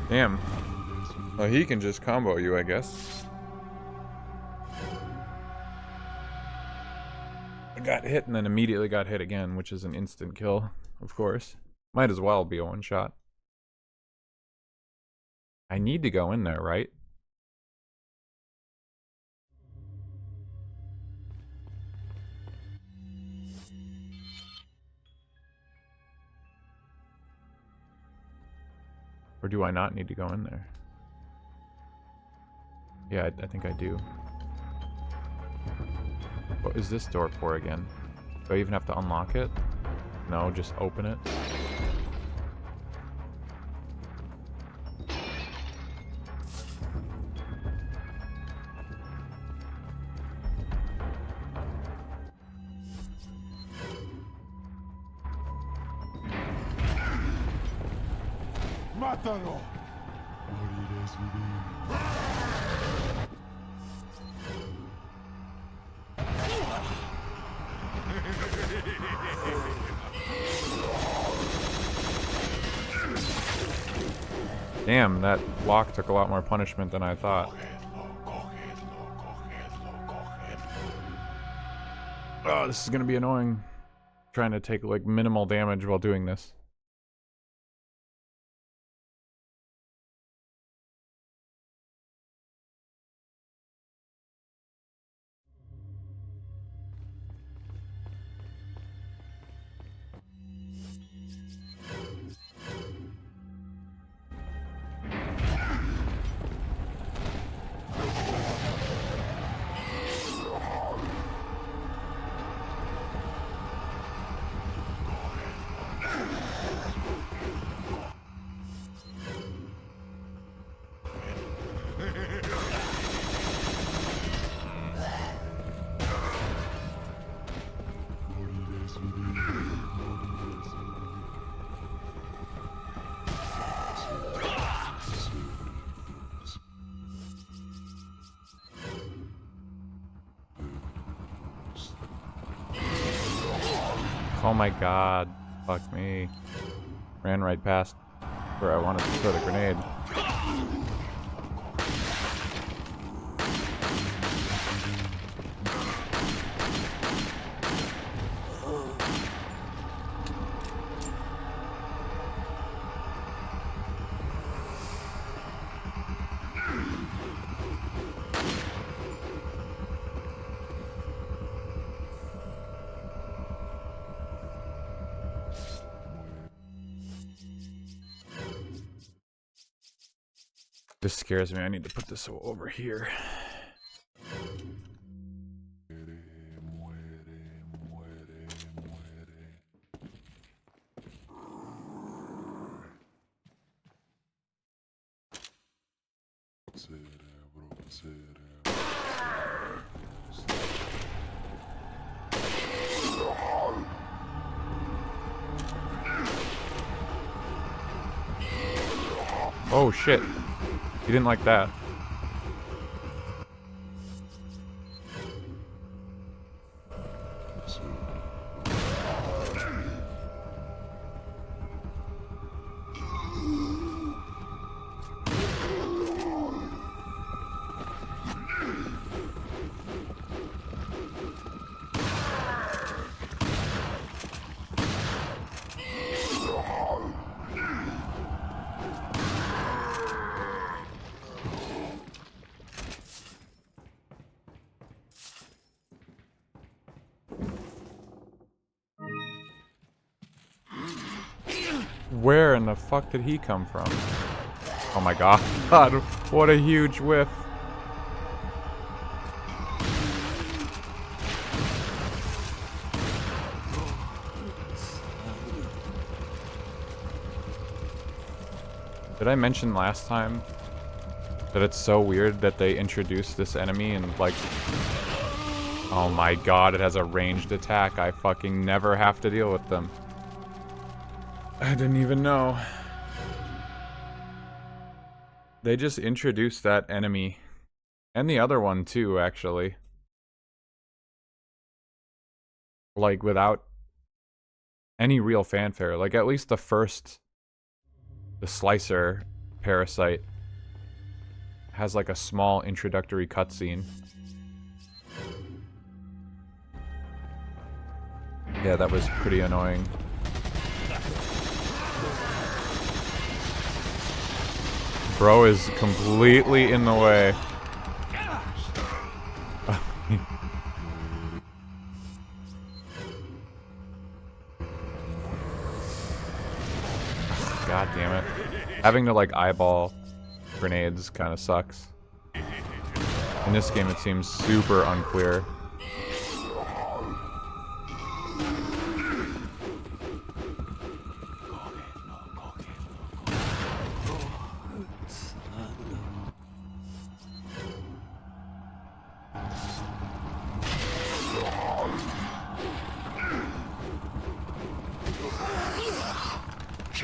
Damn. Well, he can just combo you, I guess. I got hit and then immediately got hit again, which is an instant kill, of course. Might as well be a one-shot. I need to go in there, right? Or do I not need to go in there? Yeah, I think I do. What is this door for again? Do I even have to unlock it? No, just open it. ¡Mátalo! Moriré su Damn, that lock took a lot more punishment than I thought. Oh, this is gonna be annoying. Trying to take like minimal damage while doing this. Oh my god. Fuck me. Ran right past where I wanted to throw the grenade. This scares me. I need to put this over here. Oh shit. He didn't like that. Where in the fuck did he come from? Oh my god. God, what a huge whiff. Did I mention last time that it's so weird that they introduced this enemy and like... Oh my god, it has a ranged attack. I fucking never have to deal with them. I didn't even know. They just introduced that enemy. And the other one too, actually. Like, without any real fanfare. Like, at least the first... The Slicer Parasite has like a small introductory cutscene. Yeah, that was pretty annoying. Bro is completely in the way. God damn it. Having to like eyeball grenades kind of sucks. In this game it seems super unclear.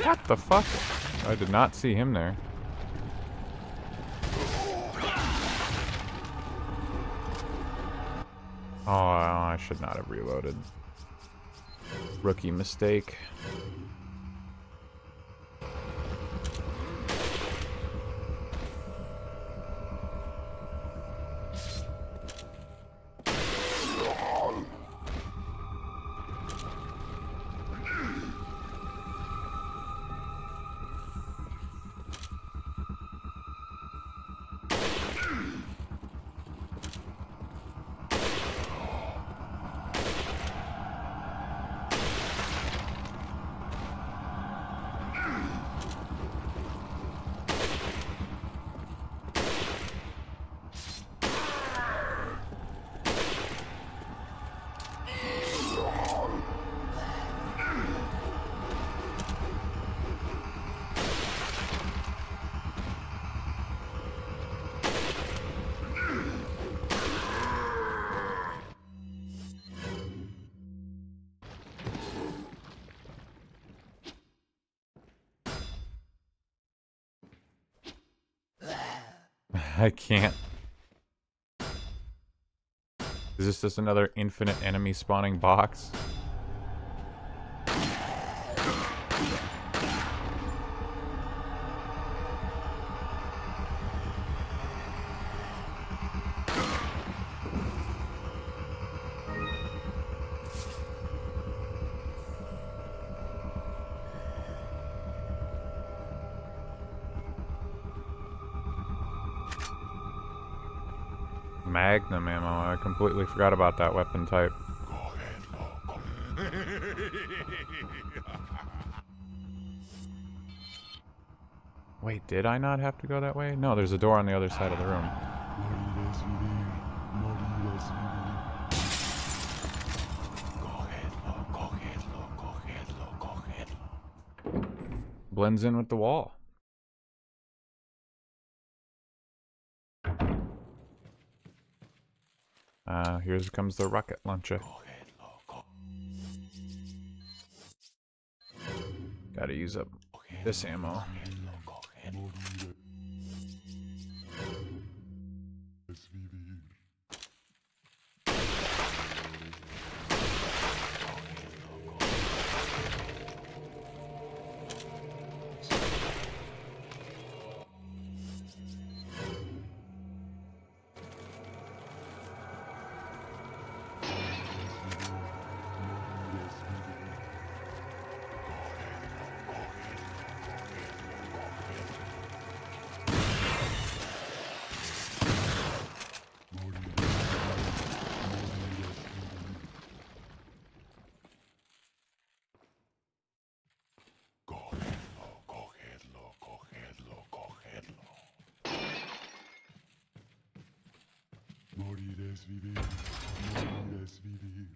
What the fuck? I did not see him there. Oh, I should not have reloaded. Rookie mistake. I can't. Is this just another infinite enemy spawning box? Magnum ammo. I completely forgot about that weapon type. Wait, did I not have to go that way? No, there's a door on the other side of the room. Blends in with the wall. Here comes the rocket launcher. Gotta use up this ammo. Morirás vivir, morirás vivir.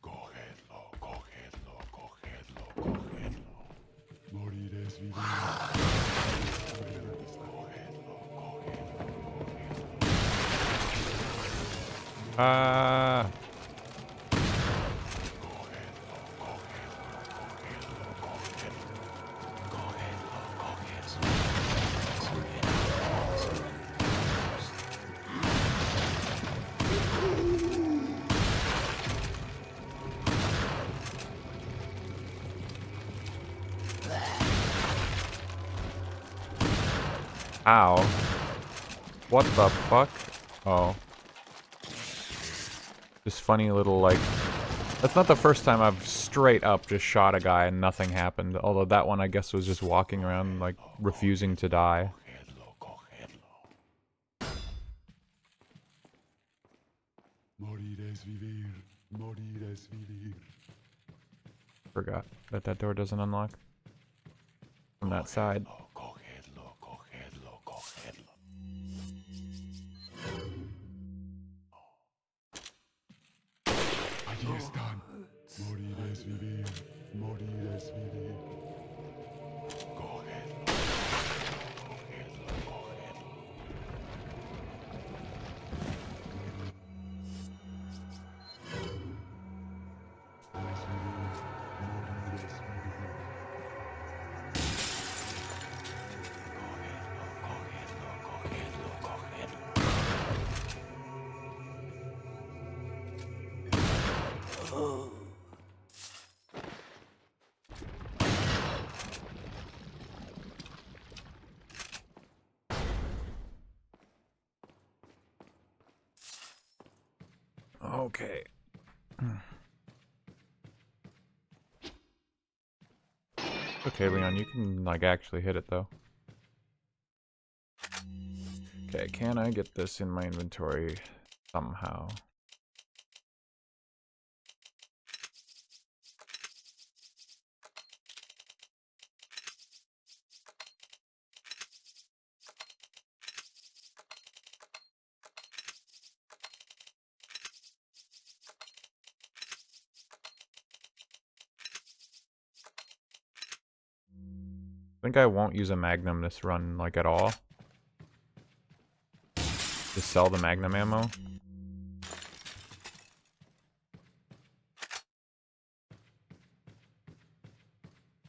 Cogedlo, cogedlo, cogedlo, cogedlo. Morirás vivir. Cogedlo, cogedlo, cogedlo. Ow. What the fuck? Oh. This funny little, like... That's not the first time I've straight up just shot a guy and nothing happened. Although that one, I guess, was just walking around, like, refusing to die. Morir es vivir. Morir es vivir. Forgot that that door doesn't unlock from that side. Cogedlo, cogedlo, cogedlo. Allí están. Morir es vivir. Morir es vivir. Cogedlo, cogedlo, cogedlo. Cogedlo, cogedlo. Okay. Okay, Leon, you can, like, actually hit it, though. Okay, can I get this in my inventory somehow? I think I won't use a Magnum this run, like, at all. Just sell the Magnum ammo.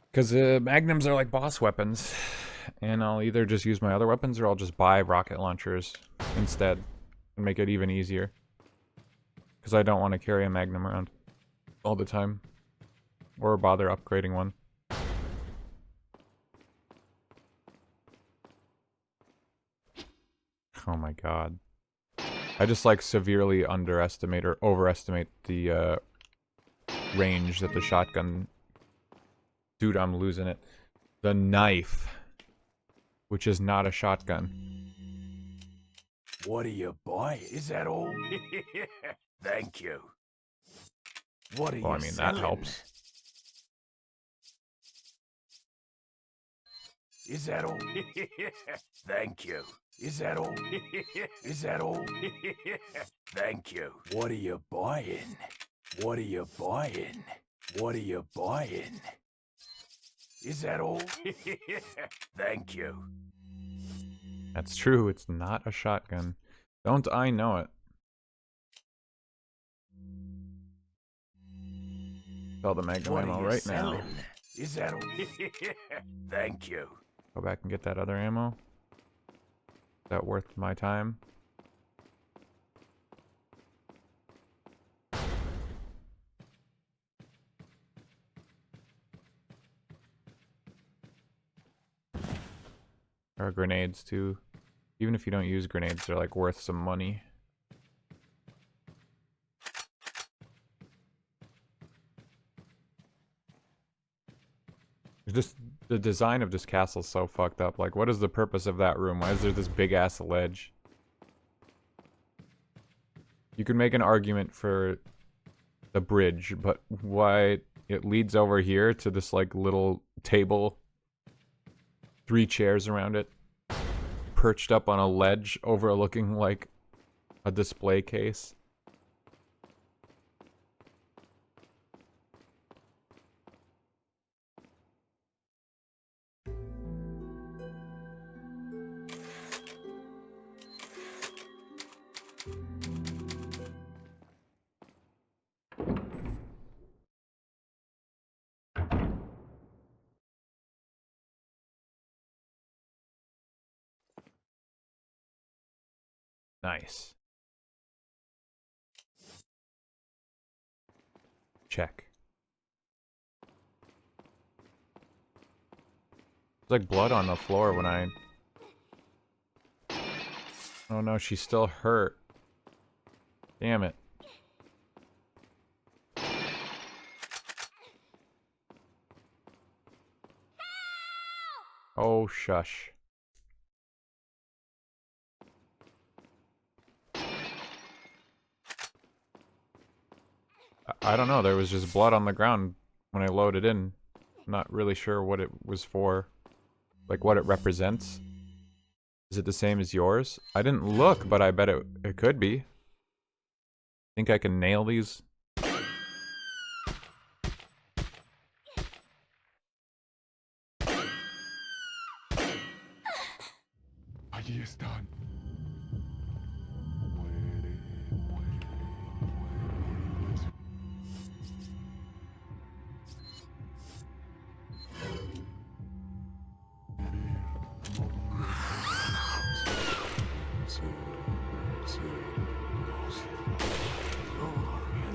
Because Magnums are like boss weapons. And I'll either just use my other weapons or I'll just buy rocket launchers instead. And make it even easier. Because I don't want to carry a Magnum around all the time. Or bother upgrading one. Oh my god. I just like severely underestimate or overestimate the range that the shotgun... Dude, I'm losing it. The knife. Which is not a shotgun. What are you buying? Is that all? Thank you. What are Well, you I mean, selling? that helps. Is that all? Thank you. Is that all? Is that all? Thank you. What are you buying? What are you buying? What are you buying? Is that all? Thank you. That's true, it's not a shotgun. Don't I know it? Sell the Magnum What ammo are you right selling? now. Is that all? Thank you. Go back and get that other ammo. Is that worth my time? There are grenades too. Even if you don't use grenades, they're like worth some money. Just the design of this castle is so fucked up. Like, what is the purpose of that room? Why is there this big ass ledge? You could make an argument for the bridge, but why it leads over here to this like little table, 3 chairs around it, perched up on a ledge overlooking like a display case. Nice. Check. There's like blood on the floor when I Oh no, she's still hurt. Damn it. Oh, shush. I don't know, there was just blood on the ground when I loaded in. I'm not really sure what it was for. Like, what it represents. Is it the same as yours? I didn't look, but I bet it could be. Think I can nail these? Allí están.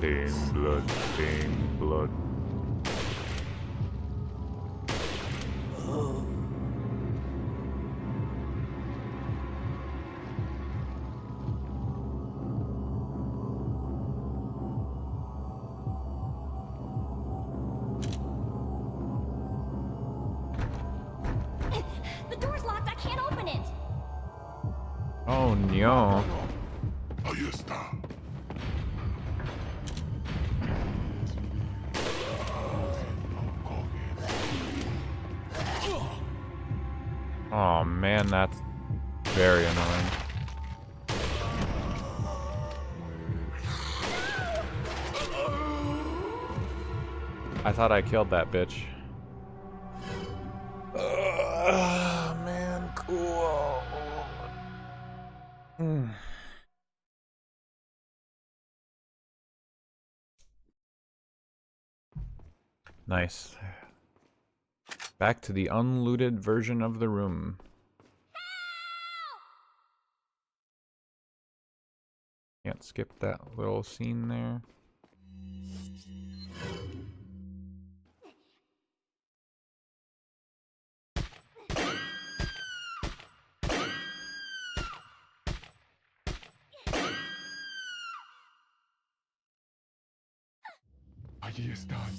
Stained blood, stained blood. The door's locked. I can't open it. Oh no. Ahí está. Oh man, that's very annoying. I thought I killed that bitch. Man, cool. Nice. Back to the unlooted version of the room. Can't skip that little scene there. Allí están.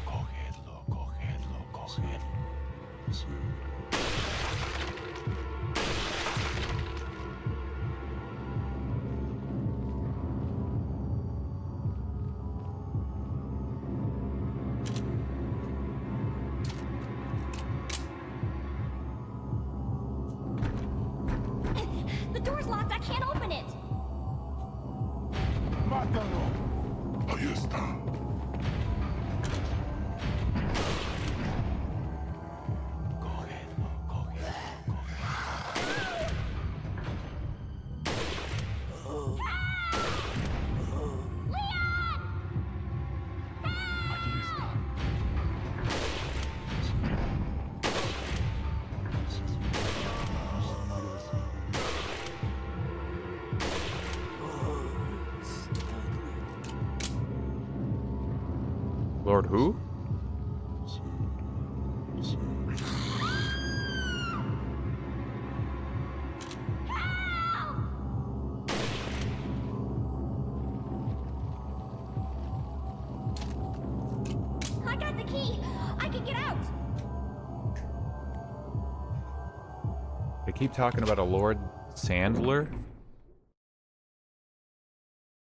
Cogedlo, cogedlo, cogedlo. Sí. The door's locked. I can't open it. ¡Mátalo! Ahí está. Cogedlo, cogedlo, Allí están. Lord who? I got the key. I can get out. They keep talking about a Lord Sandler.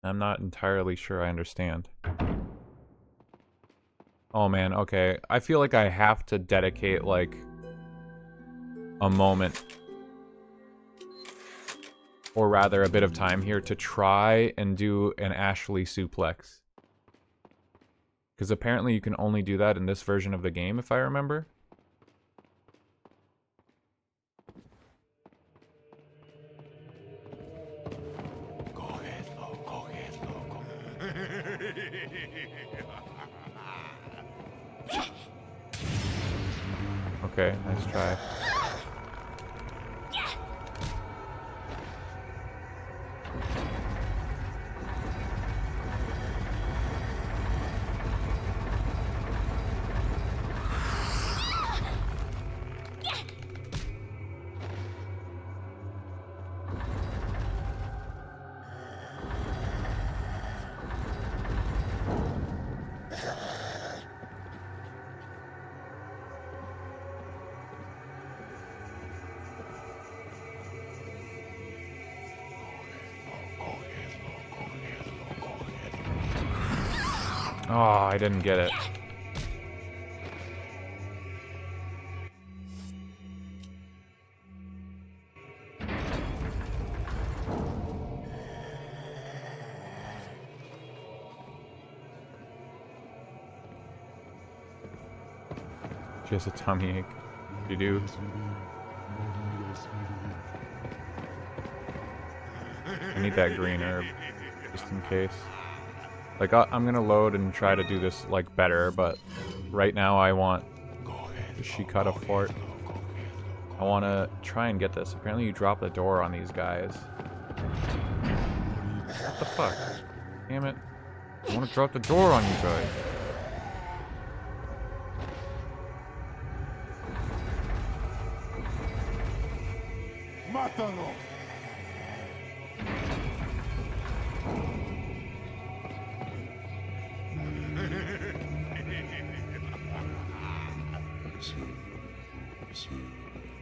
I'm not entirely sure I understand. Oh man, okay. I feel like I have to dedicate like a moment, or rather a bit of time here to try and do an Ashley suplex. Because apparently you can only do that in this version of the game, if I remember. cogedlo, cogedlo, Okay, nice try. I didn't get it. She has a tummy ache. You do. I need that green herb, just in case. Like, I'm gonna load and try to do this, like, better, but right now I want Shikata Fort. I want to try and get this. Apparently you drop the door on these guys. What the fuck? Damn it. I want to drop the door on you guys. ¡Mátalo!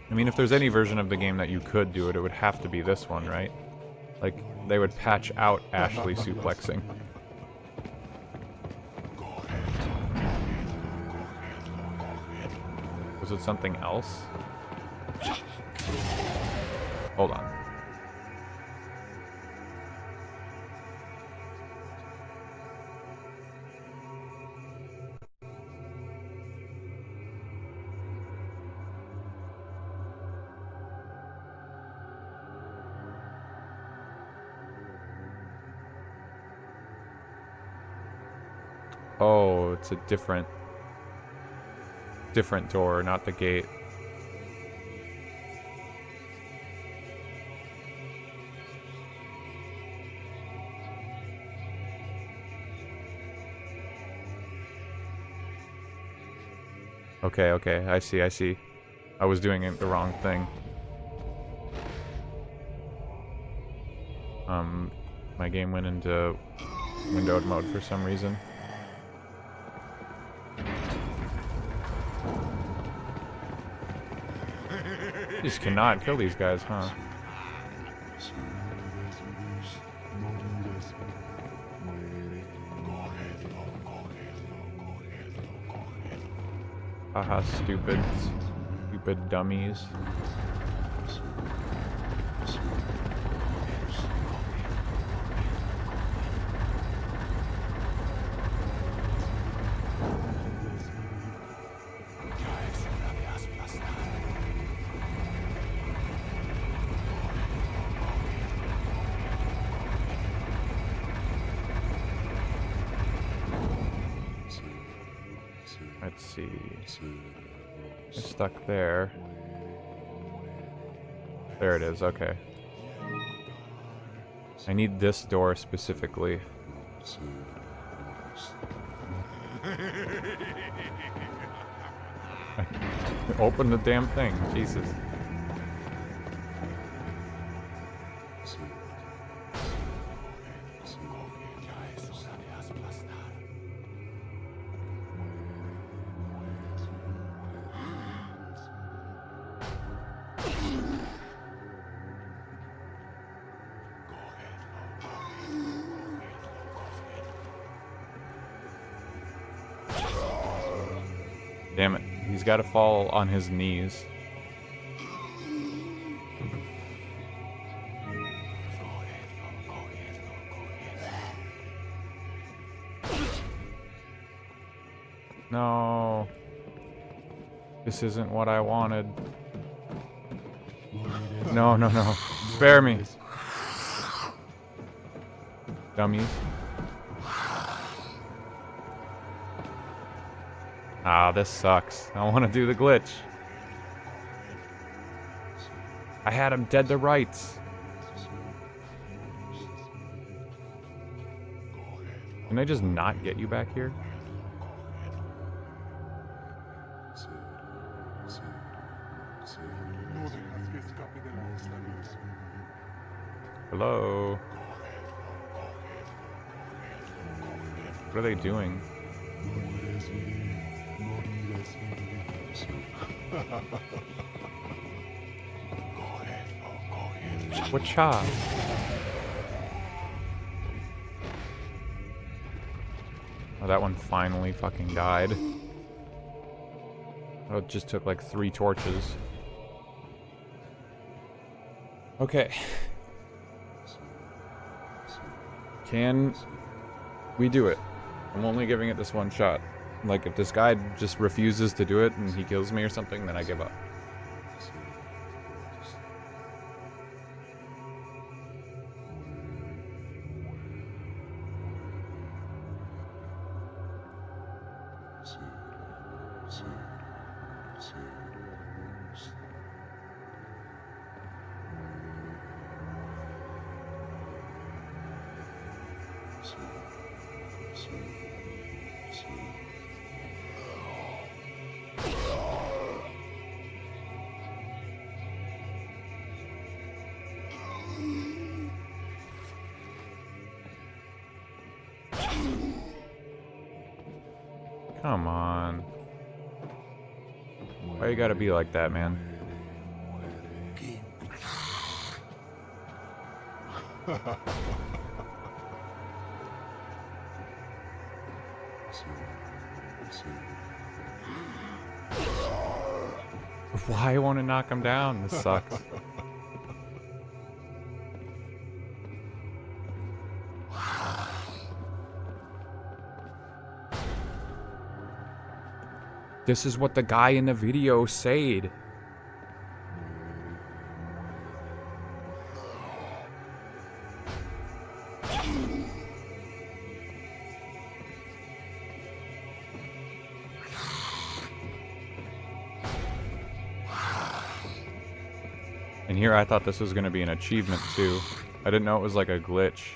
I mean, if there's any version of the game that you could do it, it would have to be this one, right? Like, they would patch out Ashley suplexing. Was it something else? Hold on. Oh, it's a different door, not the gate. Okay, okay, I see. I was doing it the wrong thing. My game went into windowed mode for some reason. You just cannot kill these guys, huh? Haha, stupid dummies. Let's see. It's stuck there. There it is, okay. I need this door specifically. Open the damn thing, Jesus. Damn it. He's got to fall on his knees. No. This isn't what I wanted. No, no, no. Spare me. Dummies. Ah, this sucks. I want to do the glitch. I had him dead to rights. Can I just not get you back here? Hello? What are they doing? What Chao? Oh, that one finally fucking died. Oh, it just took like 3 torches. Okay. Can we do it? I'm only giving it this one shot. Like, if this guy just refuses to do it and he kills me or something, then I give up. Come on. Why you gotta be like that, man? Why won't it knock him down? This sucks. This is what the guy in the video said. And here I thought this was going to be an achievement too. I didn't know it was like a glitch.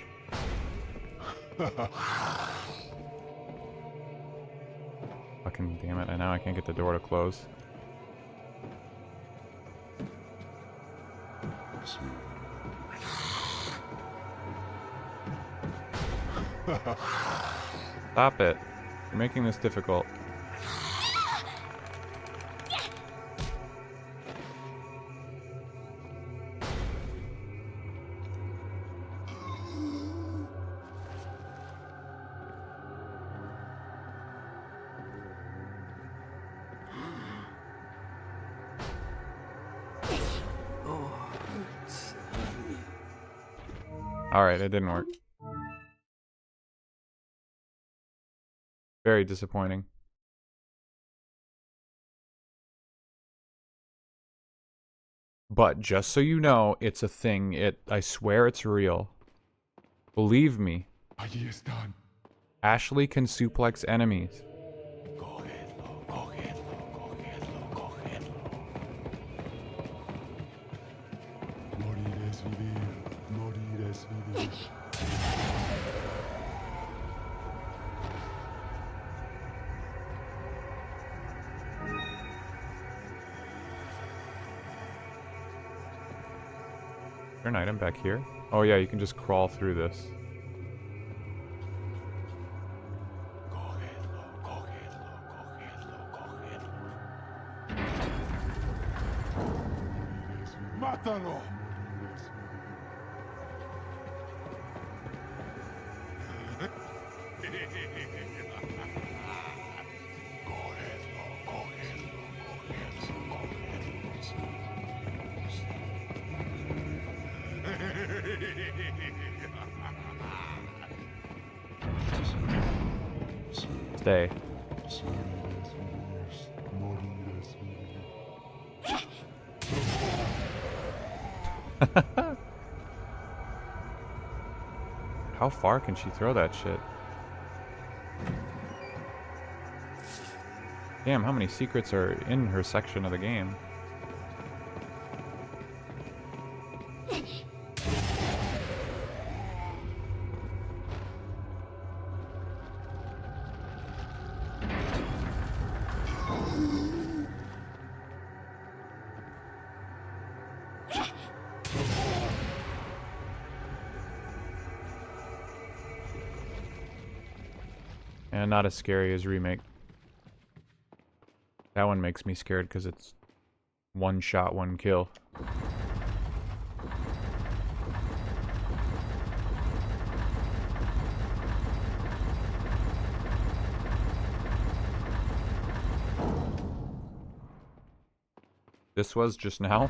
Fucking damn it, I know I can't get the door to close. Stop it. You're making this difficult. Alright, it didn't work. Very disappointing. But just so you know, it's a thing. I swear it's real. Believe me. Allí están. Ashley can suplex enemies. Cogedlo, cogedlo, cogedlo, cogedlo. Morir es vivir. Morir es vivir. Is there an item back here? Oh yeah, you can just crawl through this. Cogedlo, cogedlo, cogedlo, cogedlo. ¡Mátalo! Cogedlo, cogedlo, cogedlo, Stay. Morir es vivir. How far can she throw that shit? Damn, how many secrets are in her section of the game? And not as scary as Remake. That one makes me scared because it's one shot, one kill. This was just now?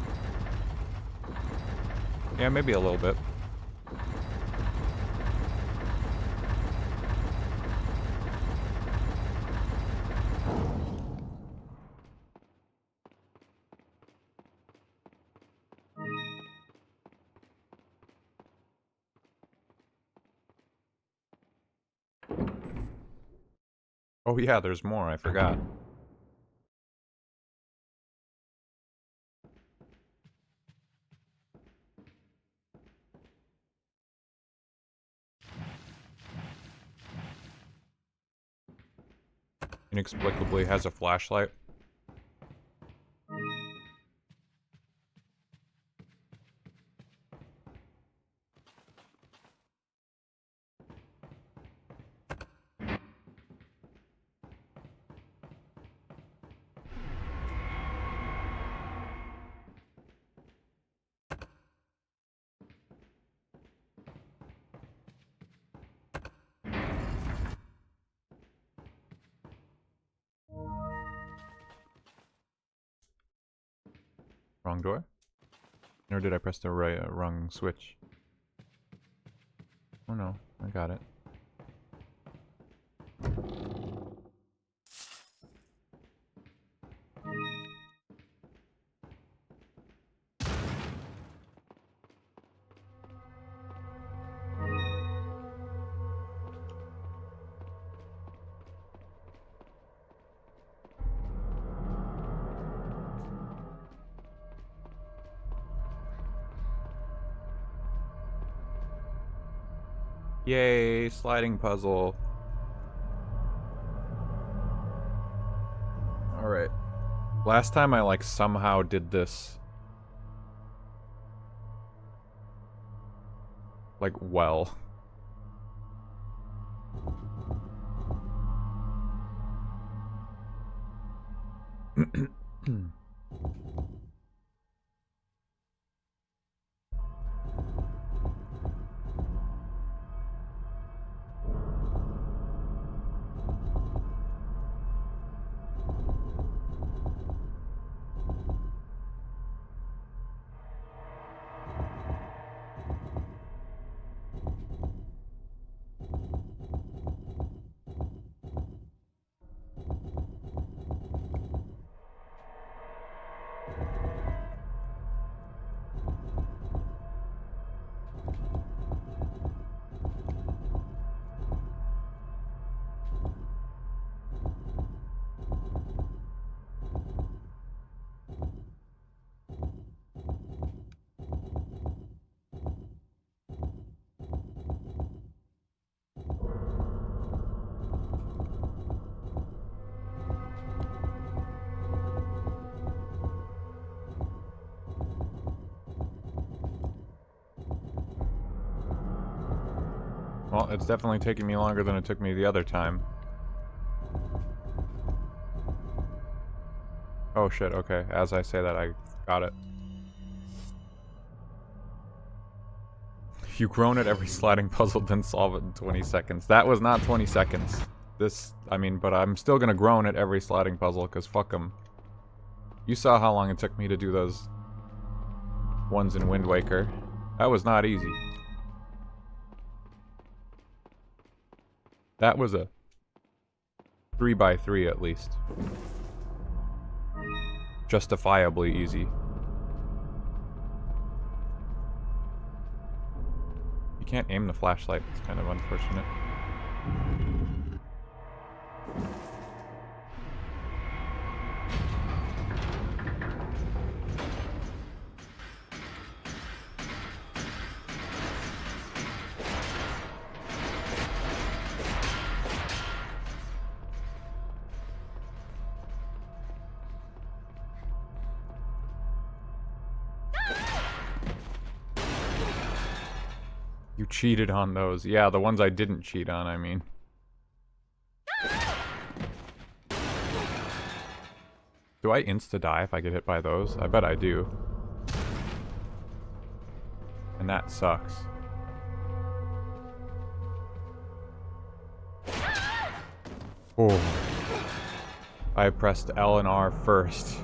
Yeah, maybe a little bit. Oh yeah, there's more, I forgot. Inexplicably has a flashlight. Wrong door? Or did I press the wrong switch? Oh no, I got it. Yay, sliding puzzle. Alright. Last time I like somehow did this. Like, well. Well, it's definitely taking me longer than it took me the other time. Oh shit, okay. As I say that, I got it. You groan at every sliding puzzle, then solve it in 20 seconds. That was not 20 seconds. This, I mean, but I'm still gonna groan at every sliding puzzle, because fuck them. You saw how long it took me to do those ones in Wind Waker. That was not easy. That was a 3x3 at least. Justifiably easy. You can't aim the flashlight. It's kind of unfortunate. You cheated on those. Yeah, the ones I didn't cheat on, I mean. Do I insta-die if I get hit by those? I bet I do. And that sucks. Oh. I pressed L and R first.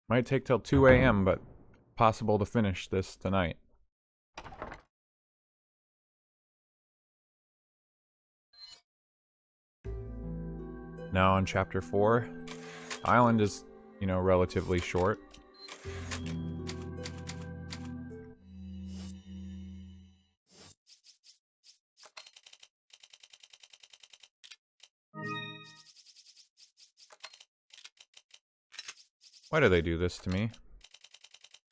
Might take till 2 a.m., but possible to finish this tonight. Now on chapter 4. Island is, you know, relatively short. Why do they do this to me?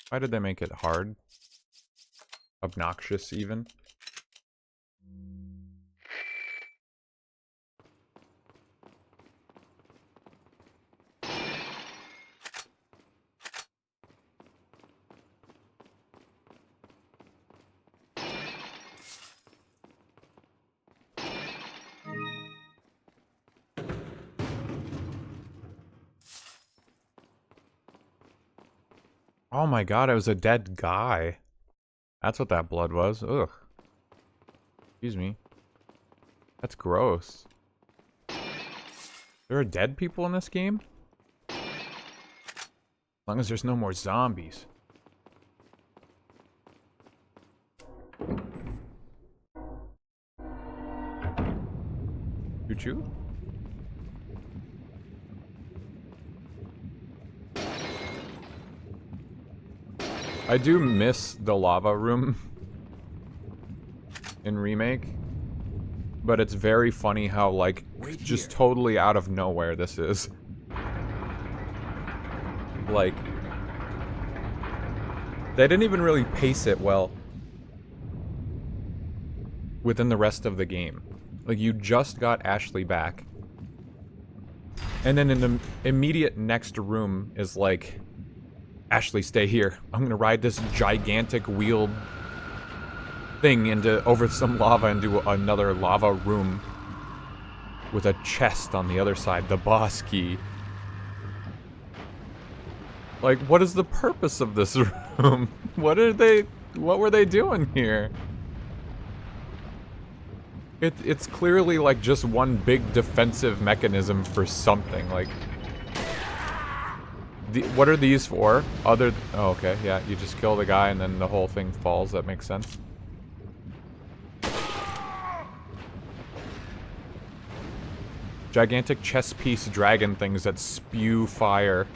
Why did they make it hard? Obnoxious, even? Oh my god, it was a dead guy. That's what that blood was. Ugh. Excuse me. That's gross. There are dead people in this game? As long as there's no more zombies. Choo-choo? I do miss the lava room in Remake, but it's very funny how, like, just totally out of nowhere this is. Like, they didn't even really pace it well within the rest of the game. Like, you just got Ashley back, and then in the immediate next room is like, Ashley, stay here. I'm gonna ride this gigantic wheeled thing over some lava into another lava room with a chest on the other side, the boss key. Like, what is the purpose of this room? What were they doing here? It's clearly like just one big defensive mechanism for something. Like, what are these for? Oh, okay, yeah, you just kill the guy and then the whole thing falls. That makes sense. Gigantic chess piece dragon things that spew fire.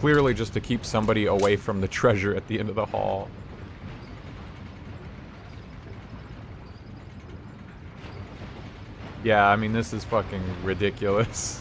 Clearly just to keep somebody away from the treasure at the end of the hall. Yeah, I mean, this is fucking ridiculous.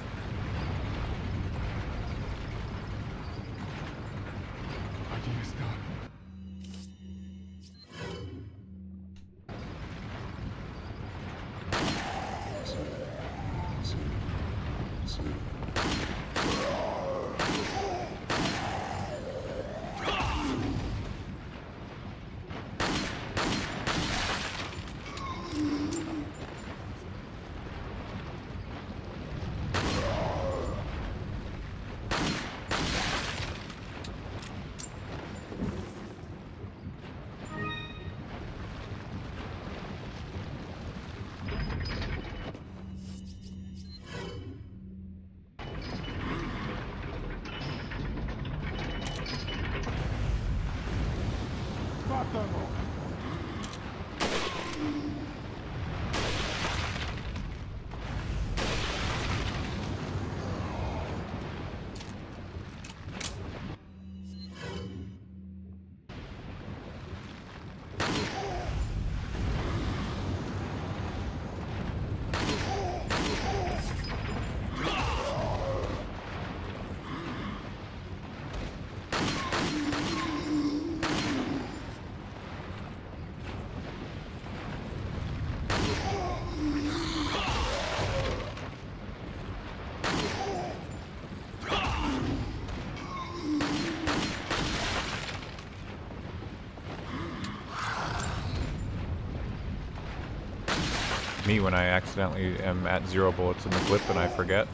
Me when I accidentally am at 0 bullets in the clip and I forget.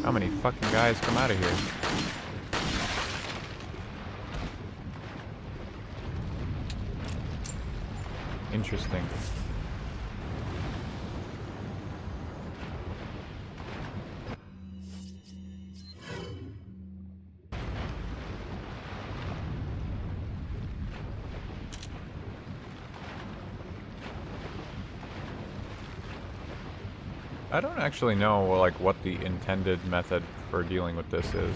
How many fucking guys come out of here? Interesting. I don't actually know, like, what the intended method for dealing with this is.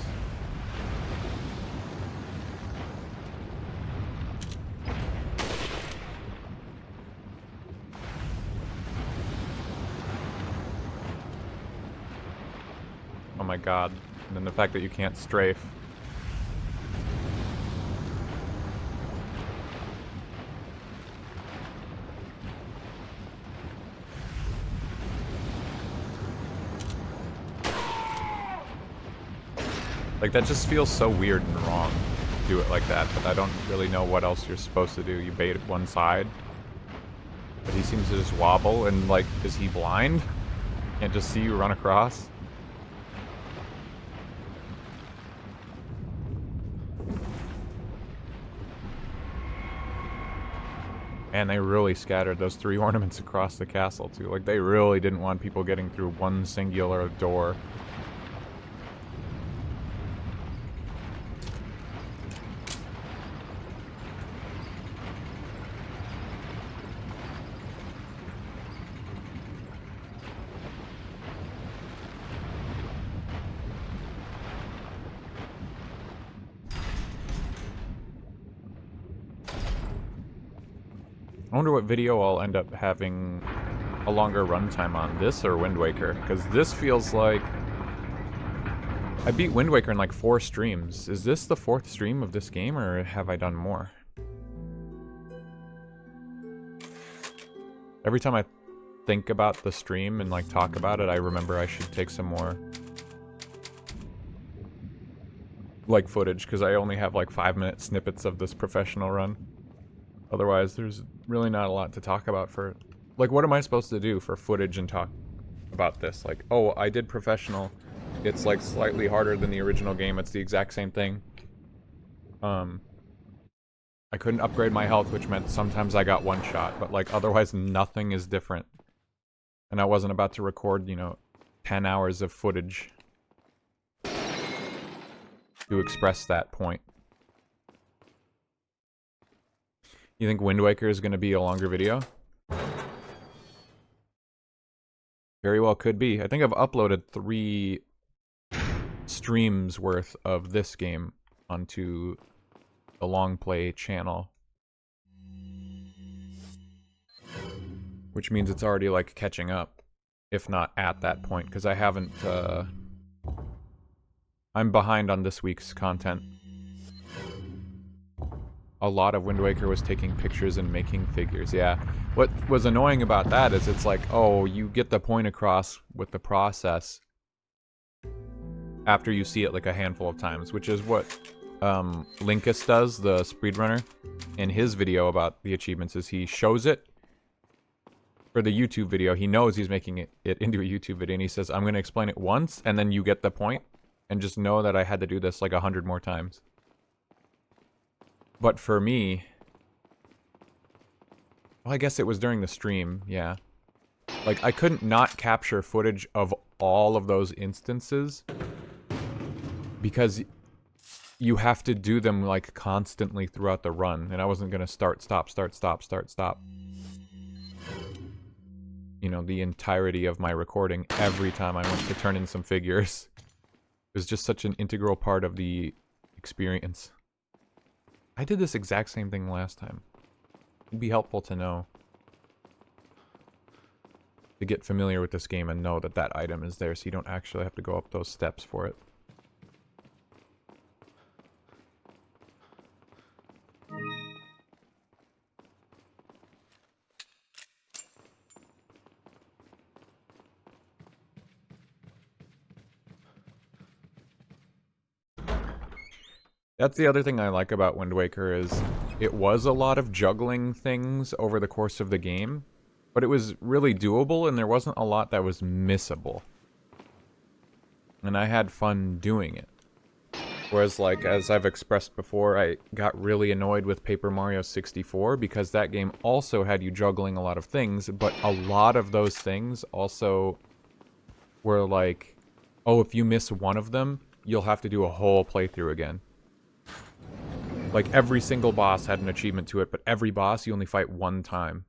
Oh my god. And then the fact that you can't strafe. Like, that just feels so weird and wrong to do it like that, but I don't really know what else you're supposed to do. You bait at one side, but he seems to just wobble, and, like, is he blind? Can't just see you run across? And they really scattered those 3 ornaments across the castle, too. Like, they really didn't want people getting through one singular door. I wonder what video I'll end up having a longer runtime on, this or Wind Waker, because this feels like... I beat Wind Waker in like 4 streams. Is this the 4th stream of this game, or have I done more? Every time I think about the stream and like talk about it, I remember I should take some more like footage, because I only have like 5-minute snippets of this professional run. Otherwise, there's really not a lot to talk about for... Like, what am I supposed to do for footage and talk about this? Like, oh, I did professional. It's, like, slightly harder than the original game. It's the exact same thing. I couldn't upgrade my health, which meant sometimes I got one shot. But, like, otherwise nothing is different. And I wasn't about to record, you know, 10 hours of footage to express that point. You think Wind Waker is going to be a longer video? Very well could be. I think I've uploaded 3 streams worth of this game onto the long play channel. Which means it's already like catching up, if not at that point, because I haven't, I'm behind on this week's content. A lot of Wind Waker was taking pictures and making figures, yeah. What was annoying about that is it's like, oh, you get the point across with the process after you see it like a handful of times, which is what Linkus does, the speedrunner, in his video about the achievements, is he shows it for the YouTube video. He knows he's making it into a YouTube video, and he says, I'm going to explain it once, and then you get the point, and just know that I had to do this like 100 more times. But for me... Well, I guess it was during the stream, yeah. Like, I couldn't not capture footage of all of those instances, because you have to do them, like, constantly throughout the run, and I wasn't gonna start, stop, start, stop, start, stop. You know, the entirety of my recording every time I went to turn in some figures. It was just such an integral part of the experience. I did this exact same thing last time. It'd be helpful to know. To get familiar with this game and know that that item is there, so you don't actually have to go up those steps for it. That's the other thing I like about Wind Waker, is it was a lot of juggling things over the course of the game, but it was really doable, and there wasn't a lot that was missable. And I had fun doing it. Whereas, like, as I've expressed before, I got really annoyed with Paper Mario 64 because that game also had you juggling a lot of things, but a lot of those things also were like, oh, if you miss one of them, you'll have to do a whole playthrough again. Like, every single boss had an achievement to it, but every boss you only fight one time.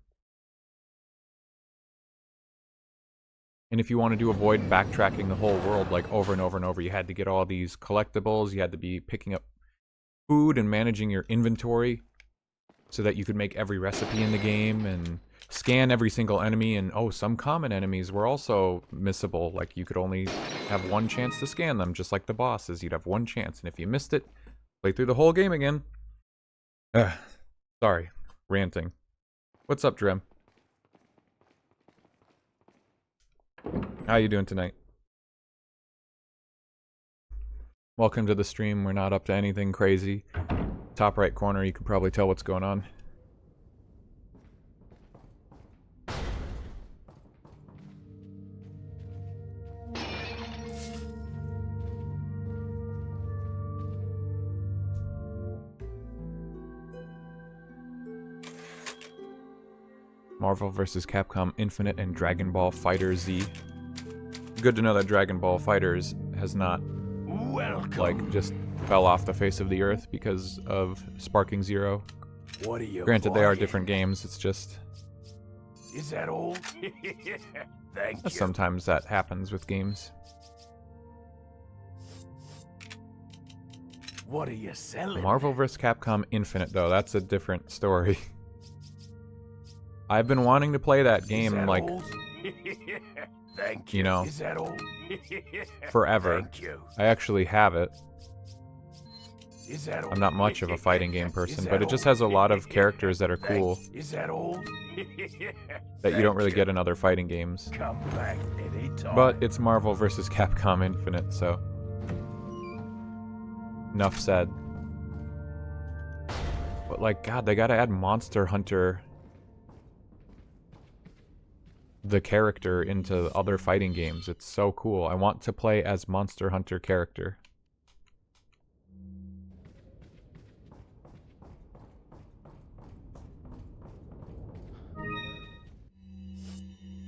And if you wanted to avoid backtracking the whole world, like, over and over and over, you had to get all these collectibles, you had to be picking up food and managing your inventory so that you could make every recipe in the game and scan every single enemy. And, oh, some common enemies were also missable. Like, you could only have one chance to scan them, just like the bosses. You'd have one chance, and if you missed it, play through the whole game again. Sorry, ranting. What's up, Drem? How you doing tonight? Welcome to the stream. We're not up to anything crazy. Top right corner, you can probably tell what's going on. Marvel vs. Capcom Infinite and Dragon Ball FighterZ. Good to know that Dragon Ball FighterZ has not, like, just fell off the face of the earth because of Sparking Zero. What are you? Granted, they are different games, it's just... Is that all? Thank you. Sometimes that happens with games. What are you selling? Marvel vs. Capcom Infinite, though, that's a different story. I've been wanting to play that game, like, Thank you. You know, Is that all? forever. Thank you. I actually have it. Is that all? I'm not much of a fighting game person, Is but it that just all? has a lot of characters that are cool Is that all? that you don't really get in other fighting games. Come back anytime. But it's Marvel vs. Capcom Infinite, so... Enough said. But, like, God, they gotta add Monster Hunter, the character, into other fighting games. It's so cool. I want to play as Monster Hunter character.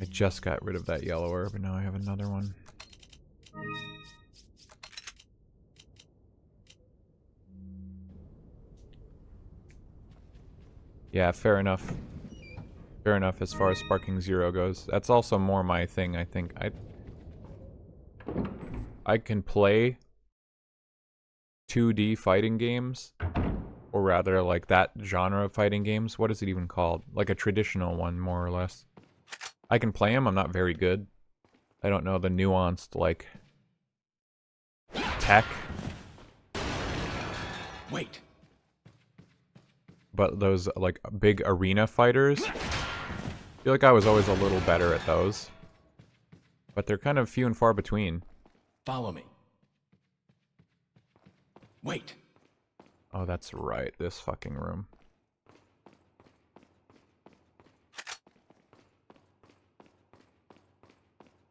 I just got rid of that yellow herb, and now I have another one. Yeah, fair enough. Fair enough as far as Sparking Zero goes. That's also more my thing, I think. I can play 2D fighting games, or rather, like, that genre of fighting games. What is it even called? Like a traditional one, more or less. I can play them, I'm not very good. I don't know the nuanced, like, tech. Wait. But those, like, big arena fighters, I feel like I was always a little better at those. But they're kind of few and far between. Follow me. Wait. Oh, that's right, this fucking room.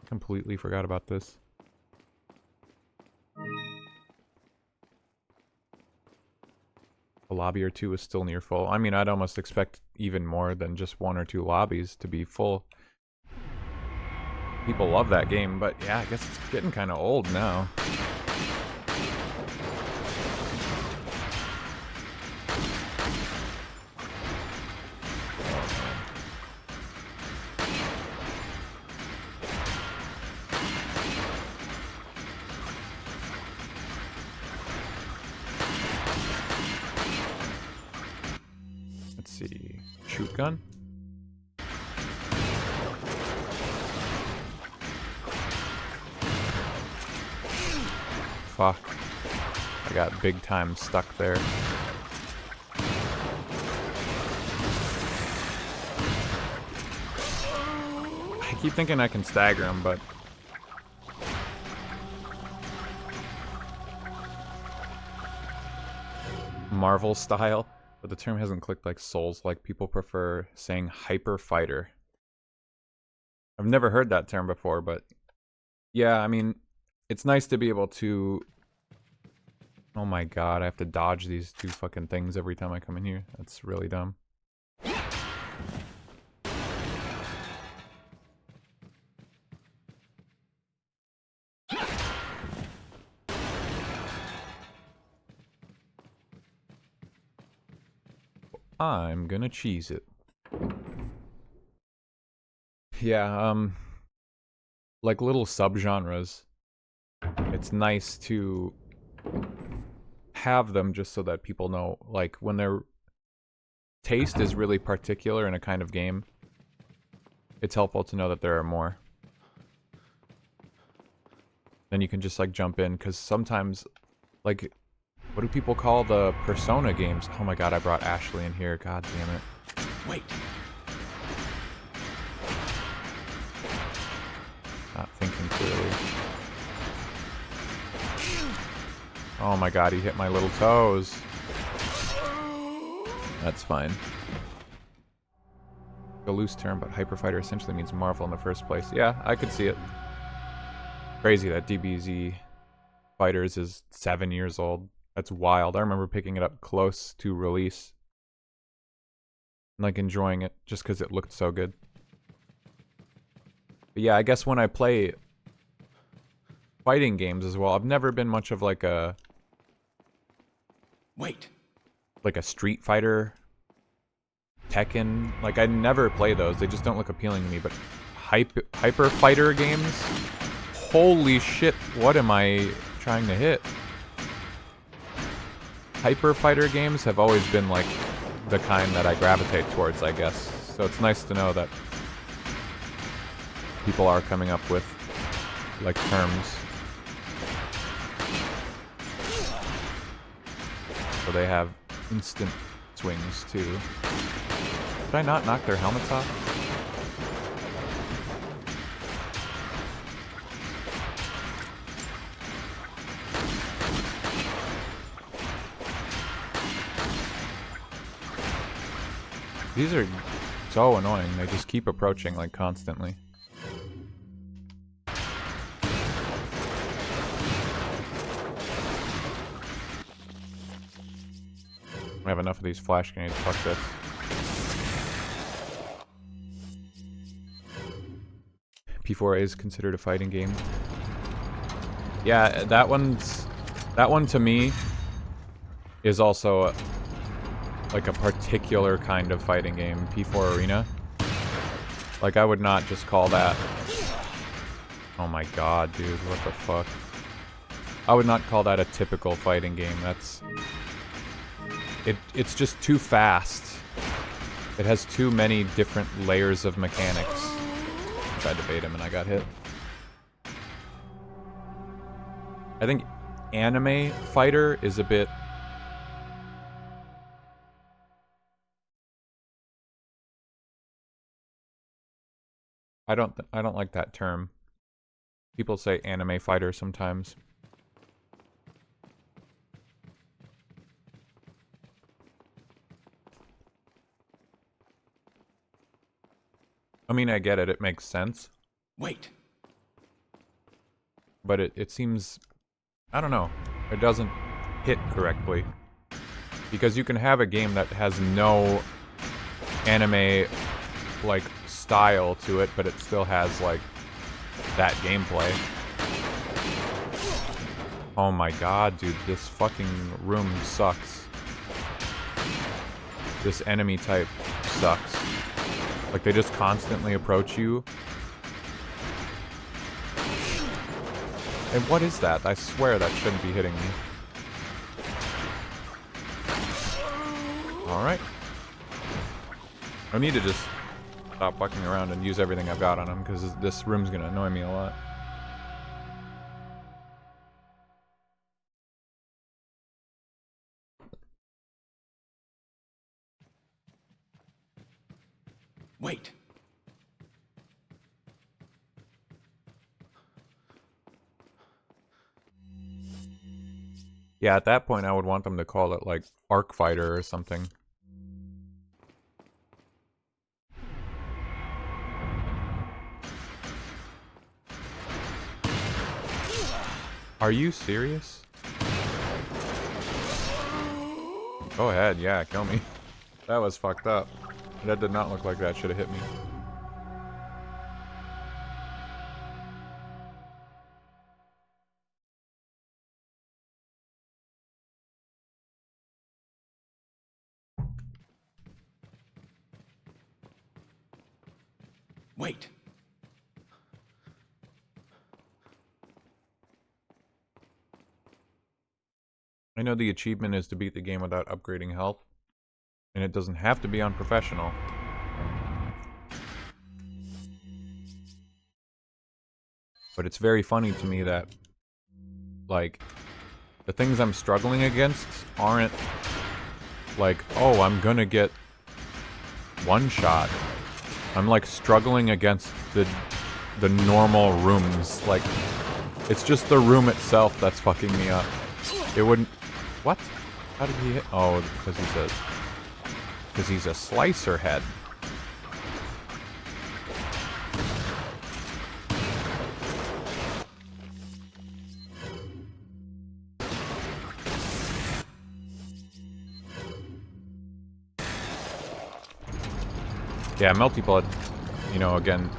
Completely forgot about this. A lobby or two is still near full. I mean, I'd almost expect even more than just 1 or 2 lobbies to be full. People love that game, but yeah, I guess it's getting kind of old now. Let's see. Shoot gun? Fuck. I got big time stuck there. I keep thinking I can stagger him, but... Marvel style, but the term hasn't clicked like Souls, like people prefer saying hyper fighter. I've never heard that term before, but yeah, I mean, it's nice to be able to... Oh my god, I have to dodge these two fucking things every time I come in here. That's really dumb. I'm gonna cheese it. Yeah, like little subgenres. It's nice to have them just so that people know, like, when their taste is really particular in a kind of game, it's helpful to know that there are more. Then you can just, like, jump in, because sometimes, like, what do people call the Persona games? Oh my god, I brought Ashley in here, god damn it. Wait. Not thinking clearly. Oh my god, he hit my little toes. That's fine. A loose term, but Hyper Fighter essentially means Marvel in the first place. Yeah, I could see it. Crazy that DBZ Fighters is 7 years old. That's wild. I remember picking it up close to release. And, like, enjoying it just because it looked so good. But yeah, I guess when I play fighting games as well, I've never been much of like a... Wait. Like a Street Fighter, Tekken. Like, I never play those. They just don't look appealing to me. But Hyper Fighter games? Holy shit, what am I trying to hit? Hyper Fighter games have always been like the kind that I gravitate towards, I guess. So it's nice to know that people are coming up with like terms. So they have instant swings too. Did I not knock their helmets off? These are so annoying. They just keep approaching like constantly. I have enough of these flash grenades. Fuck this. P4A is considered a fighting game. Yeah, that one to me is also like a particular kind of fighting game, P4 Arena. Like, I would not just call that... Oh my god, dude, what the fuck? I would not call that a typical fighting game. That's... It's just too fast. It has too many different layers of mechanics. I tried to bait him and I got hit. I think anime fighter is a bit... I don't like that term. People say anime fighter sometimes. I mean, I get it. It makes sense. Wait. But it seems... I don't know. It doesn't hit correctly. Because you can have a game that has no anime, like, style to it, but it still has, like, that gameplay. Oh my god, dude. This fucking room sucks. This enemy type sucks. Like, they just constantly approach you. And what is that? I swear that shouldn't be hitting me. Alright. I need to just stop fucking around and use everything I've got on him, because this room's gonna annoy me a lot. Wait. Yeah, at that point I would want them to call it, like, Arc Fighter or something. Are you serious? Go ahead, yeah, kill me. That was fucked up. That did not look like that should have hit me. Wait. I know the achievement is to beat the game without upgrading health, and it doesn't have to be on professional. But it's very funny to me that, like, the things I'm struggling against aren't like, oh, I'm gonna get one shot. I'm like struggling against the normal rooms. Like, it's just the room itself that's fucking me up. It wouldn't. What? How did he hit? Oh, because he says. Because he's a slicer head. Yeah, Melty Blood, you know, again.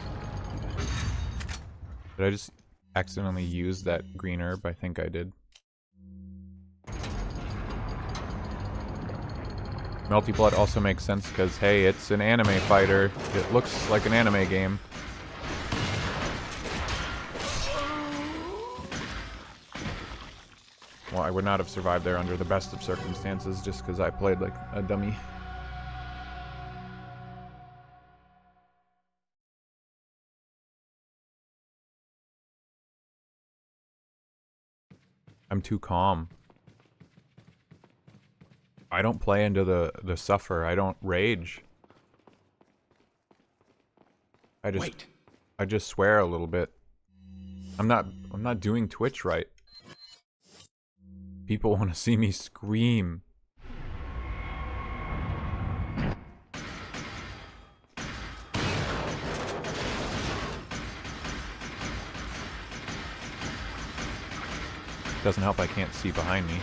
Did I just accidentally use that green herb? I think I did. Melty Blood also makes sense because, hey, it's an anime fighter. It looks like an anime game. Well, I would not have survived there under the best of circumstances just because I played like a dummy. I'm too calm. I don't play into the suffer. I don't rage. I just swear a little bit. I'm not doing Twitch right. People want to see me scream. Doesn't help I can't see behind me.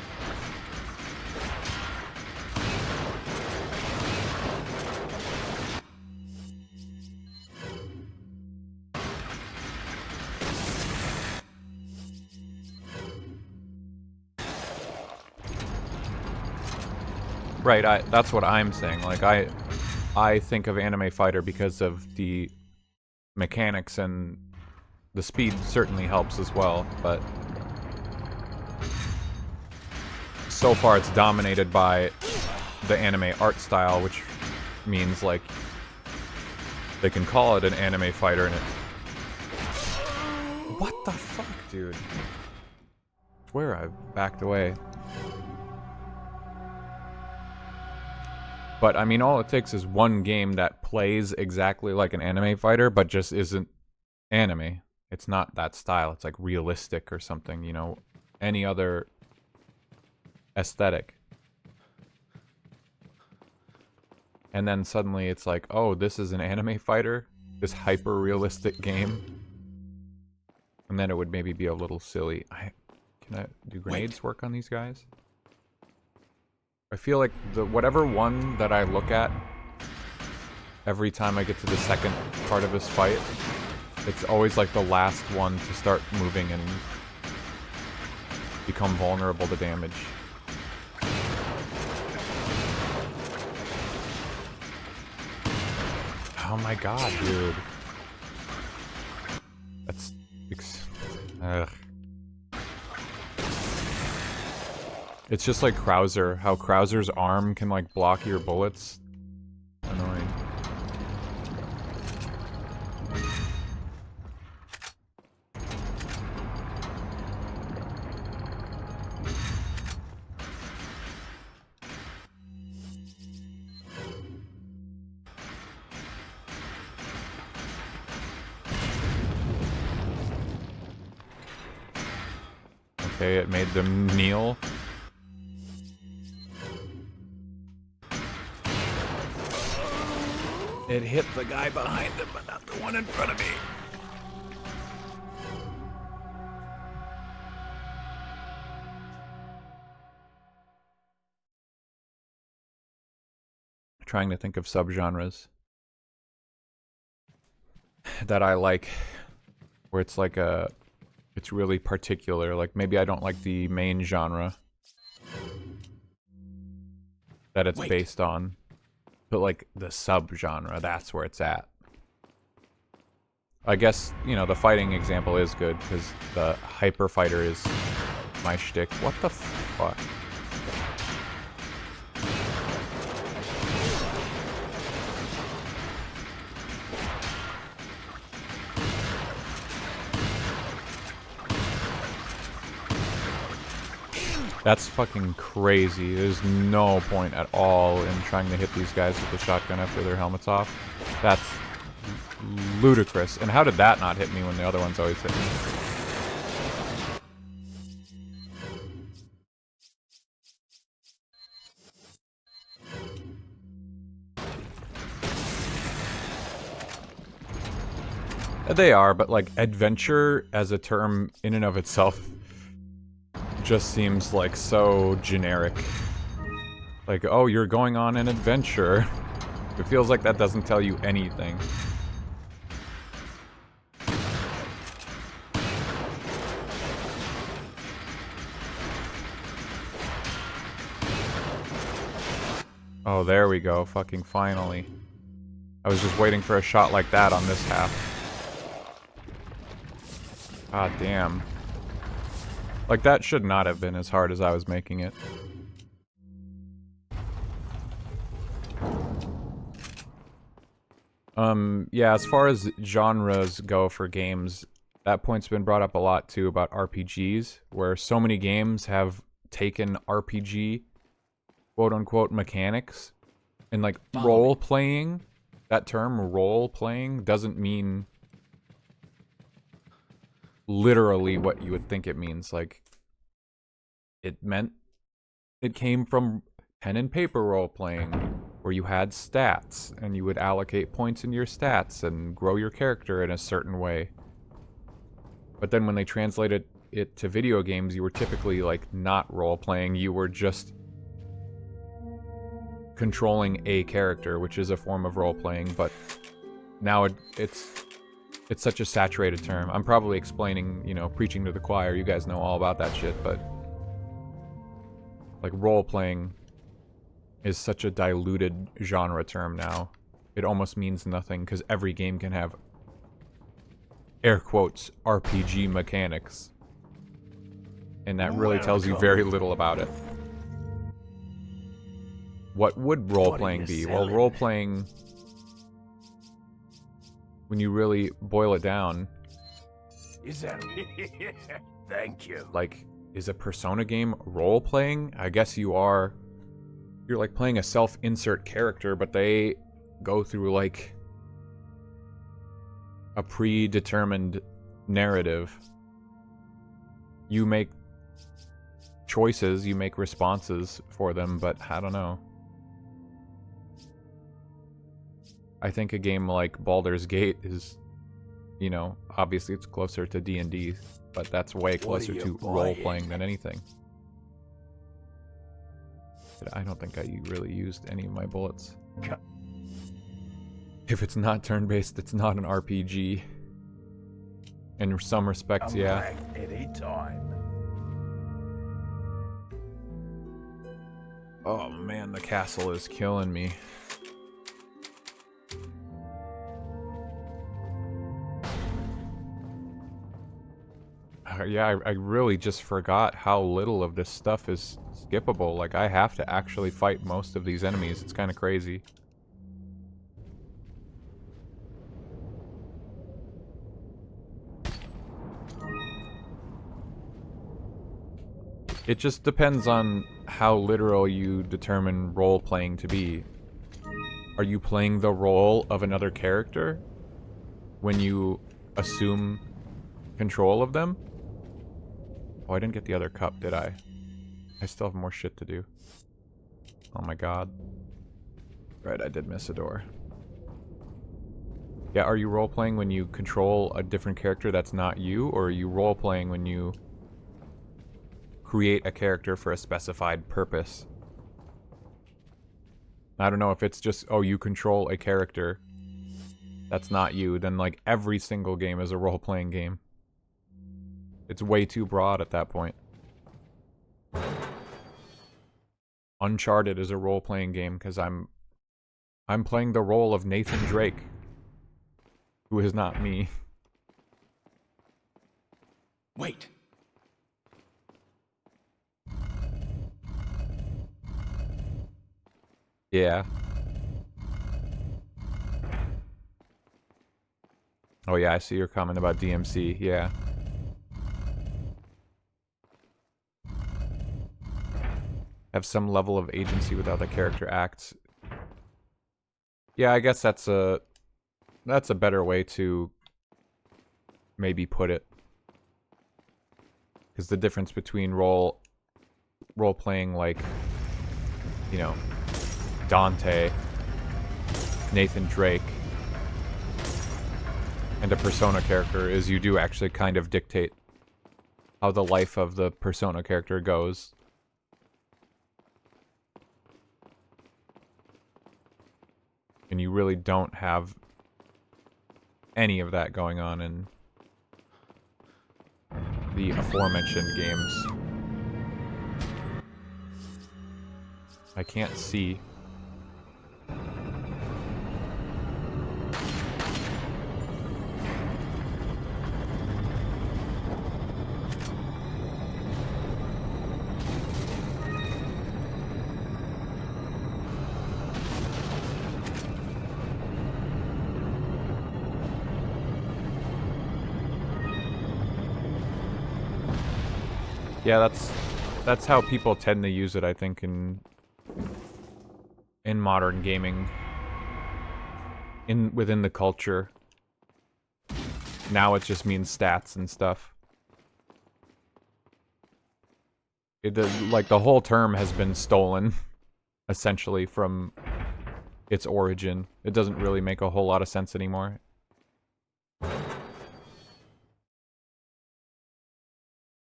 Right, that's what I'm saying. Like, I think of Anime Fighter because of the mechanics, and the speed certainly helps as well, but so far it's dominated by the anime art style, which means, like, they can call it an anime fighter, and it... What the fuck, dude? I swear I backed away. But, I mean, all it takes is one game that plays exactly like an anime fighter, but just isn't anime. It's not that style. It's, like, realistic or something, you know? Any other aesthetic. And then suddenly it's like, oh, this is an anime fighter? This hyper-realistic game? And then it would maybe be a little silly. Do grenades work on these guys? I feel like whatever one that I look at every time I get to the second part of this fight, it's always like the last one to start moving and become vulnerable to damage. Oh my god, dude. That's... Ugh. It's just like Krauser, how Krauser's arm can, like, block your bullets. Annoying. Okay, it made them kneel. It hit the guy behind him, but not the one in front of me. trying to think of subgenres that I like, where it's like it's really particular. Like maybe I don't like the main genre that it's based on, but like the subgenre, that's where it's at. I guess, you know, the fighting example is good because the hyper fighter is my shtick. What the fuck? That's fucking crazy. There's no point at all in trying to hit these guys with the shotgun after their helmets off. That's ludicrous. And how did that not hit me when the other ones always hit me? They are, but like adventure as a term in and of itself just seems like so generic. Like, oh, you're going on an adventure. It feels like that doesn't tell you anything. Oh, there we go. Fucking finally. I was just waiting for a shot like that on this half. God damn. Like, that should not have been as hard as I was making it. Yeah, as far as genres go for games, that point's been brought up a lot too about RPGs, where so many games have taken RPG, quote-unquote, mechanics, and like role-playing, that term, role-playing, doesn't mean literally what you would think it means. Like, it came from pen and paper role-playing, where you had stats, and you would allocate points in your stats and grow your character in a certain way. But then when they translated it to video games, you were typically, like, not role-playing, you were just controlling a character, which is a form of role-playing, but now it's such a saturated term. I'm probably explaining, you know, preaching to the choir, you guys know all about that shit, but like, role-playing is such a diluted genre term now. It almost means nothing, because every game can have, air quotes, RPG mechanics. And that really tells you very little about it. What would role-playing be? Well, role-playing, when you really boil it down, Is that... Thank you. like, is a Persona game role-playing? I guess you are. You're like playing a self-insert character, but they go through like a predetermined narrative. You make choices, you make responses for them, but I don't know. I think a game like Baldur's Gate is, you know, obviously it's closer to D&D, but that's way closer to role-playing than anything. I don't think I really used any of my bullets. If it's not turn-based, it's not an RPG. In some respects, yeah. Anytime. Oh man, the castle is killing me. Yeah, I really just forgot how little of this stuff is skippable. Like, I have to actually fight most of these enemies. It's kind of crazy. It just depends on how literal you determine role-playing to be. Are you playing the role of another character when you assume control of them? Oh, I didn't get the other cup, did I? I still have more shit to do. Oh my god. Right, I did miss a door. Yeah, are you role-playing when you control a different character that's not you, or are you role-playing when you create a character for a specified purpose? I don't know if it's just, oh, you control a character that's not you, then like every single game is a role-playing game. It's way too broad at that point. Uncharted is a role-playing game because I'm playing the role of Nathan Drake, who is not me. Wait. Yeah. Oh yeah, I see your comment about DMC, yeah. Have some level of agency without the character acts. Yeah, I guess that's a better way to maybe put it. Because the difference between role playing like, you know, Dante, Nathan Drake, and a Persona character is you do actually kind of dictate how the life of the Persona character goes. And you really don't have any of that going on in the aforementioned games. I can't see. Yeah, that's how people tend to use it, I think, in modern gaming, within the culture. Now it just means stats and stuff. Like the whole term has been stolen, essentially, from its origin. It doesn't really make a whole lot of sense anymore.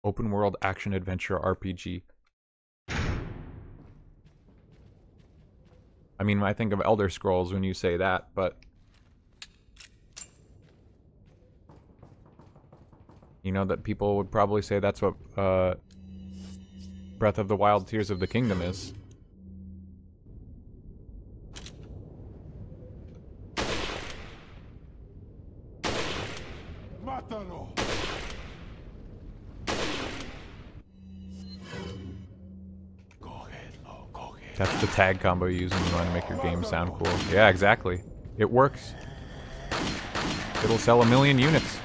Open world action adventure RPG. I mean, I think of Elder Scrolls when you say that, but you know that people would probably say that's what Breath of the Wild Tears of the Kingdom is. Mátalo. That's the tag combo you use when you want to make your game sound cool. Yeah, exactly. It works. It'll sell 1 million units.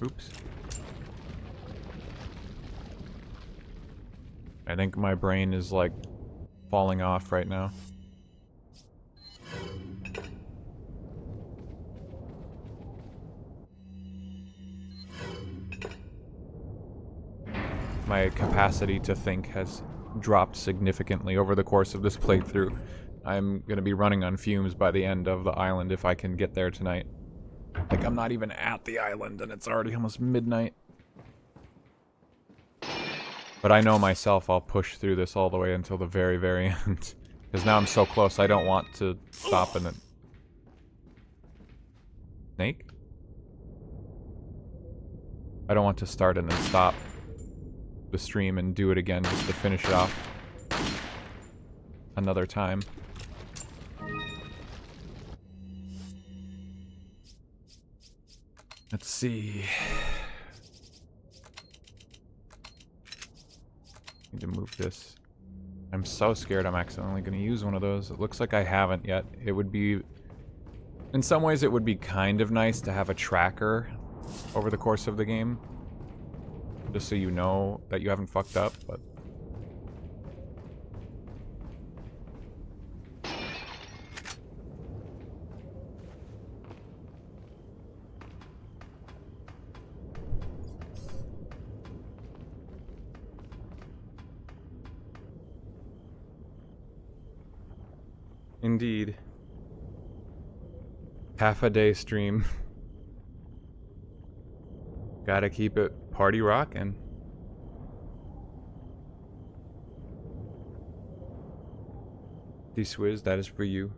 Oops. I think my brain is like falling off right now. My capacity to think has dropped significantly over the course of this playthrough. I'm gonna be running on fumes by the end of the island if I can get there tonight. Like, I'm not even at the island and it's already almost midnight. But I know myself, I'll push through this all the way until the very, very end. Because now I'm so close, I don't want to stop in it. Snake? I don't want to start and then stop the stream and do it again just to finish it off another time. Let's see. Need to move this. I'm so scared I'm accidentally going to use one of those. It looks like I haven't yet. It would be... In some ways it would be kind of nice to have a tracker over the course of the game. Just so you know that you haven't fucked up, but... Indeed. Half a day stream. Gotta keep it party rockin'. The Swizz, that is for you.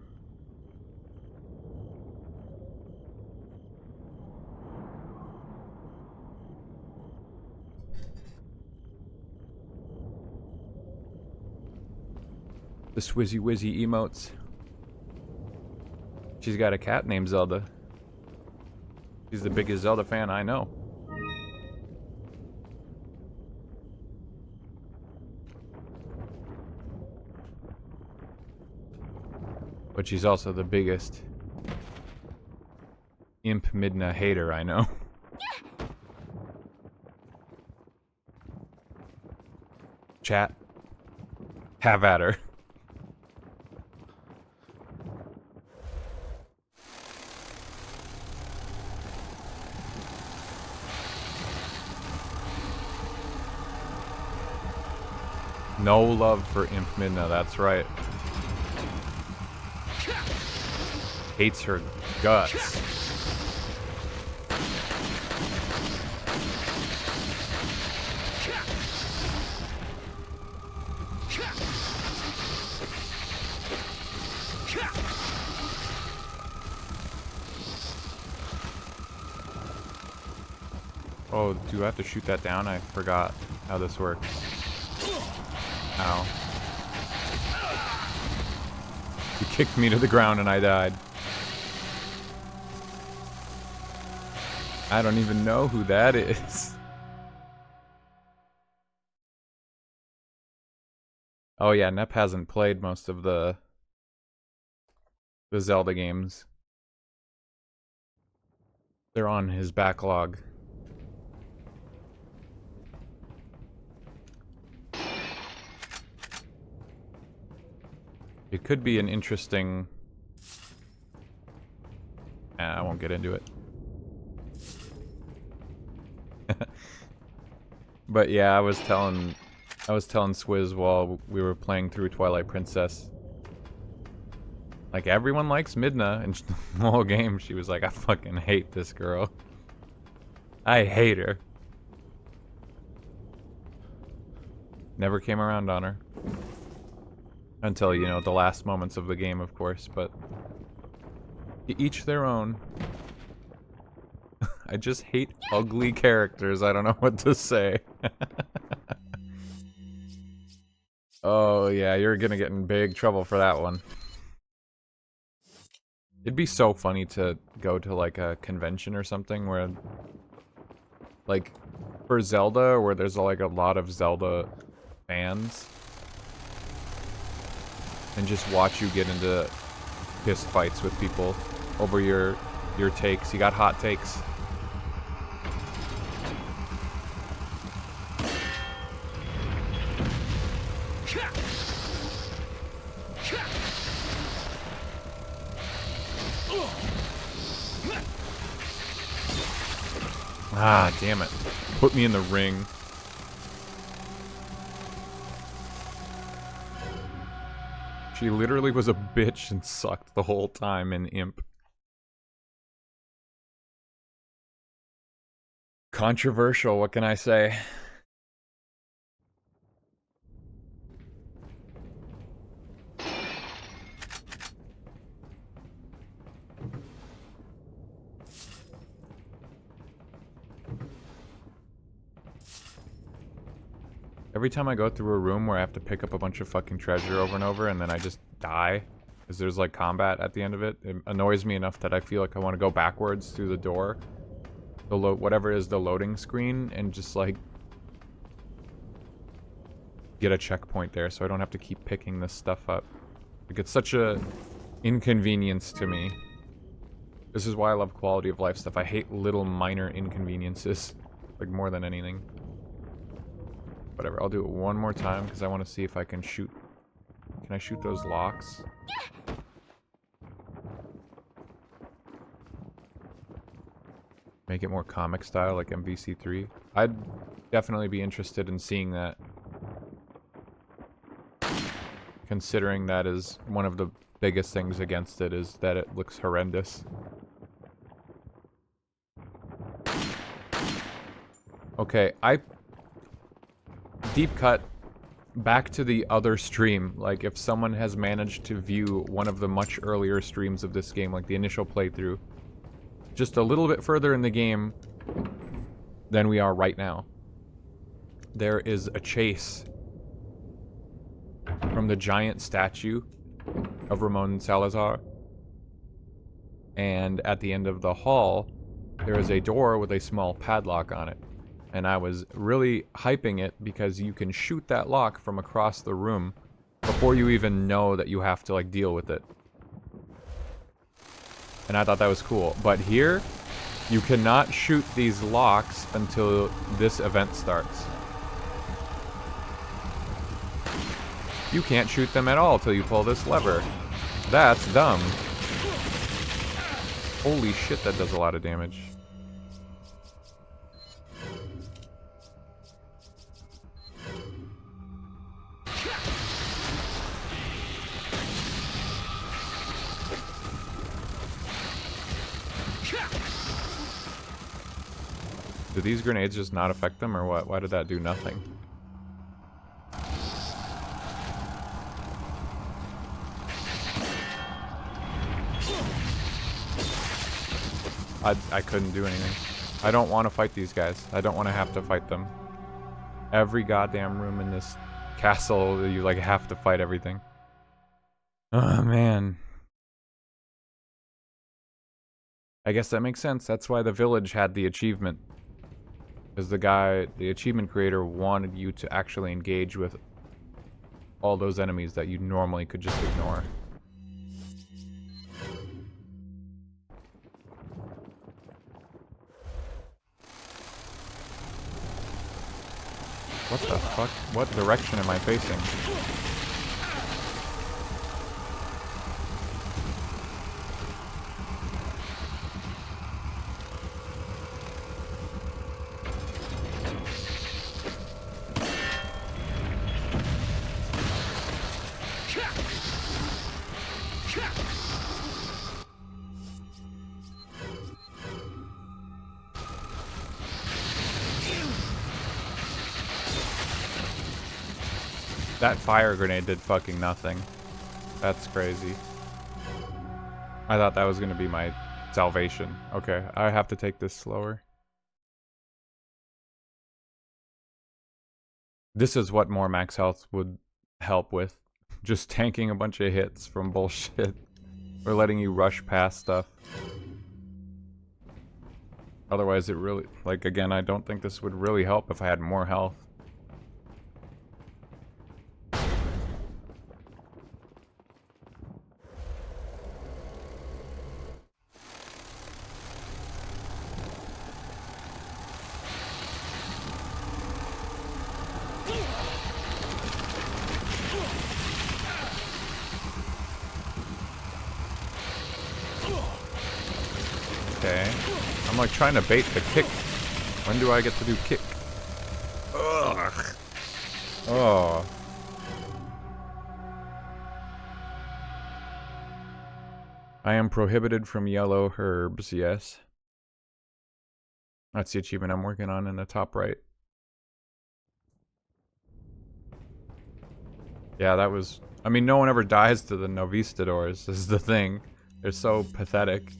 The Swizzy Wizzy emotes. She's got a cat named Zelda. She's the biggest Zelda fan I know. But she's also the biggest Imp Midna hater I know. Chat. Have at her. No love for Imp Midna, that's right. Hates her guts. Oh, do I have to shoot that down? I forgot how this works. Ow. He kicked me to the ground and I died. I don't even know who that is. Oh yeah, Nep hasn't played most of the Zelda games. They're on his backlog. It could be an interesting... I won't get into it. But yeah, I was telling Swizz while we were playing through Twilight Princess. Like, everyone likes Midna, and the whole game she was like, I fucking hate this girl. I hate her. Never came around on her. Until, you know, the last moments of the game, of course, but... each their own. I just hate ugly characters, I don't know what to say. Oh yeah, you're gonna get in big trouble for that one. It'd be so funny to go to like a convention or something where... like, for Zelda, where there's like a lot of Zelda fans. And just watch you get into fist fights with people over your takes. You got hot takes. Ah, damn it. Put me in the ring. She literally was a bitch and sucked the whole time in Imp. Controversial, what can I say? Every time I go through a room where I have to pick up a bunch of fucking treasure over and over and then I just die, because there's like combat at the end of it, it annoys me enough that I feel like I want to go backwards through the door. Whatever is the loading screen, and just like get a checkpoint there so I don't have to keep picking this stuff up. Like, it's such a inconvenience to me. This is why I love quality of life stuff. I hate little minor inconveniences, like, more than anything. Whatever, I'll do it one more time because I want to see if I can shoot. Can I shoot those locks? Make it more comic style like MVC3. I'd definitely be interested in seeing that. Considering that is one of the biggest things against it, is that it looks horrendous. Okay, deep cut back to the other stream. Like, if someone has managed to view one of the much earlier streams of this game, like the initial playthrough, just a little bit further in the game than we are right now, there is a chase from the giant statue of Ramon Salazar. And at the end of the hall, there is a door with a small padlock on it. And I was really hyping it because you can shoot that lock from across the room before you even know that you have to, like, deal with it. And I thought that was cool. But here, you cannot shoot these locks until this event starts. You can't shoot them at all till you pull this lever. That's dumb. Holy shit, that does a lot of damage. Do these grenades just not affect them, or what? Why did that do nothing? I couldn't do anything. I don't want to fight these guys. I don't want to have to fight them. Every goddamn room in this castle, you, like, have to fight everything. Oh, man. I guess that makes sense. That's why the village had the achievement. Because the achievement creator wanted you to actually engage with all those enemies that you normally could just ignore. What the fuck? What direction am I facing? That fire grenade did fucking nothing. That's crazy. I thought that was gonna be my salvation. Okay, I have to take this slower. This is what more max health would help with. Just tanking a bunch of hits from bullshit. Or letting you rush past stuff. Otherwise it really, like, again, I don't think this would really help if I had more health. Okay. I'm like trying to bait the kick. When do I get to do kick? Ugh. Oh. I am prohibited from yellow herbs, yes. That's the achievement I'm working on in the top right. Yeah, that was... I mean, no one ever dies to the Novistadors, is the thing. They're so pathetic.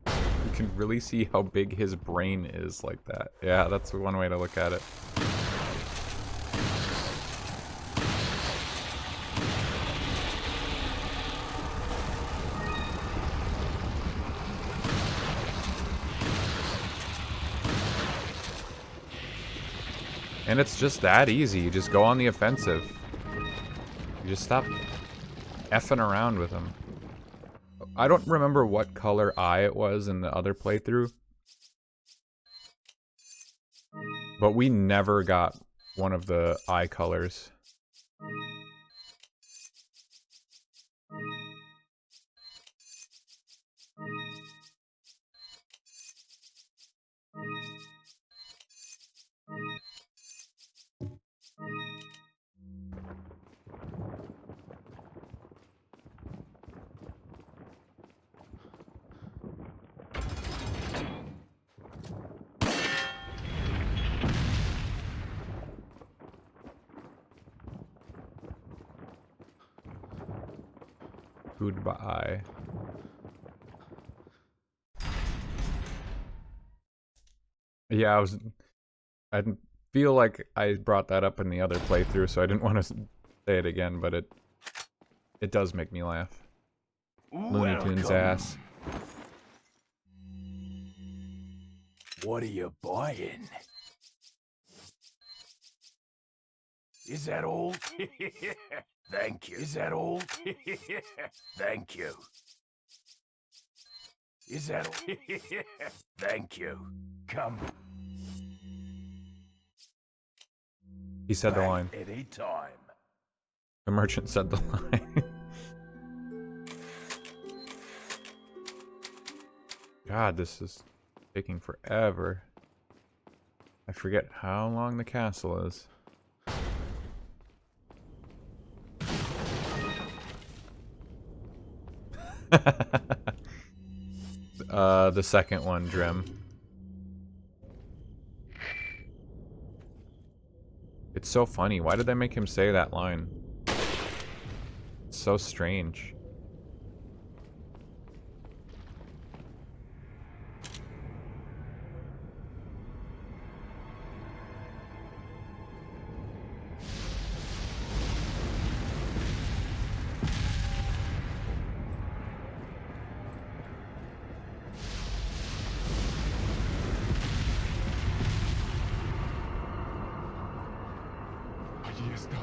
You can really see how big his brain is like that. Yeah, that's one way to look at it. And it's just that easy. You just go on the offensive. You just stop effing around with them. I don't remember what color eye it was in the other playthrough. But we never got one of the eye colors. Goodbye. Yeah, I didn't feel like I brought that up in the other playthrough, so I didn't want to say it again, but it does make me laugh. Looney Tunes ass. What are you buying? Is that all? Thank you. Is that all? Thank you. Is that all? Thank you. Come. He said the back line. any time. The merchant said the line. God, this is taking forever. I forget how long the castle is. The second one, Drim. It's so funny. Why did they make him say that line? It's so strange. Allí están.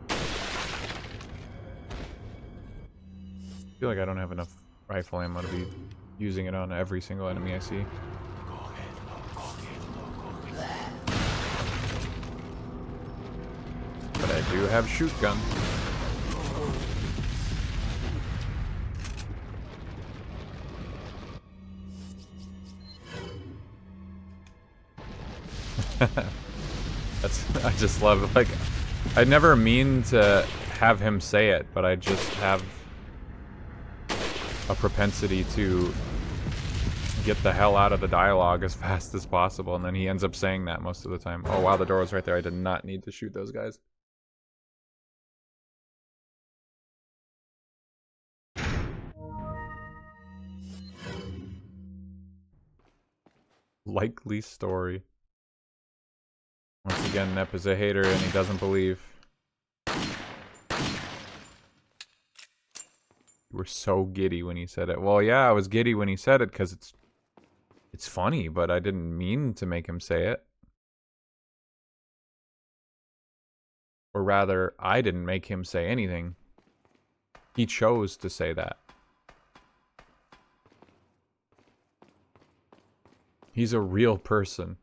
I feel like I don't have enough rifle ammo to be using it on every single enemy I see. But I do have shoot gun. I just love it. Like, I never mean to have him say it, but I just have a propensity to get the hell out of the dialogue as fast as possible, and then he ends up saying that most of the time. Oh wow, the door was right there. I did not need to shoot those guys. Likely story. Once again, Nep is a hater and he doesn't believe. You were so giddy when he said it. Well, yeah, I was giddy when he said it because it's funny, but I didn't mean to make him say it. Or rather, I didn't make him say anything. He chose to say that. He's a real person.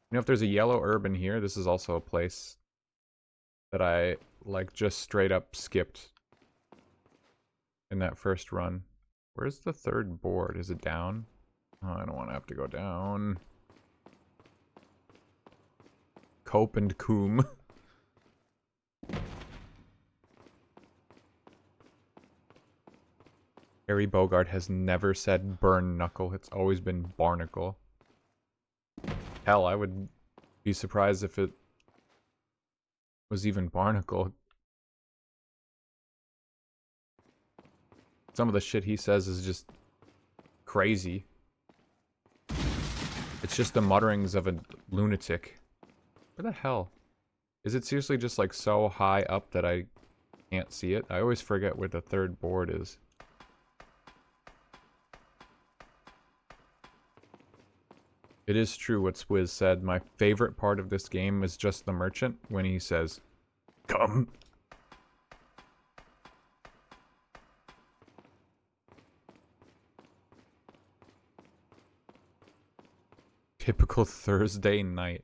You know, if there's a yellow herb in here, this is also a place that I, like, just straight up skipped in that first run. Where's the third board? Is it down? Oh, I don't want to have to go down. Cope and Coombe. Harry Bogart has never said burn knuckle. It's always been barnacle. Hell, I would be surprised if it was even barnacle. Some of the shit he says is just crazy. It's just the mutterings of a lunatic. Where the hell? Is it seriously just like so high up that I can't see it? I always forget where the third board is. It is true what Swizz said. My favorite part of this game is just the merchant when he says, "Come." Typical Thursday night.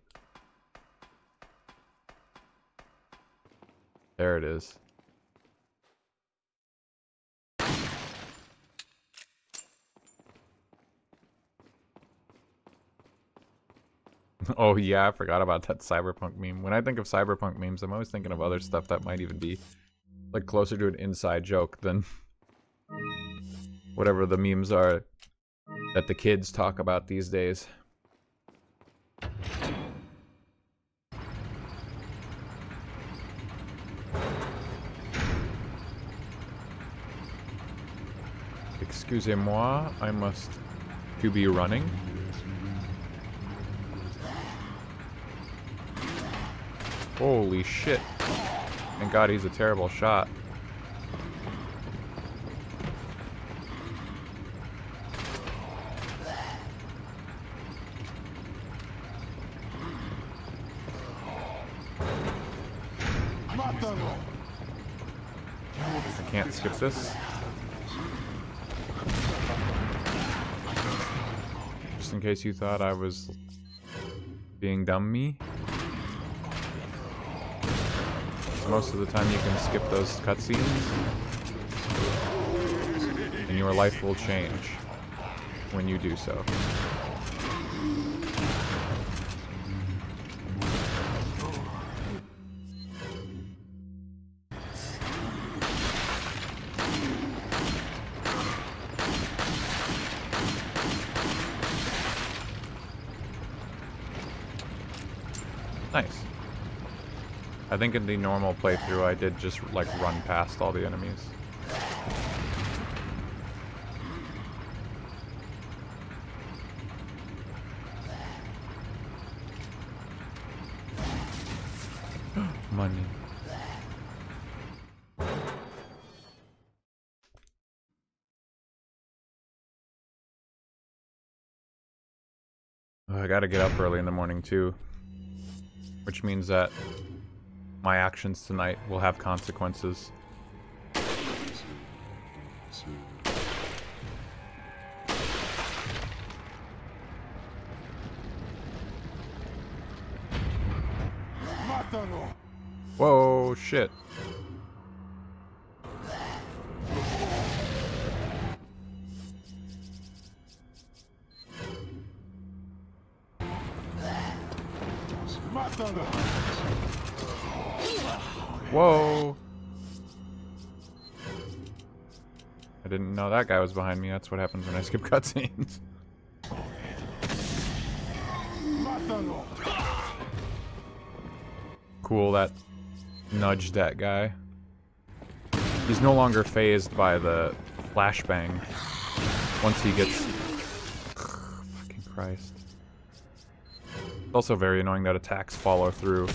There it is. Oh yeah, I forgot about that cyberpunk meme. When I think of cyberpunk memes, I'm always thinking of other stuff that might even be like closer to an inside joke than whatever the memes are that the kids talk about these days. Excusez-moi, I must to be running. Holy shit. Thank God he's a terrible shot. I can't skip this. Just in case you thought I was being dumb me. Most of the time you can skip those cutscenes, and your life will change when you do so. Nice. I think in the normal playthrough I did just like run past all the enemies. Money. Oh, I gotta get up early in the morning too, which means that my actions tonight will have consequences. Whoa, shit. Whoa. I didn't know that guy was behind me. That's what happens when I skip cutscenes. Cool, that nudged that guy. He's no longer phased by the flashbang once he gets... Fucking Christ. It's also very annoying that attacks follow through.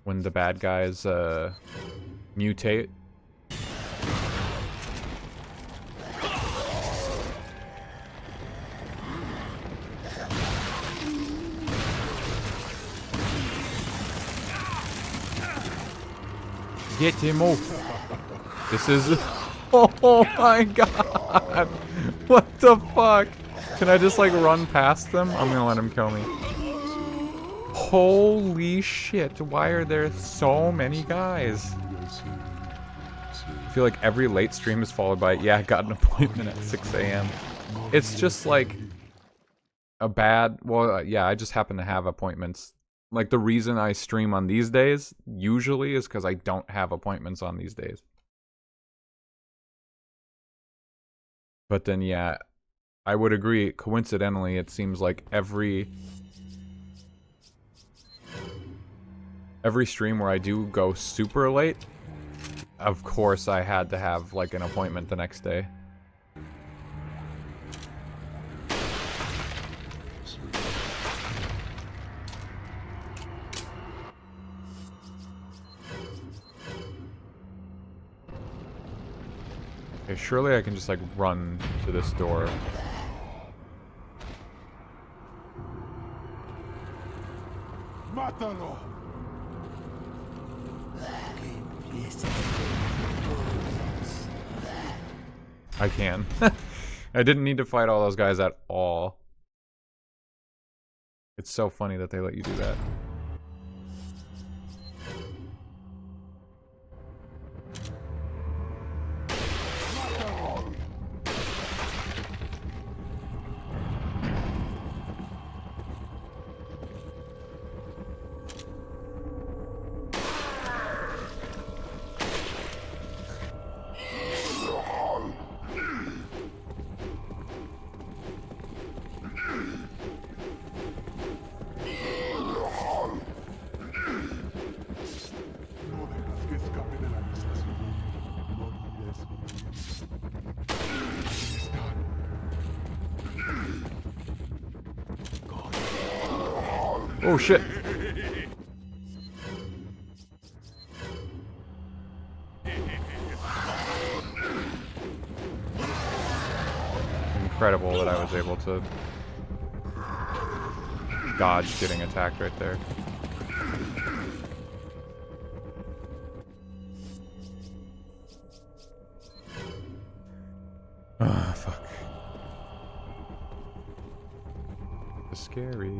When the bad guys mutate. Get him off. This is... Oh my god. What the fuck? Can I just like run past them? I'm gonna let him kill me. Holy shit. Why are there so many guys? I feel like every late stream is followed by, yeah, I got an appointment at 6 a.m. It's just like a bad... Well, yeah, I just happen to have appointments. Like, the reason I stream on these days, usually, is because I don't have appointments on these days. But then, yeah, I would agree. Coincidentally, it seems like every stream where I do go super late, of course I had to have, like, an appointment the next day. Okay, surely I can just, like, run to this door. Mátalo. I can. I didn't need to fight all those guys at all. It's so funny that they let you do that. Oh shit! Incredible that I was able to dodge getting attacked right there. Ah, fuck. It's scary.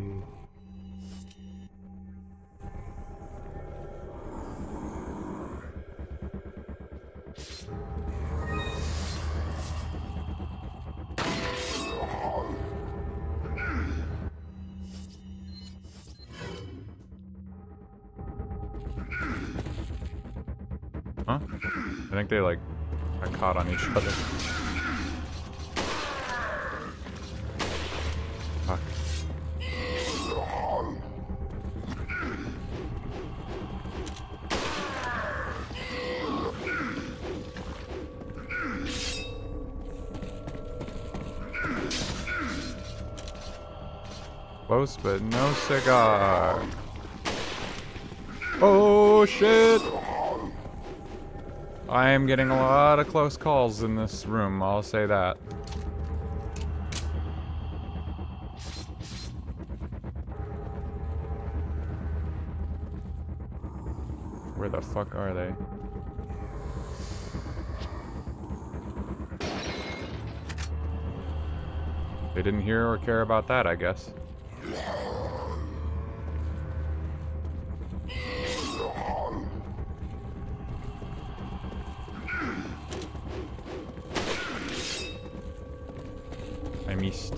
Huh? I think they like got caught on each other. Fuck. Close, but no cigar. Oh shit! I am getting a lot of close calls in this room, I'll say that. Where the fuck are they? They didn't hear or care about that, I guess. I missed.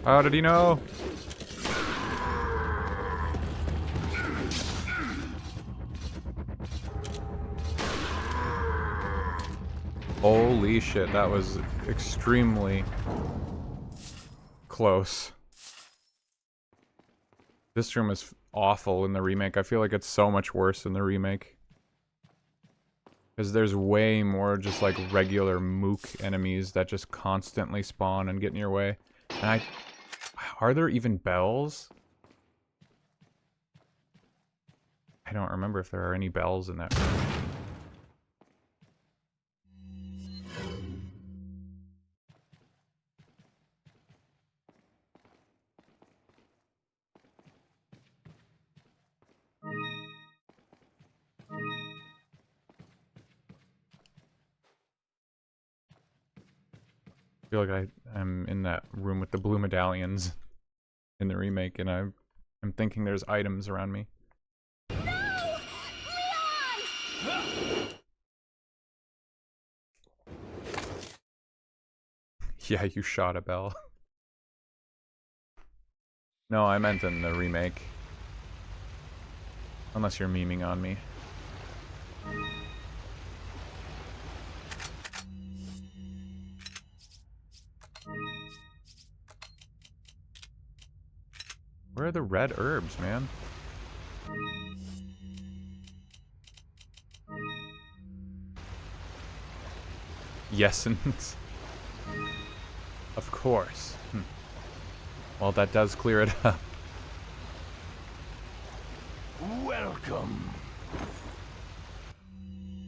How did he know? Holy shit, that was extremely close. This room is awful in the remake. I feel like it's so much worse in the remake. Because there's way more just like regular mook enemies that just constantly spawn and get in your way. And are there even bells? I don't remember if there are any bells in that room. I feel like I'm in that room with the blue medallions in the remake, and I'm thinking there's items around me. No! Leon! Yeah, you shot a bell. No, I meant in the remake. Unless you're memeing on me. Where are the red herbs, man? Yesens. Of course. Well, that does clear it up. Welcome.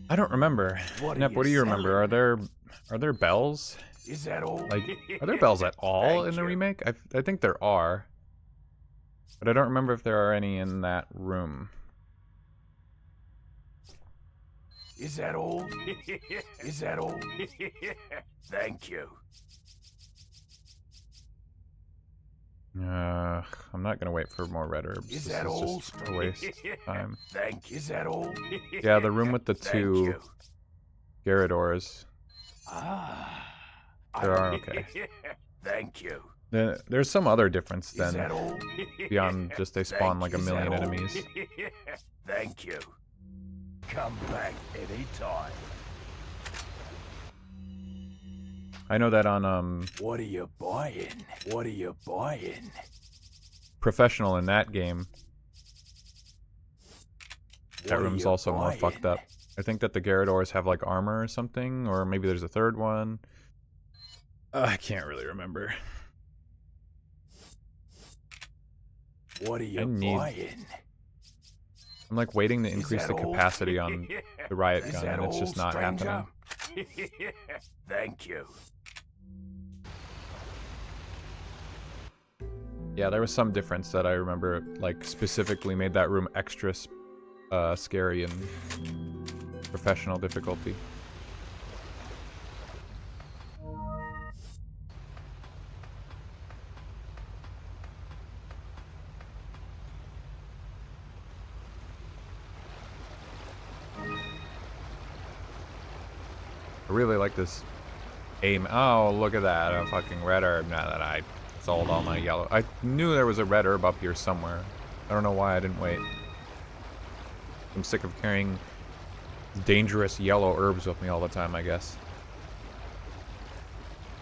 I don't remember. Nep, what do you remember? Are there bells? Is that all? Like, are there bells at all in the remake? I think there are. But I don't remember if there are any in that room. Is that all? Is that all? Thank you. I'm not gonna wait for more red herbs. Is This that is all? just a waste of time. Thank you. Is that all? Yeah, the room with the Thank two you. Garradors. Ah. There are, okay. Thank you. There's some other difference Is that then, all? beyond just they spawn Thank like a you. Is that million all? enemies. Thank you. Come back anytime. I know that on What are you buying? What are you buying? Professional in that game, That room's also more fucked up. I think that the Garradors have like armor or something, or maybe there's a third one. I can't really remember. What are you I need- buying? I'm like waiting to Is increase that the all? capacity on the riot Is gun, that and it's all, just not stranger? happening. Thank you. Yeah, there was some difference that I remember, like, specifically made that room extra scary in professional difficulty. I really like this aim. Oh, look at that. A fucking red herb now that I sold all my yellow. I knew there was a red herb up here somewhere. I don't know why I didn't wait. I'm sick of carrying dangerous yellow herbs with me all the time, I guess.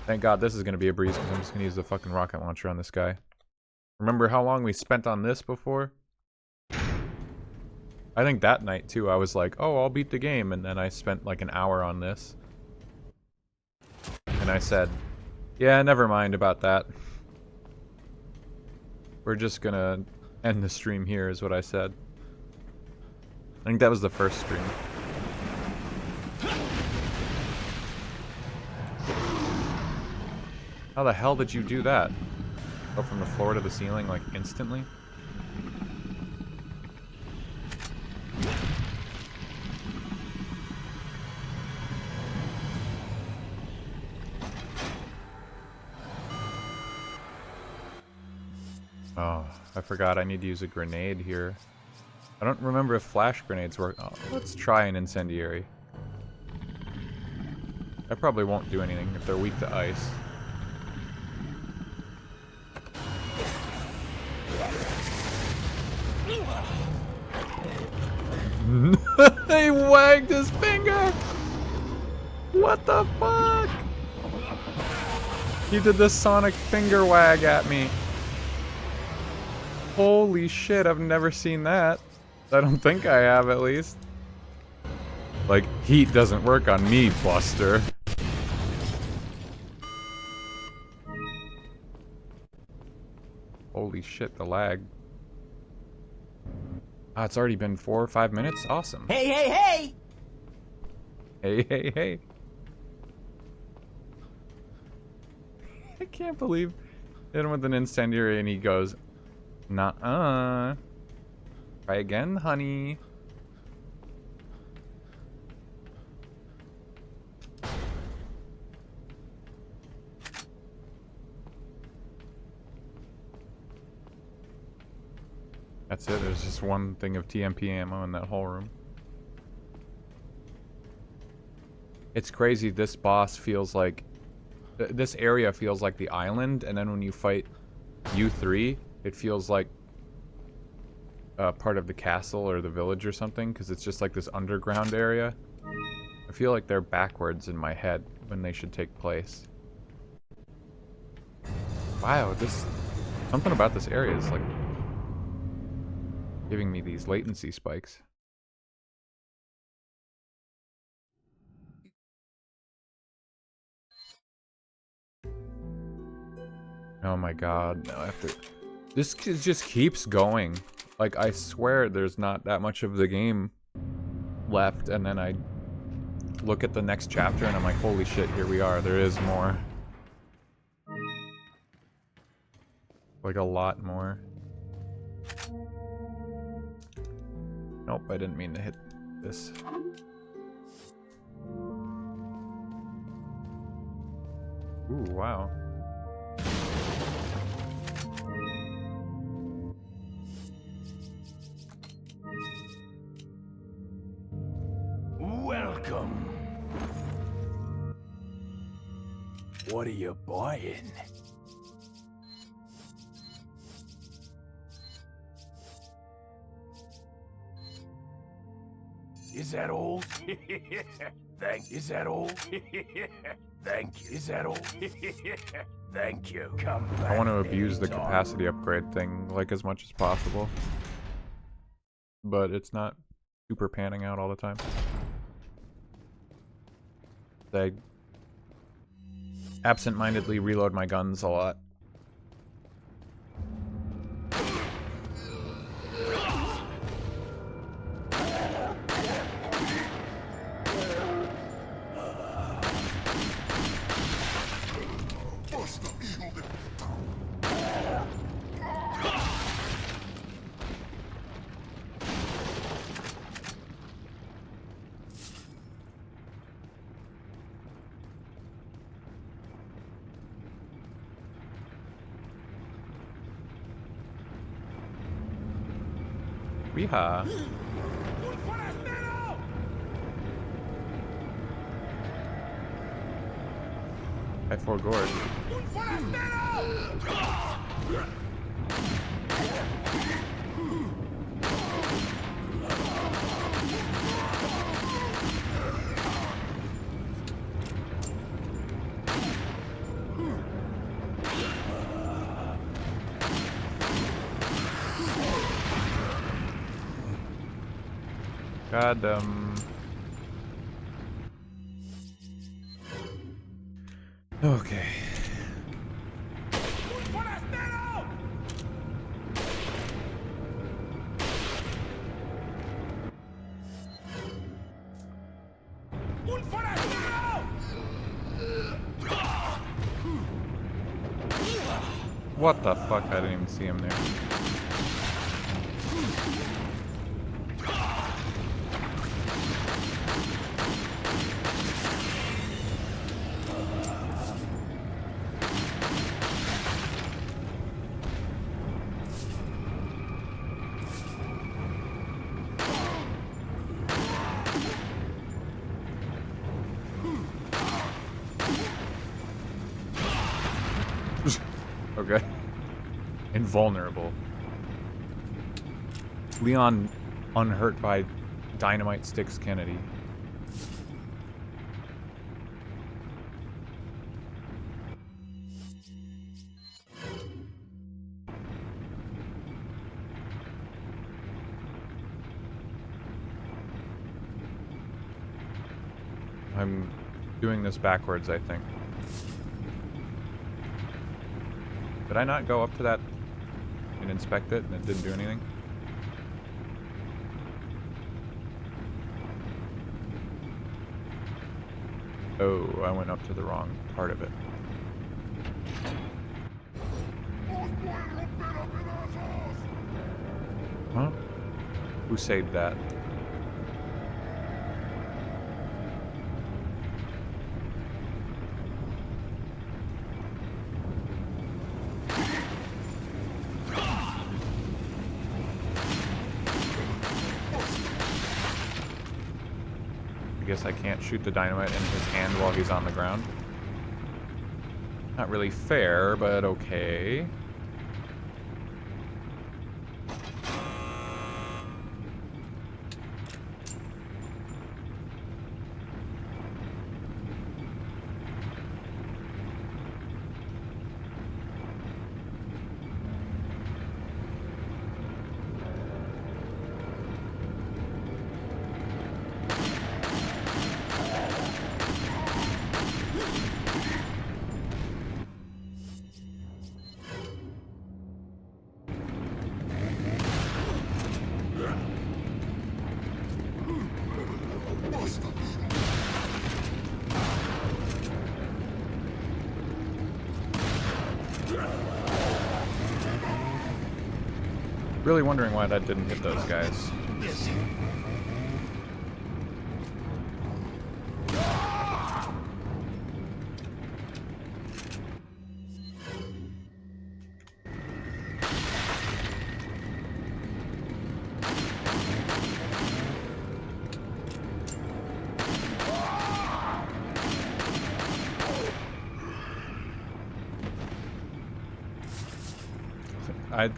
Thank God this is going to be a breeze because I'm just going to use the fucking rocket launcher on this guy. Remember how long we spent on this before? I think that night, too, I was like, oh, I'll beat the game. And then I spent like an hour on this. And I said, yeah, never mind about that. We're just gonna end the stream here, is what I said. I think that was the first stream. How the hell did you do that? Go from the floor to the ceiling, like, instantly? Oh, I forgot I need to use a grenade here. I don't remember if flash grenades work. Oh, let's try an incendiary. That probably won't do anything if they're weak to ice. He wagged his finger! What the fuck? He did the sonic finger wag at me. Holy shit, I've never seen that. I don't think I have, at least. Like, heat doesn't work on me, Buster. Holy shit, the lag. Ah, it's already been 4 or 5 minutes? Awesome. Hey, hey, hey! Hey, hey, hey. I can't believe hit him with an incendiary and he goes, nuh-uh. Try again, honey. That's it. There's just one thing of TMP ammo in that whole room. It's crazy. This boss feels like... This area feels like the island, and then when you fight U3, it feels like part of the castle or the village or something, because it's just like this underground area. I feel like they're backwards in my head when they should take place. Wow, this... Something about this area is like... giving me these latency spikes. Oh my god, no, I have to... This just keeps going. Like, I swear there's not that much of the game left, and then I look at the next chapter and I'm like, holy shit, here we are, there is more. Like, a lot more. Nope, I didn't mean to hit this. Ooh, wow. Welcome. What are you buying? Is that all? Is that all? Thank you. Is that all? Thank you. Come back. I want to abuse the anytime. capacity upgrade thing, like, as much as possible. But it's not super panning out all the time. I absent-mindedly reload my guns a lot. Weehaw. ¡Un forastero! I forgored. ¡Un forastero! God, okay. ¡Un forastero! ¡Un forastero! What the fuck? I didn't even see him there. Okay. Invulnerable. Leon unhurt by dynamite sticks Kennedy. I'm doing this backwards, I think. Did I not go up to that and inspect it and it didn't do anything? Oh, I went up to the wrong part of it. Huh? Who saved that? I guess I can't shoot the dynamite in his hand while he's on the ground. Not really fair, but okay. Really wondering why that didn't hit those guys.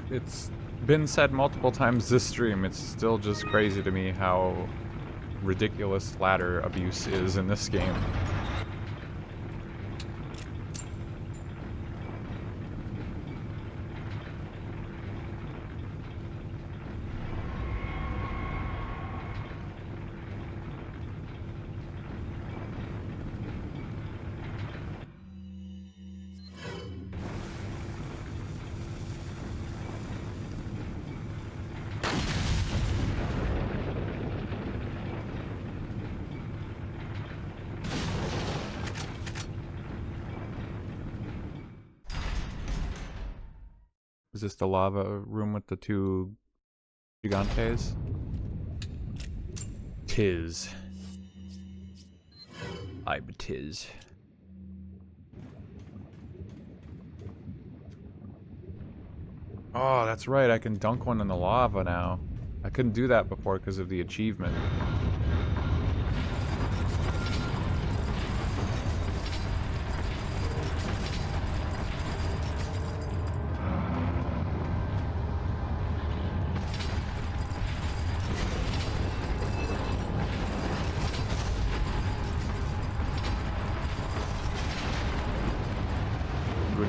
It's been said multiple times this stream, it's still just crazy to me how ridiculous ladder abuse is in this game. Is this the lava room with the two gigantes? Tis. I'm tis. Oh, that's right. I can dunk one in the lava now. I couldn't do that before because of the achievement.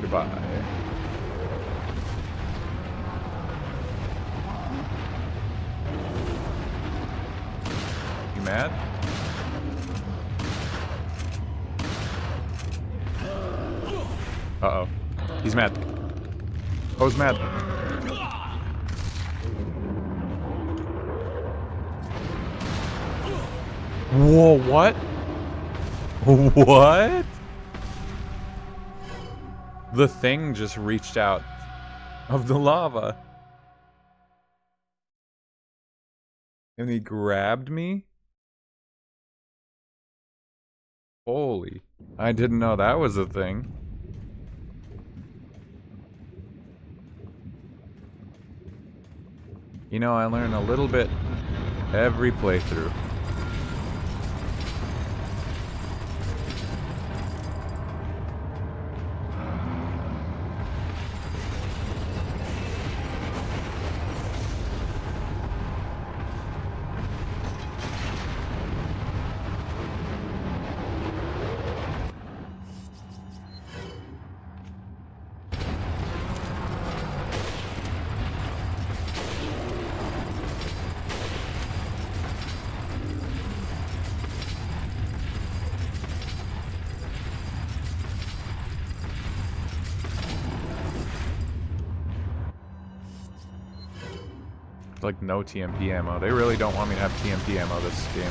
Goodbye. You mad? Uh-oh. He's mad. Oh, he's mad. Whoa, what? What? The thing just reached out of the lava. And he grabbed me? Holy. I didn't know that was a thing. You know, I learn a little bit every playthrough. Like no TMP ammo. They really don't want me to have TMP ammo this game.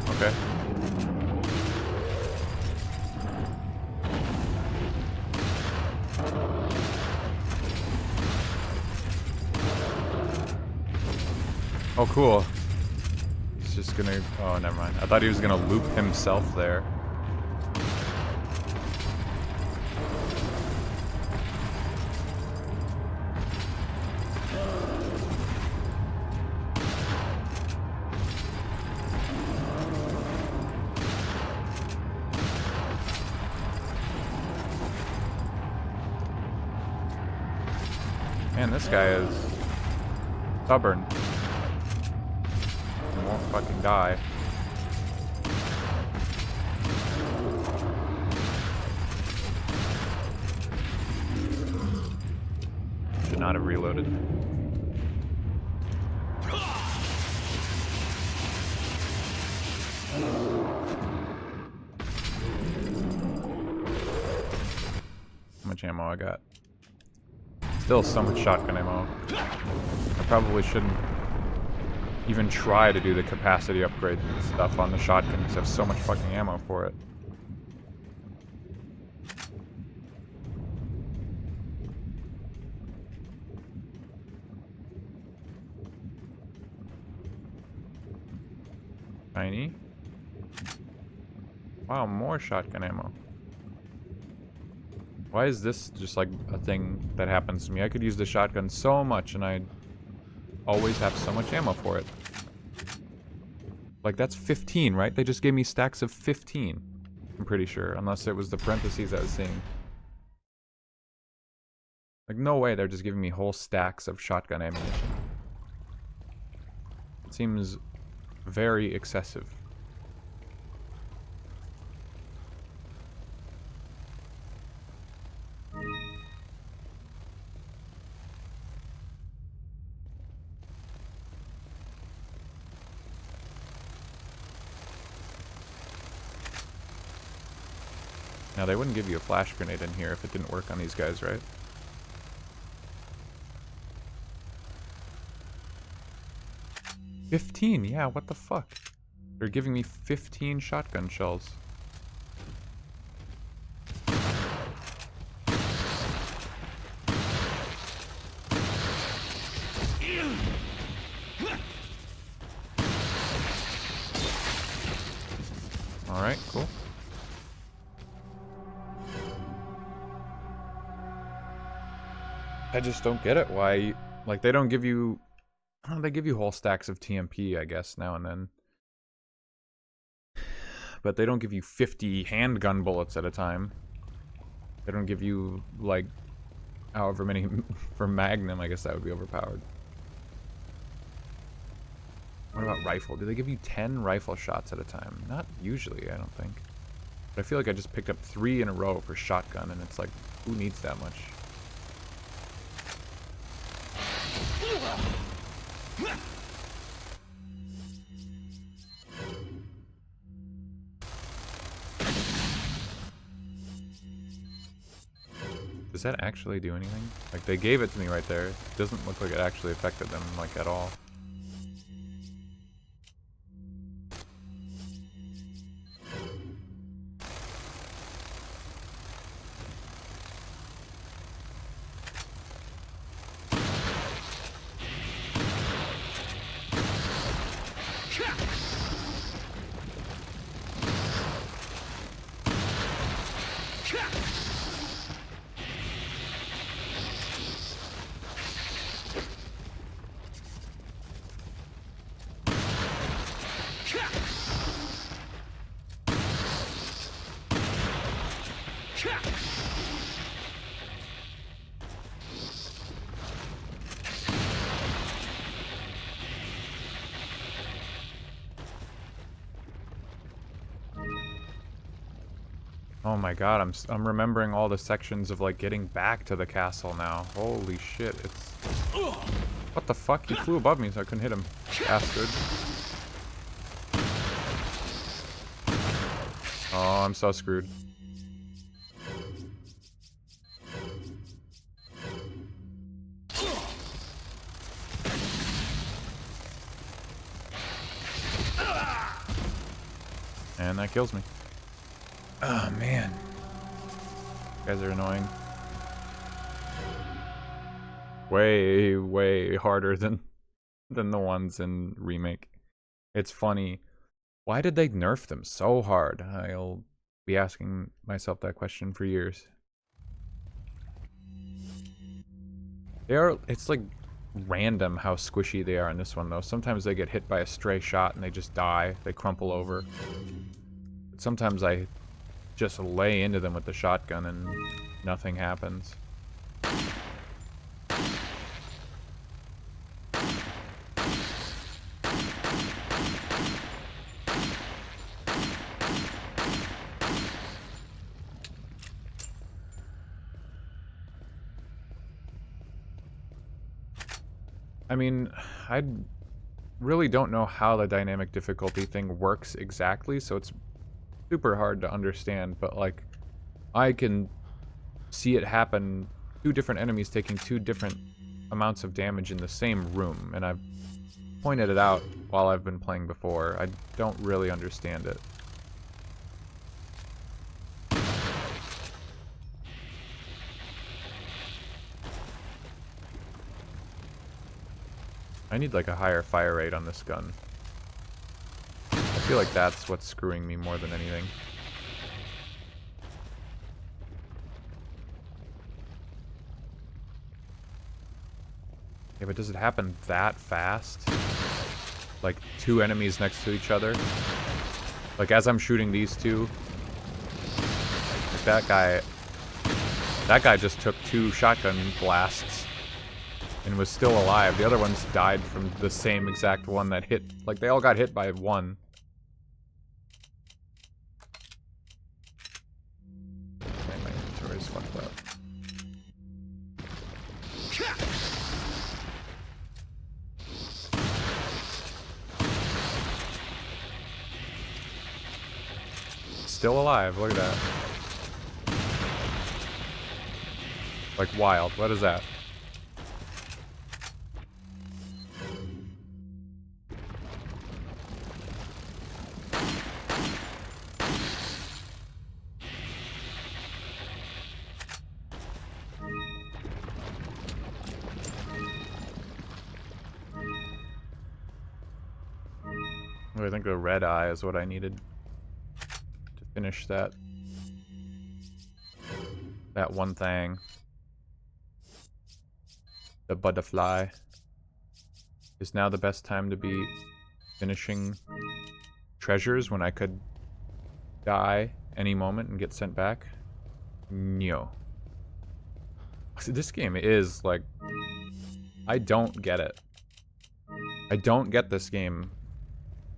Okay. Oh, cool. He's just gonna... Oh, never mind. I thought he was gonna loop himself there. Man, this guy is stubborn. He won't fucking die. Should not have reloaded. How much ammo I got? Still so much shotgun ammo. I probably shouldn't even try to do the capacity upgrade stuff on the shotgun because I have so much fucking ammo for it. Tiny. Wow, more shotgun ammo. Why is this just like a thing that happens to me? I could use the shotgun so much and I always have so much ammo for it. Like, that's 15, right? They just gave me stacks of 15. I'm pretty sure, unless it was the parentheses I was seeing. Like, no way they're just giving me whole stacks of shotgun ammunition. It seems very excessive. Now, they wouldn't give you a flash grenade in here if it didn't work on these guys, right? $15, yeah, what the fuck? They're giving me 15 shotgun shells. Alright, cool. I just don't get it. Why, like, they don't give you... Oh, they give you whole stacks of TMP, I guess, now and then. But they don't give you 50 handgun bullets at a time. They don't give you, like, however many for Magnum. I guess that would be overpowered. What about rifle? Do they give you 10 rifle shots at a time? Not usually, I don't think. But I feel like I just picked up 3 in a row for shotgun, and it's like, who needs that much? Does that actually do anything? Like, they gave it to me right there. It doesn't look like it actually affected them, like, at all. Oh my god, I'm remembering all the sections of, like, getting back to the castle now. Holy shit, it's... What the fuck? He flew above me so I couldn't hit him. Bastard. Oh, I'm so screwed. And that kills me. Oh man. You guys are annoying. Way, way harder than the ones in Remake. It's funny. Why did they nerf them so hard? I'll be asking myself that question for years. It's like random how squishy they are in this one though. Sometimes they get hit by a stray shot and they just die. They crumple over. But sometimes I just lay into them with the shotgun and nothing happens. I mean, I really don't know how the dynamic difficulty thing works exactly, so it's super hard to understand, but like, I can see it happen, 2 different enemies taking 2 different amounts of damage in the same room, and I've pointed it out while I've been playing before. I don't really understand it. I need like a higher fire rate on this gun. I feel like that's what's screwing me more than anything. Okay, Yeah, but does it happen that fast? Like, 2 enemies next to each other? Like, as I'm shooting these two... Like, that guy just took 2 shotgun blasts and was still alive. The other ones died from the same exact one that hit. Like, they all got hit by one. Man, my inventory's fucked up. Still alive, look at that. Like wild, what is that? I think the red eye is what I needed to finish that one thing. The butterfly. Is now the best time to be finishing treasures when I could die any moment and get sent back? No. This game is like, I don't get it. I don't get this game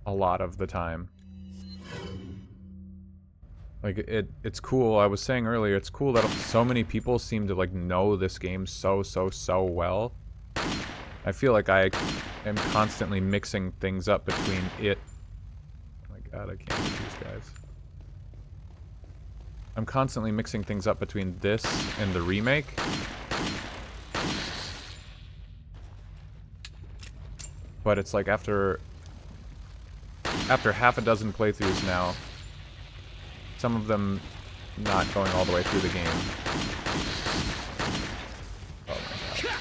a lot of the time. Like, it's cool. I was saying earlier, it's cool that so many people seem to, like, know this game so well. I feel like I am constantly mixing things up between it... Oh my god, I can't get these guys. I'm constantly mixing things up between this and the remake. But it's like after half a dozen playthroughs now, some of them not going all the way through the game. Oh my god.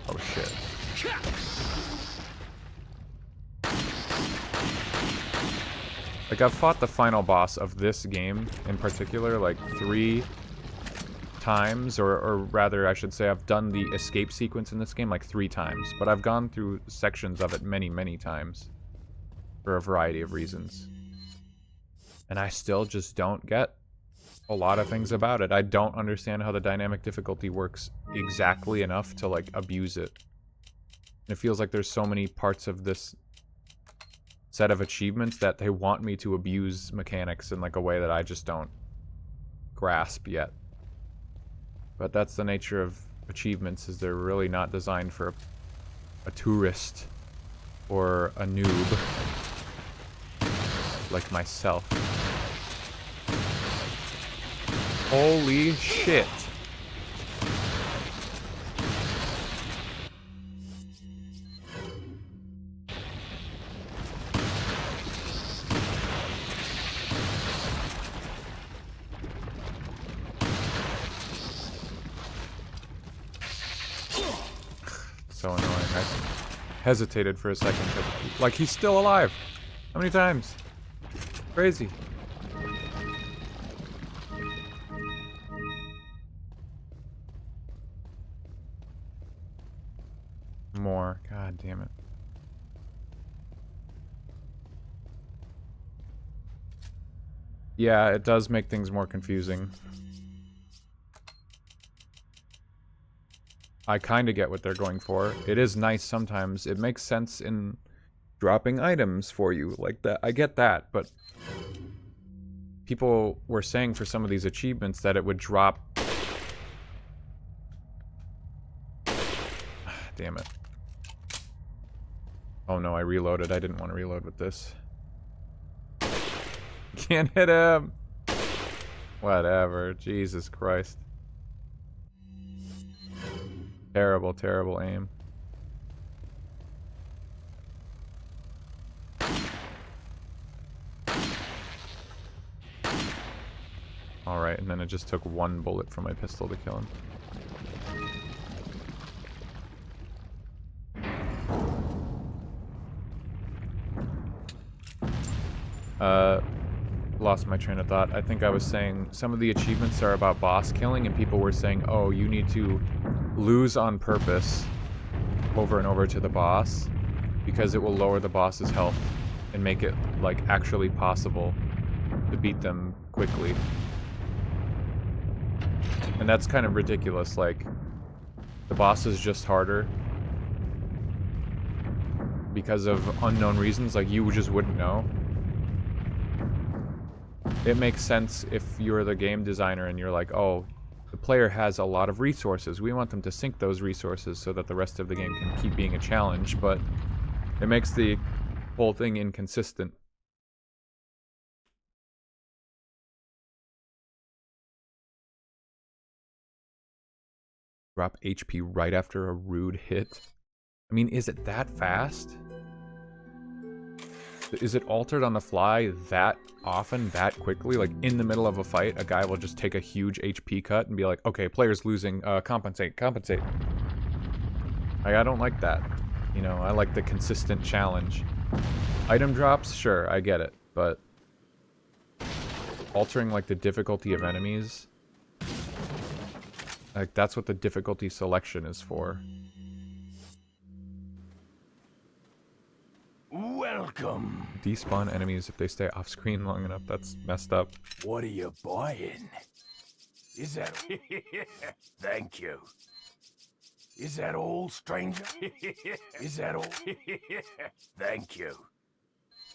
Oh shit. Like, I've fought the final boss of this game in particular like 3 times, or rather I should say I've done the escape sequence in this game like 3 times, but I've gone through sections of it many times for a variety of reasons. And I still just don't get a lot of things about it. I don't understand how the dynamic difficulty works exactly enough to like abuse it. It feels like there's so many parts of this set of achievements that they want me to abuse mechanics in like a way that I just don't grasp yet. But that's the nature of achievements, is they're really not designed for a tourist or a noob like myself. Holy shit. So annoying. I hesitated for a second. Like, he's still alive. How many times? Crazy. More. God damn it. Yeah, it does make things more confusing. I kind of get what they're going for. It is nice sometimes. It makes sense in dropping items for you like that. I get that, but people were saying for some of these achievements that it would drop... Damn it. Oh no, I reloaded. I didn't want to reload with this. Can't hit him! Whatever. Jesus Christ. Terrible, terrible aim. Alright, and then it just took 1 bullet from my pistol to kill him. lost my train of thought. I think I was saying some of the achievements are about boss killing, and people were saying, oh, you need to lose on purpose over and over to the boss because it will lower the boss's health and make it, like, actually possible to beat them quickly. And that's kind of ridiculous. Like, the boss is just harder because of unknown reasons, like you just wouldn't know. It makes sense if you're the game designer and you're like, oh, the player has a lot of resources. We want them to sink those resources so that the rest of the game can keep being a challenge, but it makes the whole thing inconsistent. Drop HP right after a rude hit. I mean, is it that fast? Is it altered on the fly that often, that quickly? Like, in the middle of a fight, a guy will just take a huge HP cut and be like, okay, player's losing, compensate. Like, I don't like that. You know, I like the consistent challenge. Item drops, sure, I get it, but altering, like, the difficulty of enemies, like, that's what the difficulty selection is for. Welcome. Despawn enemies if they stay off screen long enough. That's messed up. What are you buying? Is that... Thank you. Is that all, stranger? Is that all? Thank you.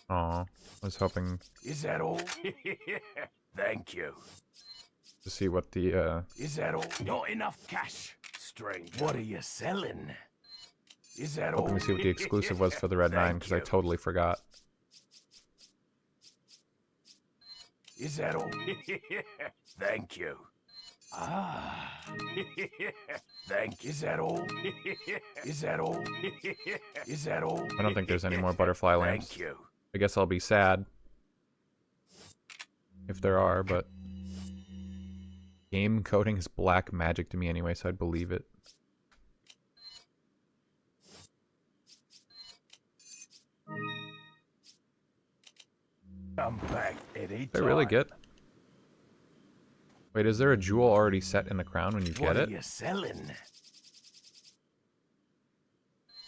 Aw, I was hoping Is that all? Thank you. to see what the, Is that all? Not enough cash, stranger. What are you selling? Is that all? hoping to see what the exclusive was for the Red 9, because I Thank you. totally forgot. Is that all? Thank you. Ah. Thank you. Is that all? Is that all? Is that all? I don't think there's any more butterfly lamps. Thank you. I guess I'll be sad if there are, but game coding is black magic to me anyway, so I'd believe it. I'm back any Did I really get? Wait, is there a jewel already set in the crown when you What get are it? you selling?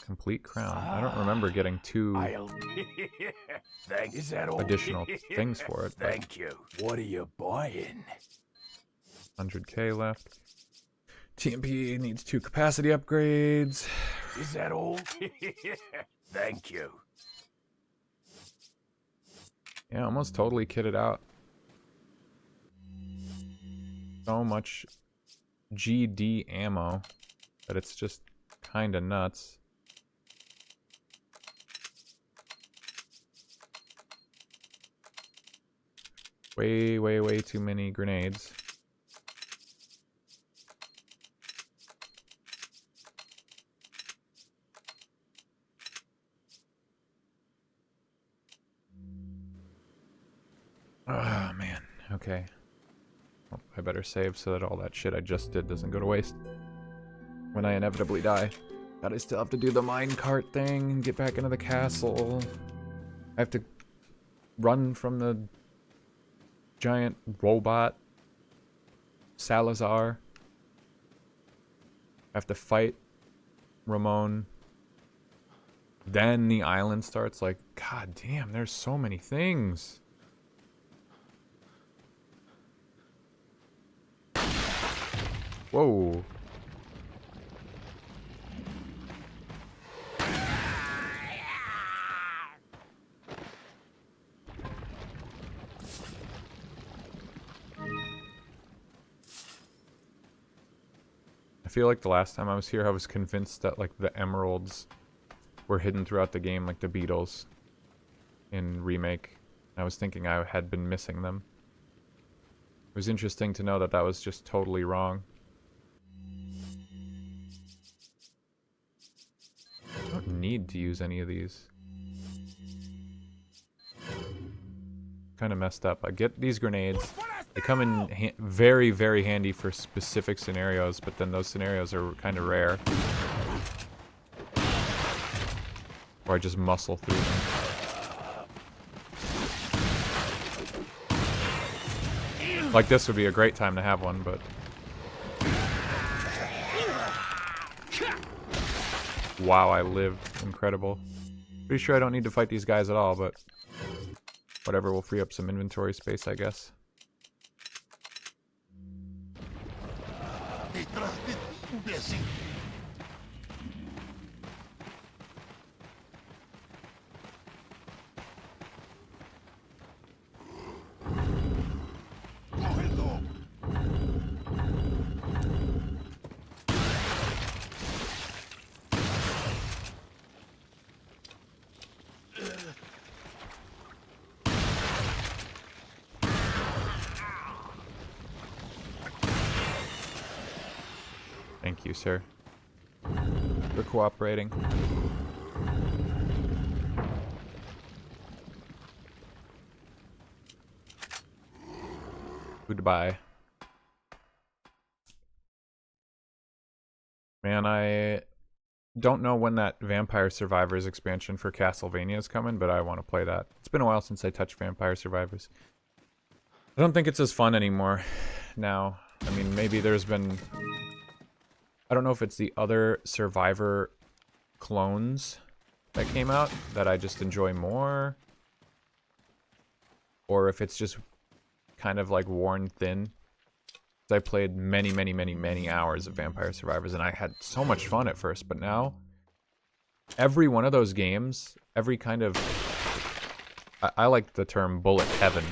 Complete crown. I don't remember getting two I'll. Is that all? additional things for it, but Thank you. What are you buying? 100k left. TMP needs 2 capacity upgrades. Is that all? Thank you. Yeah, almost totally kitted out. So much GD ammo that it's just kinda nuts. Way, way, way too many grenades. Oh, man. Okay. Well, I better save so that all that shit I just did doesn't go to waste. When I inevitably die. God, I still have to do the minecart thing and get back into the castle. I have to run from the giant robot Salazar. I have to fight Ramon. Then the island starts. Like, god damn, there's so many things. Whoa. I feel like the last time I was here, I was convinced that, like, the emeralds were hidden throughout the game, like the Beatles in Remake. I was thinking I had been missing them. It was interesting to know that that was just totally wrong. I don't need to use any of these. Kind of messed up. I get these grenades. They come in very, very handy for specific scenarios, but then those scenarios are kind of rare. Or I just muscle through them. Like, this would be a great time to have one, but... Wow, I lived. Incredible. Pretty sure I don't need to fight these guys at all, but... Whatever, will free up some inventory space, I guess. Thank you, sir. For cooperating. Goodbye. Man, I don't know when that Vampire Survivors expansion for Castlevania is coming, but I want to play that. It's been a while since I touched Vampire Survivors. I don't think it's as fun anymore now. I mean, maybe there's been... I don't know if it's the other Survivor clones that came out that I just enjoy more, or if it's just kind of like worn thin. I played many hours of Vampire Survivors, and I had so much fun at first, but now every one of those games, every kind of... I like the term bullet heaven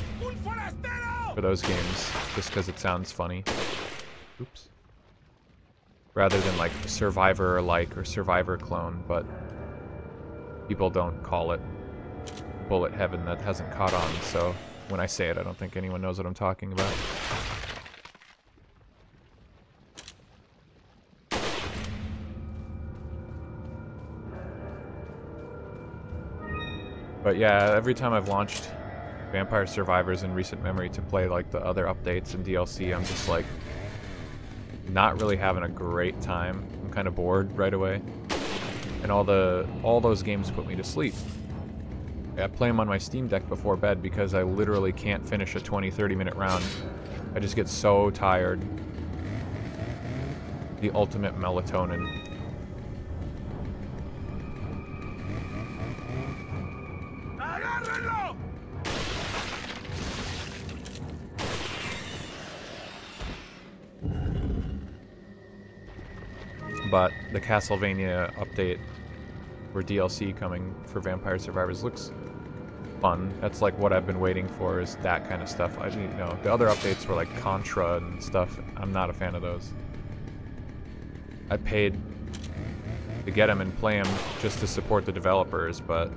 for those games, just because it sounds funny. Oops. Rather than like Survivor-like or Survivor clone, but people don't call it bullet heaven. That hasn't caught on, so when I say it, I don't think anyone knows what I'm talking about. But yeah, every time I've launched Vampire Survivors in recent memory to play like the other updates and DLC, I'm just like not really having a great time. I'm kind of bored right away. And all those games put me to sleep. I play them on my Steam Deck before bed because I literally can't finish a 20-30 minute round. I just get so tired. The ultimate melatonin. But the Castlevania update or DLC coming for Vampire Survivors looks fun. That's like what I've been waiting for, is that kind of stuff. I mean, you know, the other updates were like Contra and stuff. I'm not a fan of those. I paid to get them and play them just to support the developers, but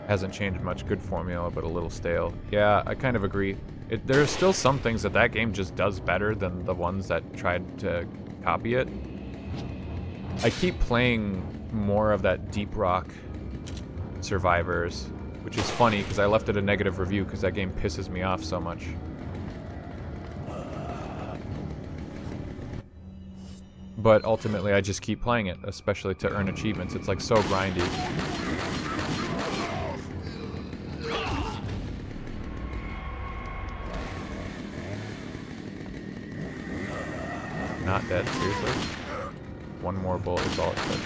hasn't changed much. Good formula, but a little stale. Yeah, I kind of agree. There's still some things that game just does better than the ones that tried to copy it. I keep playing more of that Deep Rock Survivors, which is funny because I left it a negative review because that game pisses me off so much. But ultimately I just keep playing it, especially to earn achievements. It's like so grindy. Not dead, seriously? One more bullet is all it took.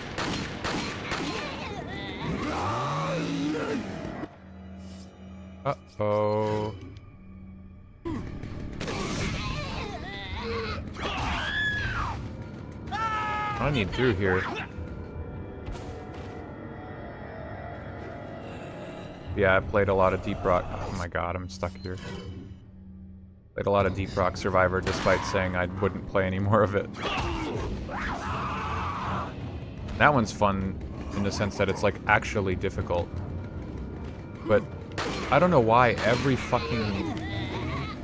Uh-oh. I need through here. Yeah, I played a lot of Deep Rock. Oh my god, I'm stuck here. Played a lot of Deep Rock Survivor despite saying I wouldn't play any more of it. That one's fun in the sense that it's like actually difficult. But I don't know why every fucking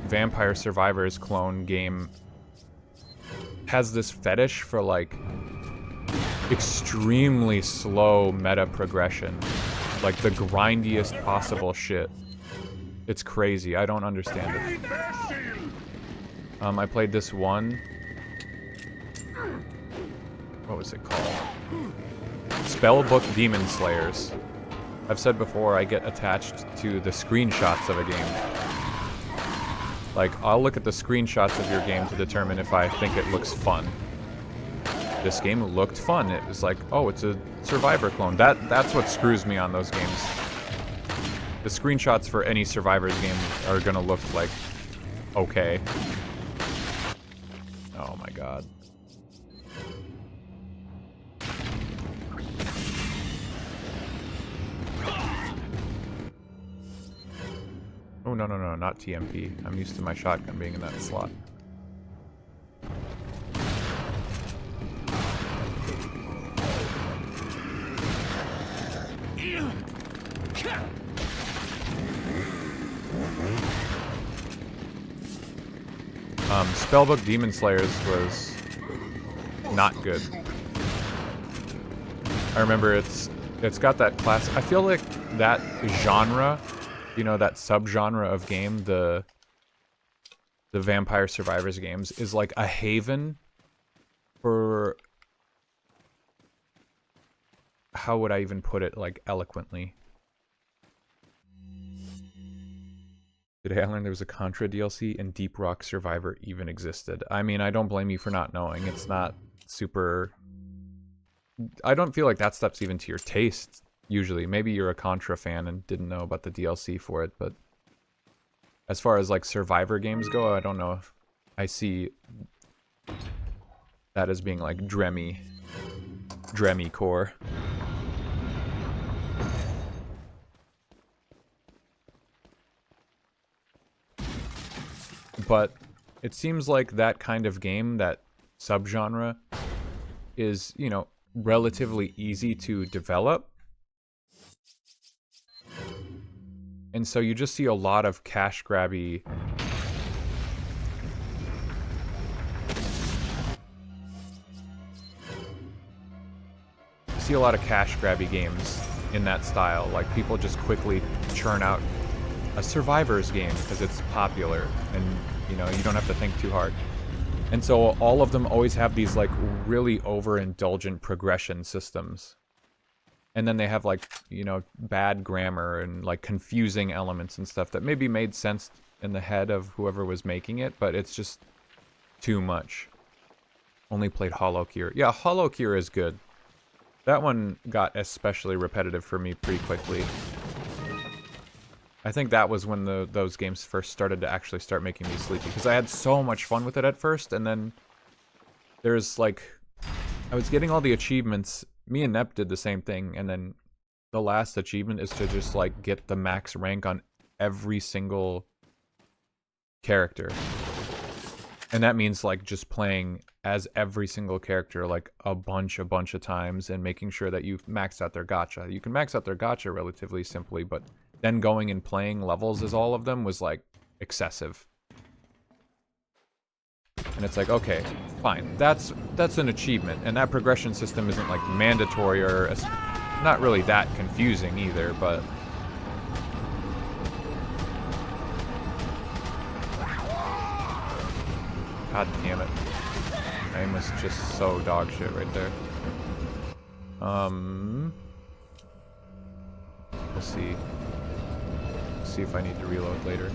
Vampire Survivors clone game has this fetish for like extremely slow meta progression. Like the grindiest possible shit. It's crazy. I don't understand it. I played this one. What was it called? Spellbook Demon Slayers. I've said before, I get attached to the screenshots of a game. Like, I'll look at the screenshots of your game to determine if I think it looks fun. This game looked fun. It was like, oh, it's a Survivor clone. That's what screws me on those games. The screenshots for any Survivors game are gonna look like okay. Oh my god. Oh, no, no, no, not TMP. I'm used to my shotgun being in that slot. Spellbook Demon Slayers was not good. I remember it's got that class. I feel like that genre, you know, that subgenre of game, the Vampire Survivors games, is like a haven for, how would I even put it, like, eloquently? Today I learned there was a Contra DLC and Deep Rock Survivor even existed. I mean, I don't blame you for not knowing. It's not super... I don't feel like that stuff's even to your taste, usually. Maybe you're a Contra fan and didn't know about the DLC for it, but... as far as, like, Survivor games go, I don't know if I see that as being, like, Dremmy core. But it seems like that kind of game, that subgenre, is, you know, relatively easy to develop. And so you just see a lot of cash grabby games in that style. Like, people just quickly churn out a Survivors game because it's popular and, you know, you don't have to think too hard. And so all of them always have these, like, really overindulgent progression systems. And then they have, like, you know, bad grammar and, like, confusing elements and stuff that maybe made sense in the head of whoever was making it, but it's just too much. Only played Hollow Cure. Yeah, Hollow Cure is good. That one got especially repetitive for me pretty quickly. I think that was when those games first started to actually start making me sleepy, because I had so much fun with it at first, and then there's, like, I was getting all the achievements. Me and Nep did the same thing, and then the last achievement is to just, like, get the max rank on every single character. And that means, like, just playing as every single character, like, a bunch of times, and making sure that you've maxed out their gacha. You can max out their gacha relatively simply, but then going and playing levels as all of them was, like, excessive. And it's like, okay, fine, that's an achievement, and that progression system isn't, like, mandatory or not really that confusing either, but... God damn it. Aim was just so dog shit right there. We'll see. See if I need to reload later.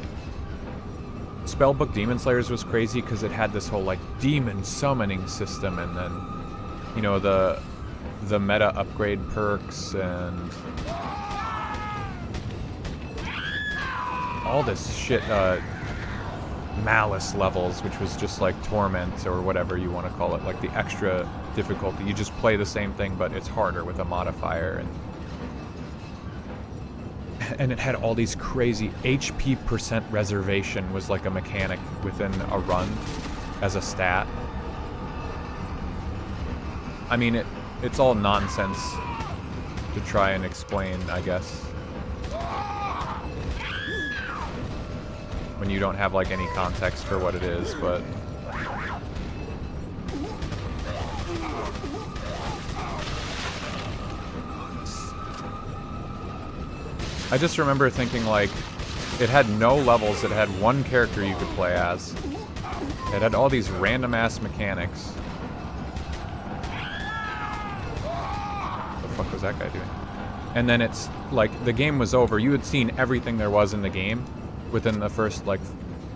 Spellbook Demon Slayers was crazy because it had this whole, like, demon summoning system, and then, you know, the meta upgrade perks and all this shit. Malice levels, which was just like torment or whatever you want to call it, like the extra difficulty. You just play the same thing, but it's harder with a modifier, and it had all these crazy HP percent reservation was like a mechanic within a run as a stat. I mean, it's all nonsense to try and explain, I guess, when you don't have, like, any context for what it is, but... I just remember thinking, like, it had no levels, it had one character you could play as. It had all these random-ass mechanics. What the fuck was that guy doing? And then it's like the game was over. You had seen everything there was in the game within the first like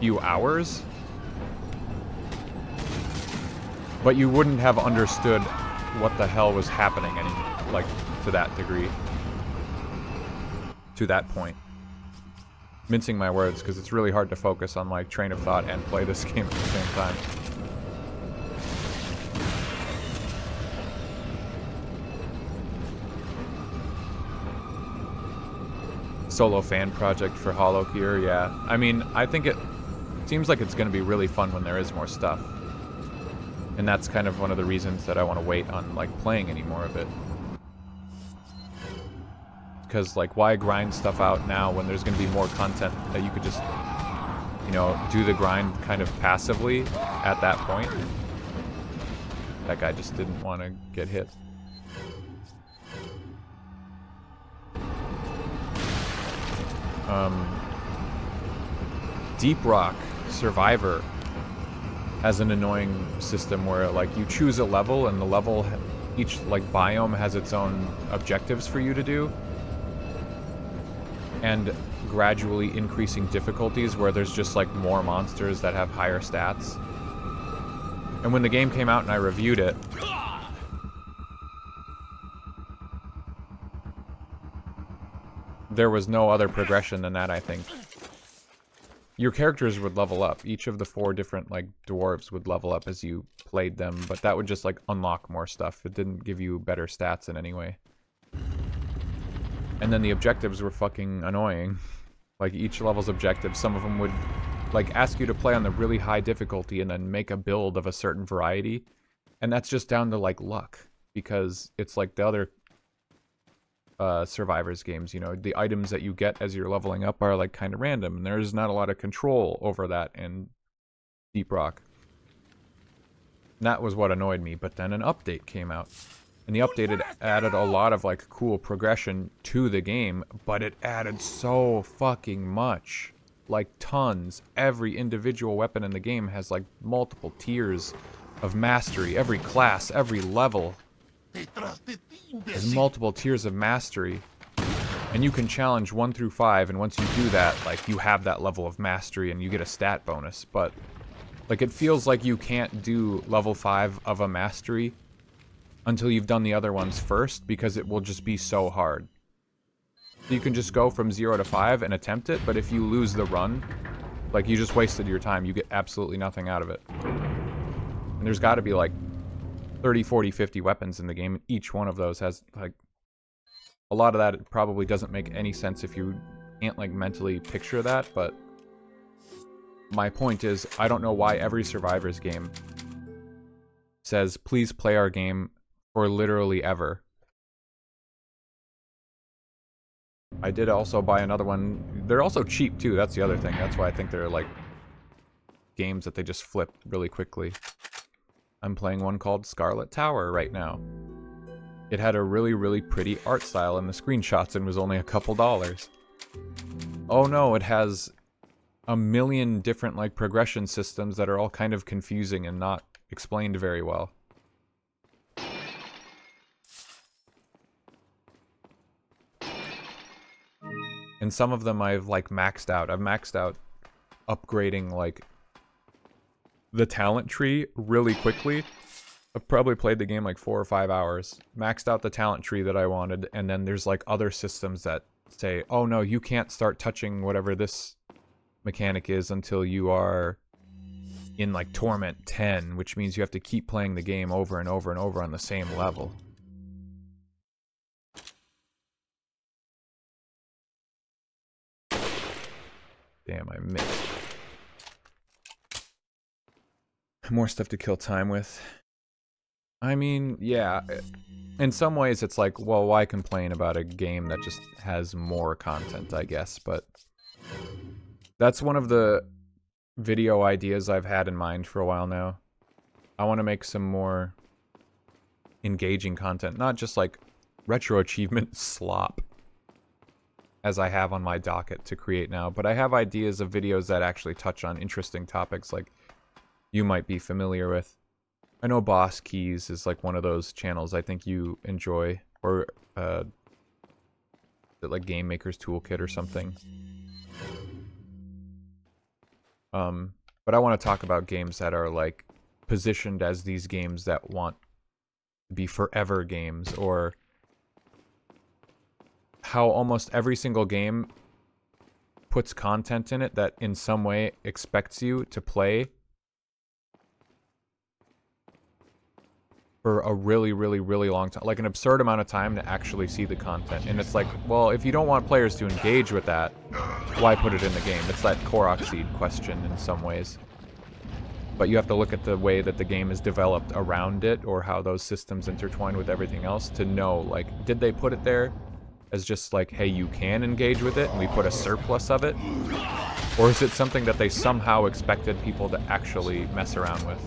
few hours. But you wouldn't have understood what the hell was happening like to that degree. To that point. Mincing my words because it's really hard to focus on like train of thought and play this game at the same time. Solo fan project for Hollow Cure, yeah. I mean, I think it seems like it's going to be really fun when there is more stuff. And that's kind of one of the reasons that I want to wait on like playing any more of it. Because like, why grind stuff out now when there's going to be more content that you could just, you know, do the grind kind of passively at that point? That guy just didn't want to get hit. Deep Rock Survivor has an annoying system where like you choose a level and the level, each like biome has its own objectives for you to do, and gradually increasing difficulties where there's just like more monsters that have higher stats. And when the game came out and I reviewed it, there was no other progression than that, I think. Your characters would level up. Each of the 4 different, like, dwarves would level up as you played them, but that would just, like, unlock more stuff. It didn't give you better stats in any way. And then the objectives were fucking annoying. Like, each level's objective, some of them would, like, ask you to play on the really high difficulty and then make a build of a certain variety. And that's just down to, like, luck. Because it's like the other Survivors games, you know, the items that you get as you're leveling up are like kind of random, and there's not a lot of control over that in Deep Rock. And that was what annoyed me, but then an update came out, and the update had added a lot of like cool progression to the game, but it added so fucking much, like tons. Every individual weapon in the game has like multiple tiers of mastery. Every class, every level there's multiple tiers of mastery, and you can challenge 1 through 5, and once you do that, like, you have that level of mastery and you get a stat bonus. But like, it feels like you can't do level 5 of a mastery until you've done the other ones first, because it will just be so hard. You can just go from 0 to 5 and attempt it, but if you lose the run, like, you just wasted your time. You get absolutely nothing out of it. And there's got to be like 30, 40, 50 weapons in the game, and each one of those has, like, a lot of that it probably doesn't make any sense if you can't, like, mentally picture that, but my point is, I don't know why every Survivors game says, please play our game for literally ever. I did also buy another one. They're also cheap, too, that's the other thing. That's why I think they're, like, games that they just flip really quickly. I'm playing one called Scarlet Tower right now. It had a really, really pretty art style in the screenshots and was only a couple dollars. Oh no, it has a million different like progression systems that are all kind of confusing and not explained very well. And some of them I've like maxed out. I've maxed out upgrading like the talent tree really quickly. I've probably played the game like 4 or 5 hours, maxed out the talent tree that I wanted, and then there's like other systems that say, oh no, you can't start touching whatever this mechanic is until you are in like Torment 10, which means you have to keep playing the game over and over and over on the same level. Damn, I missed. More stuff to kill time with. I mean, yeah, in some ways it's like, well, why complain about a game that just has more content, I guess, but that's one of the video ideas I've had in mind for a while now. I want to make some more engaging content, not just like retro achievement slop, as I have on my docket to create now, but I have ideas of videos that actually touch on interesting topics like you might be familiar with. I know Boss Keys is like one of those channels I think you enjoy, or like Game Maker's Toolkit or something. But I want to talk about games that are like positioned as these games that want to be forever games, or how almost every single game puts content in it that in some way expects you to play for a really, really, really long time, like an absurd amount of time to actually see the content. And it's like, well, if you don't want players to engage with that, why put it in the game? It's that Korok seed question in some ways. But you have to look at the way that the game is developed around it, or how those systems intertwine with everything else, to know, like, did they put it there as just like, hey, you can engage with it, and we put a surplus of it? Or is it something that they somehow expected people to actually mess around with?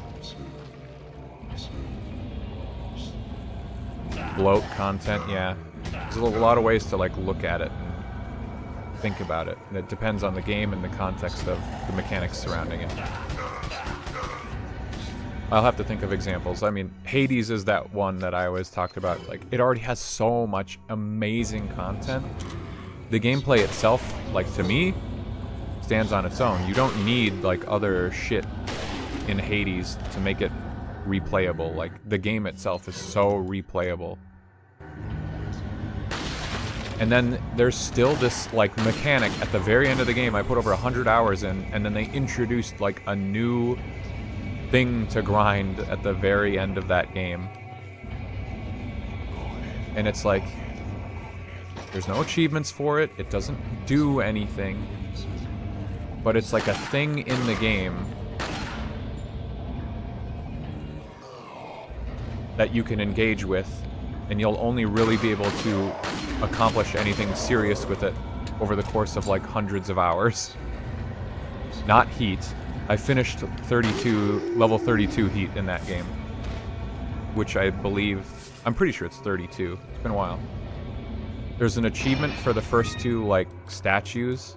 Bloat content, yeah. There's a lot of ways to like look at it and think about it. And it depends on the game and the context of the mechanics surrounding it. I'll have to think of examples. I mean, Hades is that one that I always talked about. Like, it already has so much amazing content. The gameplay itself, like, to me, stands on its own. You don't need, like, other shit in Hades to make it replayable. Like, the game itself is so replayable. And then there's still this, like, mechanic at the very end of the game. I put over 100 hours in, and then they introduced, like, a new thing to grind at the very end of that game. And it's like, there's no achievements for it. It doesn't do anything. But it's like a thing in the game that you can engage with, and you'll only really be able to accomplish anything serious with it over the course of like hundreds of hours. Not Heat. I finished level 32 Heat in that game, which I believe, I'm pretty sure it's 32. It's been a while. There's an achievement for the first two, like, statues.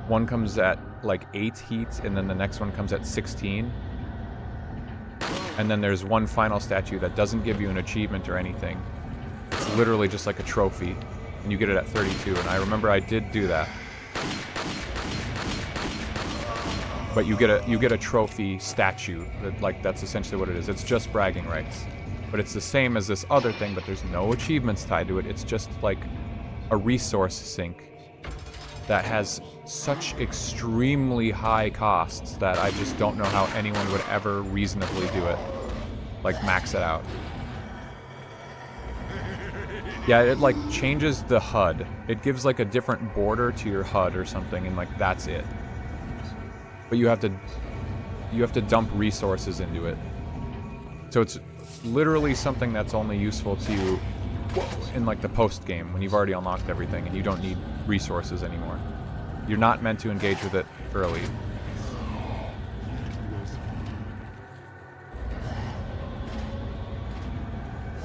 One comes at, like, 8 Heat, and then the next one comes at 16. And then there's one final statue that doesn't give you an achievement or anything. It's literally just like a trophy, and you get it at 32, and I remember I did do that. But you get a trophy statue. That's essentially what it is. It's just bragging rights. But it's the same as this other thing, but there's no achievements tied to it. It's just like a resource sink that has such extremely high costs that I just don't know how anyone would ever reasonably do it. Like, max it out. Yeah, it like changes the HUD. It gives like a different border to your HUD or something, and like that's it. But you have to dump resources into it. So it's literally something that's only useful to you in like the post game when you've already unlocked everything and you don't need resources anymore. You're not meant to engage with it early.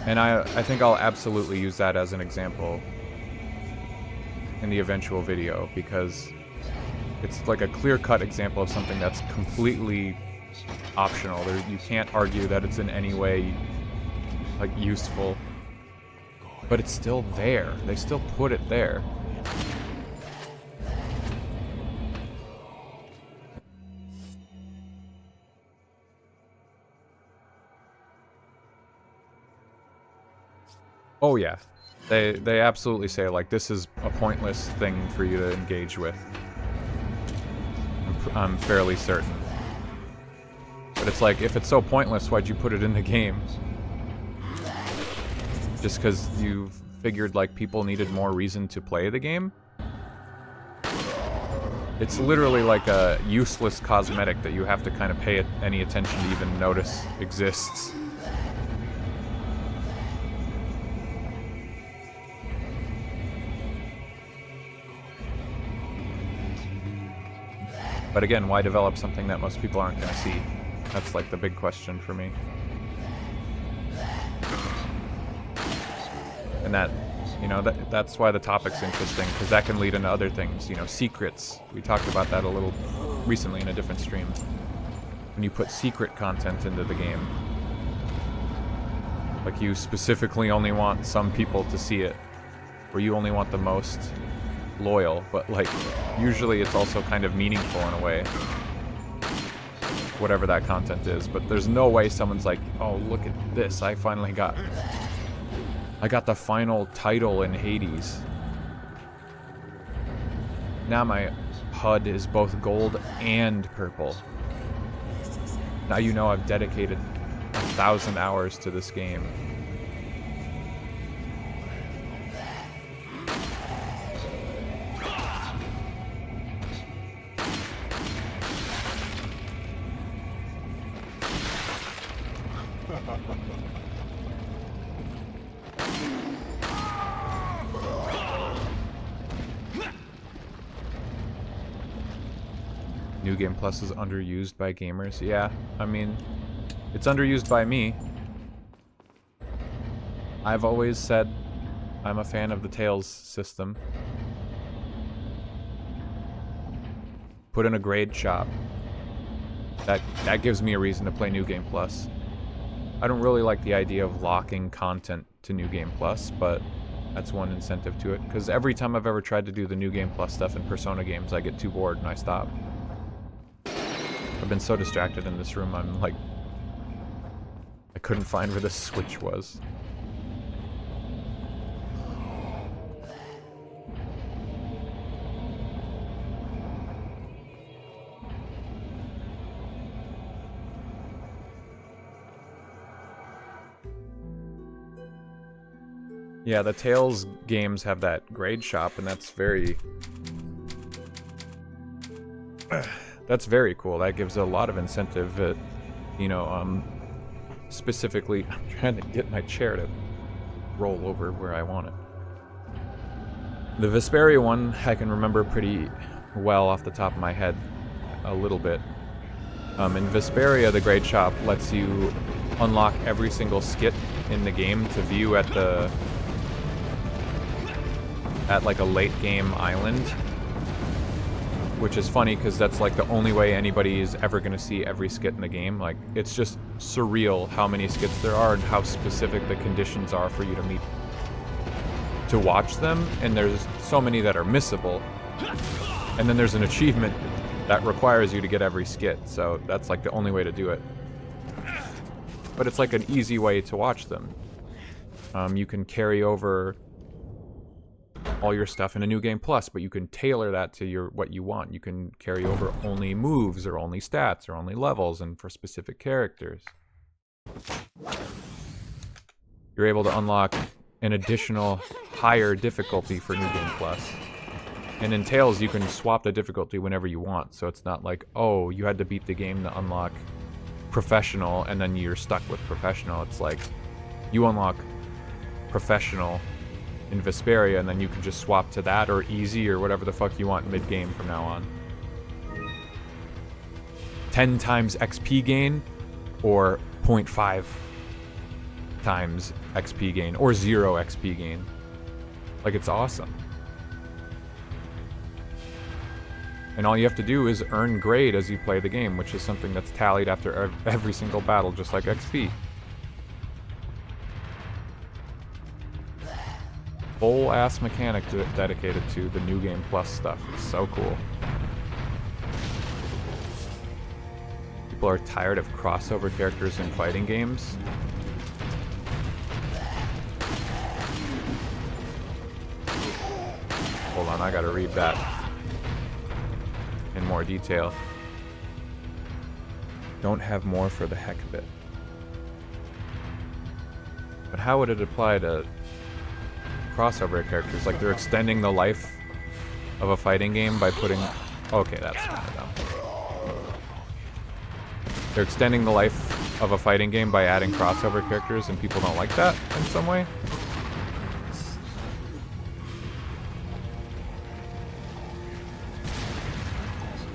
And I think I'll absolutely use that as an example in the eventual video, because it's like a clear-cut example of something that's completely optional. You can't argue that it's in any way like useful, but it's still there. They still put it there. Oh yeah, they absolutely say like this is a pointless thing for you to engage with. I'm fairly certain. But it's like, if it's so pointless, why'd you put it in the game? Just because you figured like people needed more reason to play the game? It's literally like a useless cosmetic that you have to kind of pay any attention to even notice exists. But again, why develop something that most people aren't going to see? That's like the big question for me. And that, you know, that's why the topic's interesting, because that can lead into other things. You know, secrets. We talked about that a little recently in a different stream. When you put secret content into the game, like you specifically only want some people to see it, where you only want the most loyal, but like usually it's also kind of meaningful in a way, whatever that content is. But there's no way someone's like, oh, look at this, I got the final title in Hades. Now my HUD is both gold and purple. Now you know I've dedicated 1,000 hours to this game. New Game Plus is underused by gamers. Yeah, I mean, it's underused by me. I've always said I'm a fan of the Tails system. Put in a grade shop. That gives me a reason to play New Game Plus. I don't really like the idea of locking content to New Game Plus, but that's one incentive to it. Because every time I've ever tried to do the New Game Plus stuff in Persona games, I get too bored and I stop. I've been so distracted in this room, I'm like... I couldn't find where the switch was. Yeah, the Tails games have that grade shop, and that's very... that's very cool. That gives a lot of incentive, you know, specifically... I'm trying to get my chair to roll over where I want it. The Vesperia one, I can remember pretty well off the top of my head, a little bit. In Vesperia, the grade shop lets you unlock every single skit in the game to view at like a late game island, which is funny because that's like the only way anybody is ever going to see every skit in the game. Like, it's just surreal how many skits there are and how specific the conditions are for you to meet to watch them, and there's so many that are missable, and then there's an achievement that requires you to get every skit, so that's like the only way to do it. But it's like an easy way to watch them. You can carry over all your stuff in a New Game Plus, but you can tailor that to what you want. You can carry over only moves, or only stats, or only levels, and for specific characters. You're able to unlock an additional higher difficulty for New Game Plus. And in Tails, you can swap the difficulty whenever you want, so it's not like, oh, you had to beat the game to unlock Professional, and then you're stuck with Professional. It's like, you unlock Professional in Vesperia, and then you can just swap to that, or Easy, or whatever the fuck you want mid-game from now on. 10 times XP gain, or 0.5 times XP gain, or 0 XP gain. Like, it's awesome. And all you have to do is earn grade as you play the game, which is something that's tallied after every single battle, just like XP. Full ass mechanic dedicated to the New Game Plus stuff. It's so cool. People are tired of crossover characters in fighting games. Hold on, I gotta read that in more detail. Don't have more for the heck of it. But how would it apply to crossover characters? Like, they're extending the life of a fighting game by putting... Okay, that's kind of dumb. They're extending the life of a fighting game by adding crossover characters, and people don't like that in some way?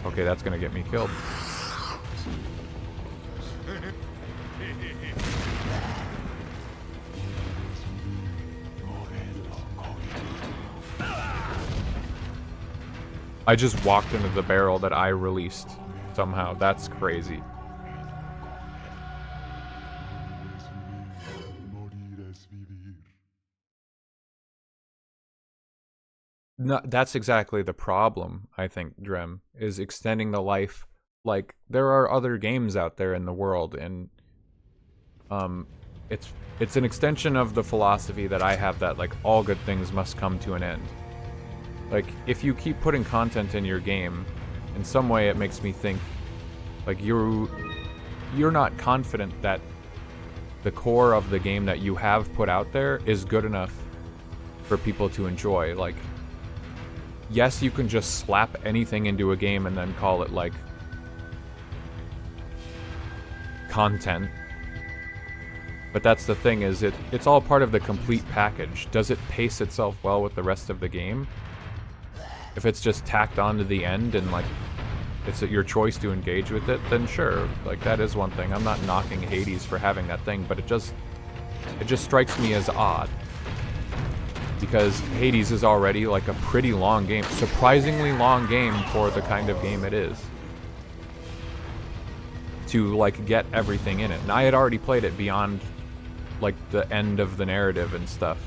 Okay, that's gonna get me killed. I just walked into the barrel that I released somehow. That's crazy. No, that's exactly the problem, I think, Drem, is extending the life. Like, there are other games out there in the world, and it's an extension of the philosophy that I have that, like, all good things must come to an end. Like, if you keep putting content in your game, in some way it makes me think, like, you're not confident that the core of the game that you have put out there is good enough for people to enjoy. Like, yes, you can just slap anything into a game and then call it, like, content. But that's the thing, is it's all part of the complete package. Does it pace itself well with the rest of the game? If it's just tacked on to the end and, like, it's your choice to engage with it, then sure, like, that is one thing. I'm not knocking Hades for having that thing, but it just strikes me as odd. Because Hades is already, like, a pretty long game. Surprisingly long game for the kind of game it is. To, like, get everything in it. And I had already played it beyond, like, the end of the narrative and stuff.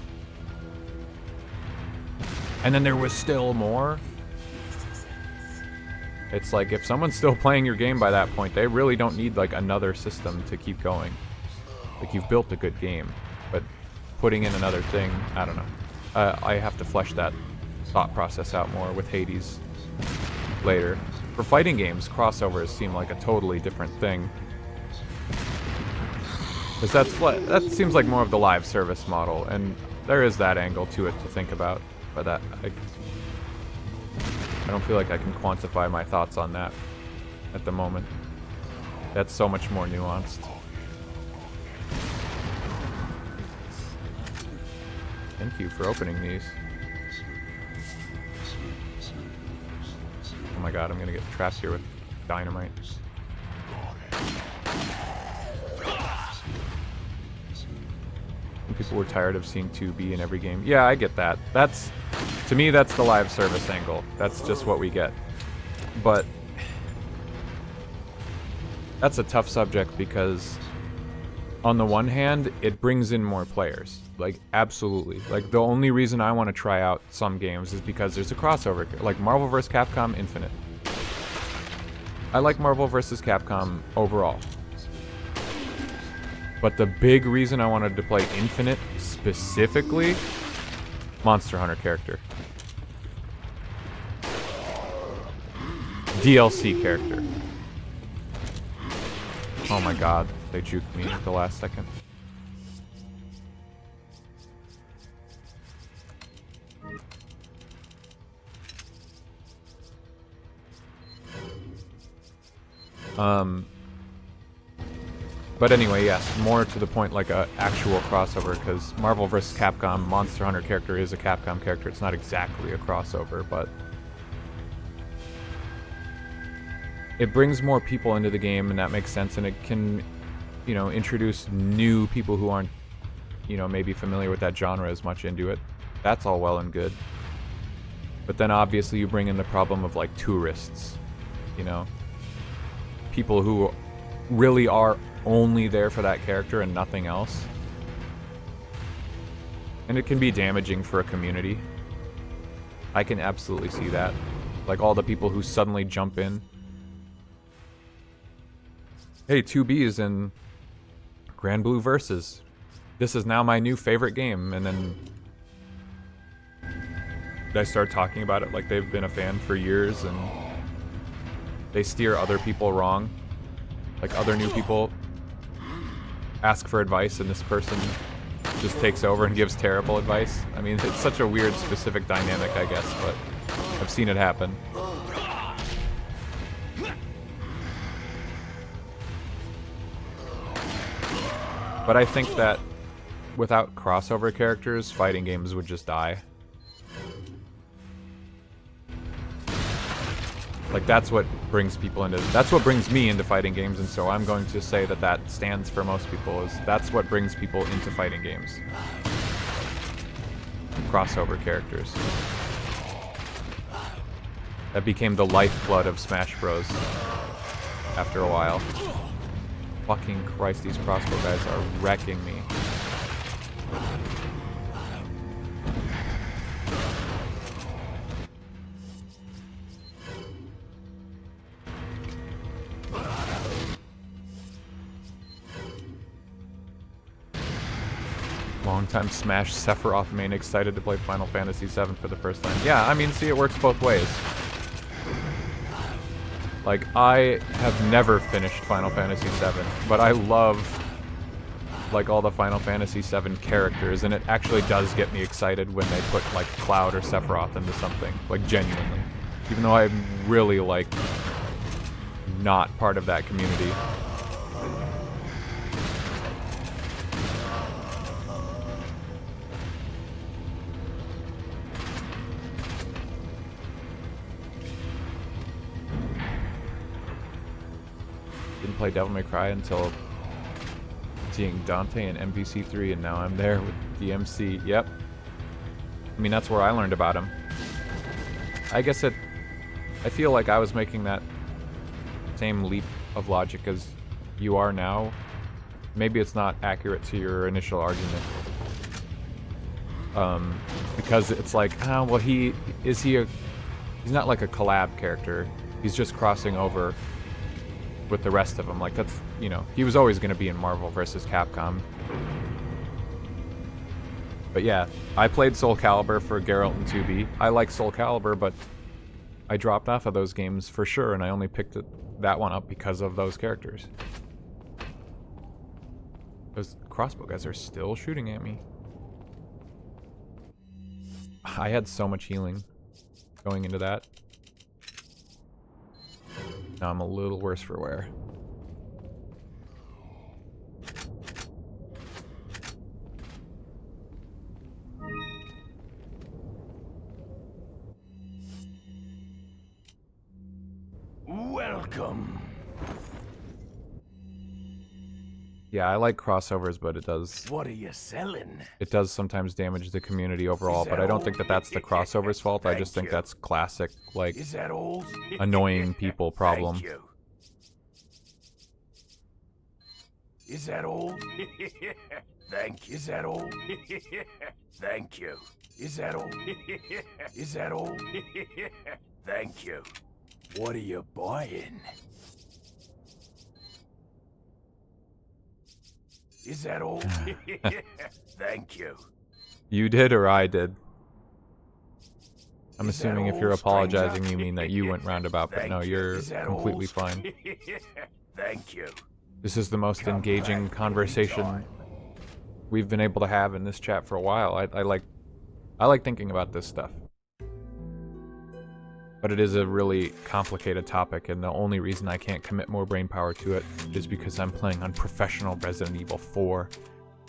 And then there was still more. It's like, if someone's still playing your game by that point, they really don't need, like, another system to keep going. Like, you've built a good game, but putting in another thing, I don't know. I have to flesh that thought process out more with Hades later. For fighting games, crossovers seem like a totally different thing. Because that seems like more of the live service model, and there is that angle to it to think about. But that, I don't feel like I can quantify my thoughts on that at the moment. That's so much more nuanced. Thank you for opening these. Oh my god, I'm gonna get trapped here with dynamite. People were tired of seeing 2B in every game. Yeah, I get that. To me, that's the live service angle. That's just what we get. But that's a tough subject because on the one hand, it brings in more players. Like, absolutely. Like, the only reason I want to try out some games is because there's a crossover. Like, Marvel vs. Capcom Infinite. I like Marvel vs. Capcom overall. But the big reason I wanted to play Infinite specifically, Monster Hunter character. DLC character. Oh my god, they juked me at the last second. But anyway, yes, more to the point, like a actual crossover, because Marvel vs. Capcom Monster Hunter character is a Capcom character. It's not exactly a crossover, but it brings more people into the game, and that makes sense, and it can, you know, introduce new people who aren't, you know, maybe familiar with that genre as much into it. That's all well and good. But then obviously you bring in the problem of, like, tourists, you know? People who really are only there for that character and nothing else. And it can be damaging for a community. I can absolutely see that. Like, all the people who suddenly jump in. Hey, 2B is in Grand Blue Versus. This is now my new favorite game. And then I start talking about it like they've been a fan for years, and they steer other people wrong. Like, other new people ask for advice, and this person just takes over and gives terrible advice. I mean, it's such a weird, specific dynamic, I guess, but I've seen it happen. But I think that without crossover characters, fighting games would just die. Like, that's what brings people into... That's what brings me into fighting games, and so I'm going to say that that stands for most people, is that's what brings people into fighting games. Crossover characters. That became the lifeblood of Smash Bros. After a while. Fucking Christ, these crossbow guys are wrecking me. Longtime Smash Sephiroth main excited to play Final Fantasy VII for the first time. Yeah, I mean, see, it works both ways. Like, I have never finished Final Fantasy VII, but I love, like, all the Final Fantasy VII characters, and it actually does get me excited when they put, like, Cloud or Sephiroth into something, like, genuinely. Even though I'm really, like, not part of that community. Didn't play Devil May Cry until seeing Dante in MVC3, and now I'm there with DMC. Yep. I mean, that's where I learned about him. I guess I feel like I was making that same leap of logic as you are now. Maybe it's not accurate to your initial argument. Because it's like, oh, well, he's not like a collab character. He's just crossing over with the rest of them. Like, that's, you know, he was always going to be in Marvel vs. Capcom. But yeah, I played Soul Calibur for Geralt and 2B. I like Soul Calibur, but I dropped off of those games for sure, and I only picked that one up because of those characters. Those crossbow guys are still shooting at me. I had so much healing going into that. Now I'm a little worse for wear. Welcome. Yeah, I like crossovers, but it does What are you selling? sometimes damage the community overall, but I don't think that that's the crossover's fault. I just think that's classic, like, Is that all? annoying people problem. Thank you. Is that all? Thank you. Is that all? Thank you. Is that all? Is that all? Thank you. What are you buying? Is that all? Thank you. You did or I did? I'm Is that assuming if you're all, apologizing, stranger? you mean that you went roundabout, but Thank no, you. you're Is that completely all? fine. Thank you. This is the most Come engaging back conversation anytime. we've been able to have in this chat for a while. I like thinking about this stuff. But it is a really complicated topic, and the only reason I can't commit more brainpower to it is because I'm playing on professional Resident Evil 4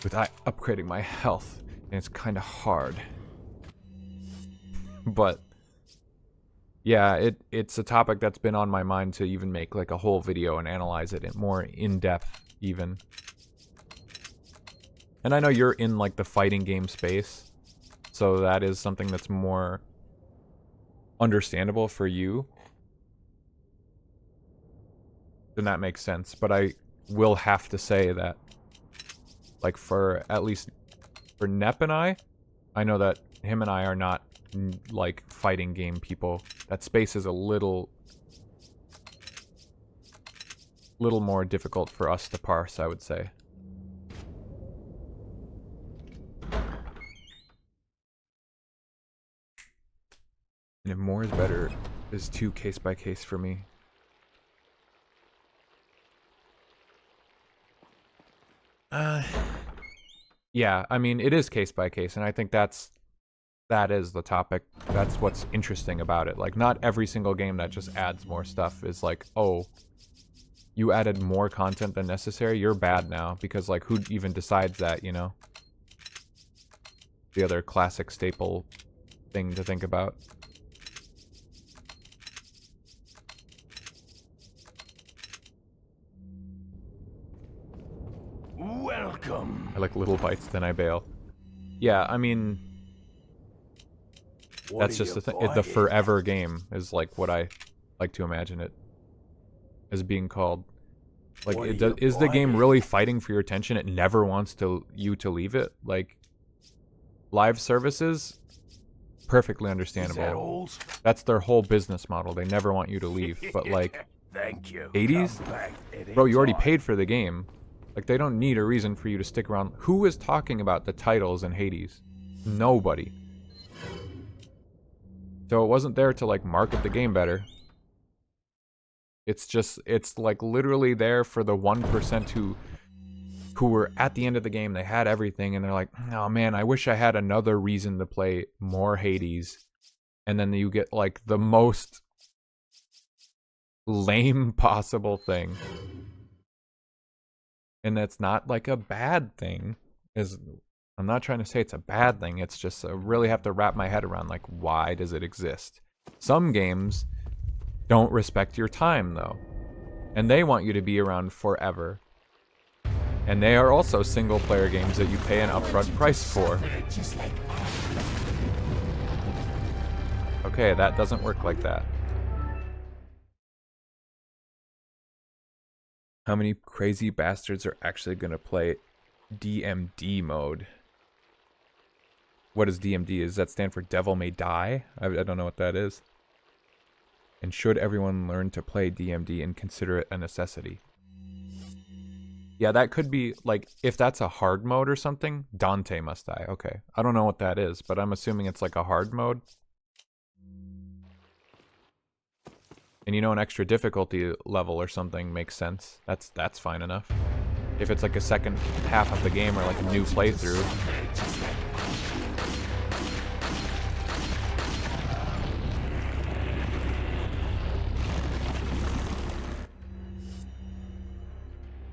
without upgrading my health, and it's kind of hard. But yeah, it's a topic that's been on my mind to even make like a whole video and analyze it in more in-depth even. And I know you're in like the fighting game space, so that is something that's more understandable for you. Then that makes sense. But I will have to say that, like, for at least for Nep and I know that him and I are not like fighting game people. That space is a little more difficult for us to parse, I would say. And if more is better is too case by case for me. Yeah, I mean, it is case by case, and I think that is the topic. That's what's interesting about it. Like, not every single game that just adds more stuff is like, oh, you added more content than necessary, you're bad now, because, like, who even decides that, you know? The other classic staple thing to think about. Welcome. I like little bites, then I bail. Yeah, I mean, What that's are just you the thing. The buying? forever game is like what I like to imagine it as being called. Like, What it are you is the game buying? really fighting for your attention? It never wants you to leave it. Like, live services, perfectly Is that understandable. all? That's their whole business model. They never want you to leave. But like, Thank you. 80s? Come back bro, you already anytime. paid for the game. Like, they don't need a reason for you to stick around. Who is talking about the titles in Hades? Nobody. So it wasn't there to, like, market the game better. It's just, it's, like, literally there for the 1% who were at the end of the game. They had everything, and they're like, oh, man, I wish I had another reason to play more Hades. And then you get, like, the most lame possible thing. And that's not, like, a bad thing. I'm not trying to say it's a bad thing. It's just I really have to wrap my head around, like, why does it exist? Some games don't respect your time, though. And they want you to be around forever. And they are also single-player games that you pay an upfront price for. Okay, that doesn't work like that. How many crazy bastards are actually going to play DMD mode? What is DMD? Does that stand for Devil May Die? I don't know what that is. And should everyone learn to play DMD and consider it a necessity? Yeah, that could be, like, if that's a hard mode or something, Dante Must Die. Okay. I don't know what that is, but I'm assuming it's like a hard mode. And you know, an extra difficulty level or something makes sense. That's fine enough. If it's like a second half of the game or like a new playthrough.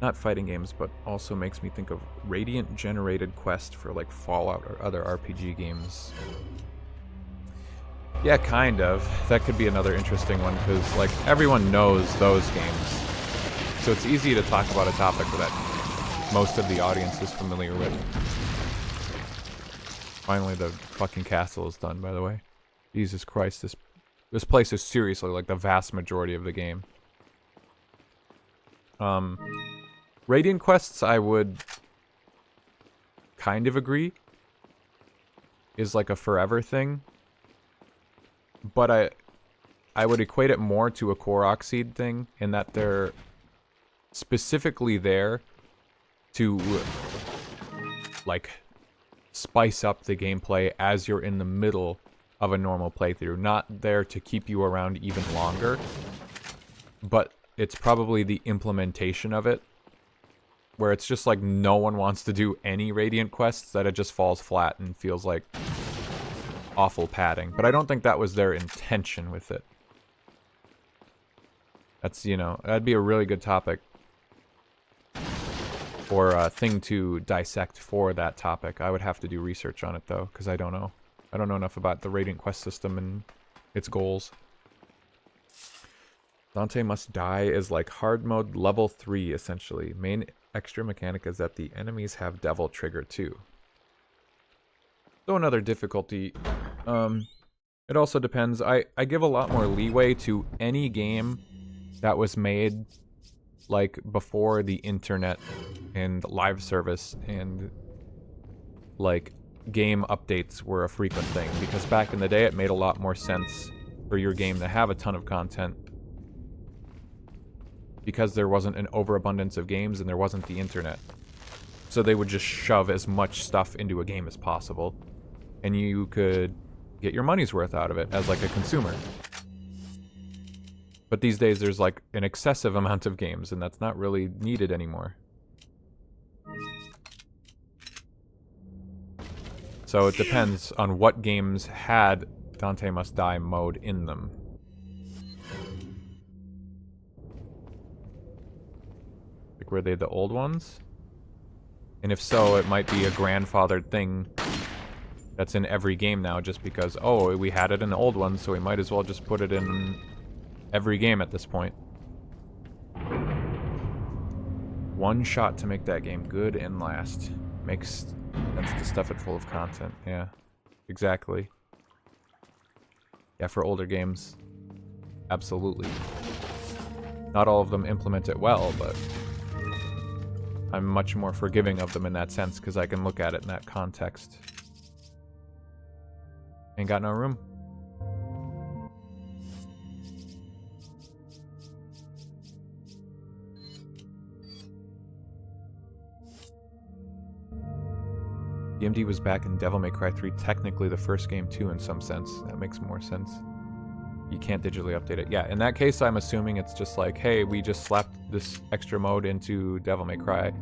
Not fighting games, but also makes me think of Radiant generated quest for like Fallout or other RPG games. Yeah, kind of. That could be another interesting one, because like everyone knows those games. So it's easy to talk about a topic that most of the audience is familiar with. Finally, the fucking castle is done, by the way. Jesus Christ, this place is seriously like the vast majority of the game. Radiant quests, I would kind of agree, is like a forever thing. But I would equate it more to a Korok Seed thing, in that they're specifically there to, like, spice up the gameplay as you're in the middle of a normal playthrough. Not there to keep you around even longer, but it's probably the implementation of it, where it's just like no one wants to do any Radiant quests, that it just falls flat and feels like awful padding. But I don't think that was their intention with it. That's, you know, that'd be a really good topic. Or a thing to dissect for that topic. I would have to do research on it, though, because I don't know. I don't know enough about the Radiant quest system and its goals. Dante Must Die is like hard mode level 3, essentially. Main extra mechanic is that the enemies have Devil Trigger, too. So another difficulty. It also depends. I give a lot more leeway to any game that was made like before the internet and live service and like game updates were a frequent thing, because back in the day it made a lot more sense for your game to have a ton of content, because there wasn't an overabundance of games and there wasn't the internet. So they would just shove as much stuff into a game as possible, and you could get your money's worth out of it as like a consumer. But these days there's like an excessive amount of games, and that's not really needed anymore. So it depends on what games had Dante Must Die mode in them. Like, were they the old ones? And if so, it might be a grandfathered thing that's in every game now, just because, oh, we had it in the old ones, so we might as well just put it in every game at this point. One shot to make that game good and last. Makes sense to stuff it full of content. Yeah, exactly. Yeah, for older games, absolutely. Not all of them implement it well, but I'm much more forgiving of them in that sense, because I can look at it in that context. Ain't got no room. DMD was back in Devil May Cry 3, technically the first game too in some sense. That makes more sense. You can't digitally update it. Yeah, in that case, I'm assuming it's just like, hey, we just slapped this extra mode into Devil May Cry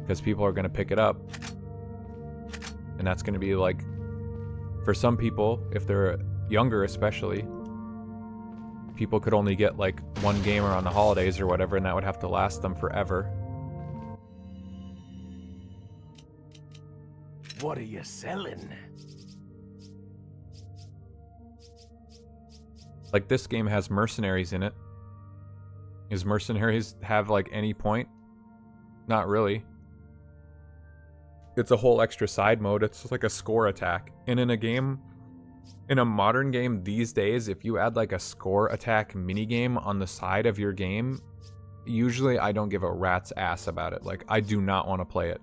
because people are going to pick it up. And that's going to be like, for some people, if they're younger especially, people could only get like one game around the holidays or whatever, and that would have to last them forever. What are you selling? Like, this game has mercenaries in it. Does mercenaries have, like, any point? Not really. It's a whole extra side mode. It's just like a score attack. And in a game, in a modern game these days, if you add, like, a score attack minigame on the side of your game, usually I don't give a rat's ass about it. Like, I do not want to play it.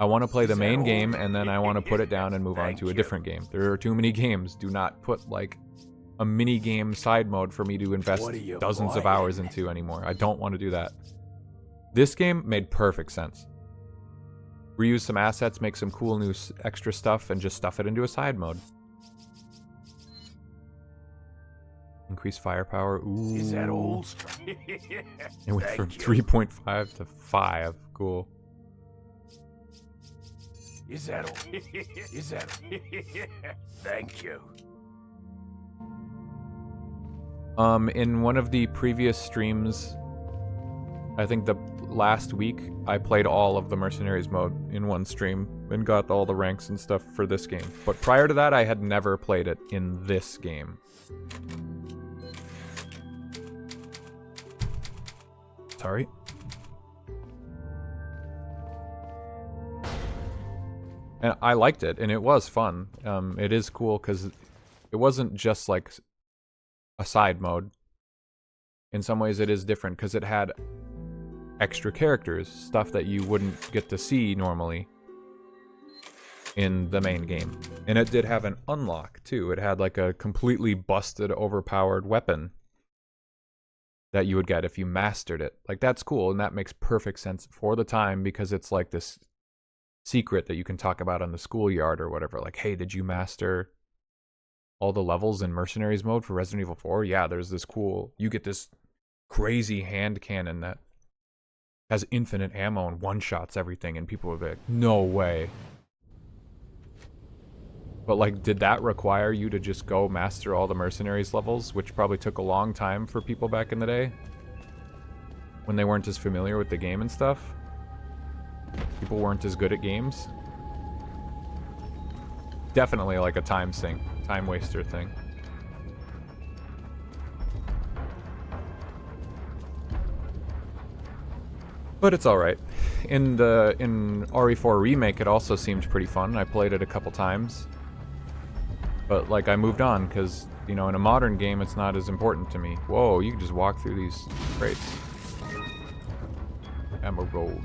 I want to play the main game, and then I want to put it down and move on to a different game. There are too many games. Do not put, like, a mini game side mode for me to invest dozens of hours into anymore. I don't want to do that. This game made perfect sense. Reuse some assets, make some cool new extra stuff, and just stuff it into a side mode. Increase firepower. Ooh. Is that all? It went from 3.5 to 5. Cool. Is that all? Is that? Thank you. In one of the previous streams, I think the last week, I played all of the Mercenaries mode in one stream and got all the ranks and stuff for this game. But prior to that, I had never played it in this game. Sorry. And I liked it, and it was fun. It is cool because it wasn't just like a side mode. In some ways it is different because it had extra characters, stuff that you wouldn't get to see normally in the main game. And it did have an unlock too. It had like a completely busted, overpowered weapon that you would get if you mastered it. Like, that's cool, and that makes perfect sense for the time because it's like this secret that you can talk about on the schoolyard or whatever. Like, hey, did you master all the levels in Mercenaries mode for Resident Evil 4? Yeah, there's this cool... You get this crazy hand cannon that has infinite ammo and one-shots everything, and people would be like, no way. But, like, did that require you to just go master all the Mercenaries levels, which probably took a long time for people back in the day? When they weren't as familiar with the game and stuff? People weren't as good at games? Definitely like a time sink, time waster thing. But it's alright. In RE4 Remake, it also seemed pretty fun. I played it a couple times. But, like, I moved on, because, you know, in a modern game, it's not as important to me. Whoa, you can just walk through these crates. Emerald.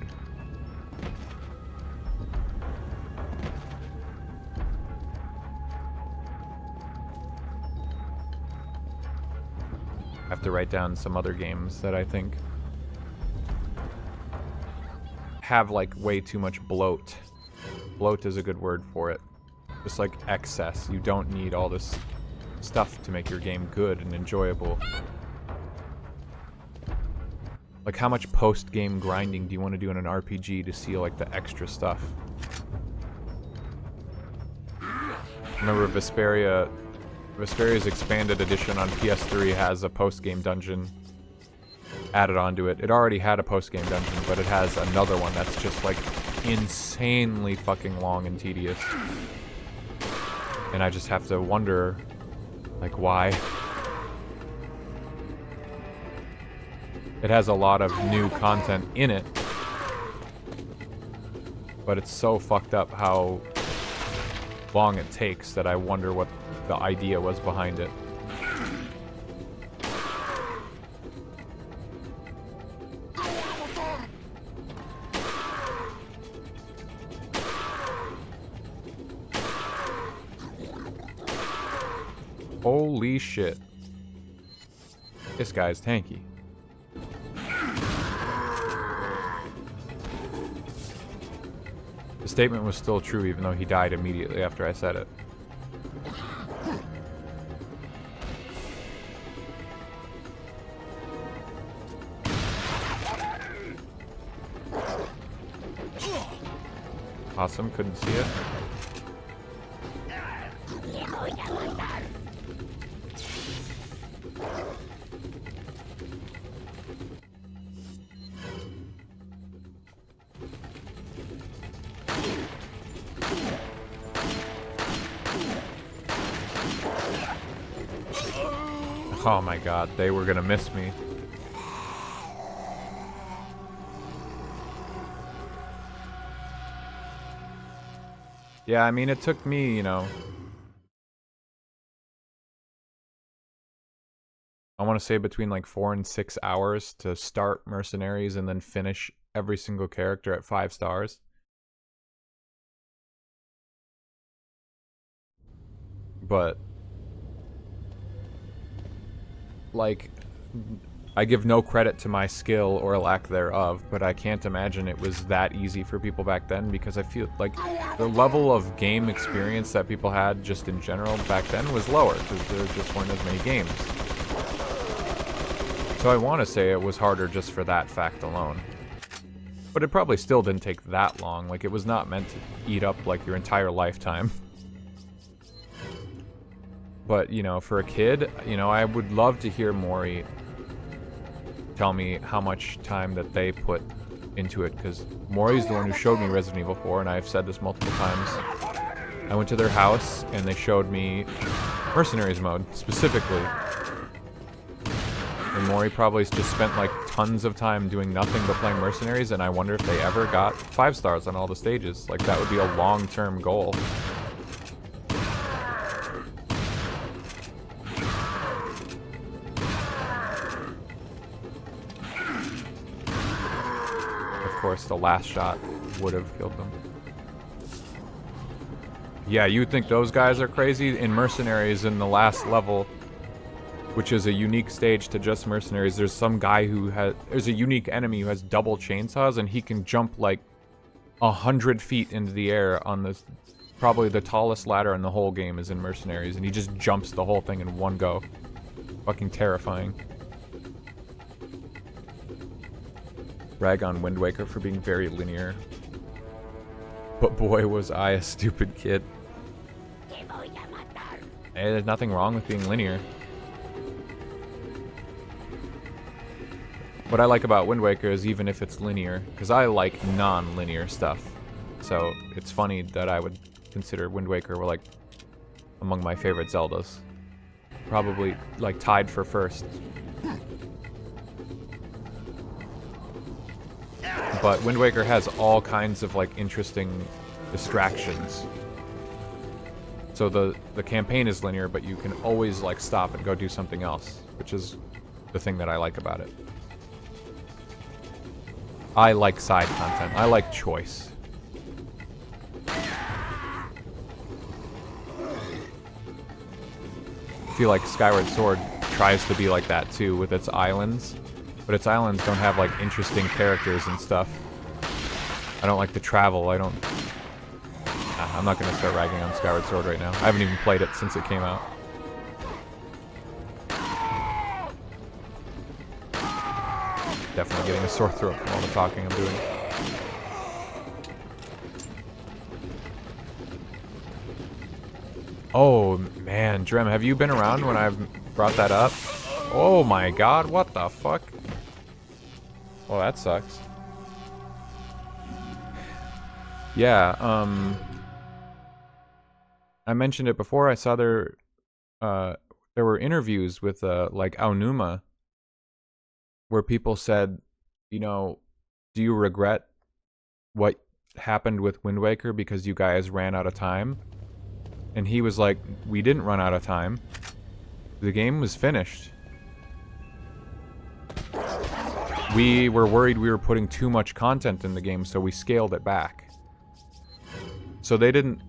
I have to write down some other games that I think have, like, way too much bloat. Bloat is a good word for it. Just like excess. You don't need all this stuff to make your game good and enjoyable. Like, how much post-game grinding do you want to do in an RPG to see, like, the extra stuff? Remember Vesperia's Expanded Edition on PS3 has a post-game dungeon added onto it. It already had a post-game dungeon, but it has another one that's just, like, insanely fucking long and tedious. And I just have to wonder, like, why? It has a lot of new content in it, but it's so fucked up how long it takes that I wonder what the idea was behind it. Holy shit. This guy's tanky. The statement was still true even though he died immediately after I said it. Awesome, couldn't see it. Oh my god, they were gonna miss me. Yeah, I mean, it took me, you know, I want to say between like 4 and 6 hours to start Mercenaries and then finish every single character at 5 stars. But, like, I give no credit to my skill or lack thereof, but I can't imagine it was that easy for people back then because I feel like the level of game experience that people had just in general back then was lower because there just weren't as many games. So I want to say it was harder just for that fact alone. But it probably still didn't take that long, like it was not meant to eat up like your entire lifetime. But, you know, for a kid, you know, I would love to hear Mori tell me how much time that they put into it, because Mori's the one who showed me Resident Evil 4, and I've said this multiple times. I went to their house, and they showed me Mercenaries mode, specifically. And Mori probably just spent, like, tons of time doing nothing but playing Mercenaries, and I wonder if they ever got 5 stars on all the stages. Like, that would be a long-term goal. Of course, the last shot would have killed them. Yeah, you would think those guys are crazy. In Mercenaries, in the last level, which is a unique stage to just Mercenaries, there's some guy who has... There's a unique enemy who has double chainsaws, and he can jump like 100 feet into the air on this... Probably the tallest ladder in the whole game is in Mercenaries, and he just jumps the whole thing in one go. Fucking terrifying. Rag on Wind Waker for being very linear. But boy, was I a stupid kid. Hey, there's nothing wrong with being linear. What I like about Wind Waker is even if it's linear, because I like non-linear stuff. So it's funny that I would consider Wind Waker like among my favorite Zeldas. Probably like tied for first. But Wind Waker has all kinds of like interesting distractions. So the campaign is linear, but you can always like stop and go do something else, which is the thing that I like about it. I like side content. I like choice. I feel like Skyward Sword tries to be like that too with its islands. But its islands don't have, like, interesting characters and stuff. I don't like to travel, I don't... I'm not gonna start ragging on Skyward Sword right now. I haven't even played it since it came out. Definitely getting a sore throat from all the talking I'm doing. Oh, man, Drem, have you been around when I've brought that up? Oh my god, what the fuck? Well, that sucks. Yeah, I mentioned it before. I saw there were interviews with, like, Aonuma, where people said, you know, do you regret what happened with Wind Waker because you guys ran out of time? And he was like, we didn't run out of time. The game was finished. We were worried we were putting too much content in the game, so we scaled it back. So they didn't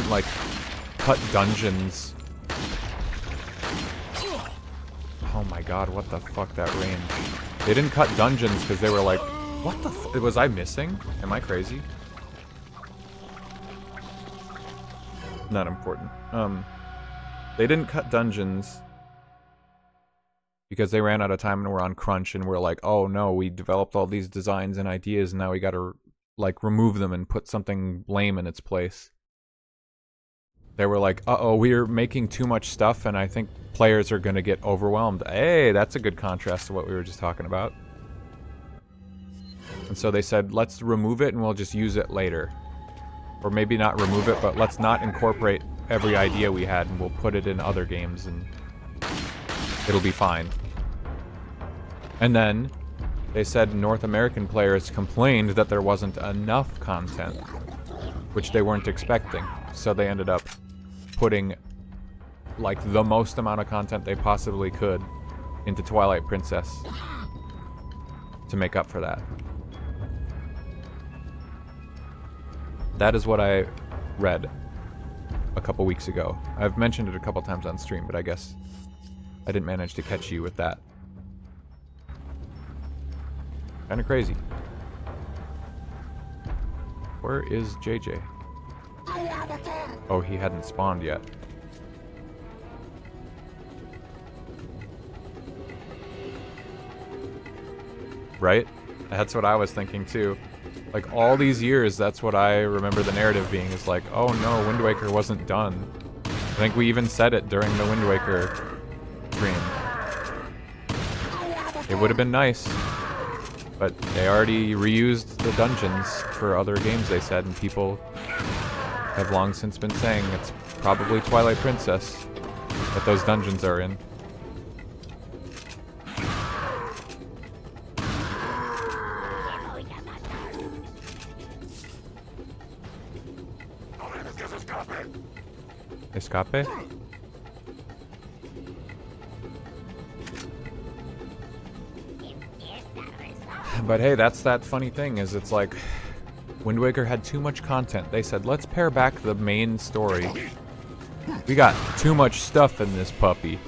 like cut dungeons. Oh my god, what the fuck, that range. They didn't cut dungeons because they were like, what the f- was I missing? Am I crazy? Not important. They didn't cut dungeons because they ran out of time and were on crunch, and we're like, oh no, we developed all these designs and ideas, and now we gotta like remove them and put something lame in its place. They were like, uh-oh, we're making too much stuff, and I think players are gonna get overwhelmed. Hey, that's a good contrast to what we were just talking about. And so they said, let's remove it and we'll just use it later. Or maybe not remove it, but let's not incorporate every idea we had, and we'll put it in other games and it'll be fine. And then they said North American players complained that there wasn't enough content, which they weren't expecting. So they ended up putting like the most amount of content they possibly could into Twilight Princess to make up for that. That is what I read a couple weeks ago. I've mentioned it a couple times on stream, but I guess I didn't manage to catch you with that. Kinda crazy. Where is JJ? Oh, he hadn't spawned yet. Right? That's what I was thinking too. Like, all these years, that's what I remember the narrative being, is like, oh no, Wind Waker wasn't done. I think we even said it during the Wind Waker stream. It would have been nice, but they already reused the dungeons for other games, they said, and people have long since been saying it's probably Twilight Princess that those dungeons are in. Escape? But hey, that's that funny thing, is it's like Wind Waker had too much content. They said, let's pare back the main story. We got too much stuff in this puppy.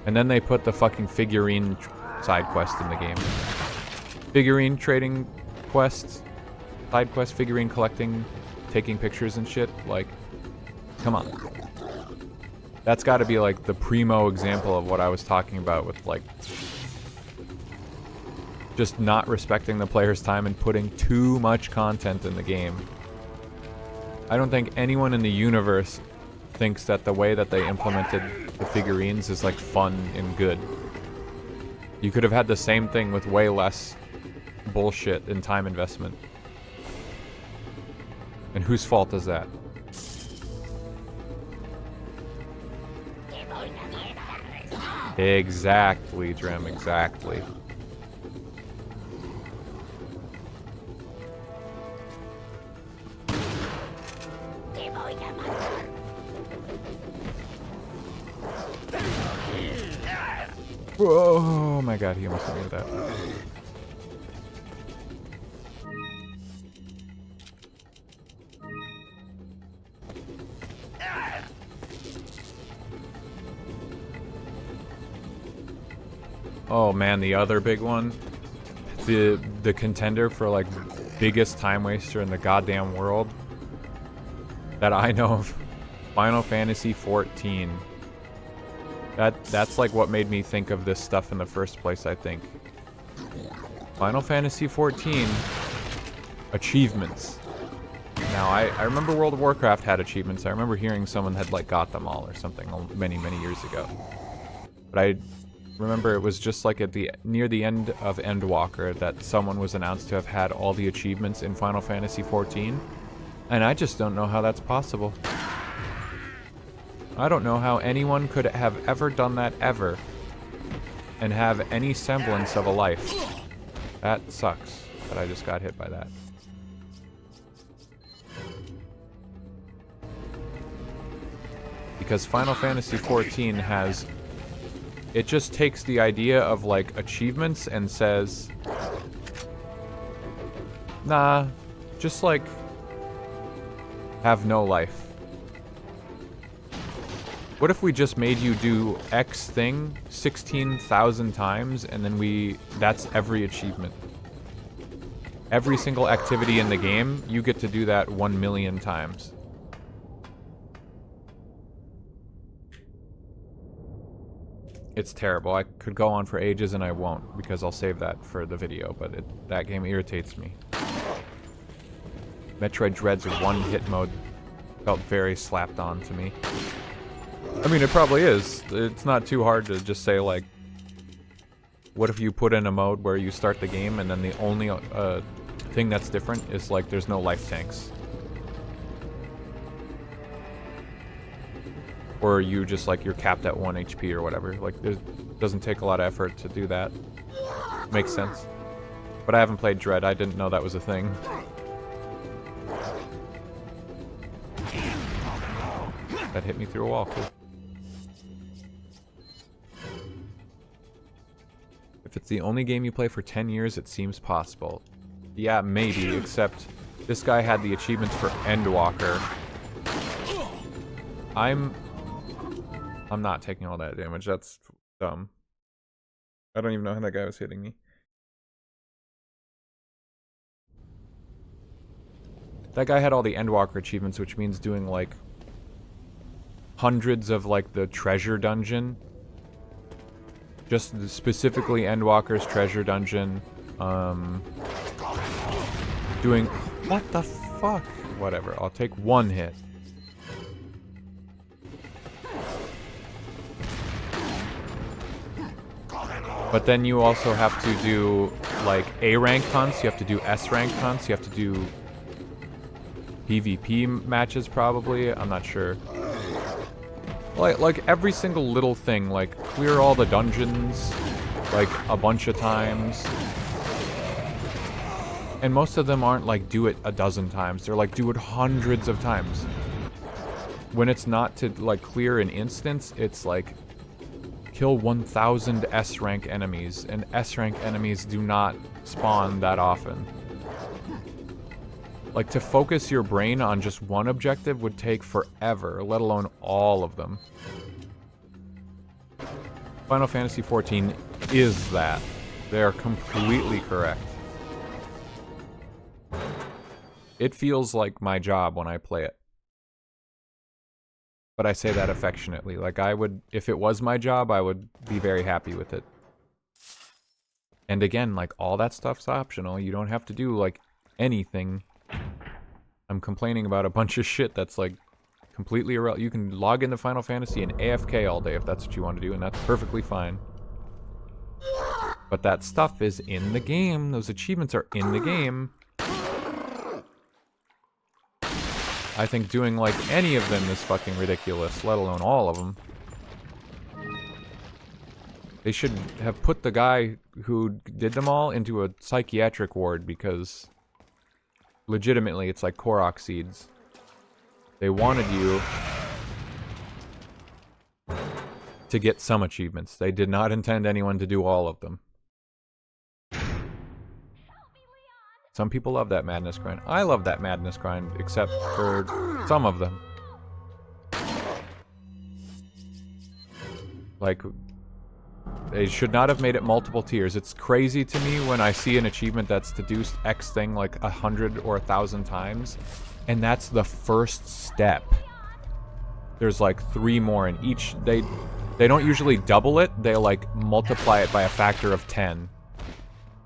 And then they put the fucking figurine side quest in the game. Figurine trading quests, side quest, figurine collecting, taking pictures and shit, like, come on. That's got to be like the primo example of what I was talking about with like just not respecting the player's time and putting too much content in the game. I don't think anyone in the universe thinks that the way that they implemented the figurines is like fun and good. You could have had the same thing with way less bullshit and time investment. And whose fault is that? Exactly, Drem, exactly. Oh my god, he almost hit me with that. Oh man, the other big one. The contender for like biggest time waster in the goddamn world that I know of. Final Fantasy 14. That's like what made me think of this stuff in the first place, I think. Final Fantasy 14 achievements. Now, I remember World of Warcraft had achievements. I remember hearing someone had like got them all or something many, many years ago. But I remember it was just like at near the end of Endwalker that someone was announced to have had all the achievements in Final Fantasy 14. And I just don't know how that's possible. I don't know how anyone could have ever done that ever and have any semblance of a life. That sucks that I just got hit by that. Because Final Fantasy 14 has... It just takes the idea of like achievements and says, nah, just like have no life. What if we just made you do X thing 16,000 times and then that's every achievement? Every single activity in the game, you get to do that 1 million times. It's terrible. I could go on for ages and I won't, because I'll save that for the video, but that game irritates me. Metroid Dread's one-hit mode felt very slapped on to me. I mean, it probably is. It's not too hard to just say, like, what if you put in a mode where you start the game and then the only thing that's different is, like, there's no life tanks. Or you just, like, you're capped at 1 HP or whatever. Like, it doesn't take a lot of effort to do that. Makes sense. But I haven't played Dread. I didn't know that was a thing. That hit me through a wall. Cool. If it's the only game you play for 10 years, it seems possible. Yeah, maybe, except this guy had the achievements for Endwalker. I'm not taking all that damage. That's dumb. I don't even know how that guy was hitting me. That guy had all the Endwalker achievements, which means doing, like, hundreds of, like, the treasure dungeon. Just specifically Endwalker's treasure dungeon. Doing... What the fuck? Whatever, I'll take one hit. But then you also have to do, like, A rank hunts, you have to do S rank hunts, you have to do PvP matches probably, I'm not sure. Like every single little thing, like clear all the dungeons, like a bunch of times. And most of them aren't like do it a dozen times, they're like do it hundreds of times. When it's not to like clear an instance, it's like kill 1,000 S rank enemies, and S rank enemies do not spawn that often. Like, to focus your brain on just one objective would take forever, let alone all of them. Final Fantasy XIV is that. They are completely correct. It feels like my job when I play it. But I say that affectionately. Like, I would, if it was my job, I would be very happy with it. And again, like, all that stuff's optional. You don't have to do, like, anything. I'm complaining about a bunch of shit that's, like, completely irrelevant. You can log into Final Fantasy and AFK all day if that's what you want to do, and that's perfectly fine. But that stuff is in the game. Those achievements are in the game. I think doing, like, any of them is fucking ridiculous, let alone all of them. They should have put the guy who did them all into a psychiatric ward, because legitimately it's like Korok seeds. They wanted you to get some achievements. They did not intend anyone to do all of them. Some people love that madness grind. I love that madness grind, except for some of them. Like, they should not have made it multiple tiers. It's crazy to me when I see an achievement that's to do X thing like 100 or 1,000 times, and that's the first step. There's like 3 more in each. They don't usually double it. They like multiply it by a factor of 10.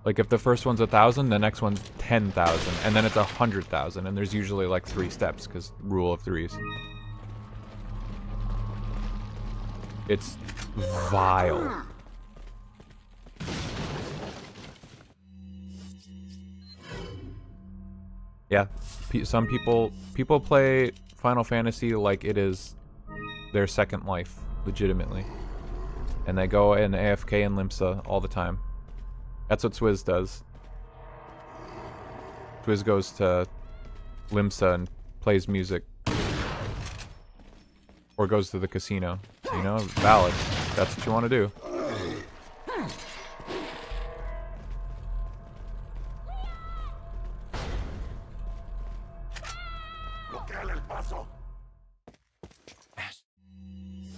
Like, if the first one's 1,000, the next one's 10,000, and then it's 100,000, and there's usually like 3 steps, because rule of threes. It's vile. Yeah, some people play Final Fantasy like it is their second life, legitimately. And they go in AFK and Limsa all the time. That's what Swizz does. Swizz goes to Limsa and plays music. Or goes to the casino. You know, valid. That's what you want to do.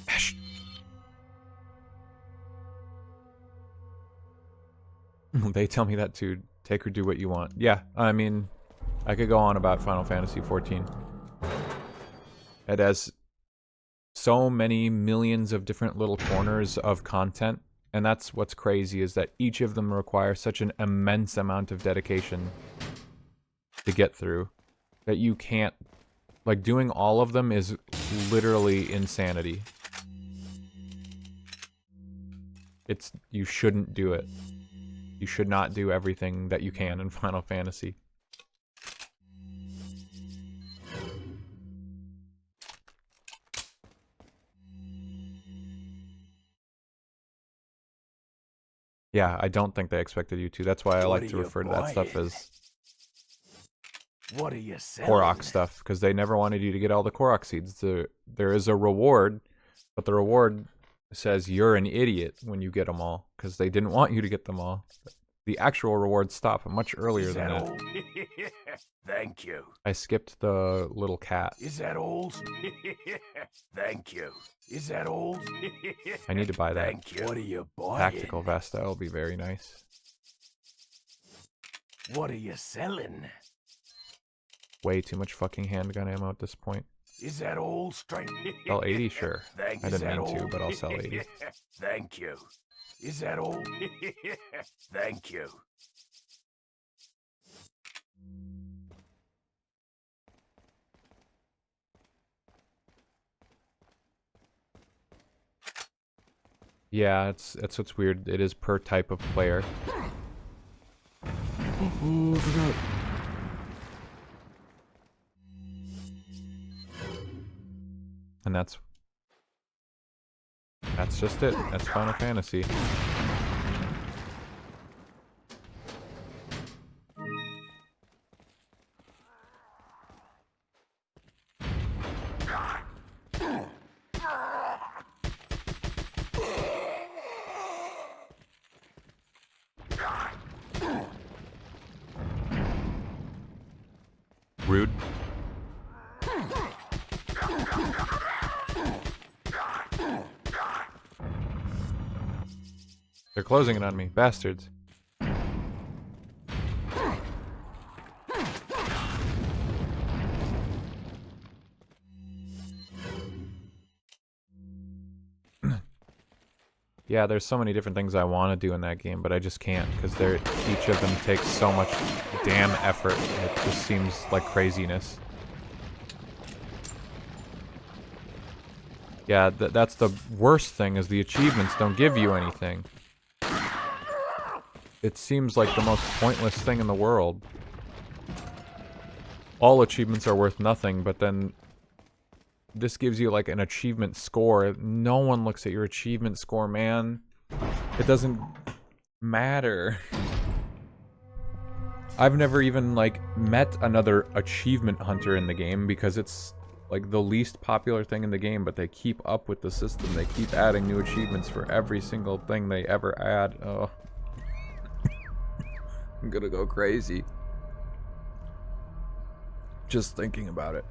Ash. They tell me that too. Take or do what you want. Yeah, I mean, I could go on about Final Fantasy XIV. It has so many millions of different little corners of content, and that's what's crazy, is that each of them require such an immense amount of dedication to get through that you can't, like, doing all of them is literally insanity. You shouldn't do it. You should not do everything that you can in Final Fantasy. Yeah, I don't think they expected you to. That's why I like to refer to that stuff as What are you selling? Korok stuff, because they never wanted you to get all the Korok seeds. There is a reward, but the reward says you're an idiot when you get them all, because they didn't want you to get them all. The actual rewards stop much earlier than that. Thank you. I skipped the little cat. Is that all? Thank you. Is that all? I need to buy that. Thank you. What are you buying? Tactical vest, that'll be very nice. What are you selling? Way too much fucking handgun ammo at this point. Is that all straight? Sell 80, sure. Thank I didn't mean all? to, but I'll sell 80. Thank you. Is that all? Thank you. Yeah, it's what's weird. It is per type of player. Oh, I forgot. And that's just it. That's Final Fantasy. Rude. They're closing it on me, bastards. Yeah, there's so many different things I want to do in that game, but I just can't, because each of them takes so much damn effort. It just seems like craziness. Yeah, that's the worst thing, is the achievements don't give you anything. It seems like the most pointless thing in the world. All achievements are worth nothing, but then this gives you like an achievement score. No one looks at your achievement score, man. It doesn't matter. I've never even like met another achievement hunter in the game, because it's like the least popular thing in the game, but they keep up with the system. They keep adding new achievements for every single thing they ever add. Oh. I'm gonna go crazy just thinking about it.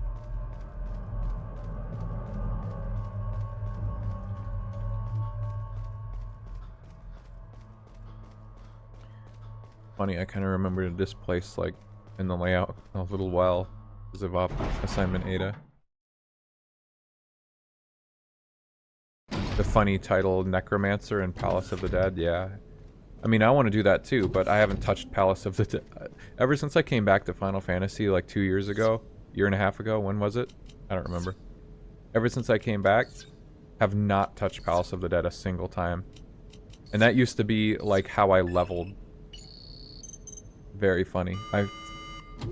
Funny, I kind of remember this place like in the layout a little while because of Assignment Ada. The funny title, Necromancer and Palace of the Dead, yeah. I mean, I want to do that too, but I haven't touched Palace of the Dead. Ever since I came back to Final Fantasy like 2 years ago, year and a half ago, when was it? I don't remember. Ever since I came back, have not touched Palace of the Dead a single time. And that used to be like how I leveled. Very funny. I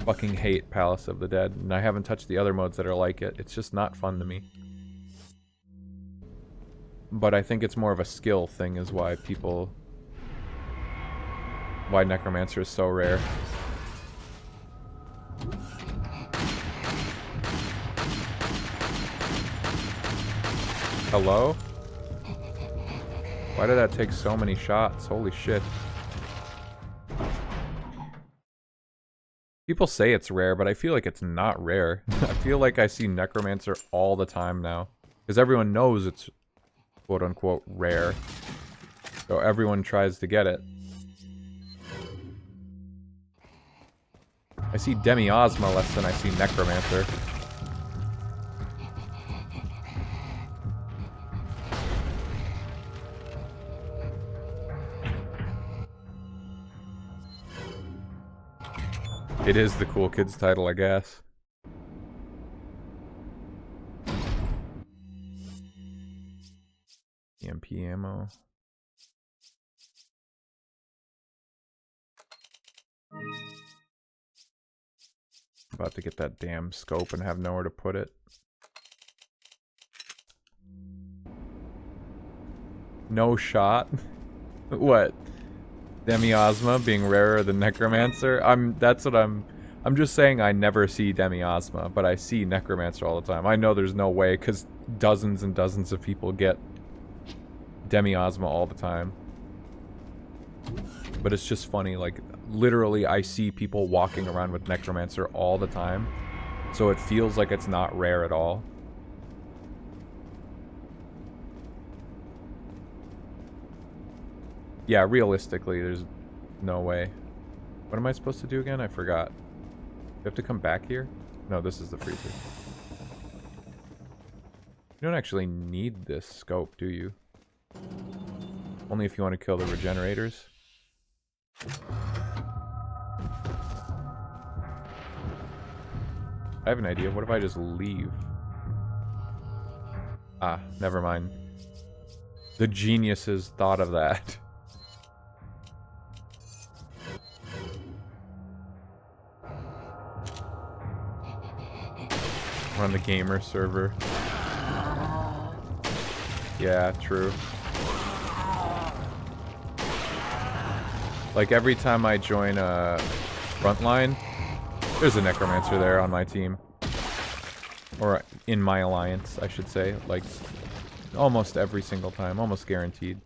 fucking hate Palace of the Dead, and I haven't touched the other modes that are like it. It's just not fun to me. But I think it's more of a skill thing is why Necromancer is so rare. Hello? Why did that take so many shots? Holy shit. People say it's rare, but I feel like it's not rare. I feel like I see Necromancer all the time now. Because everyone knows it's quote-unquote rare. So everyone tries to get it. I see Demi-Ozma less than I see Necromancer. It is the cool kids title, I guess. EMP ammo. About to get that damn scope and have nowhere to put it. No shot? What? Demiosma being rarer than Necromancer? That's what I'm just saying I never see Demiosma, but I see Necromancer all the time. I know there's no way, because dozens and dozens of people get Demiosma all the time. But it's just funny, like, literally I see people walking around with Necromancer all the time. So it feels like it's not rare at all. Yeah, realistically, there's no way. What am I supposed to do again? I forgot. You have to come back here? No, this is the freezer. You don't actually need this scope, do you? Only if you want to kill the regenerators. I have an idea. What if I just leave? Ah, never mind. The geniuses thought of that. We're on the gamer server. Yeah, true. Like every time I join a frontline, there's a necromancer there on my team. Or in my alliance, I should say. Like, almost every single time. Almost guaranteed.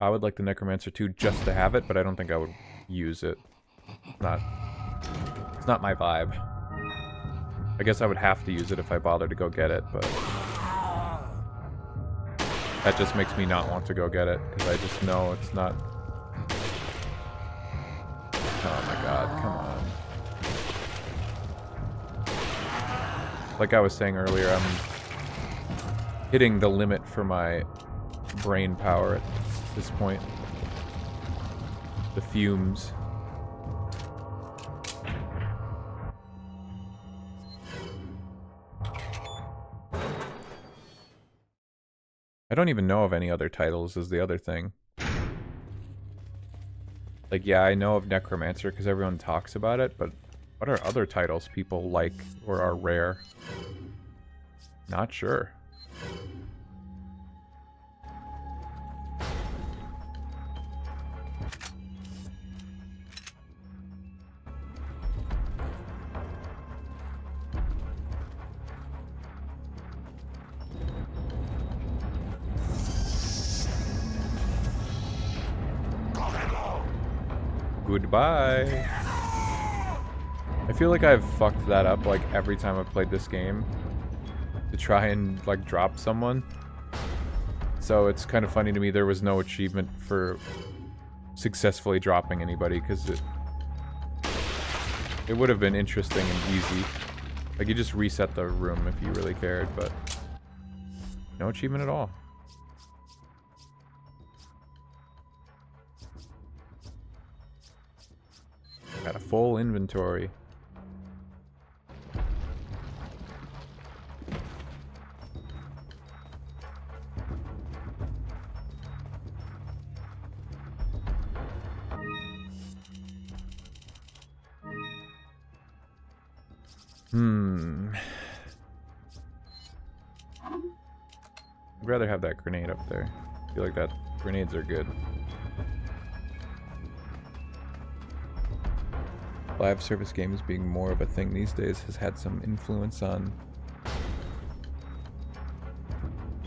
I would like the Necromancer too, just to have it, but I don't think I would use it. It's not my vibe. I guess I would have to use it if I bother to go get it, but that just makes me not want to go get it, because I just know it's not... Oh my god, come on. Like I was saying earlier, I'm hitting the limit for my brain power at this point. The fumes. I don't even know of any other titles is the other thing. Like, yeah, I know of Necromancer because everyone talks about it, but what are other titles people like or are rare? Not sure. Goodbye. I feel like I've fucked that up like every time I've played this game to try and like drop someone. So it's kind of funny to me there was no achievement for successfully dropping anybody, because it would have been interesting and easy. Like you just reset the room if you really cared, but no achievement at all. Got a full inventory. I'd rather have that grenade up there. I feel like that grenades are good. Live service games being more of a thing these days has had some influence on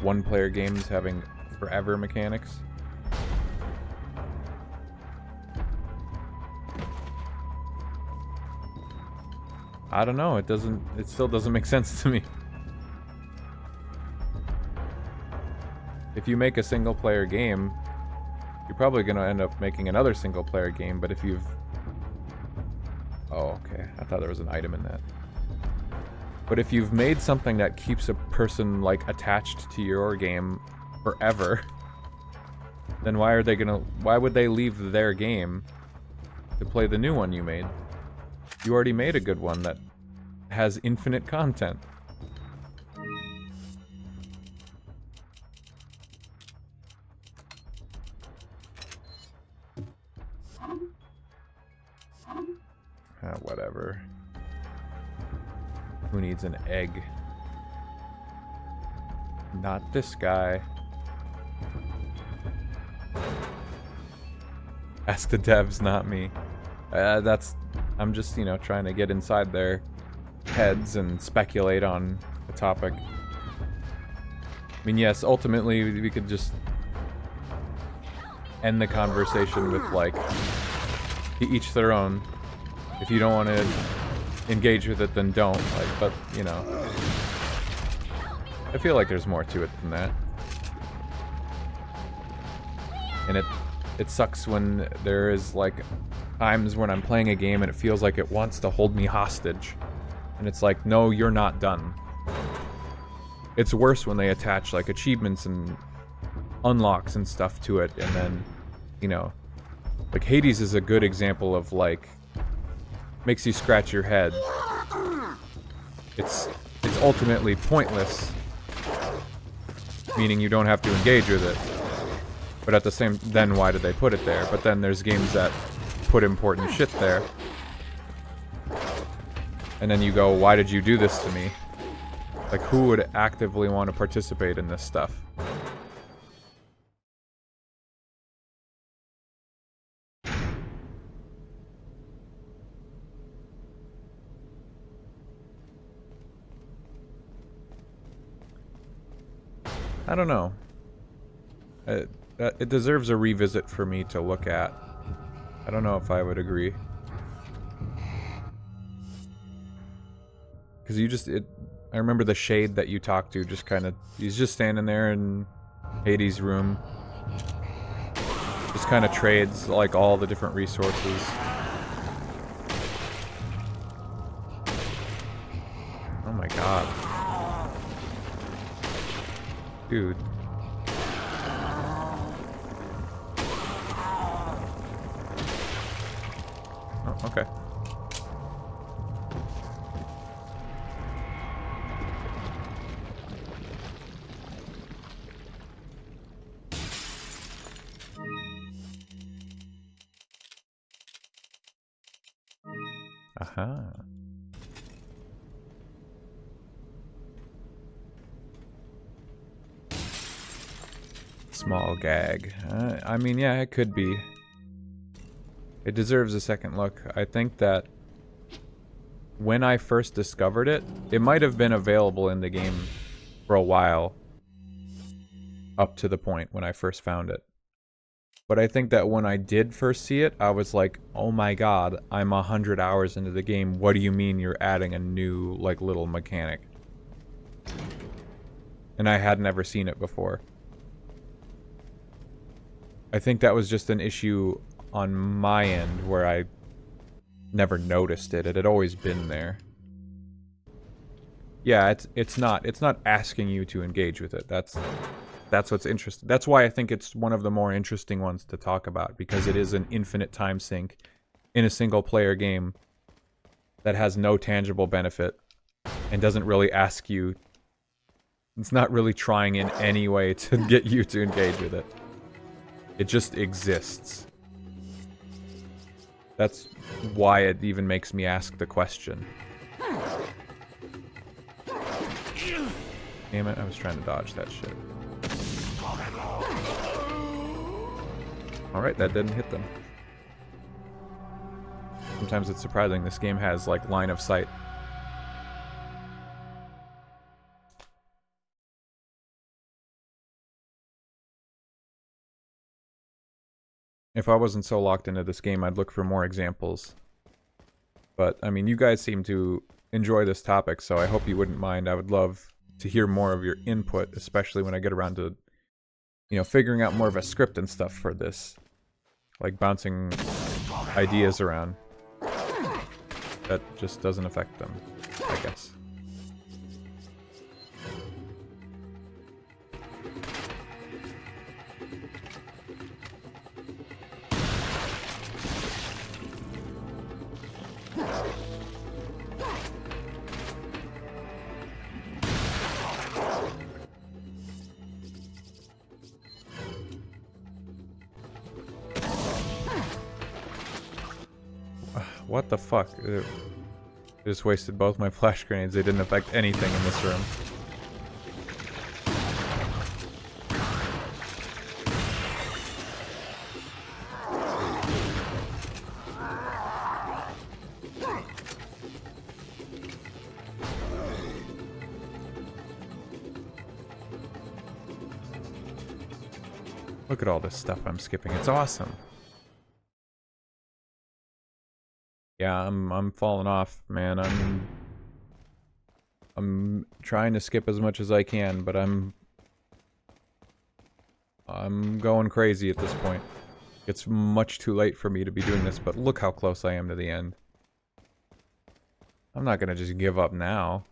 one-player games having forever mechanics. I don't know, it still doesn't make sense to me. If you make a single-player game, you're probably going to end up making another single-player game, but if you've... Oh, okay. I thought there was an item in that. But if you've made something that keeps a person, like, attached to your game forever, then why would they leave their game to play the new one you made? You already made a good one that has infinite content. Whatever. Who needs an egg? Not this guy. Ask the devs, not me. I'm just, you know, trying to get inside their heads and speculate on the topic. I mean, yes, ultimately we could just end the conversation with, like, to each their own. If you don't want to engage with it, then don't. Like, but, you know, I feel like there's more to it than that. And it sucks when there is, like, times when I'm playing a game and it feels like it wants to hold me hostage. And it's like, no, you're not done. It's worse when they attach, like, achievements and unlocks and stuff to it, and then, you know, like, Hades is a good example of, like, makes you scratch your head. It's ultimately pointless, meaning you don't have to engage with it. But at the same, then why did they put it there? But then there's games that put important shit there. And then you go, why did you do this to me? Like, who would actively want to participate in this stuff? I don't know. It deserves a revisit for me to look at. I don't know if I would agree. Because you just, I remember the shade that you talked to just kind of, he's just standing there in Hades' room. Just kind of trades, like, all the different resources. Oh my god. Dude. Oh, okay. Aha. Small gag. I mean, yeah, it could be. It deserves a second look. I think that when I first discovered it, it might have been available in the game for a while, up to the point when I first found it. But I think that when I did first see it, I was like, oh my god, I'm 100 hours into the game. What do you mean you're adding a new, like, little mechanic? And I had never seen it before. I think that was just an issue on my end where I never noticed it. It had always been there. Yeah, it's not asking you to engage with it. That's what's interesting. That's why I think it's one of the more interesting ones to talk about, because it is an infinite time sink in a single player game that has no tangible benefit and doesn't really ask you. It's not really trying in any way to get you to engage with it. It just exists. That's why it even makes me ask the question. Damn it, I was trying to dodge that shit. Alright, that didn't hit them. Sometimes it's surprising this game has, like, line of sight. If I wasn't so locked into this game, I'd look for more examples. But, I mean, you guys seem to enjoy this topic, so I hope you wouldn't mind. I would love to hear more of your input, especially when I get around to, you know, figuring out more of a script and stuff for this. Like, bouncing ideas around. That just doesn't affect them, I guess. What the fuck? Just wasted both my flash grenades. They didn't affect anything in this room. Look at all this stuff I'm skipping. It's awesome. Yeah, I'm falling off, man. I'm trying to skip as much as I can, but I'm going crazy at this point. It's much too late for me to be doing this, but look how close I am to the end. I'm not gonna just give up now.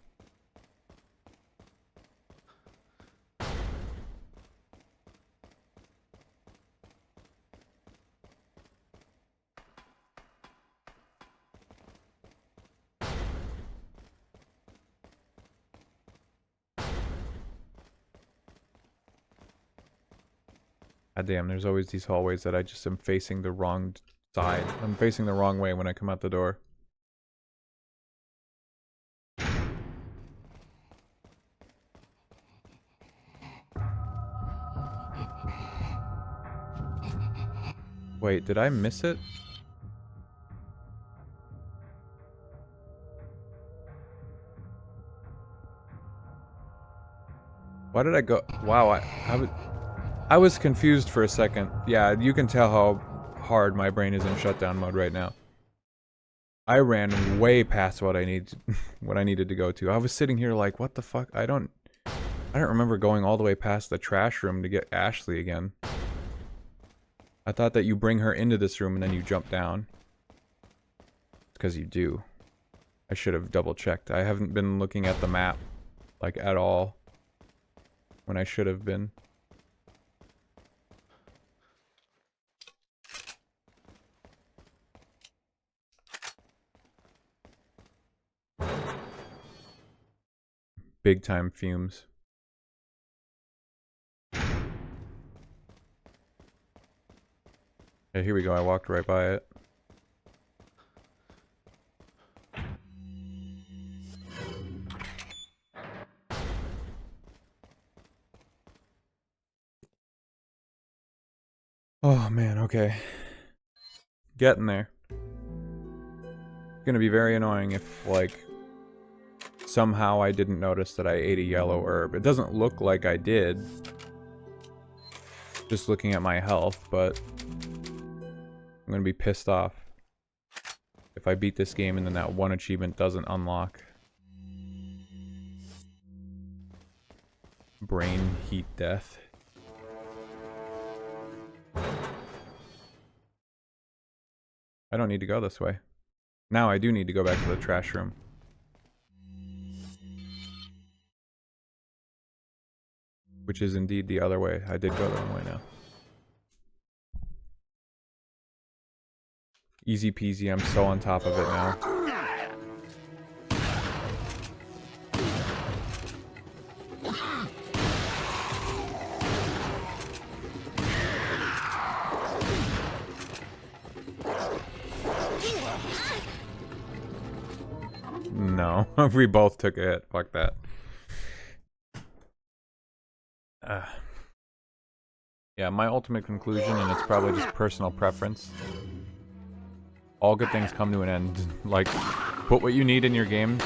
God damn, there's always these hallways that I just am facing the wrong side. I'm facing the wrong way when I come out the door. Wait, did I miss it? Why did I go? Wow, I was confused for a second. Yeah, you can tell how hard my brain is in shutdown mode right now. I ran way past what I needed to go to. I was sitting here like, what the fuck? I don't remember going all the way past the trash room to get Ashley again. I thought that you bring her into this room and then you jump down. It's because you do. I should have double checked. I haven't been looking at the map, like, at all. When I should have been. Big time fumes. Okay, here we go. I walked right by it. Oh man, okay. Getting there. It's gonna be very annoying if, like, somehow I didn't notice that I ate a yellow herb. It doesn't look like I did. Just looking at my health, but I'm gonna be pissed off if I beat this game and then that one achievement doesn't unlock. Brain heat death. I don't need to go this way. Now I do need to go back to the trash room. Which is indeed the other way. I did go the wrong way now. Easy peasy, I'm so on top of it now. No, we both took a hit. Fuck that. Yeah, my ultimate conclusion, and it's probably just personal preference. All good things come to an end. Like, put what you need in your game.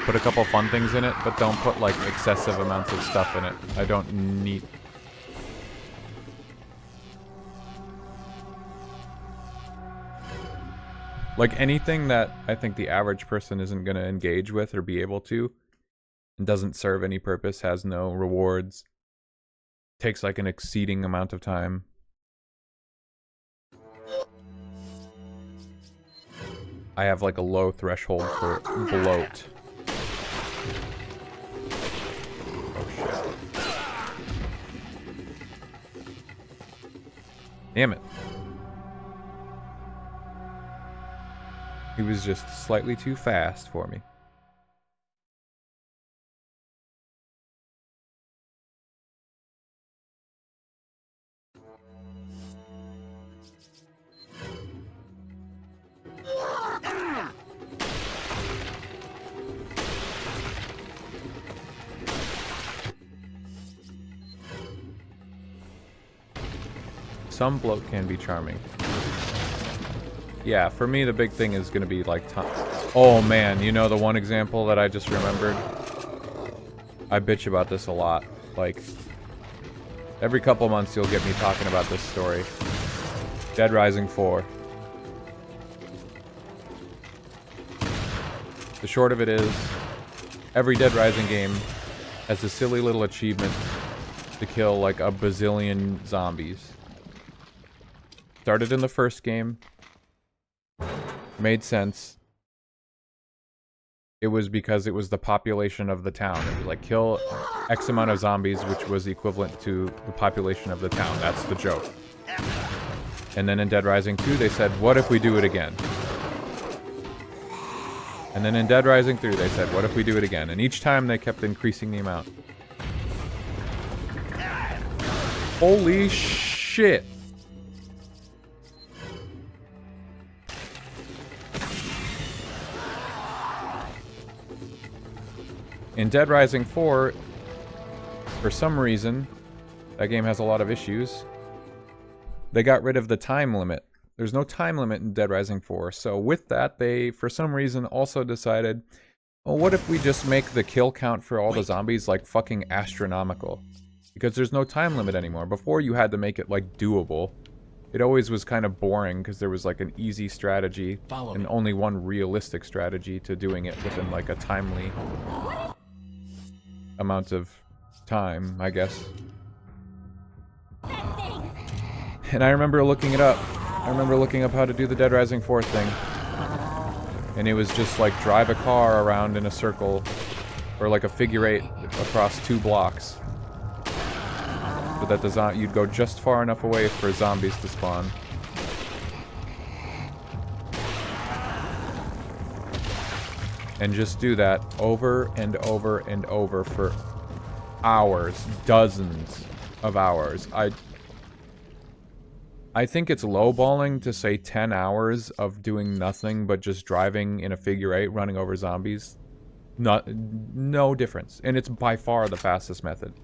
Put a couple fun things in it, but don't put, like, excessive amounts of stuff in it. I don't need... Like, anything that I think the average person isn't going to engage with or be able to, and doesn't serve any purpose, has no rewards, takes, like, an exceeding amount of time. I have, like, a low threshold for bloat. Oh, shit. Damn it. He was just slightly too fast for me. some bloat can be charming. Yeah, for me the big thing is gonna be like time. Oh man, you know the one example that I just remembered? I bitch about this a lot. Like, every couple months you'll get me talking about this story. Dead Rising 4. The short of it is, every Dead Rising game has a silly little achievement to kill like a bazillion zombies. Started in the first game. Made sense. It was because it was the population of the town. It was like, kill X amount of zombies, which was equivalent to the population of the town. That's the joke. And then in Dead Rising 2, they said, what if we do it again? And then in Dead Rising 3, they said, what if we do it again? And each time they kept increasing the amount. Holy shit! In Dead Rising 4, for some reason, that game has a lot of issues. They got rid of the time limit. There's no time limit in Dead Rising 4. So with that, they, for some reason, also decided, well, what if we just make the kill count for all the zombies, like, fucking astronomical? Because there's no time limit anymore. Before, you had to make it, like, doable. It always was kind of boring, because there was, like, an easy strategy, and only one realistic strategy to doing it within, like, a timely amount of time, I guess. And I remember looking it up. I remember looking up how to do the Dead Rising 4 thing. And it was just like drive a car around in a circle, or like a figure eight across 2 blocks. So that the you'd go just far enough away for zombies to spawn. And just do that over and over and over for hours, dozens of hours. I think it's lowballing to say 10 hours of doing nothing but just driving in a figure eight, running over zombies. No difference. And it's by far the fastest method.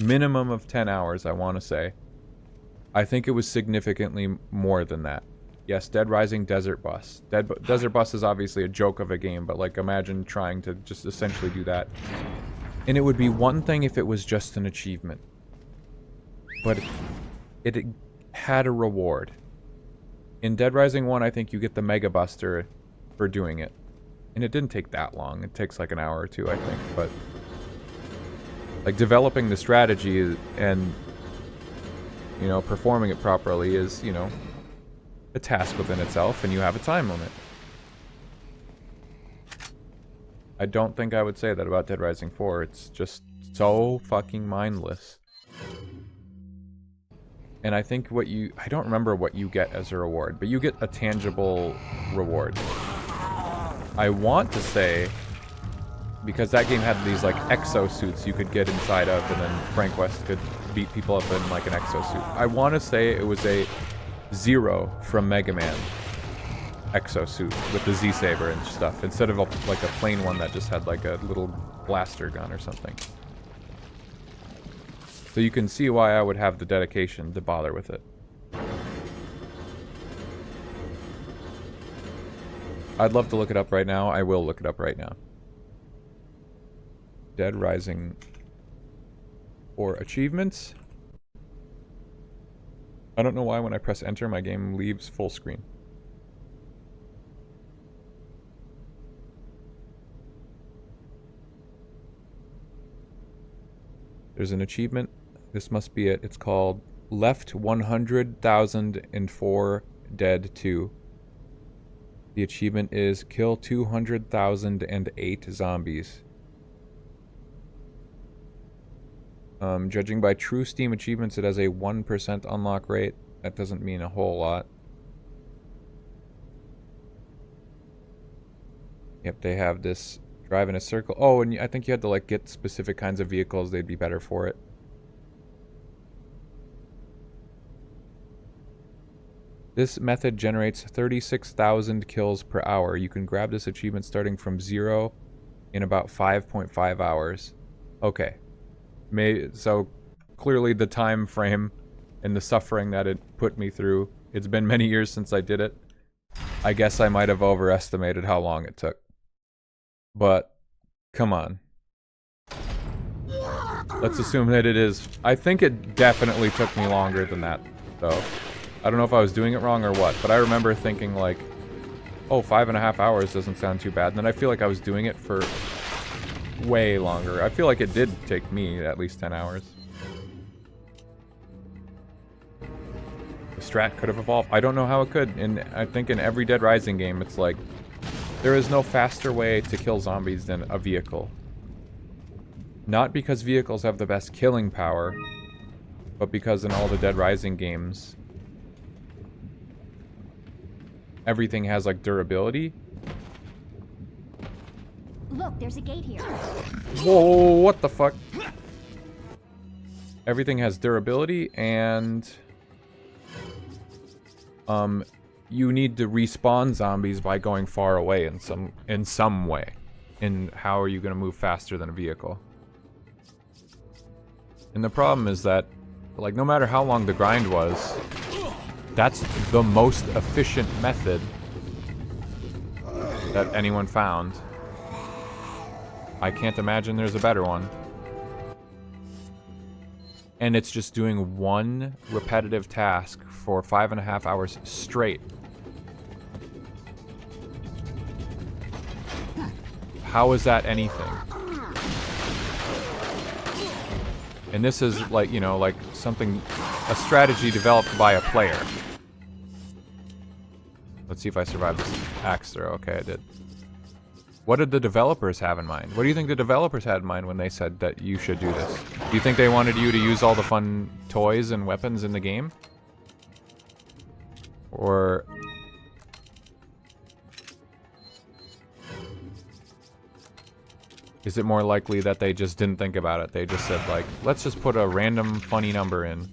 Minimum of 10 hours, I want to say. I think it was significantly more than that. Yes, Dead Rising Desert Bus. Desert Bus is obviously a joke of a game, but like imagine trying to just essentially do that. And it would be one thing if it was just an achievement. But it had a reward. In Dead Rising 1, I think you get the Mega Buster for doing it. And it didn't take that long. It takes like an hour or 2, I think. But like developing the strategy and, you know, performing it properly is, you know, a task within itself, and you have a time limit. I don't think I would say that about Dead Rising 4. It's just so fucking mindless. And I think I don't remember what you get as a reward, but you get a tangible reward. I want to say, because that game had these like exosuits you could get inside of, and then Frank West could beat people up in like an exosuit. I want to say it was a Zero from Mega Man exosuit with the Z-Saber and stuff, instead of like a plain one that just had like a little blaster gun or something. So you can see why I would have the dedication to bother with it. I'd love to look it up right now. I will look it up right now. Dead Rising 4 achievements. I don't know why when I press enter my game leaves full screen. There's an achievement. This must be it. It's called Left 100,004 Dead 2. The achievement is kill 200,008 zombies. Judging by True Steam achievements, it has a 1% unlock rate. That doesn't mean a whole lot. Yep, they have this drive in a circle. Oh, and I think you had to like get specific kinds of vehicles. They'd be better for it. This method generates 36,000 kills per hour. You can grab this achievement starting from 0 in about 5.5 hours. Okay. So clearly the time frame and the suffering that it put me through. It's been many years since I did it. I guess I might have overestimated how long it took. But, come on. Let's assume that it is. I think it definitely took me longer than that, though. I don't know if I was doing it wrong or what, but I remember thinking like, oh, 5.5 hours doesn't sound too bad. And then I feel like I was doing it for way longer. I feel like it did take me at least 10 hours. The strat could have evolved. I don't know how it could. And I think in every Dead Rising game, it's like, there is no faster way to kill zombies than a vehicle. Not because vehicles have the best killing power, but because in all the Dead Rising games, everything has like durability. Look, there's a gate here. Whoa, what the fuck? Everything has durability and you need to respawn zombies by going far away in some way. And how are you going to move faster than a vehicle? And the problem is that, like, no matter how long the grind was, that's the most efficient method that anyone found. I can't imagine there's a better one. And it's just doing one repetitive task for 5.5 hours straight. How is that anything? And this is like, you know, like something, a strategy developed by a player. Let's see if I survive this axe throw. Okay, I did. What did the developers have in mind? What do you think the developers had in mind when they said that you should do this? Do you think they wanted you to use all the fun toys and weapons in the game? Or... is it more likely that they just didn't think about it? They just said, like, let's just put a random funny number in.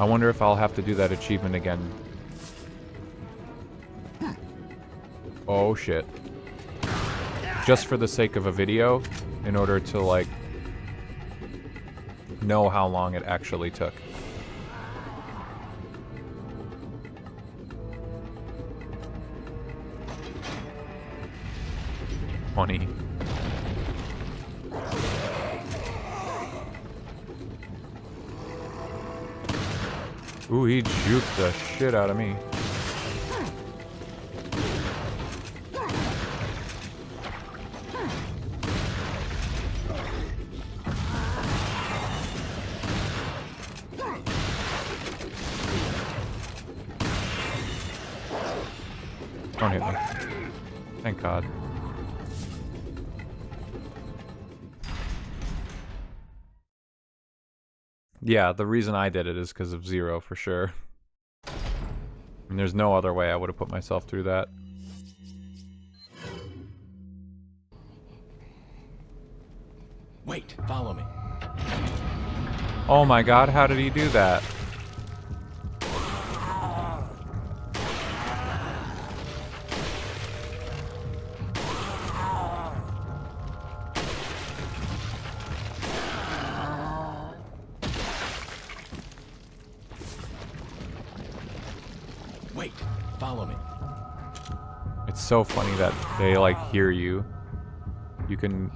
I wonder if I'll have to do that achievement again. Oh, shit. Just for the sake of a video, in order to, like, know how long it actually took. Funny. Ooh, he juked the shit out of me. Don't hit me. Thank God. Yeah, the reason I did it is because of Zero, for sure. And there's no other way I would have put myself through that. Wait, follow me. Oh my God, how did he do that? Wait, follow me. It's so funny that they, like, hear you. You can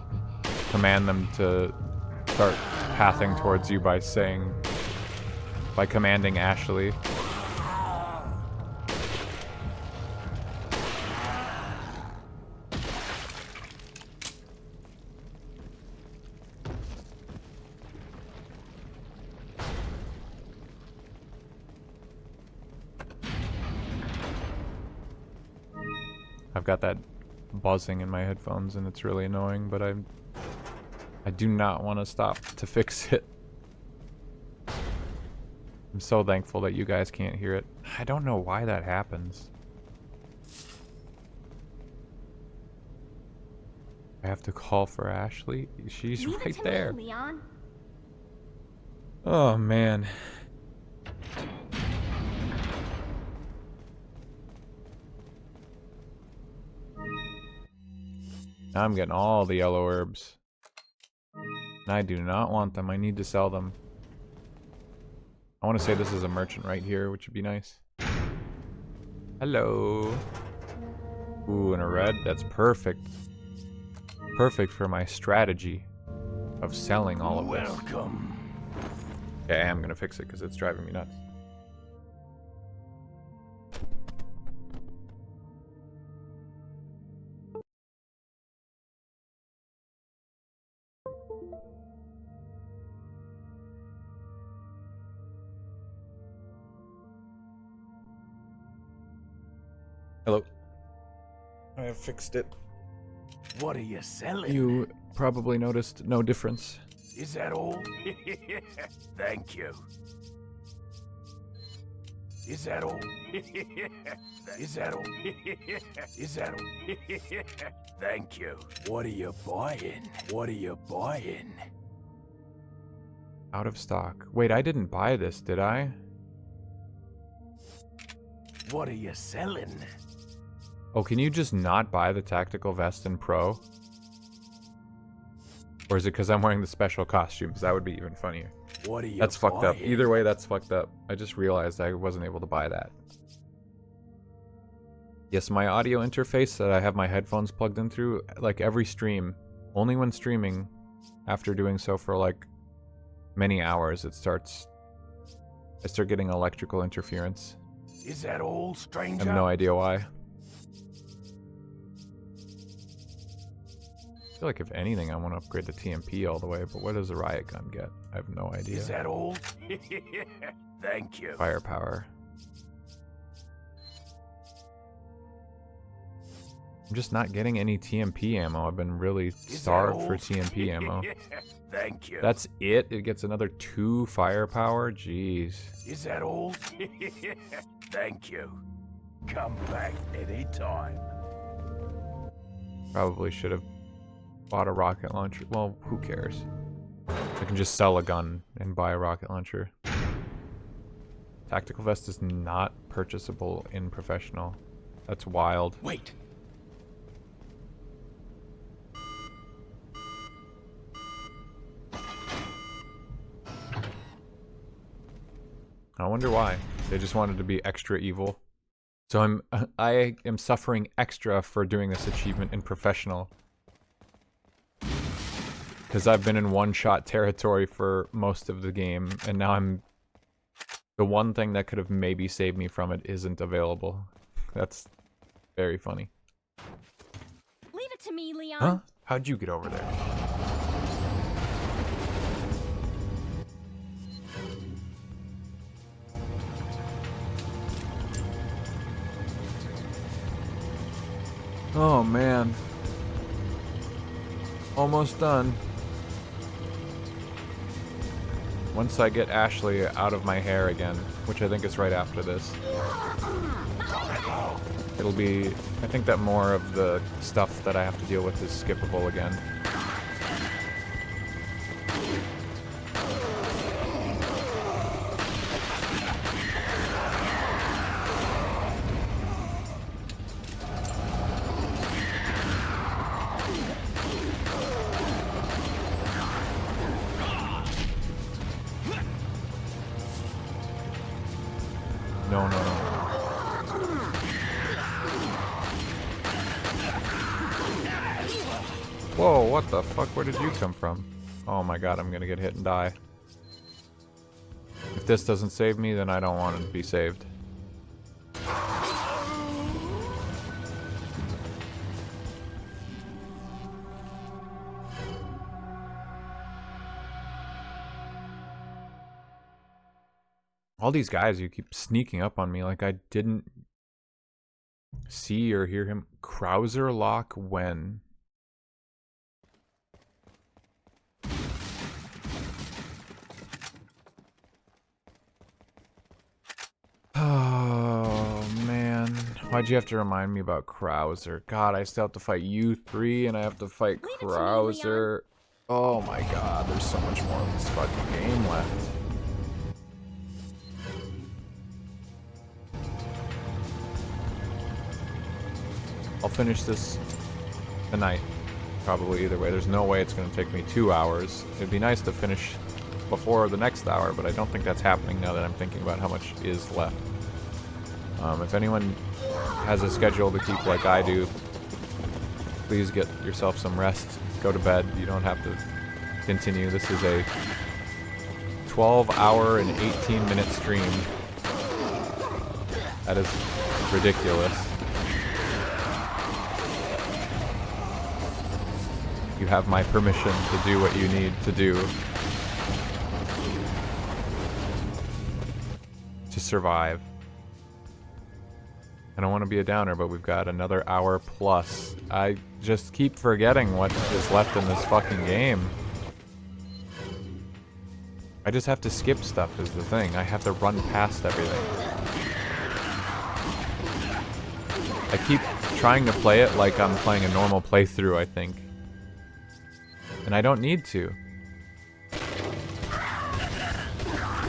command them to start pathing towards you by saying... by commanding Ashley. I've got that buzzing in my headphones and it's really annoying, but I do not want to stop to fix it. I'm so thankful that you guys can't hear it. I don't know why that happens. I have to call for Ashley? She's Leave it right to there. me, Leon. Oh, man. Now I'm getting all the yellow herbs. And I do not want them. I need to sell them. I want to say this is a merchant right here, which would be nice. Hello. Ooh, and a red. That's perfect. Perfect for my strategy of selling all of this. Welcome. Okay, I am going to fix it because it's driving me nuts. Hello. I have fixed it. What are you selling? You probably noticed no difference. Is that all? Thank you. Is that all? Is that all? Is that all? Thank you. What are you buying? What are you buying? Out of stock. Wait, I didn't buy this, did I? What are you selling? Oh, can you just not buy the tactical vest in Pro? Or is it because I'm wearing the special costumes? That would be even funnier. What are you That's fucked up. buying? Either way, that's fucked up. I just realized I wasn't able to buy that. Yes, my audio interface that I have my headphones plugged in through, like every stream, only when streaming, after doing so for like many hours, I start getting electrical interference. Is that all, I stranger? have no idea why. I feel like if anything, I want to upgrade the TMP all the way, but what does a riot gun get? I have no idea. Is that all? Thank you. Firepower. I'm just not getting any TMP ammo. I've been really Is that starved for all? TMP ammo. Thank you. That's it? It gets another 2 firepower? Jeez. Is that all? Thank you. Come back anytime. Probably should have bought a rocket launcher. Well, who cares? I can just sell a gun and buy a rocket launcher. Tactical vest is not purchasable in professional. That's wild. Wait. I wonder why. They just wanted to be extra evil. So I am suffering extra for doing this achievement in professional. Because I've been in one-shot territory for most of the game, and now the one thing that could have maybe saved me from it isn't available. That's very funny. Leave it to me, Leon. Huh? How'd you get over there? Oh man. Almost done. Once I get Ashley out of my hair again, which I think is right after this, it'll be, I think that more of the stuff that I have to deal with is skippable again. No, no, no. Whoa, what the fuck? Where did you come from? Oh my god, I'm gonna get hit and die. If this doesn't save me, then I don't want to be saved. All these guys, you keep sneaking up on me like I didn't see or hear him. Krauser lock when? Oh man, why'd you have to remind me about Krauser? God, I still have to fight you 3 and I have to fight Leave it to me, Krauser. Oh my god, there's so much more of this fucking game left. I'll finish this tonight. probably either way. There's no way it's going to take me 2 hours. It'd be nice to finish before the next hour, but I don't think that's happening now that I'm thinking about how much is left. If anyone has a schedule to keep like I do, please get yourself some rest. Go to bed. You don't have to continue. This is a 12-hour and 18-minute stream. That is ridiculous. You have my permission to do what you need to do to survive. I don't want to be a downer, but we've got another hour plus. I just keep forgetting what is left in this fucking game. I just have to skip stuff is the thing. I have to run past everything. I keep trying to play it like I'm playing a normal playthrough, I think. And I don't need to.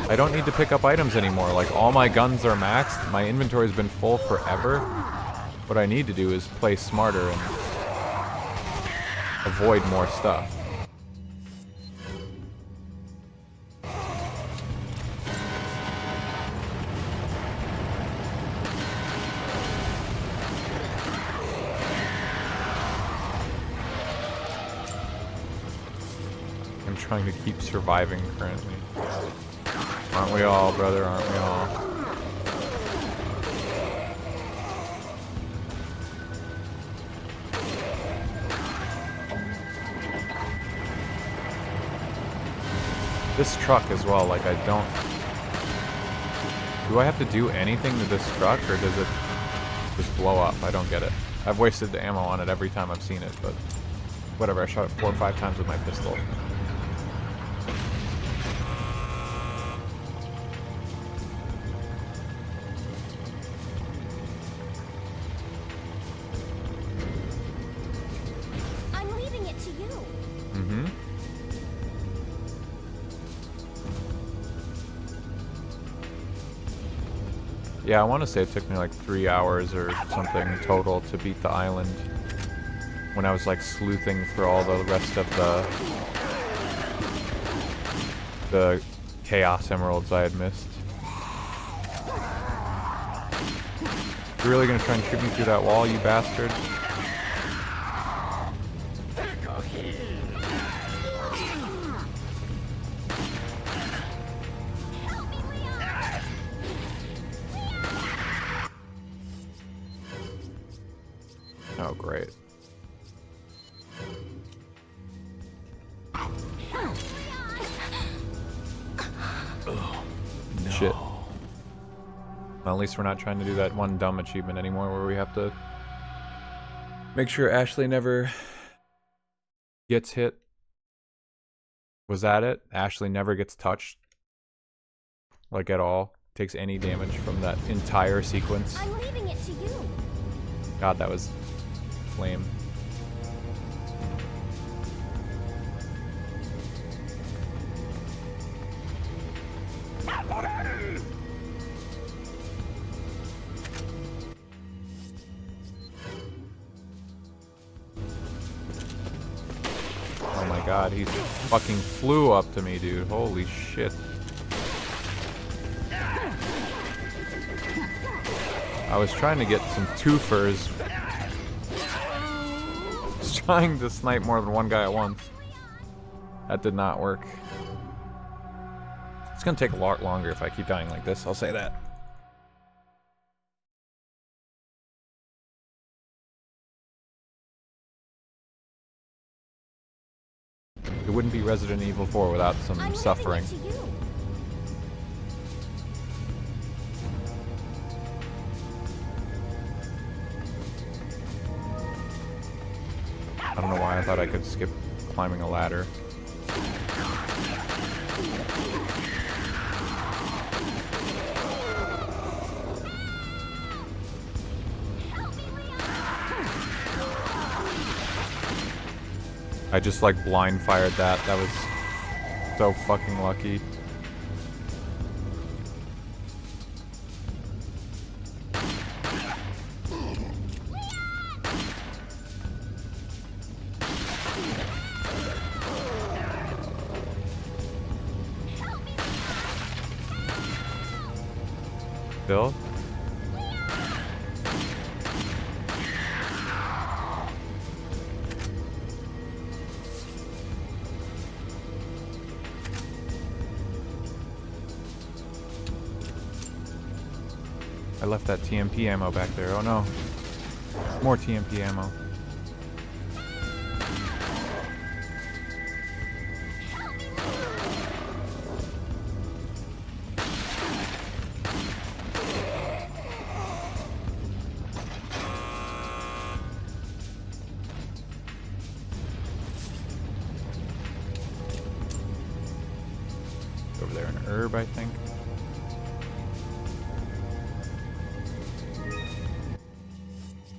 I don't need to pick up items anymore. Like, all my guns are maxed. My inventory's been full forever. What I need to do is play smarter and avoid more stuff. I'm trying to keep surviving currently. Aren't we all, brother? Aren't we all? This truck as well, like I don't... Do I have to do anything to this truck, or does it just blow up? I don't get it. I've wasted the ammo on it every time I've seen it, but... Whatever, I shot it 4 or 5 times with my pistol. Yeah, I want to say it took me like 3 hours or something total to beat the island. When I was like sleuthing for all the rest of the Chaos Emeralds I had missed. You're really gonna try and shoot me through that wall, you bastard? Oh, great. Oh, no. Shit. Well, at least we're not trying to do that one dumb achievement anymore where we have to make sure Ashley never gets hit. Was that it? Ashley never gets touched? Like at all? Takes any damage from that entire sequence? I'm leaving it to you. God, that was lame. Oh my god, he fucking flew up to me, dude. Holy shit. I was trying to get some twofers. I was trying to snipe more than one guy at once. That did not work. It's gonna take a lot longer if I keep dying like this, I'll say that. It wouldn't be Resident Evil 4 without some suffering. I don't know why I thought I could skip climbing a ladder. I just like blind fired that. That was so fucking lucky. Still? I left that TMP ammo back there. Oh no. More TMP ammo. Over there, an herb, I think.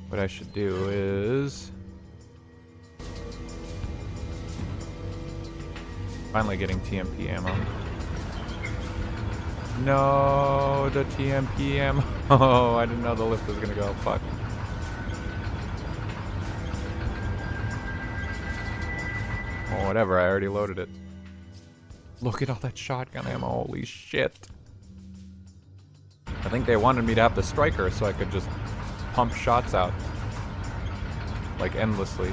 What I should do is finally getting TMP ammo. No, the TMP ammo. Oh, I didn't know the lift was gonna go. Fuck. Oh, whatever. I already loaded it. Look at all that shotgun ammo. Holy shit. I think they wanted me to have the striker so I could just pump shots out. Like endlessly.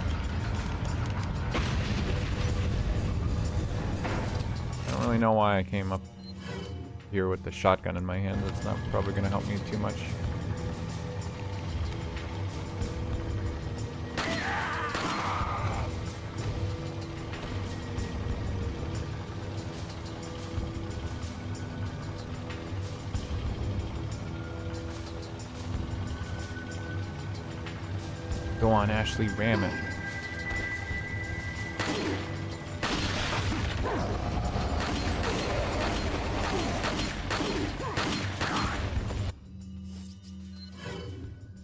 I don't really know why I came up here with the shotgun in my hand. That's not probably going to help me too much. Go on, Ashley, ram it.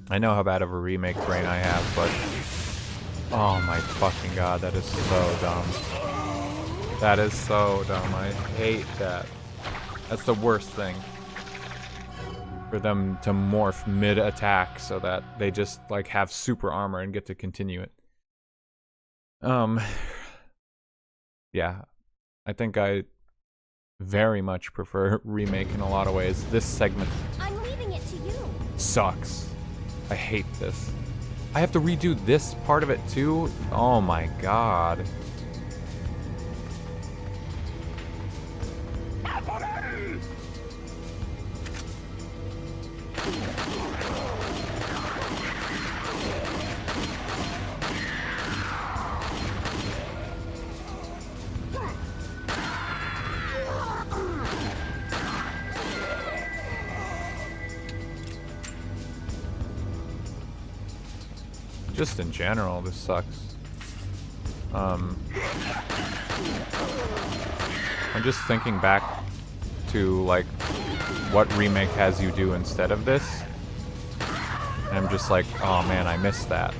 I know how bad of a remake brain I have, but oh my fucking god, that is so dumb. That is so dumb. I hate that. That's the worst thing. For them to morph mid-attack so that they just like have super armor and get to continue it. Yeah. I think I very much prefer remake in a lot of ways. This segment I'm leaving it to you. sucks. I hate this. I have to redo this part of it too? Oh my god. Just in general, this sucks. I'm just thinking back to like what remake has you do instead of this. And I'm just like, oh man, I missed that.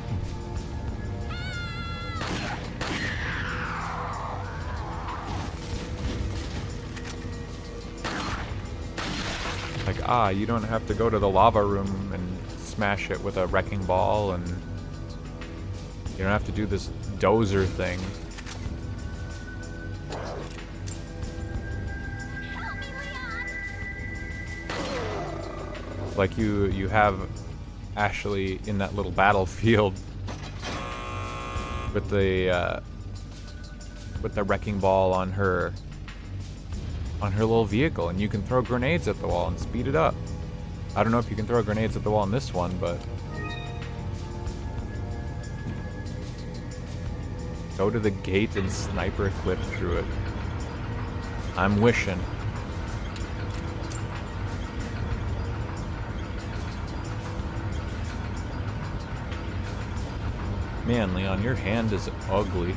Like, you don't have to go to the lava room and smash it with a wrecking ball, and you don't have to do this dozer thing. Like you have Ashley in that little battlefield with the wrecking ball on her little vehicle, and you can throw grenades at the wall and speed it up. I don't know if you can throw grenades at the wall in this one, but go to the gate and sniper clip through it. I'm wishing. Man, Leon, your hand is ugly.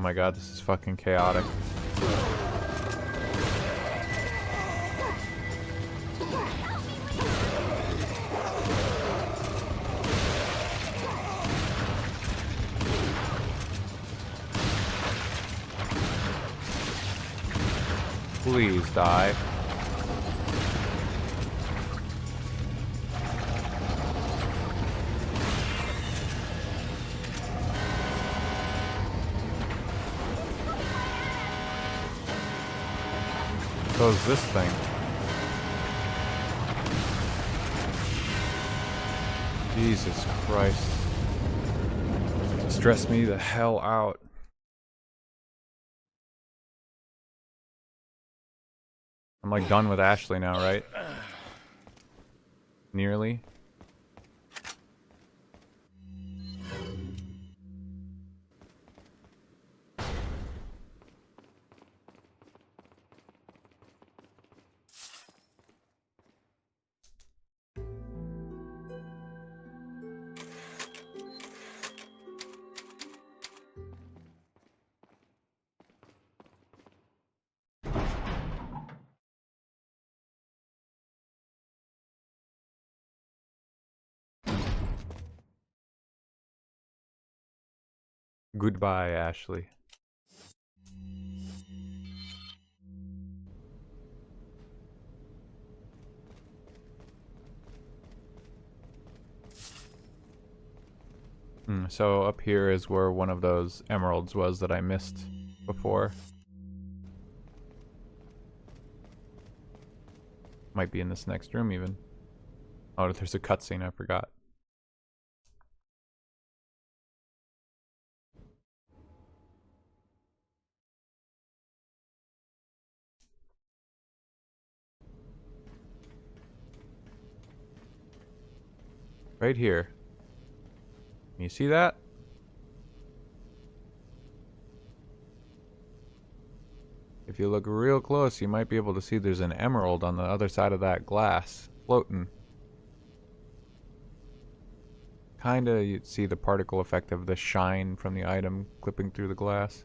my god, this is fucking chaotic. Please die. So is this thing. Jesus Christ. Stress me the hell out. I'm like done with Ashley now, right? Nearly. Goodbye, Ashley. So up here is where one of those emeralds was that I missed before. Might be in this next room even. Oh, there's a cutscene, I forgot. Right here. You see that? If you look real close, you might be able to see there's an emerald on the other side of that glass, floating. Kinda, you'd see the particle effect of the shine from the item clipping through the glass.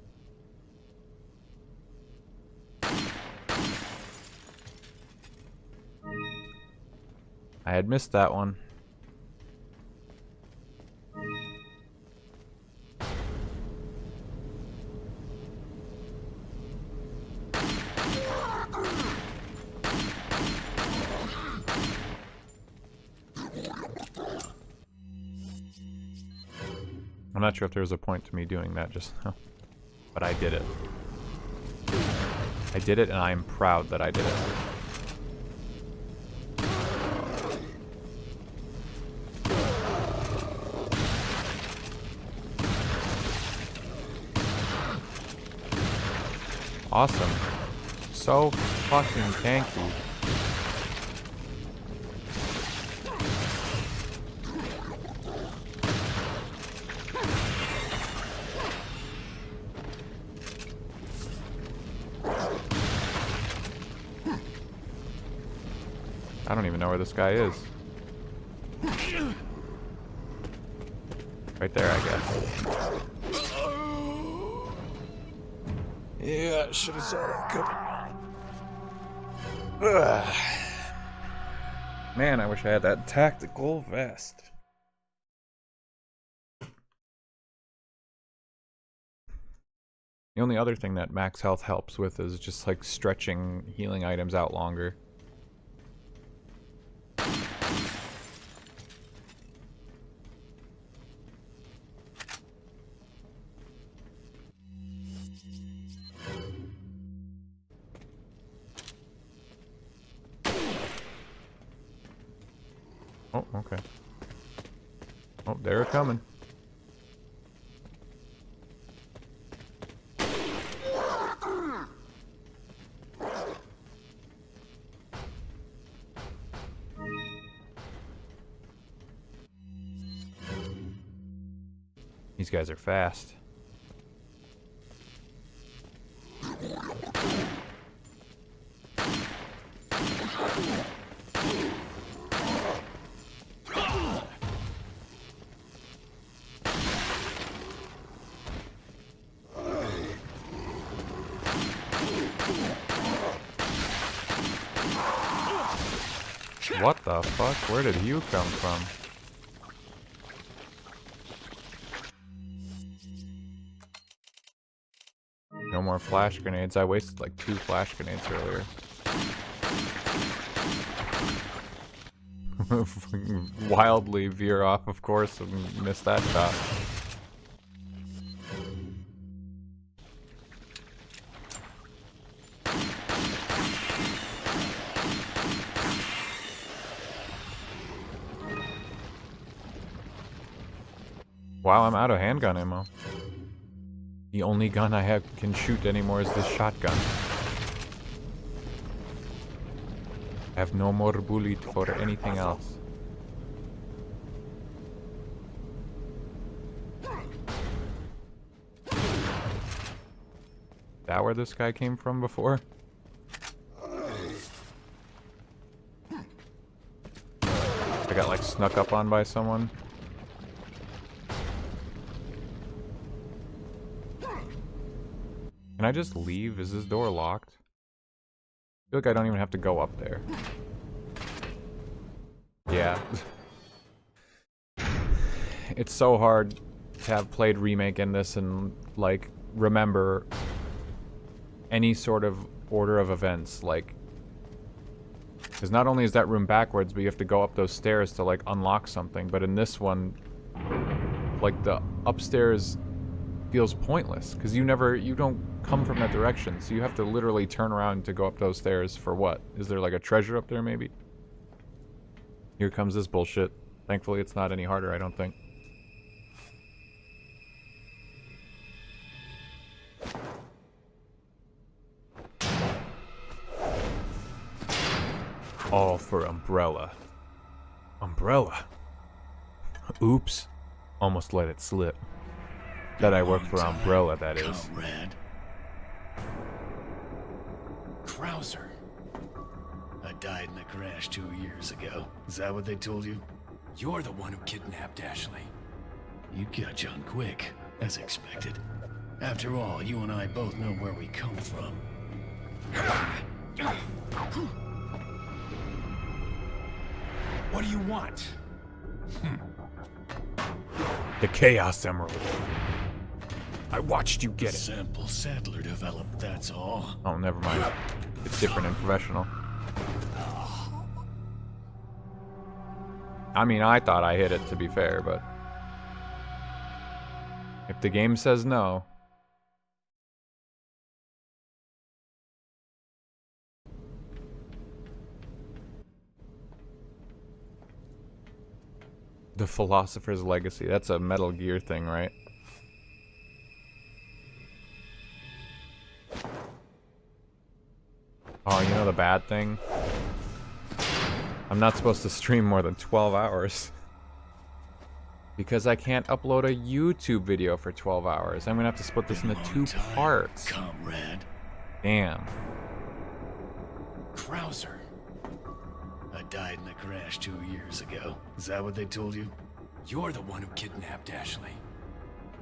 I had missed that one. I'm not sure if there was a point to me doing that just now, but I did it. I did it, and I am proud that I did it. Awesome. So fucking tanky. I don't even know where this guy is. Right there, I guess. Yeah, I should have saw that coming. Ugh. Man, I wish I had that tactical vest. The only other thing that max health helps with is just like stretching healing items out longer. Oh, okay. Oh, they're coming. These guys are fast. What the fuck? Where did you come from? No more flash grenades. I wasted like 2 flash grenades earlier. Wildly veer off, of course, and miss that shot. Wow, I'm out of handgun ammo. The only gun I can shoot anymore is this shotgun. I have no more bullet for anything else. Is that where this guy came from before? I got like snuck up on by someone. Can I just leave? Is this door locked? I feel like I don't even have to go up there. Yeah. It's so hard to have played Remake in this and, like, remember any sort of order of events, like... Because not only is that room backwards, but you have to go up those stairs to, like, unlock something. But in this one, like, the upstairs feels pointless. Because you don't come from that direction. So you have to literally turn around to go up those stairs for what? Is there, like, a treasure up there, maybe? Here comes this bullshit. Thankfully, it's not any harder, I don't think. All for Umbrella. Umbrella? Oops. Almost let it slip. That I work for Umbrella, that is. Comrade. Krauser. I died in a crash 2 years ago. Is that what they told you? You're the one who kidnapped Ashley. You got on quick, as expected. After all, you and I both know where we come from. What do you want? The Chaos Emerald. I watched you get it. Sample Sadler developed, that's all. Oh, never mind. It's different in professional. I mean, I thought I hit it, to be fair, but... if the game says no... The Philosopher's Legacy. That's a Metal Gear thing, right? Oh, you know the bad thing? I'm not supposed to stream more than 12 hours. Because I can't upload a YouTube video for 12 hours. I'm gonna have to split this into 2 parts. Comrade. Damn. Krauser. I died in a crash 2 years ago. Is that what they told you? You're the one who kidnapped Ashley.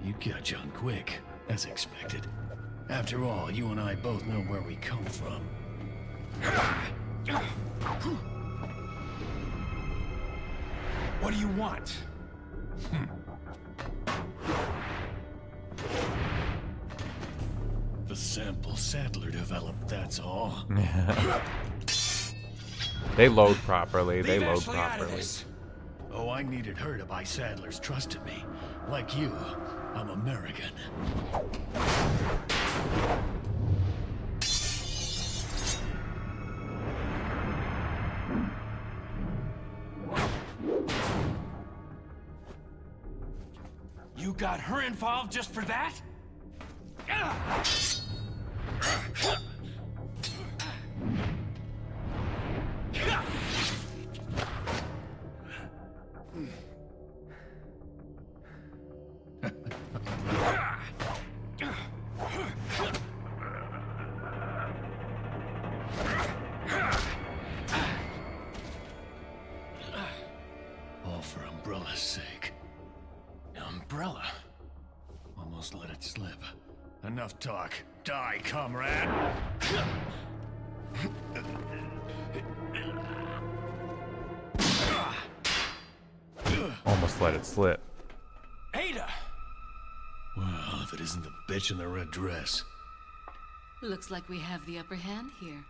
You got on quick, as expected. After all, you and I both know where we come from. What do you want? The sample Sadler developed, that's all. They load properly. They Leave load Ashley out of properly. this. Oh, I needed her to buy Sadler's trust in me. Like you, I'm American. You got her involved just for that? All for Umbrella's sake. Umbrella. Almost let it slip. Enough talk. Die, comrade! almost let it slip. Ada! Well, if it isn't the bitch in the red dress. Looks like we have the upper hand here.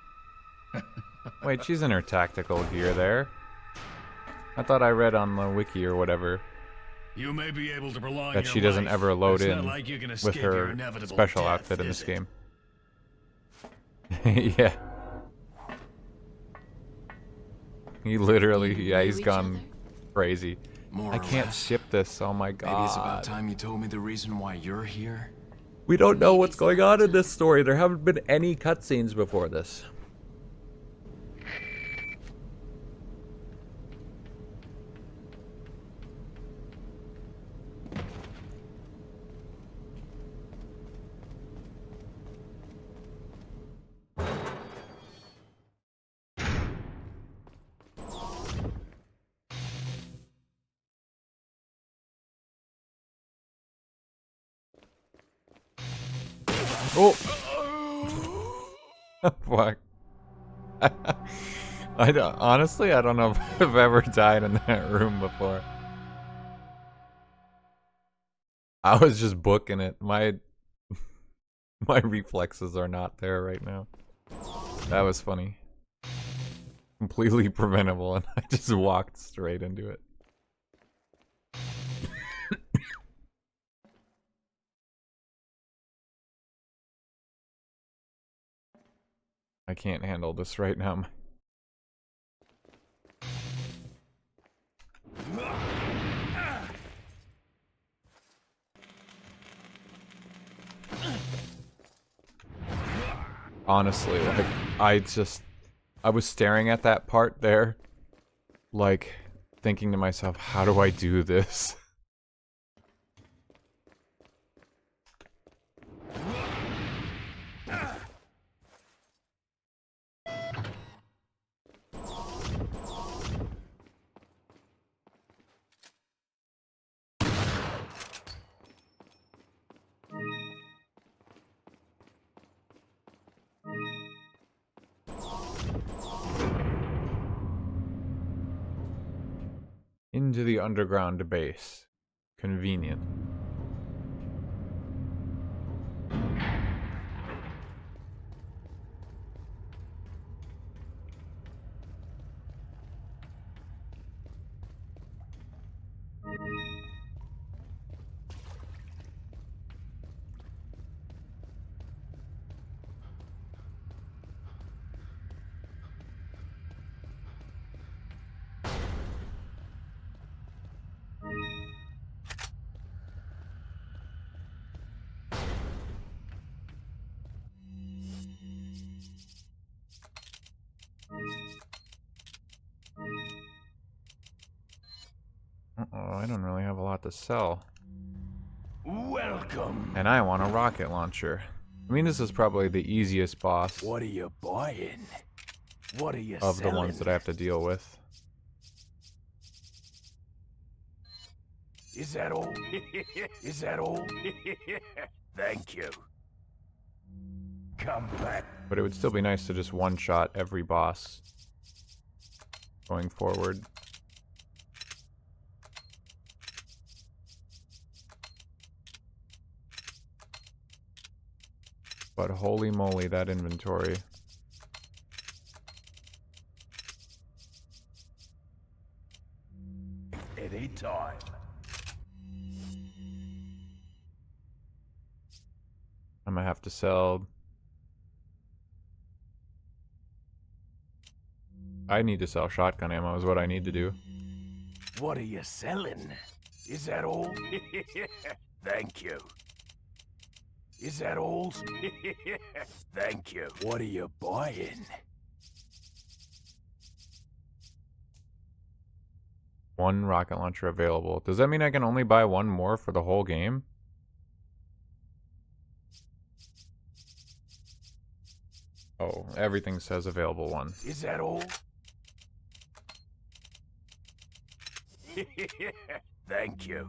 Wait, she's in her tactical gear there. I thought I read on the wiki or whatever You may be able to prolong that your she doesn't life, ever but load it's not in like you can with escape your her inevitable special death, outfit in is this it? game. Yeah. He literally, yeah, he's knew each gone other? crazy. More I or can't less. ship this, oh my Maybe it's about god. time you told me the reason why you're here. We don't know Maybe what's going some on in this time. story. There haven't been any cutscenes before this. Oh! Fuck. Honestly, I don't know if I've ever died in that room before. I was just booking it. My reflexes are not there right now. That was funny. Completely preventable, and I just walked straight into it. I can't handle this right now. Honestly, like, I was staring at that part there, like, thinking to myself, how do I do this? Into the underground base. Convenient. Uh-oh, I don't really have a lot to sell. Welcome. And I want a rocket launcher. I mean, this is probably the easiest boss What are you buying? What are you of selling? the ones that I have to deal with. Is that all? Is that all? Thank you. Come back. But it would still be nice to just one-shot every boss going forward. But holy moly, that inventory. Anytime. I'm gonna have to sell. I need to sell shotgun ammo is what I need to do. What are you selling? Is that all? Thank you. Is that all? Thank you. What are you buying? One rocket launcher available. Does that mean I can only buy one more for the whole game? Oh, everything says available one. Is that all? Thank you.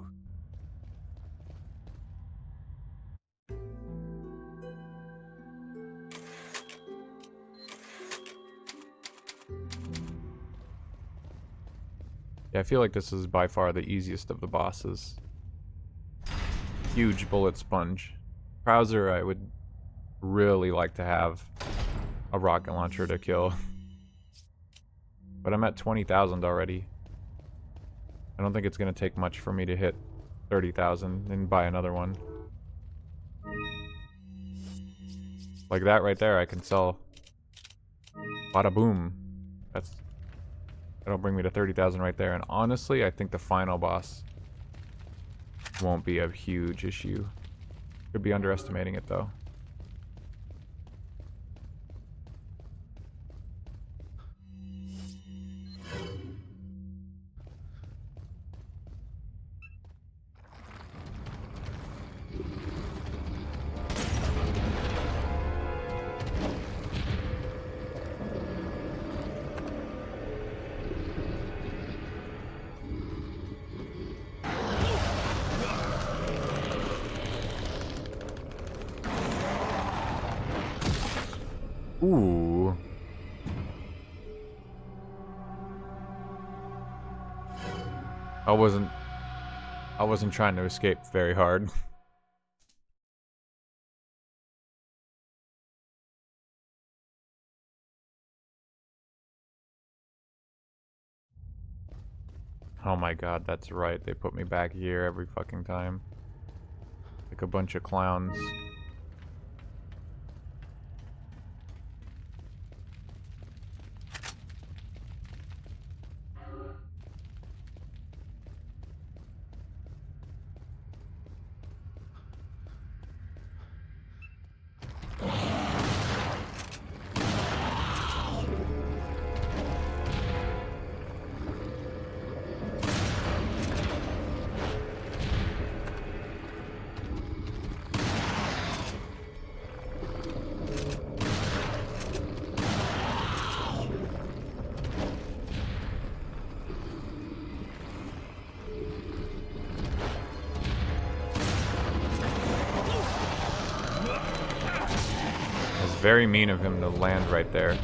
Yeah, I feel like this is by far the easiest of the bosses. Huge bullet sponge. Krauser, I would really like to have a rocket launcher to kill. But I'm at 20,000 already. I don't think it's going to take much for me to hit 30,000 and buy another one. Like that right there, I can sell. Bada boom. That'll bring me to 30,000 right there. And honestly, I think the final boss won't be a huge issue. Could be underestimating it though. Ooh. I wasn't trying to escape very hard. Oh my god, that's right. They put me back here every fucking time. Like a bunch of clowns. Very mean of him to land right there.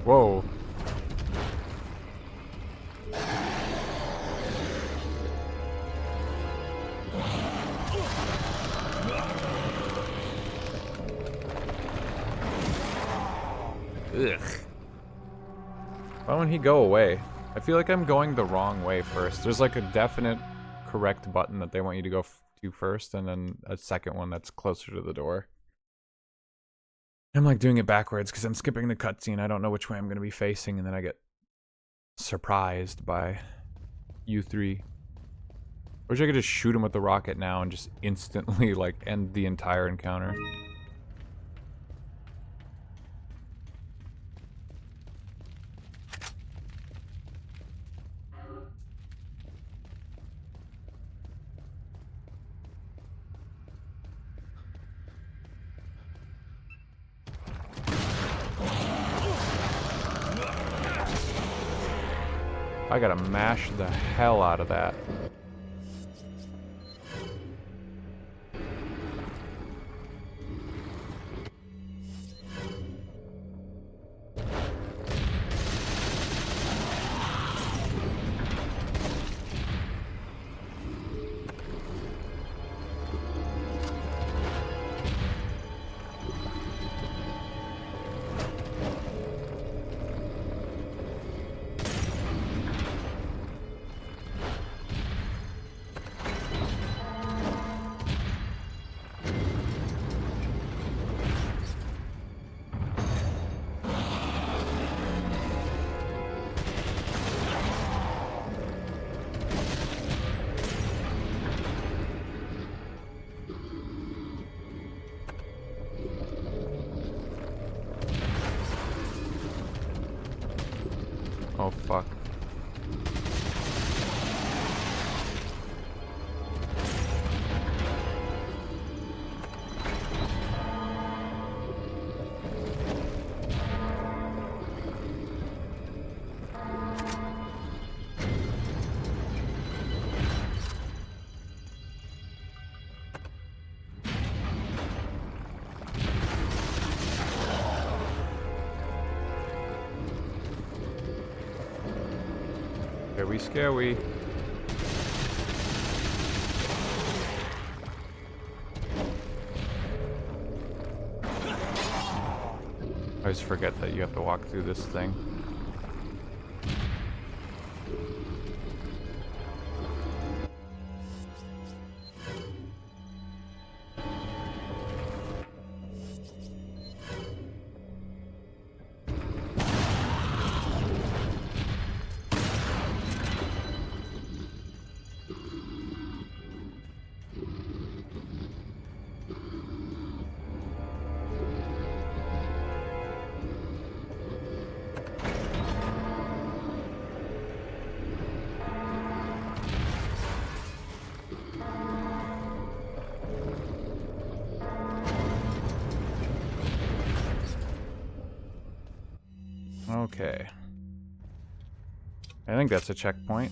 Whoa. Ugh. Why won't he go away? I feel like I'm going the wrong way first. There's like a definite correct button that they want you to go to first, and then a second one that's closer to the door. I'm like doing it backwards because I'm skipping the cutscene. I don't know which way I'm going to be facing, and then I get surprised by U3. I wish I could just shoot him with the rocket now and just instantly like end the entire encounter. I gotta mash the hell out of that. Oh, fuck. Scary, scary. I always forget that you have to walk through this thing. Okay. I think that's a checkpoint.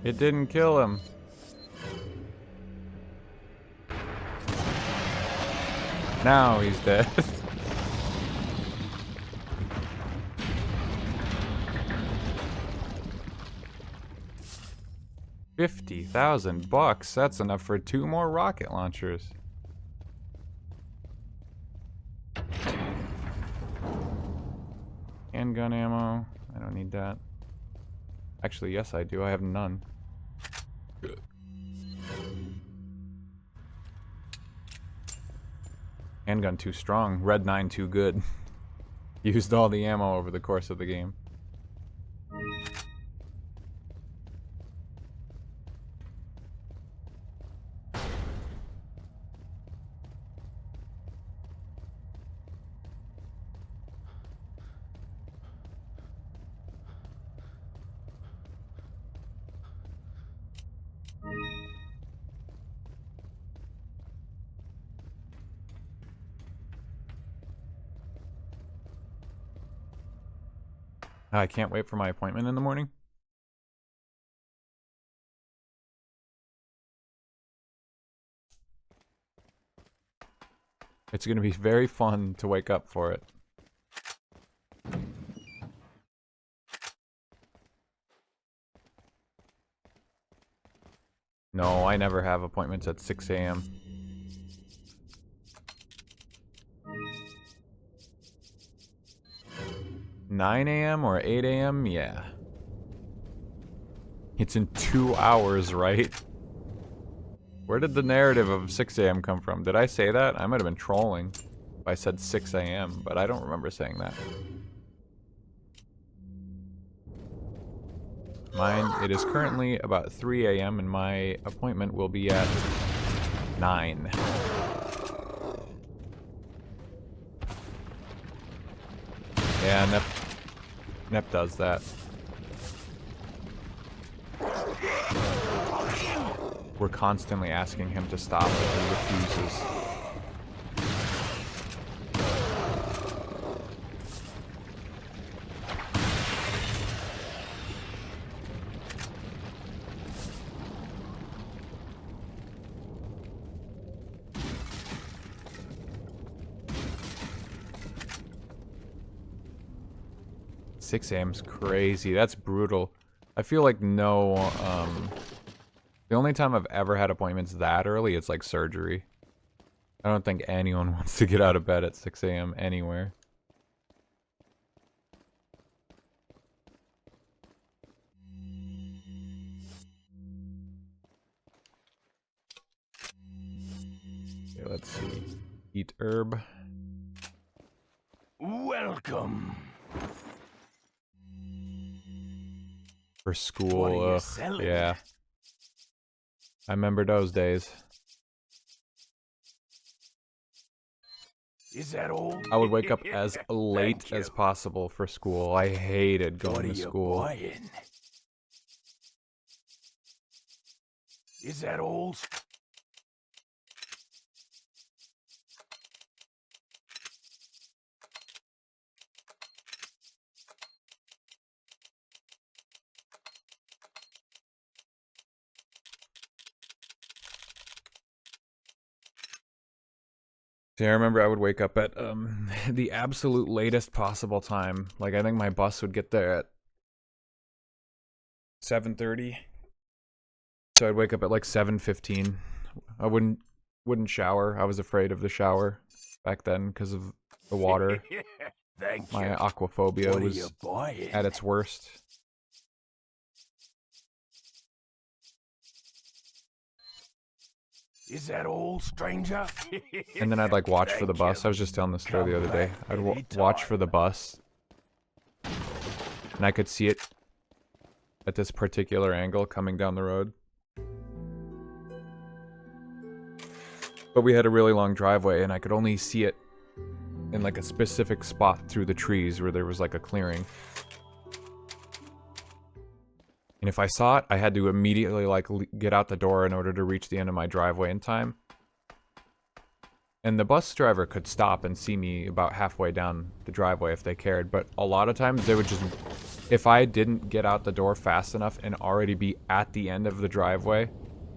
It didn't kill him. Now he's dead. $50,000. That's enough for 2 more rocket launchers. Handgun ammo. I don't need that. Actually, yes, I do. I have none. Handgun too strong. Red 9 too good. Used all the ammo over the course of the game. I can't wait for my appointment in the morning. It's going to be very fun to wake up for it. No, I never have appointments at 6 a.m. $9 a.m. or 8 a.m.? Yeah. It's in 2 hours, right? Where did the narrative of 6 a.m. come from? Did I say that? I might have been trolling if I said 6 a.m., but I don't remember saying that. Mine, it is currently about 3 a.m. and my appointment will be at 9. Yeah, Nep does that. We're constantly asking him to stop, but he refuses. 6 a.m.'s crazy. That's brutal. I feel like the only time I've ever had appointments that early, it's like surgery. I don't think anyone wants to get out of bed at 6 a.m. anywhere. Okay, let's see. Eat herb. Welcome. For What school, are you selling? yeah. I remember those days. Is that all? I would wake up as late Thank you. as possible for school. I hated What going are to you school. buying? Is that all? See, I remember I would wake up at the absolute latest possible time. Like, I think my bus would get there at 7:30. So I'd wake up at like 7:15. I wouldn't shower. I was afraid of the shower back then because of the water. Thank My you. aquaphobia What are was you buying? at its worst. Is that all, stranger? And then I'd like watch for the Thank bus. you. I was just telling this story the Come other day. back I'd anytime. watch for the bus. And I could see it at this particular angle coming down the road. But we had a really long driveway and I could only see it in like a specific spot through the trees where there was like a clearing. And if I saw it, I had to immediately like get out the door in order to reach the end of my driveway in time. And the bus driver could stop and see me about halfway down the driveway if they cared, but a lot of times they would just, if I didn't get out the door fast enough and already be at the end of the driveway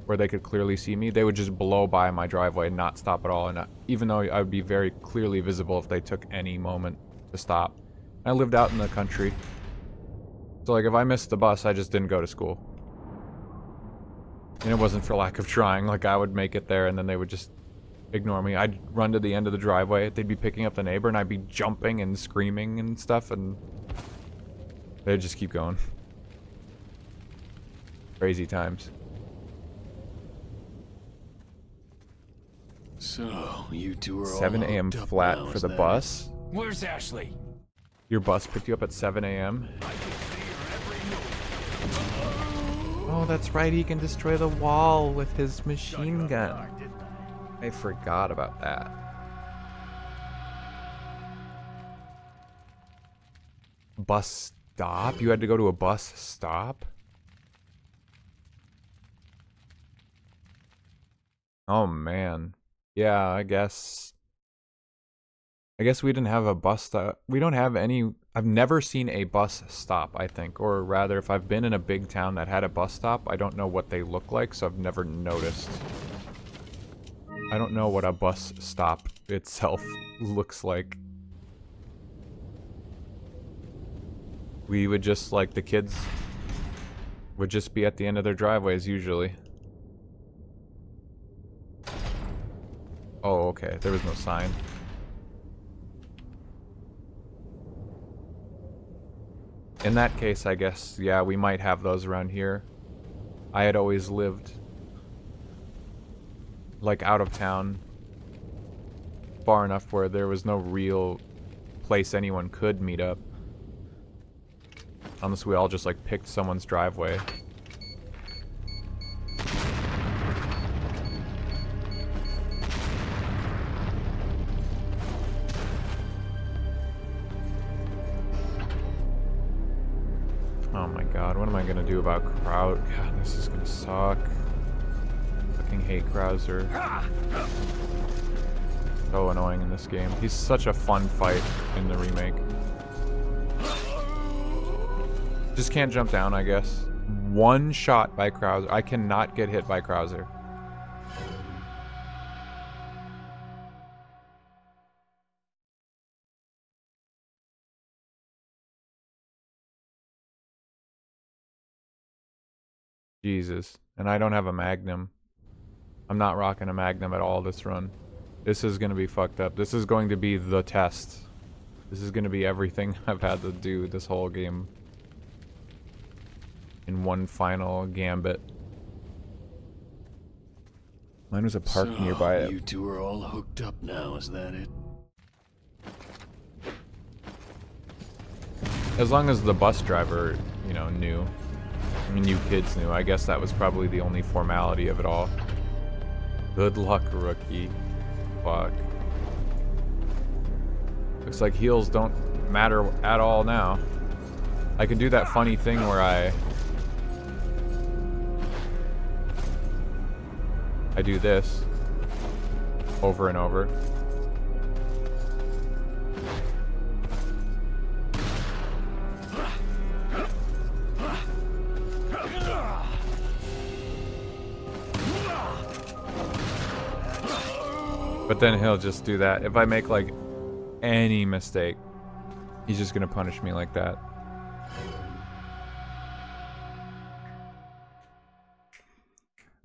where they could clearly see me, they would just blow by my driveway and not stop at all. And even though I would be very clearly visible if they took any moment to stop. I lived out in the country. So like if I missed the bus, I just didn't go to school. And it wasn't for lack of trying. Like I would make it there and then they would just ignore me. I'd run to the end of the driveway. They'd be picking up the neighbor and I'd be jumping and screaming and stuff and they'd just keep going. Crazy times. So, you two are all 7 a.m. hooked up flat now, for is the that bus. Where's Ashley? Your bus picked you up at 7 a.m.? I can see her every move. Oh, that's right. He can destroy the wall with his machine Got gun. dark, didn't I? I forgot about that. Bus stop? You had to go to a bus stop? Oh man. Yeah, I guess we didn't have a bus stop. We don't have any. I've never seen a bus stop, I think. Or rather, if I've been in a big town that had a bus stop, I don't know what they look like, so I've never noticed. I don't know what a bus stop itself looks like. We would just, like, the kids would just be at the end of their driveways, usually. Oh, okay. There was no sign. In that case, I guess, yeah, we might have those around here. I had always lived, like, out of town, far enough where there was no real place anyone could meet up. Unless we all just, like, picked someone's driveway. Oh my god, what am I gonna do about Kraut? God, this is gonna suck. Fucking hate Krauser. So annoying in this game. He's such a fun fight in the remake. Just can't jump down, I guess. One shot by Krauser. I cannot get hit by Krauser. Jesus. And I don't have a Magnum. I'm not rocking a Magnum at all this run. This is gonna be fucked up. This is going to be the test. This is gonna be everything I've had to do this whole game. In one final gambit. Mine was a park So, nearby it. you two are all hooked up now, is that it? As long as the bus driver, you know, knew. I mean, you kids knew. I guess that was probably the only formality of it all. Good luck, rookie. Fuck. Looks like heals don't matter at all now. I can do that funny thing where I do this over and over. But then he'll just do that. If I make like any mistake, he's just gonna punish me like that.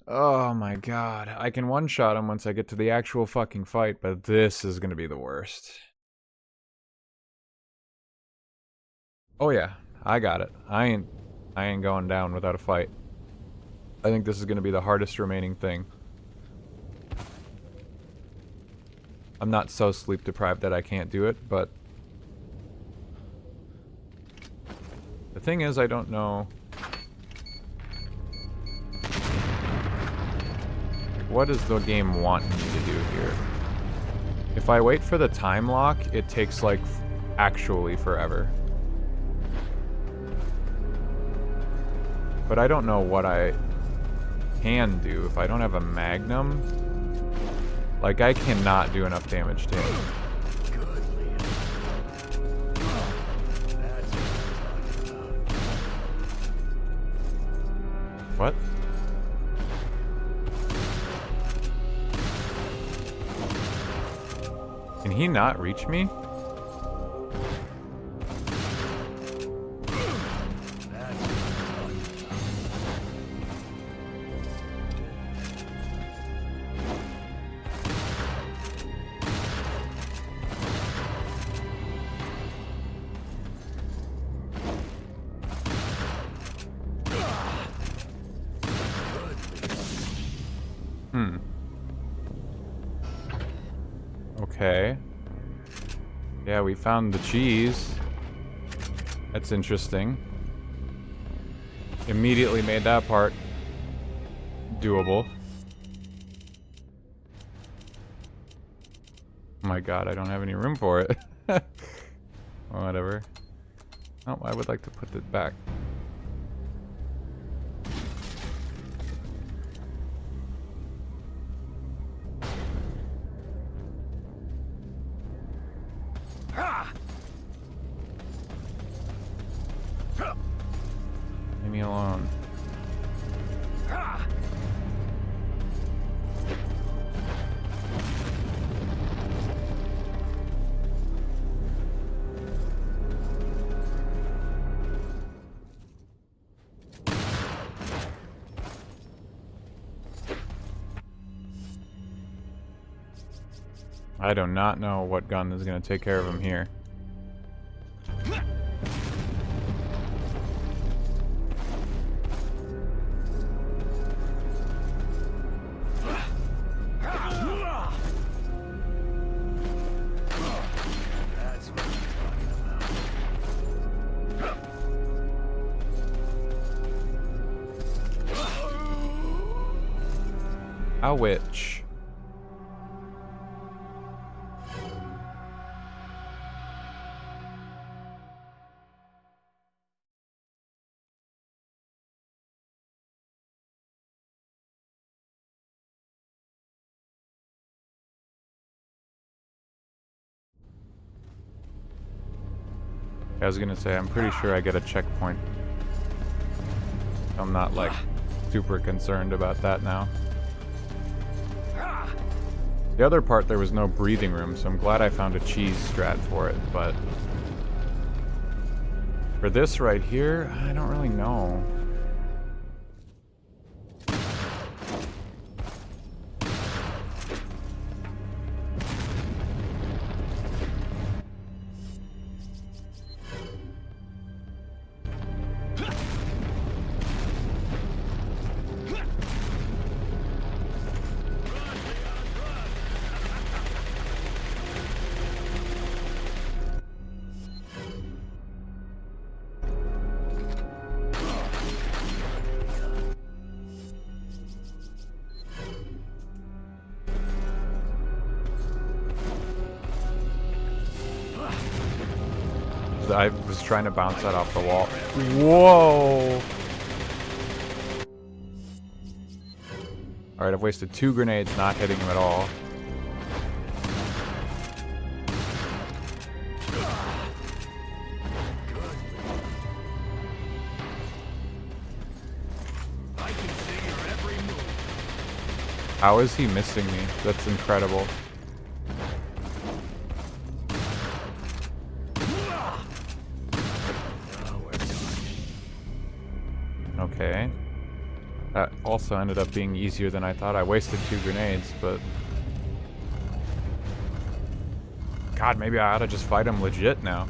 Oh my god. I can one-shot him once I get to the actual fucking fight, but this is gonna be the worst. Oh yeah, I got it. I ain't going down without a fight. I think this is gonna be the hardest remaining thing. I'm not so sleep deprived that I can't do it, but the thing is I don't know. What does the game want me to do here? If I wait for the time lock, it takes like actually forever. But I don't know what I can do if I don't have a magnum. Like, I cannot do enough damage to him. What? Can he not reach me? Okay. Yeah, we found the cheese. That's interesting. Immediately made that part doable. Oh my god, I don't have any room for it. Whatever. Oh, I would like to put it back. Leave me alone. I do not know what gun is going to take care of him here. A witch. I was gonna say, I'm pretty sure I get a checkpoint. I'm not, like, super concerned about that now. The other part, there was no breathing room, so I'm glad I found a cheese strat for it, but... for this right here, I don't really know. I was trying to bounce that off the wall. Whoa! Alright, I've wasted 2 grenades not hitting him at all. How is he missing me? That's incredible. Okay. That also ended up being easier than I thought. I wasted 2 grenades, but... God, maybe I ought to just fight him legit now.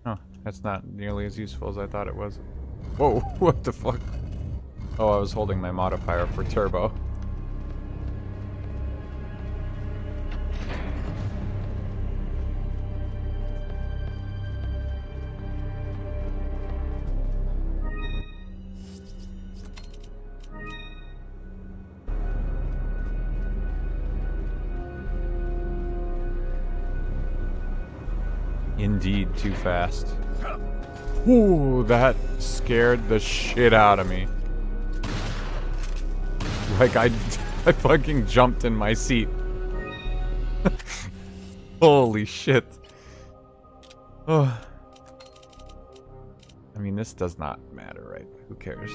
Huh, that's not nearly as useful as I thought it was. Whoa, what the fuck? Oh, I was holding my modifier for turbo. Indeed, too fast. Ooh, that scared the shit out of me. Like, I fucking jumped in my seat. Holy shit. Oh. I mean, this does not matter, right? Who cares?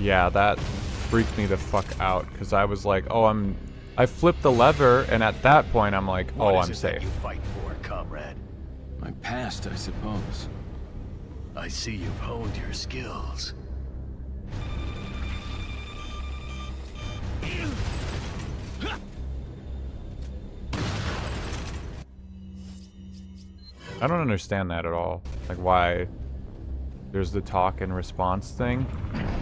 Yeah, that freaked me the fuck out, because I was like, oh, I flipped the lever, and at that point I'm like, oh, I'm safe. What is it that you fight for, comrade? My past, I suppose. I see you've honed your skills. I don't understand that at all. Like, why there's the talk and response thing.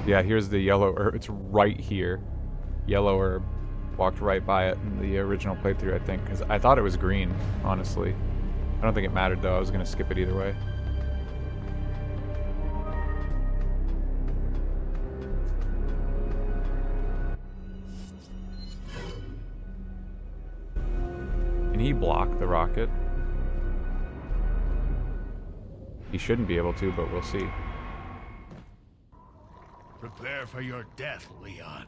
Yeah, here's the yellow herb. It's right here. Yellow herb. Walked right by it in the original playthrough, I think, because I thought it was green, honestly. I don't think it mattered, though. I was going to skip it either way. Can he block the rocket? He shouldn't be able to, but we'll see. Prepare for your death, Leon.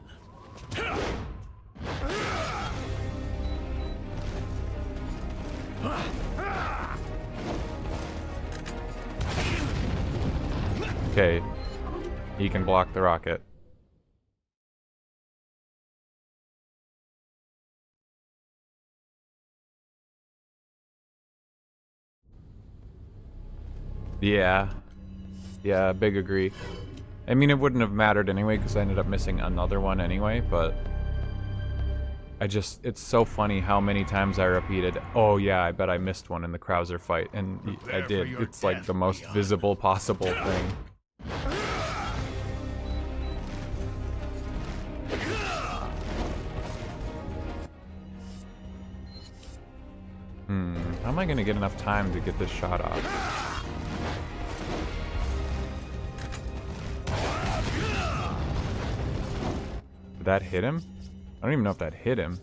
Okay. He can block the rocket. Yeah. Yeah, big agree. I mean, it wouldn't have mattered anyway, because I ended up missing another one anyway, but... it's so funny how many times I repeated, oh yeah, I bet I missed one in the Krauser fight, and I did. It's like the most visible possible thing. How am I gonna get enough time to get this shot off? Did that hit him? I don't even know if that hit him.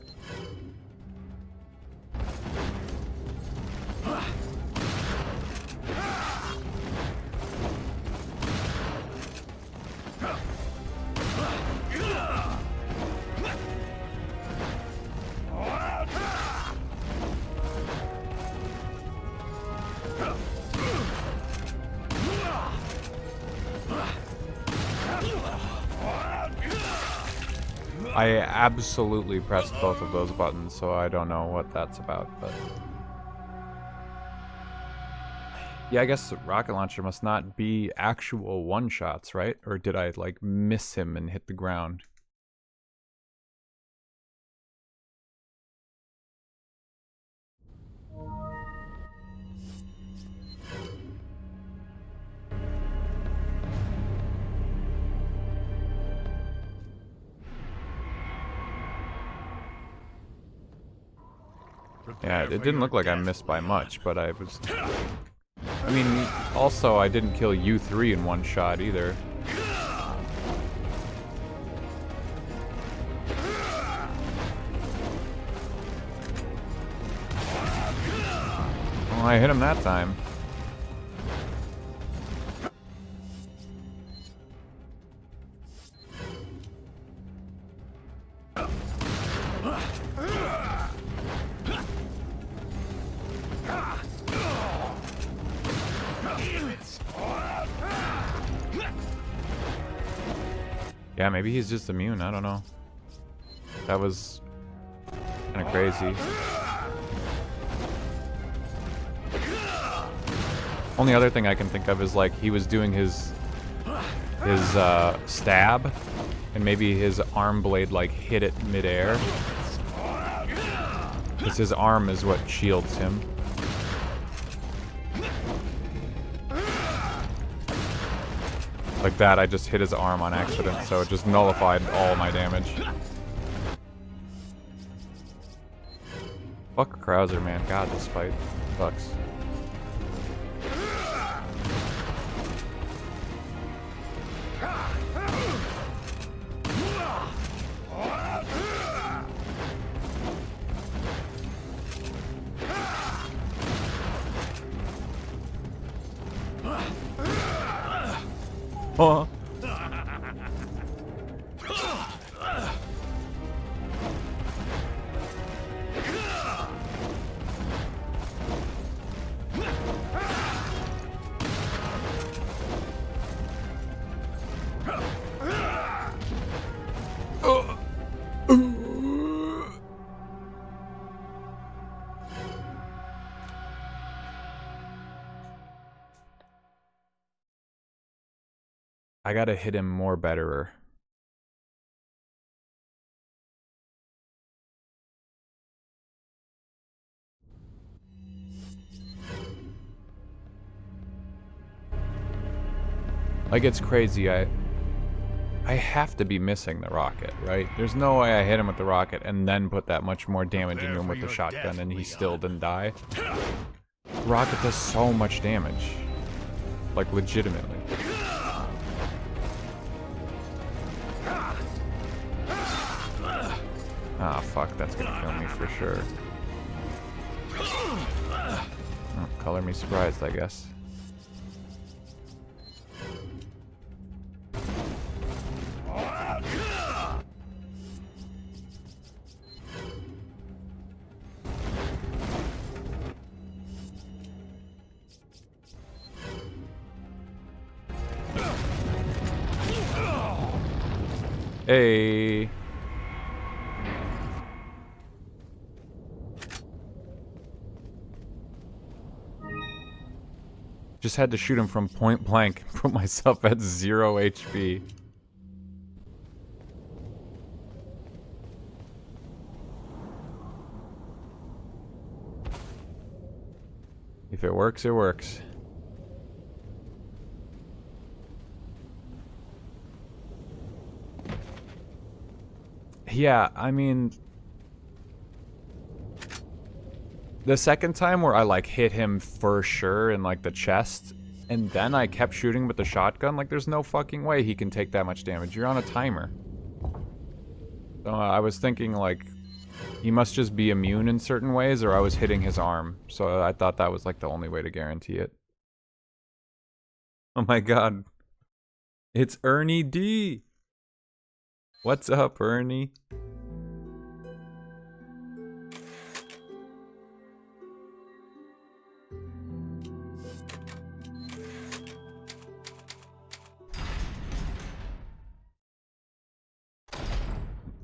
I absolutely pressed both of those buttons, so I don't know what that's about, but... Yeah, I guess the rocket launcher must not be actual one-shots, right? Or did I, like, miss him and hit the ground? Yeah, it didn't look like I missed by much, but I was... I mean, also, I didn't kill U3 in one shot either. I hit him that time. Yeah, maybe he's just immune. I don't know. That was kind of crazy. Only other thing I can think of is like he was doing his stab, and maybe his arm blade like hit it midair. Because his arm is what shields him. Like that, I just hit his arm on accident, so it just nullified all my damage. Fuck Krauser, man. God, this fight sucks. Huh? I gotta hit him more betterer. Like, it's crazy. I have to be missing the rocket, right? There's no way I hit him with the rocket and then put that much more damage into him with the shotgun and he still didn't die. Rocket does so much damage. Like, legitimately. Ah, fuck, that's gonna kill me for sure. Oh, color me surprised, I guess. Hey. Just had to shoot him from point blank and put myself at 0 HP. If it works, it works. Yeah, I mean... The second time where I, like, hit him for sure in, like, the chest, and then I kept shooting with the shotgun, like, there's no fucking way he can take that much damage. You're on a timer. So I was thinking, like, he must just be immune in certain ways, or I was hitting his arm. So I thought that was, like, the only way to guarantee it. Oh my god. It's Ernie D! What's up, Ernie?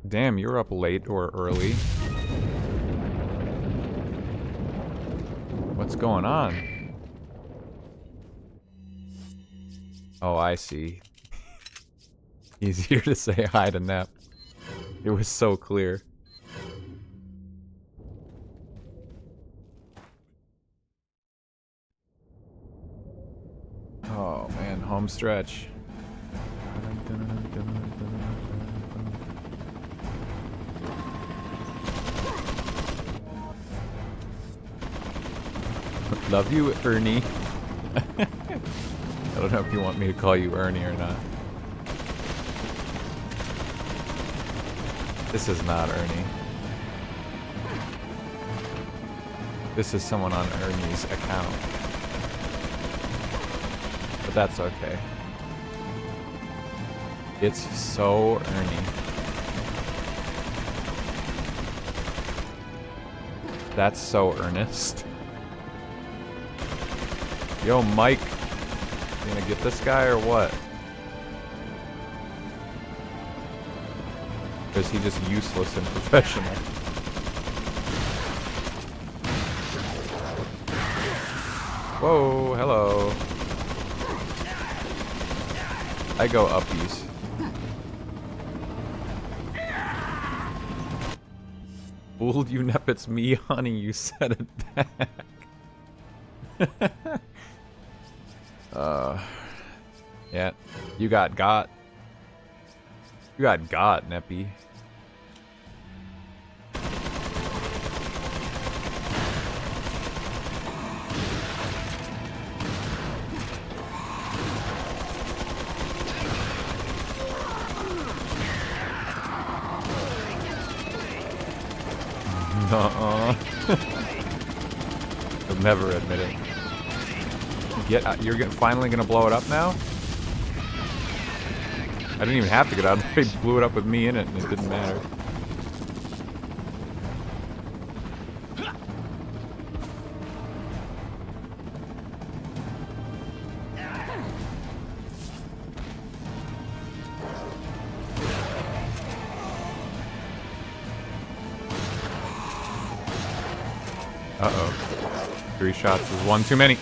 Damn, you're up late or early. What's going on? Oh, I see. Easier to say hi to Nep. It was so clear. Oh man, home stretch. Love you, Ernie. I don't know if you want me to call you Ernie or not. This is not Ernie. This is someone on Ernie's account. But that's okay. It's so Ernie. That's so earnest. Yo, Mike. You gonna get this guy or what? Or is he just useless and professional? Whoa, hello. I go uppies. Fooled you, Nep, it's me, honey, you said it back. Yeah, you got. You got, Neppy. Nuh-uh. I'll never admit it. You're finally gonna blow it up now? I didn't even have to get out. They blew it up with me in it, and it didn't matter. Uh-oh. 3 shots is one too many.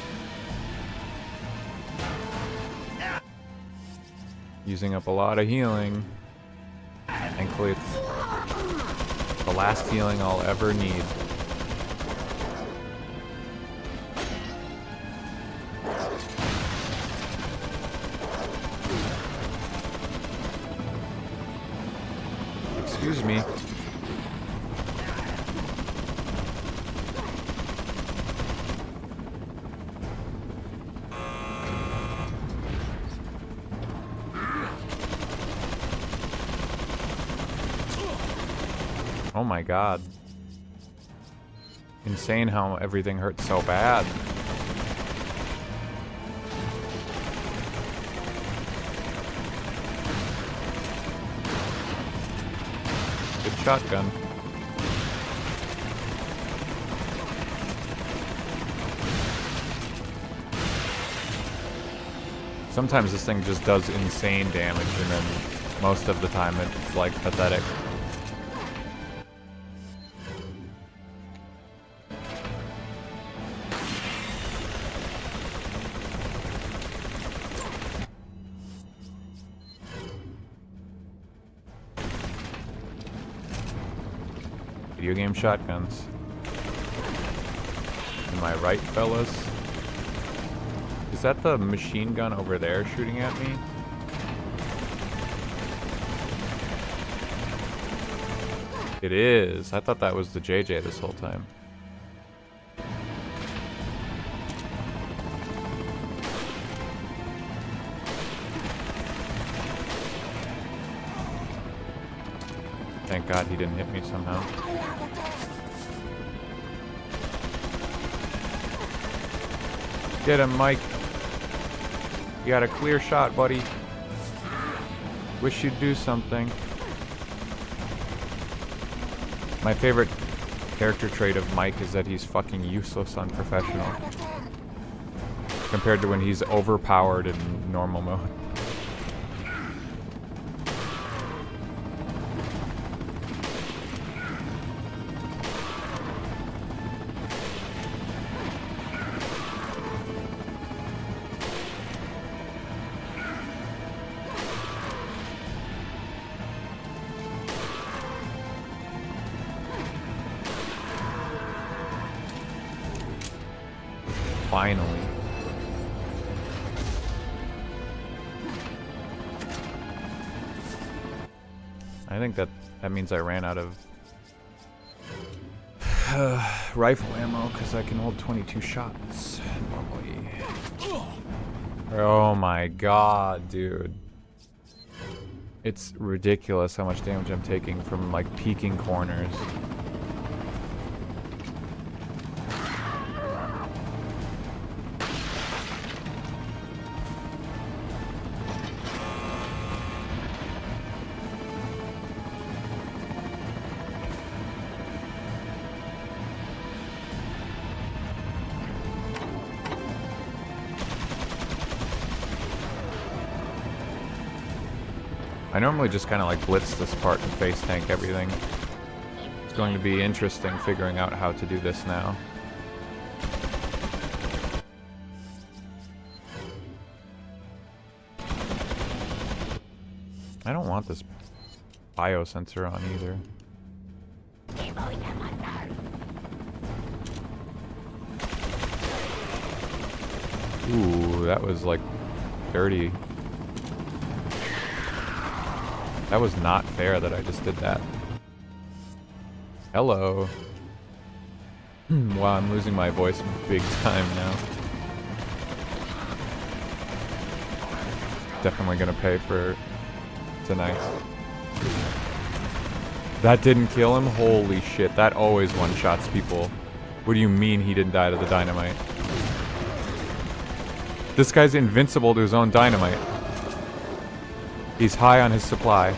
Using up a lot of healing. Thankfully, it's the last healing I'll ever need. Excuse me. Oh my god. Insane how everything hurts so bad. Good shotgun. Sometimes this thing just does insane damage, and then most of the time it's like pathetic. Video game shotguns. Am I right, fellas? Is that the machine gun over there shooting at me? It is. I thought that was the JJ this whole time. Thank God he didn't hit me somehow. Get him, Mike. You got a clear shot, buddy. Wish you'd do something. My favorite character trait of Mike is that he's fucking useless on professional. Compared to when he's overpowered in normal mode. Finally. I think that means I ran out of rifle ammo because I can hold 22 shots normally. Oh my god, dude. It's ridiculous how much damage I'm taking from like peeking corners. I normally just kind of like blitz this part and face tank everything. It's going to be interesting figuring out how to do this now. I don't want this biosensor on either. Ooh, that was like dirty. That was not fair that I just did that. Hello. Wow, I'm losing my voice big time now. Definitely gonna pay for tonight. That didn't kill him? Holy shit, that always one-shots people. What do you mean he didn't die to the dynamite? This guy's invincible to his own dynamite. He's high on his supply.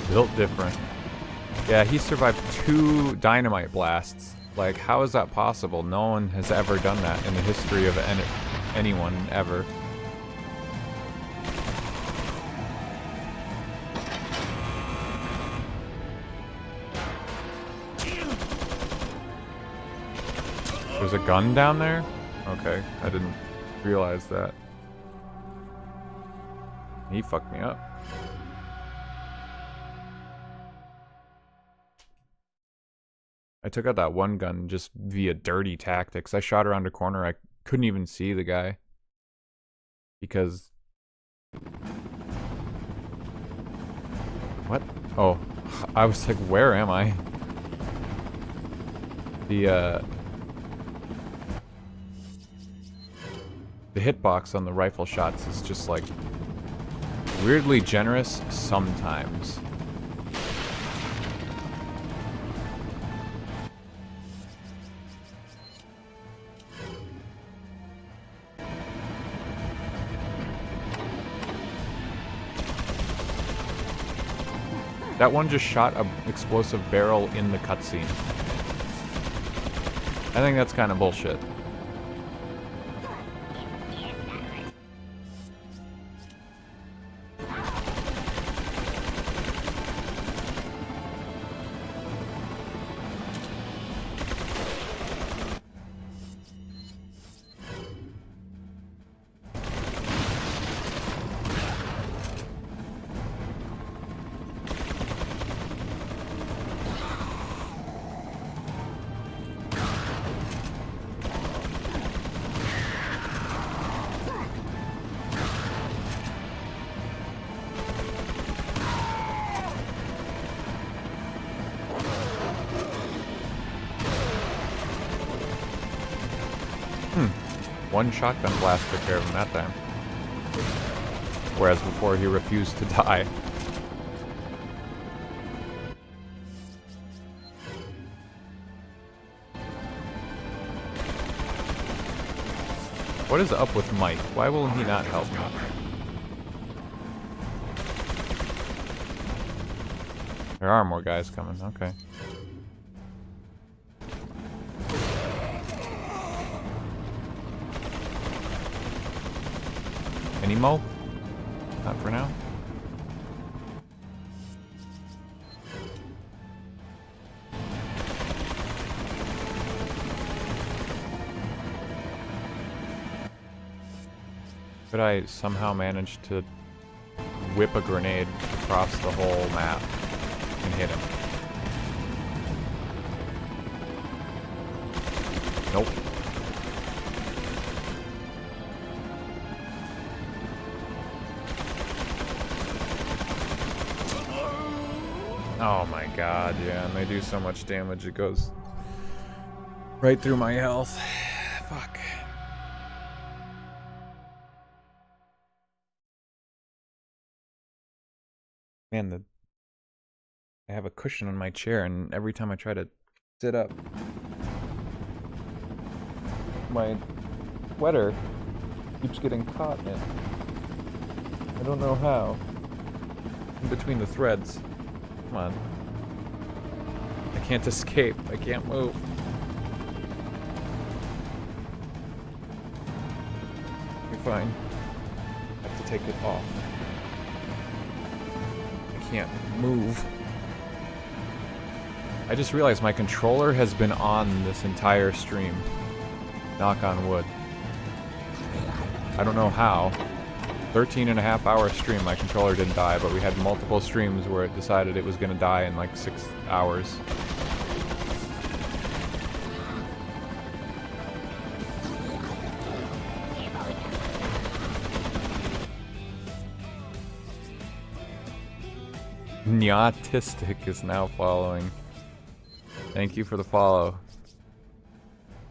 Built different. Yeah, he survived 2 dynamite blasts. Like, how is that possible? No one has ever done that in the history of anyone ever. There's a gun down there? Okay, I didn't realize that. He fucked me up. I took out that one gun just via dirty tactics. I shot around a corner. I couldn't even see the guy. Because... What? Oh. I was like, where am I? The hitbox on the rifle shots is just like... weirdly generous sometimes. That one just shot an explosive barrel in the cutscene. I think that's kind of bullshit. One shotgun blast took care of him that time. Whereas before he refused to die. What is up with Mike? Why will he not help me? There are more guys coming, okay. Any mo? Not for now. Could I somehow manage to whip a grenade across the whole map and hit him? Nope. Oh my god, yeah, and they do so much damage, it goes right through my health. Fuck. Man, the I have a cushion on my chair, and every time I try to sit up, my sweater keeps getting caught in it. I don't know how. In between the threads. Come on. I can't escape. I can't move. You're fine. I have to take it off. I can't move. I just realized my controller has been on this entire stream. Knock on wood. I don't know how. 13.5-hour stream, my controller didn't die, but we had multiple streams where it decided it was gonna die in like 6 hours. Nyatistic is now following. Thank you for the follow.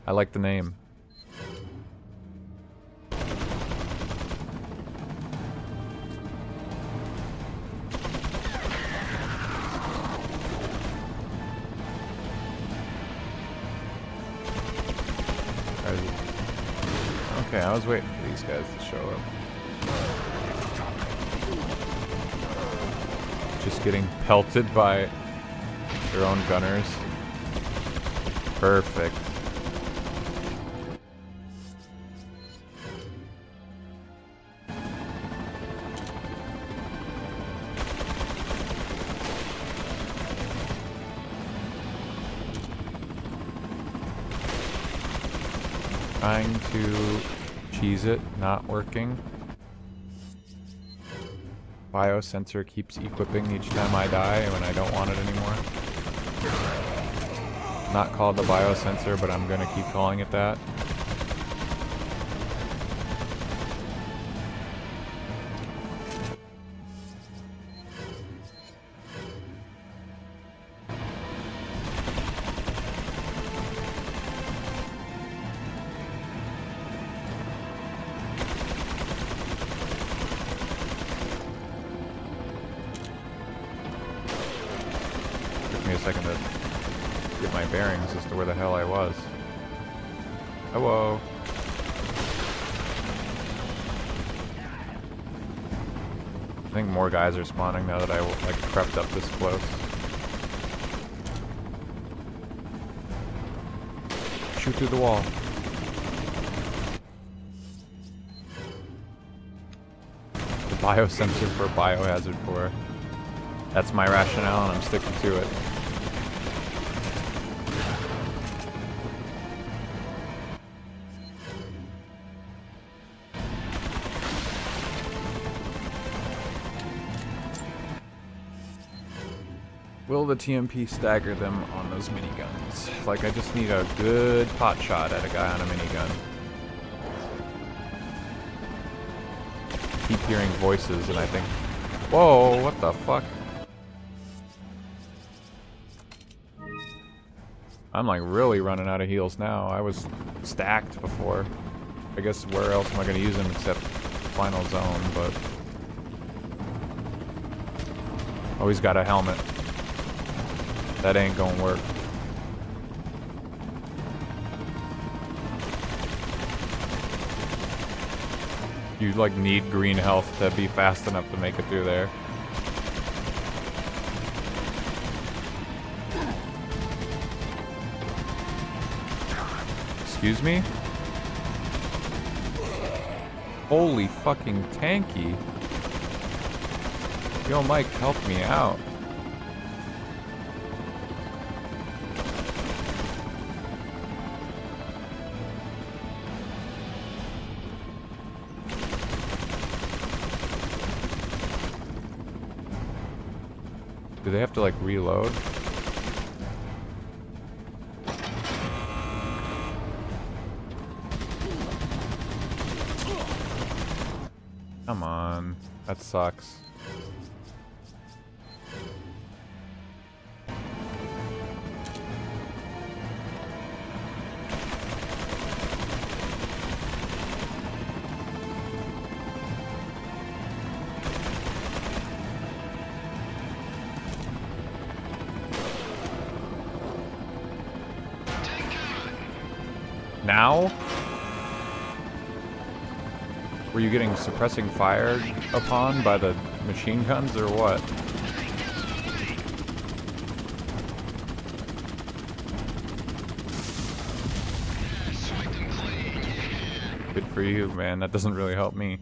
I like the name. Okay, I was waiting for these guys to show up. Just getting pelted by their own gunners. Perfect. Trying to cheese it, not working. Biosensor keeps equipping each time I die when I don't want it anymore. Not called the biosensor, but I'm gonna keep calling it that. Took me a second to get my bearings as to where the hell I was. Hello. I think more guys are spawning now that I like crept up this close. Shoot through the wall. The biosensor for biohazard 4. That's my rationale and I'm sticking to it. Will the TMP stagger them on those miniguns? Like, I just need a good pot shot at a guy on a minigun. Keep hearing voices and I think, whoa, what the fuck? I'm like really running out of heals now. I was stacked before. I guess where else am I going to use them except final zone, but... Oh, he's got a helmet. That ain't gonna work. You like need green health to be fast enough to make it through there. Excuse me? Holy fucking tanky. Yo, Mike, help me out. Do they have to like reload? Come on, that sucks. Now? Were you getting suppressing fire upon by the machine guns or what? Good for you, man. That doesn't really help me.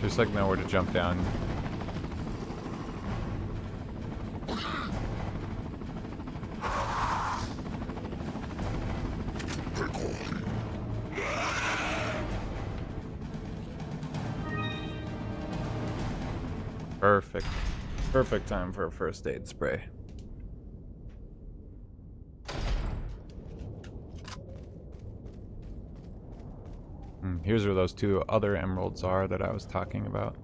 There's like nowhere to jump down. Perfect. Perfect time for a first aid spray. Here's where those two other emeralds are that I was talking about.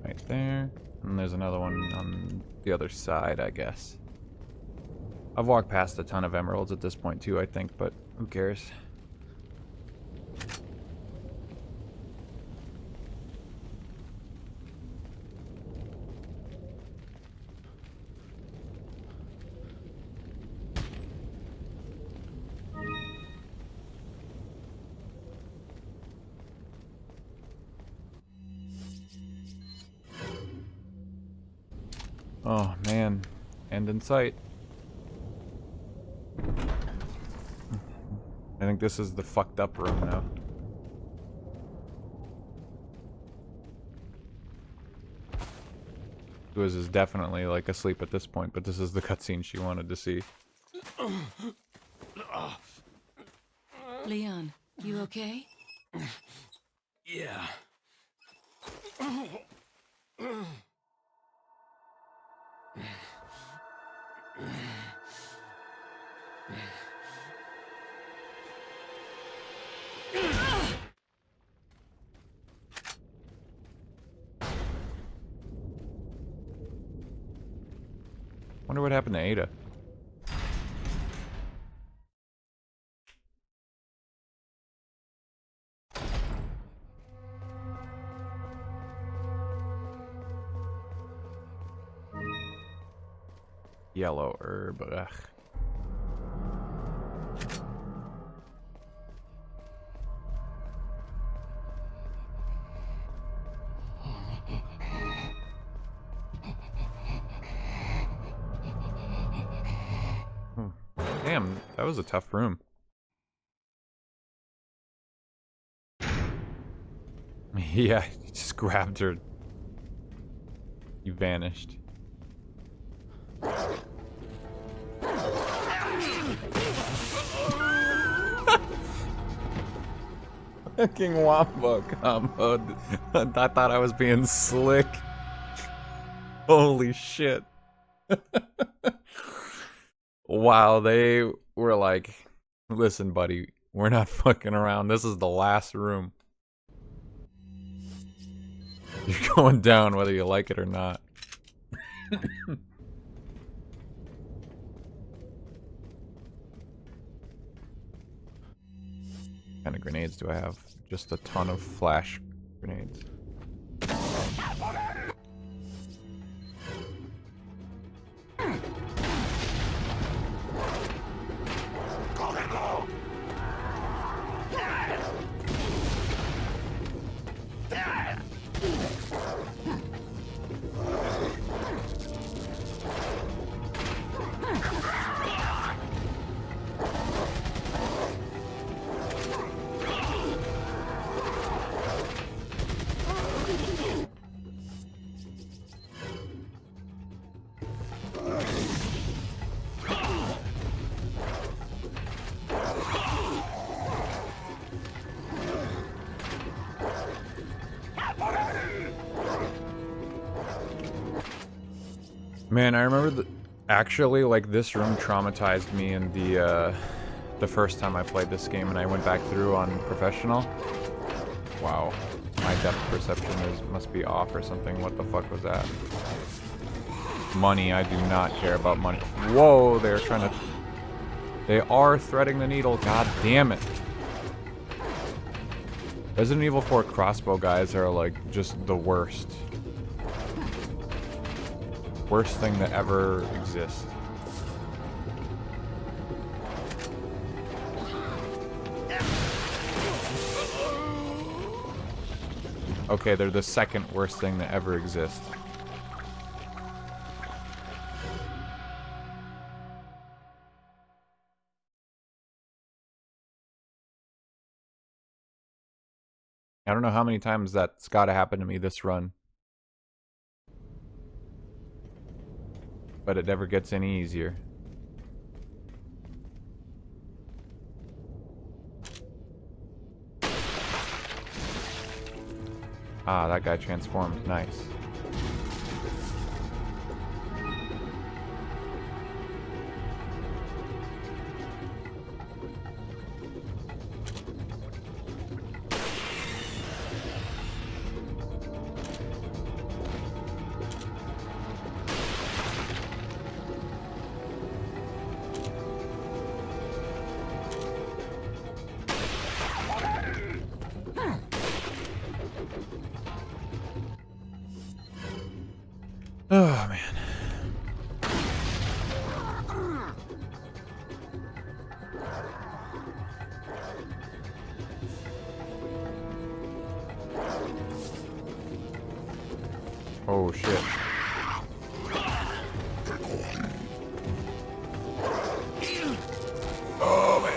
Right there. And there's another one on the other side, I guess. I've walked past a ton of emeralds at this point too, I think, but who cares? Oh man, end in sight. I think this is the fucked up room now. Wiz is definitely like asleep at this point, but this is the cutscene she wanted to see. Leon, you okay? Yeah. Wonder what happened to Ada. Yellow herb, ugh. Damn, that was a tough room. Yeah, he just grabbed her. He vanished. Fucking Wombo combo. I thought I was being slick. Holy shit. Wow, they were like, listen, buddy, we're not fucking around. This is the last room. You're going down whether you like it or not. What kind of grenades do I have? Just a ton of flash grenades. Man, I remember actually, like, this room traumatized me in the first time I played this game, and I went back through on professional. Wow, my depth perception must be off or something. What the fuck was that? Money, I do not care about money. Whoa, they're trying to... They are threading the needle, god damn it. Resident Evil 4 crossbow guys are, like, just the worst. Worst thing that ever exists. Okay, they're the second worst thing that ever exists. I don't know how many times that's gotta happen to me this run. But it never gets any easier. Ah, that guy transformed. Nice. Oh, man. Oh, shit. Oh, man.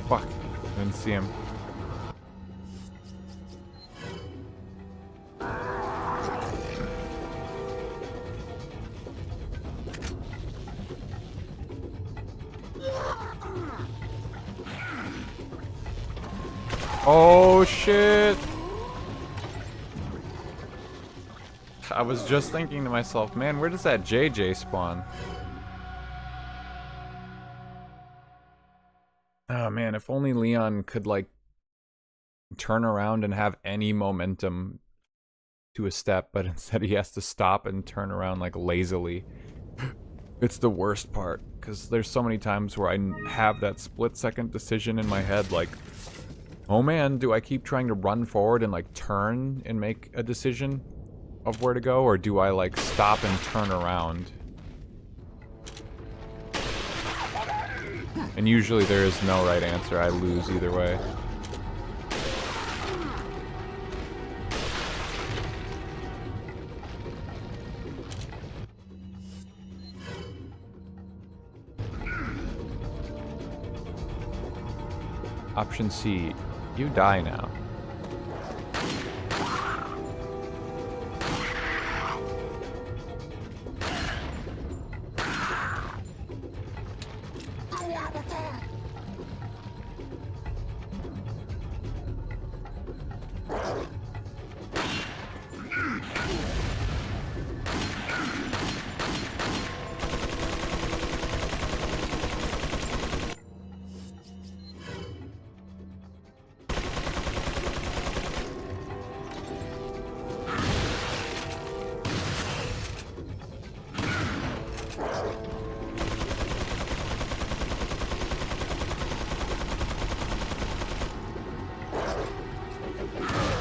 Fuck. Didn't see him. Oh shit! I was just thinking to myself, man, where does that JJ spawn? Oh man, if only Leon could, like, turn around and have any momentum to a step, but instead he has to stop and turn around, like, lazily. It's the worst part, because there's so many times where I have that split-second decision in my head, like, oh man, do I keep trying to run forward and, like, turn and make a decision of where to go, or do I, like, stop and turn around? And usually there is no right answer. I lose either way. Option C, you die now.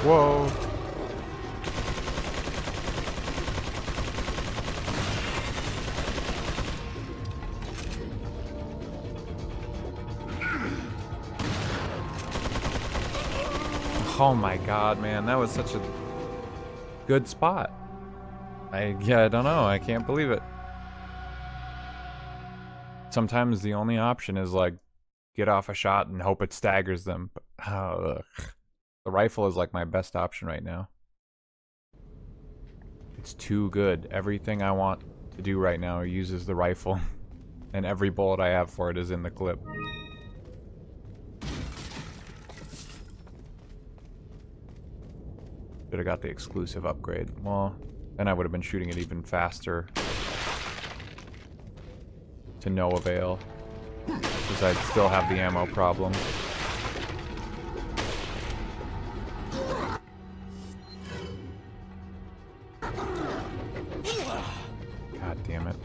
Whoa. Oh my god, man, that was such a good spot. I don't know, I can't believe it. Sometimes the only option is, like, get off a shot and hope it staggers them. But, oh, ugh. The rifle is like my best option right now. It's too good. Everything I want to do right now uses the rifle. And every bullet I have for it is in the clip. Should have got the exclusive upgrade. Well, then I would have been shooting it even faster. To no avail. Because I'd still have the ammo problem. God damn it.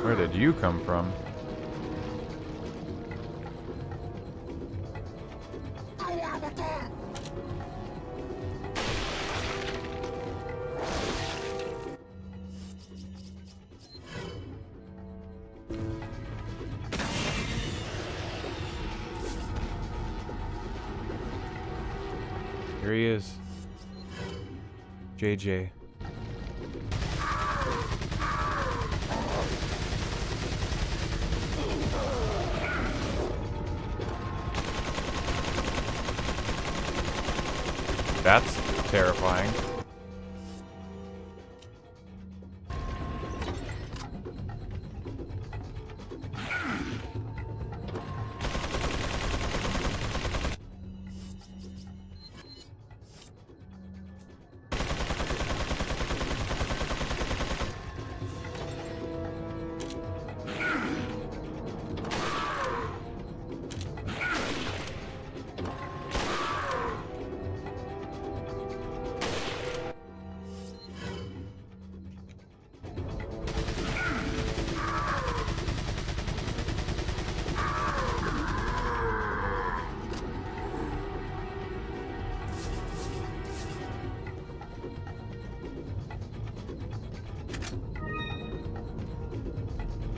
Where did you come from? Here he is. JJ. That's terrifying.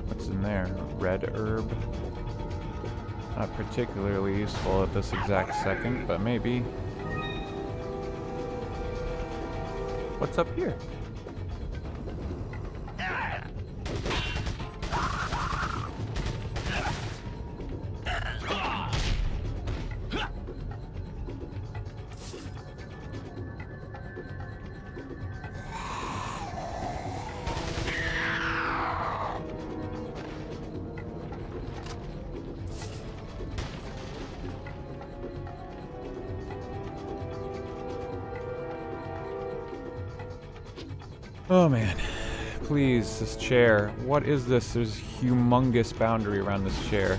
What's in there? Red herb. Not particularly useful at this exact second, but maybe. What's up here? Oh man, please, this chair. What is this? There's humongous boundary around this chair.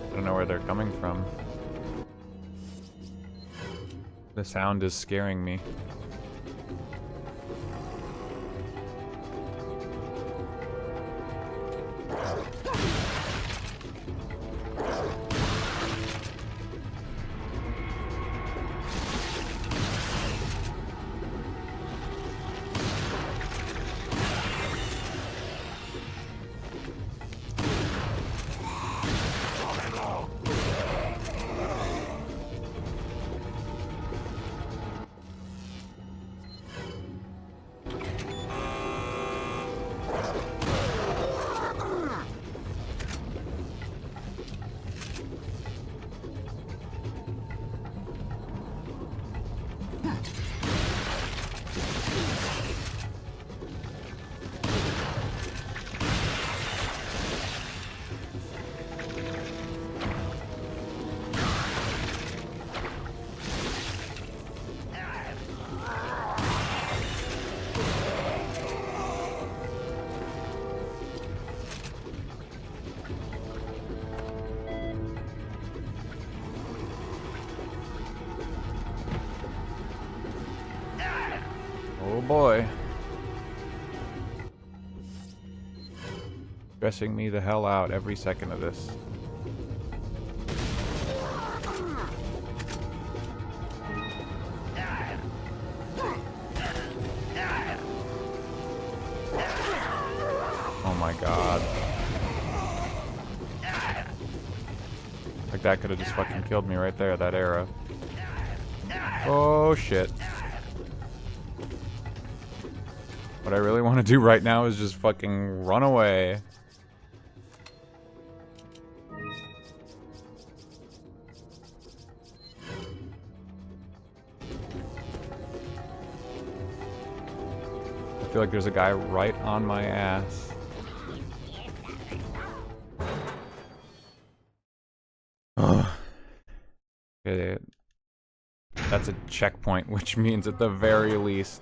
I don't know where they're coming from. The sound is scaring me. Oh boy. Stressing me the hell out every second of this. Oh my god. Like that could have just fucking killed me right there, that arrow. Oh shit. What I really want to do right now is just fucking run away. I feel like there's a guy right on my ass. Okay, that's a checkpoint, which means at the very least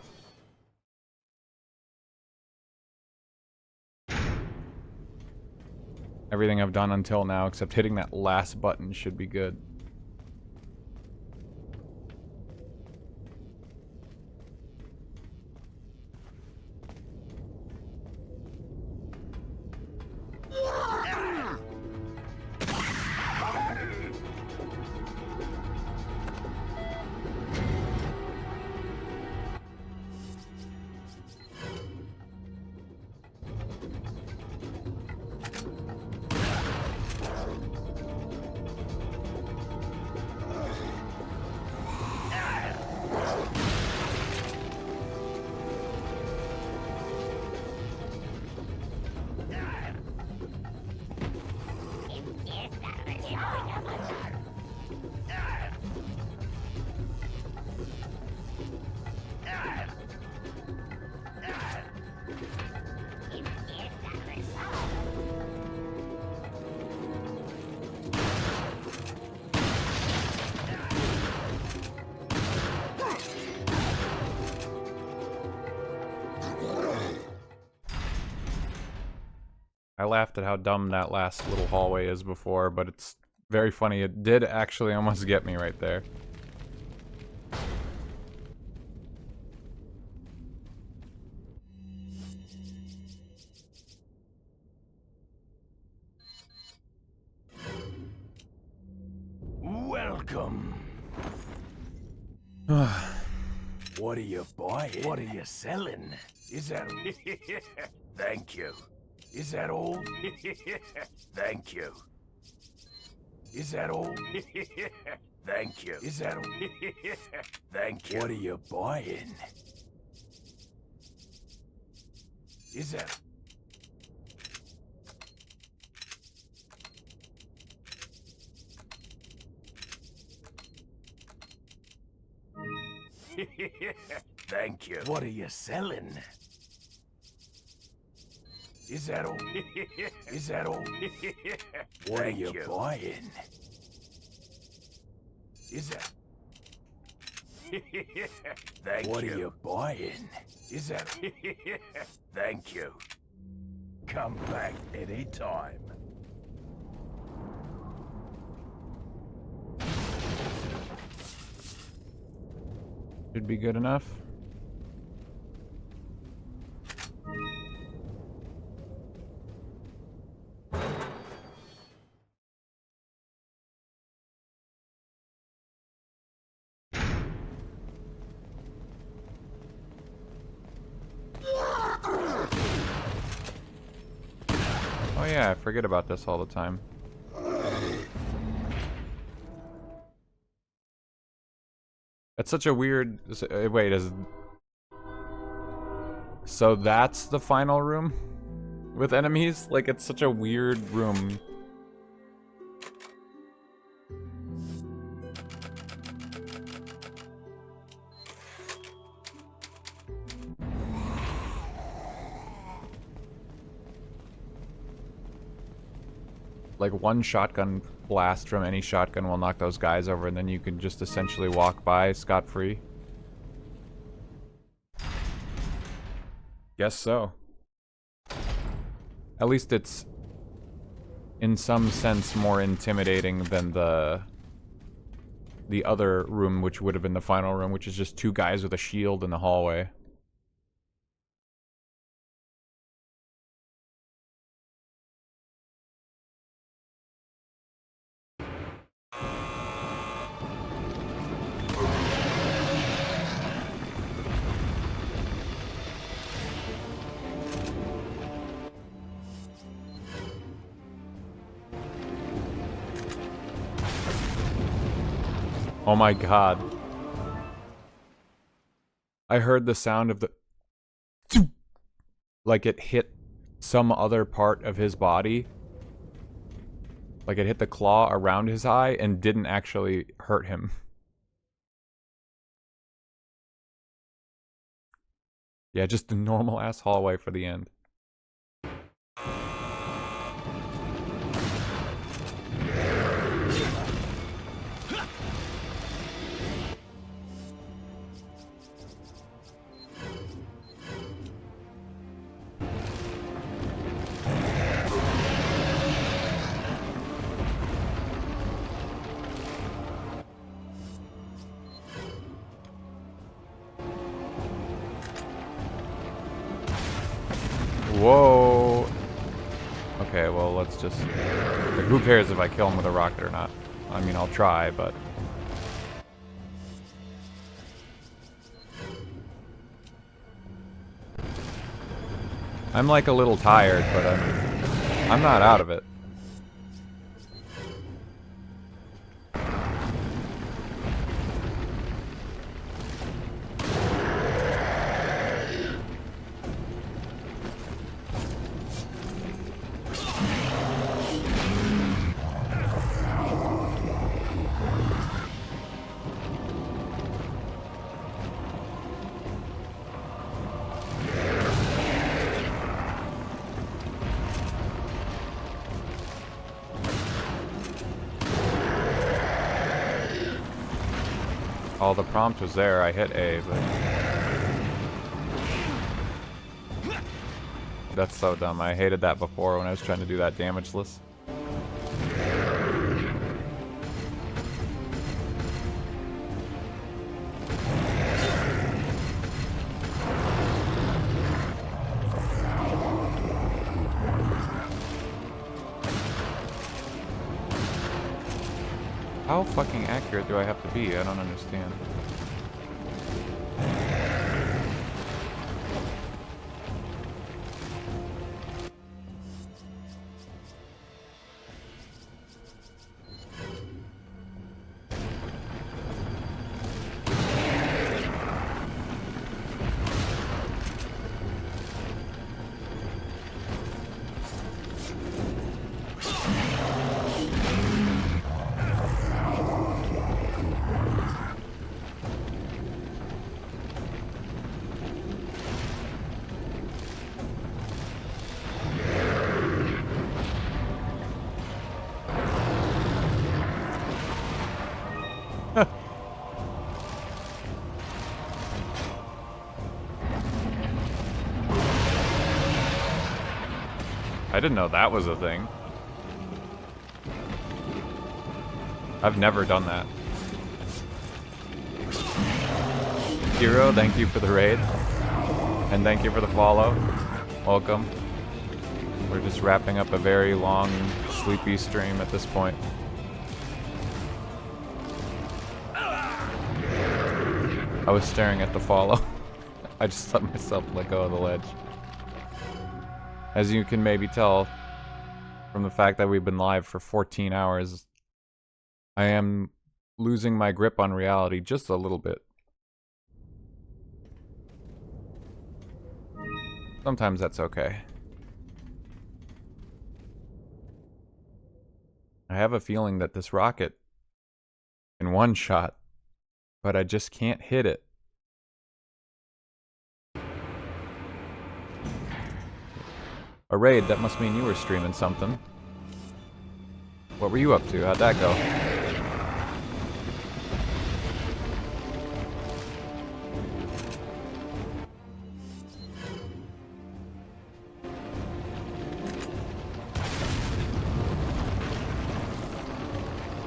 everything I've done until now, except hitting that last button, should be good. I laughed at how dumb that last little hallway is before, but it's very funny. It did actually almost get me right there. Welcome. What are you buying? What are you selling? Is that... Thank you. Is that all? Thank you. Is that all? Thank you. Is that all? Thank you. What are you buying? Is that... Thank you. What are you selling? Is that all? Is that all? What are you buying? Is that... Thank you. What are you buying? Is that... Thank you. Come back anytime. Should be good enough. Oh yeah, I forget about this all the time. It's such a weird... Wait, is... So that's the final room? With enemies? Like, it's such a weird room. Like, one shotgun blast from any shotgun will knock those guys over, and then you can just essentially walk by scot-free. Guess so. At least it's, in some sense, more intimidating than the other room, which would have been the final room, which is just two guys with a shield in the hallway. Oh my god. I heard the sound of the... Like it hit some other part of his body. Like it hit the claw around his eye and didn't actually hurt him. Yeah, just a normal ass hallway for the end. Whoa. Okay, well, let's just... Like, who cares if I kill him with a rocket or not? I mean, I'll try, but... I'm like a little tired, but I'm not out of it. Oh, the prompt was there. I hit A, but... That's so dumb. I hated that before when I was trying to do that damageless. How fucking accurate do I have to be? I don't understand. I didn't know that was a thing. I've never done that. Hero, thank you for the raid. And thank you for the follow. Welcome. We're just wrapping up a very long, sleepy stream at this point. I was staring at the follow. I just let myself let go of the ledge. As you can maybe tell from the fact that we've been live for 14 hours, I am losing my grip on reality just a little bit. Sometimes that's okay. I have a feeling that this rocket can one shot, but I just can't hit it. A raid, that must mean you were streaming something. What were you up to? How'd that go?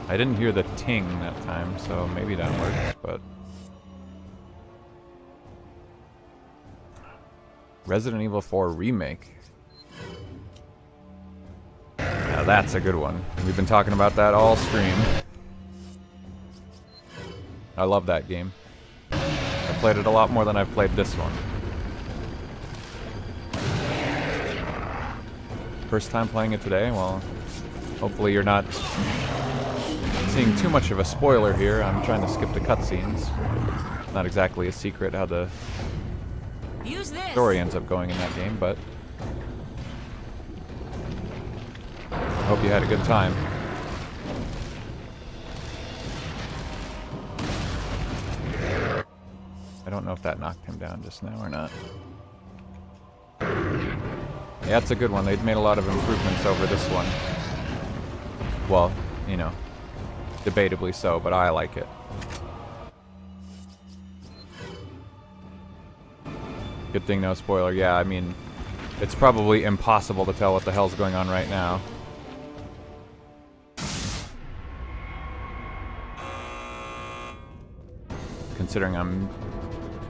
I didn't hear the ting that time, so maybe that works, but... Resident Evil 4 Remake. Now that's a good one. We've been talking about that all stream. I love that game. I played it a lot more than I've played this one. First time playing it today? Well, hopefully you're not seeing too much of a spoiler here, I'm trying to skip the cutscenes. Not exactly a secret how the Use this. story ends up going in that game, but I hope you had a good time. I don't know if that knocked him down just now or not. Yeah, it's a good one. They've made a lot of improvements over this one. Well, you know, debatably so, but I like it. Good thing no spoiler. Yeah, I mean, it's probably impossible to tell what the hell's going on right now. Considering I'm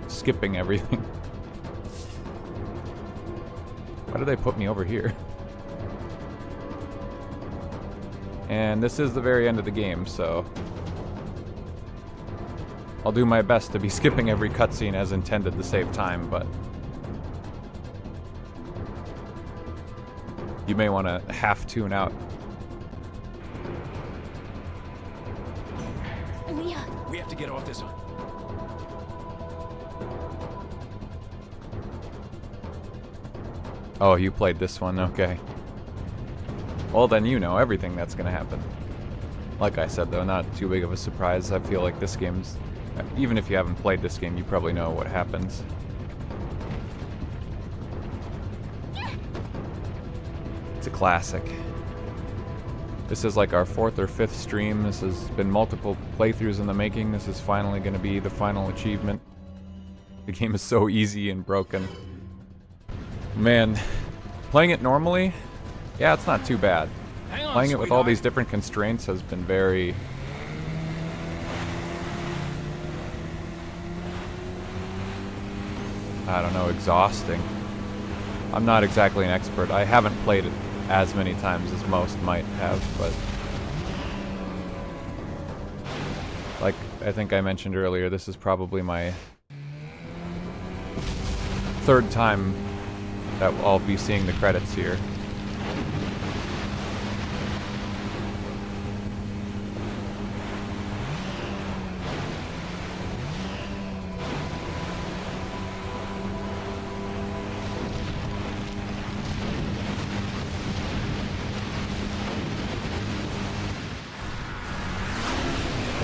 skipping everything. Why did they put me over here? And this is the very end of the game, so I'll do my best to be skipping every cutscene as intended to save time, but you may want to half tune out. Leon, We have to get off this one. Oh, you played this one, okay. Well, then you know everything that's gonna happen. Like I said, though, not too big of a surprise. I feel like this game's... Even if you haven't played this game, you probably know what happens. It's a classic. This is like our 4th or 5th stream. This has been multiple playthroughs in the making. This is finally going to be the final achievement. The game is so easy and broken. Man, playing it normally, yeah, it's not too bad. Playing it with all these different constraints has been very... I don't know, exhausting. I'm not exactly an expert. I haven't played it as many times as most might have, but... Like I think I mentioned earlier, this is probably my 3rd time that I'll be seeing the credits here.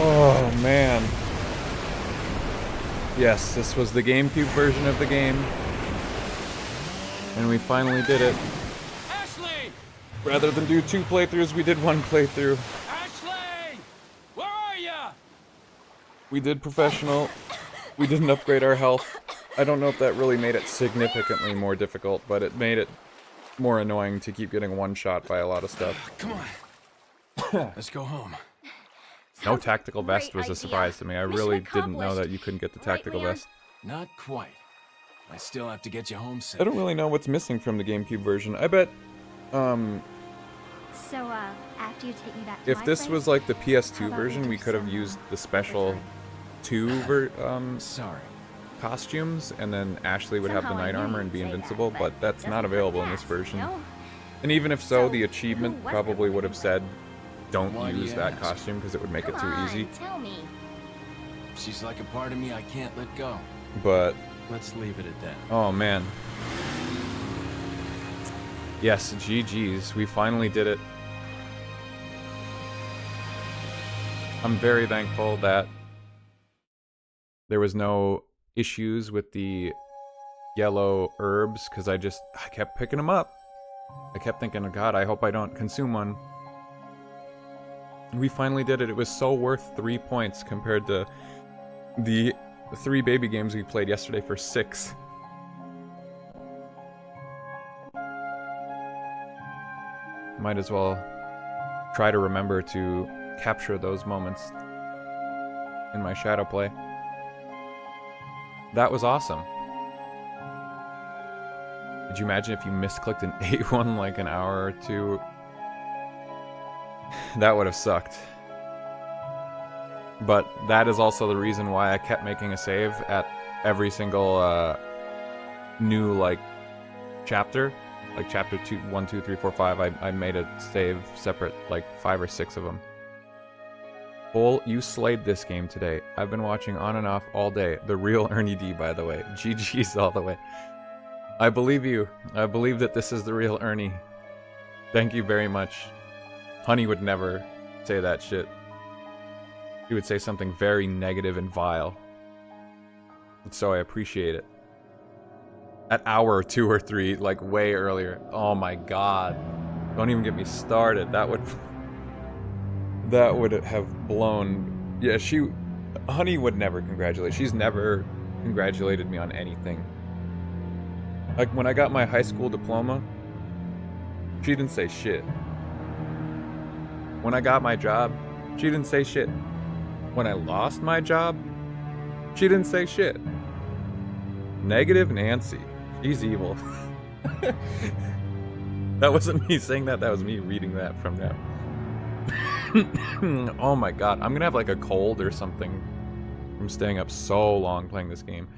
Oh man. Yes, this was the GameCube version of the game. And we finally did it. Ashley! Rather than do 2 playthroughs, we did 1 playthrough. Ashley! Where are ya? We did professional. We didn't upgrade our health. I don't know if that really made it significantly more difficult, but it made it more annoying to keep getting one-shot by a lot of stuff. Come on. Let's go home. No tactical vest was a surprise to me. I really didn't know that you couldn't get the tactical vest. Not quite. I still have to get you home safe. I don't really know what's missing from the GameCube version. I bet, so, after you take me back to if my this place, was like the how PS2 about version, do we could have some, used the special Sorry. costumes, and then Ashley would have the Somehow I knight knew armor you'd and be say that, invincible, but but that's doesn't not work available in like this that, version. no? And even if so, So, the who achievement was the probably would have woman? said, don't Why do use you that ask? costume, because it would make it Come too on, easy. tell me. She's like a part of me I can't let go. But, Let's leave it at that. oh man. Yes, GG's. We finally did it. I'm very thankful that there was no issues with the yellow herbs, because I kept picking them up. I kept thinking, oh god, I hope I don't consume one. We finally did it. It was so worth 3 points compared to the 3 baby games we played yesterday for 6. Might as well try to remember to capture those moments in my shadow play. That was awesome. Could you imagine if you misclicked an 8-1 like an hour or 2? That would have sucked. But that is also the reason why I kept making a save at every single new like chapter. Like chapter 2, 1, 2, 3, 4, 5, I made a save separate, like 5 or 6 of them. You slayed this game today. I've been watching on and off all day. The real Ernie D, by the way. GG's all the way. I believe you. I believe that this is the real Ernie. Thank you very much. Honey would never say that shit. He would say something very negative and vile. And so I appreciate it. At hour 2 or 3, like way earlier. Oh my god. Don't even get me started. That would have blown. Yeah, Honey would never congratulate. She's never congratulated me on anything. Like when I got my high school diploma, she didn't say shit. When I got my job, she didn't say shit. When I lost my job, she didn't say shit. Negative Nancy. She's evil. That wasn't me saying that, that was me reading that from them. Oh my god, I'm gonna have like a cold or something from staying up so long playing this game.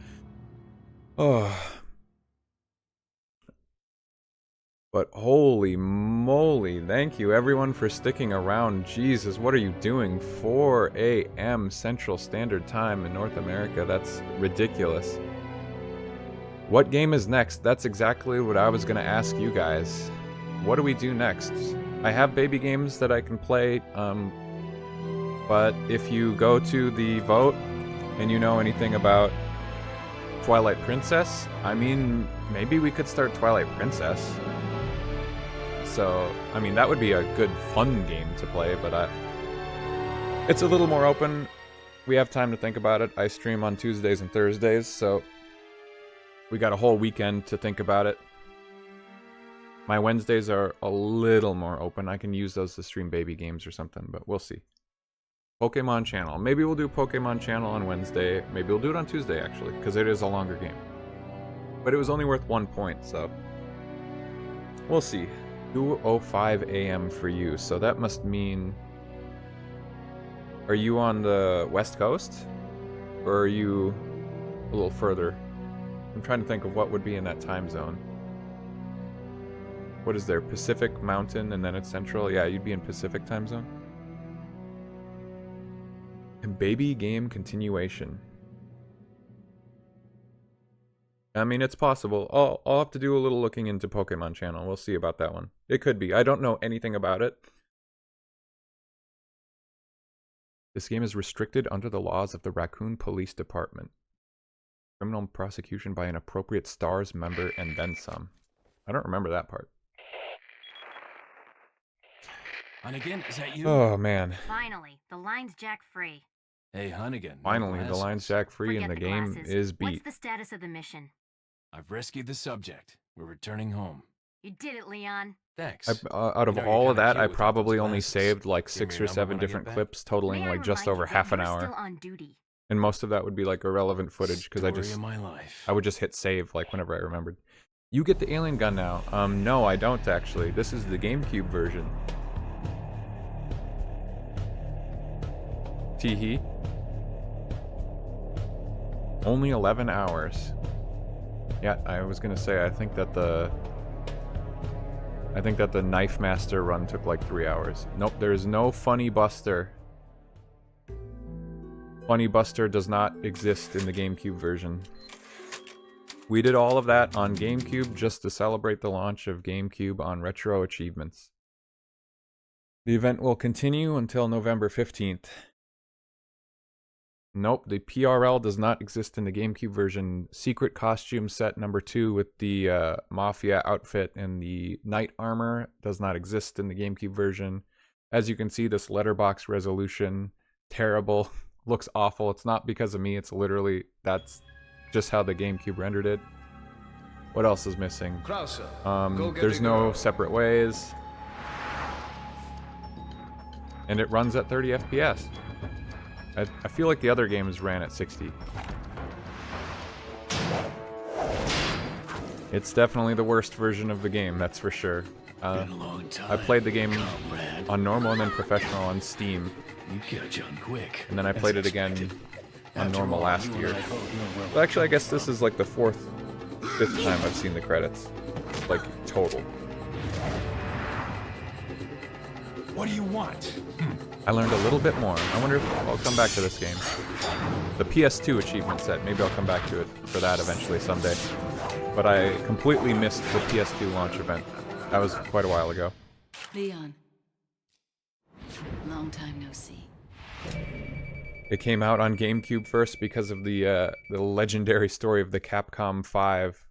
Oh. But holy moly, thank you everyone for sticking around. Jesus, what are you doing? 4 a.m. Central Standard Time in North America. That's ridiculous. What game is next? That's exactly what I was going to ask you guys. What do we do next? I have baby games that I can play, but if you go to the vote and you know anything about Twilight Princess, I mean, maybe we could start Twilight Princess. So, I mean, that would be a good, fun game to play, but it's a little more open. We have time to think about it. I stream on Tuesdays and Thursdays, so we got a whole weekend to think about it. My Wednesdays are a little more open. I can use those to stream baby games or something, but we'll see. Pokemon Channel. Maybe we'll do Pokemon Channel on Wednesday. Maybe we'll do it on Tuesday, actually, because it is a longer game. But it was only worth 1 point, so we'll see. 2:05 a.m. for you, so that must mean... Are you on the West Coast? Or are you a little further? I'm trying to think of what would be in that time zone. What is there? Pacific Mountain and then it's Central? Yeah, you'd be in Pacific time zone. And baby game continuation. I mean, it's possible. I'll have to do a little looking into Pokemon Channel. We'll see about that one. It could be. I don't know anything about it. This game is restricted under the laws of the Raccoon Police Department. Criminal prosecution by an appropriate STARS member and then some. I don't remember that part. Hunnigan, is that you? Oh, man. Finally, the line's jack free. Hey, Hunnigan. no Finally, the glasses. line's jack free Forget and the the game glasses. is What's beat. the status of the mission? I've rescued the subject. We're returning home. You did it, Leon. Thanks. Out of You know, you're all of kinda that, cute I without probably those only glasses. saved like Give 6 me or your number 7 when I get different back. clips, totaling May I like just remind over you that half an you're hour. Still on duty. And most of that would be like irrelevant footage because I Story just of my life. I would just hit save like whenever I remembered. You get the alien gun now. No, I don't actually. This is the GameCube version. Teehee. Only 11 hours. Yeah, I was gonna say I think that the Knife Master run took like 3 hours. Nope, there is no Funny Buster. Funny Buster does not exist in the GameCube version. We did all of that on GameCube just to celebrate the launch of GameCube on Retro Achievements. The event will continue until November 15th. Nope, the PRL does not exist in the GameCube version. Secret costume set number 2 with the Mafia outfit and the Knight armor does not exist in the GameCube version. As you can see, this letterbox resolution, terrible, looks awful. It's not because of me, it's literally, that's just how the GameCube rendered it. What else is missing? There's no separate ways. And it runs at 30 FPS. I feel like the other games ran at 60. It's definitely the worst version of the game, that's for sure. I played the game on normal and then professional on Steam. You catch on quick. And then I played it again on normal last year. But actually, I guess this is like the 5th time I've seen the credits. Like, total. What do you want? I learned a little bit more. I wonder if I'll come back to this game. The PS2 achievement set, maybe I'll come back to it for that eventually someday. But I completely missed the PS2 launch event. That was quite a while ago. Leon. Long time no see. It came out on GameCube first because of the legendary story of the Capcom 5,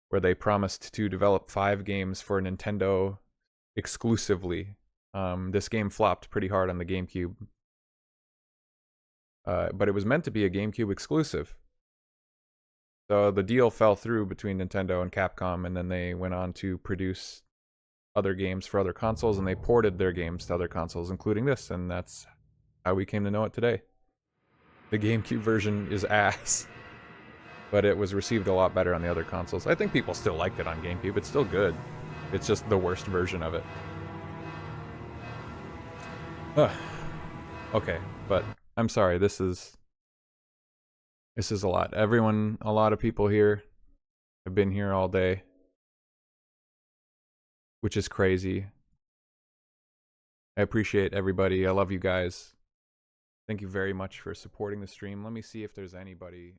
where they promised to develop 5 games for Nintendo exclusively. This game flopped pretty hard on the GameCube. But it was meant to be a GameCube exclusive. So the deal fell through between Nintendo and Capcom, and then they went on to produce other games for other consoles, and they ported their games to other consoles, including this, and that's how we came to know it today. The GameCube version is ass, but it was received a lot better on the other consoles. I think people still liked it on GameCube. It's still good. It's just the worst version of it. Okay, but I'm sorry, this is a lot. A lot of people here have been here all day, which is crazy. I appreciate everybody. I love you guys. Thank you very much for supporting the stream. Let me see if there's anybody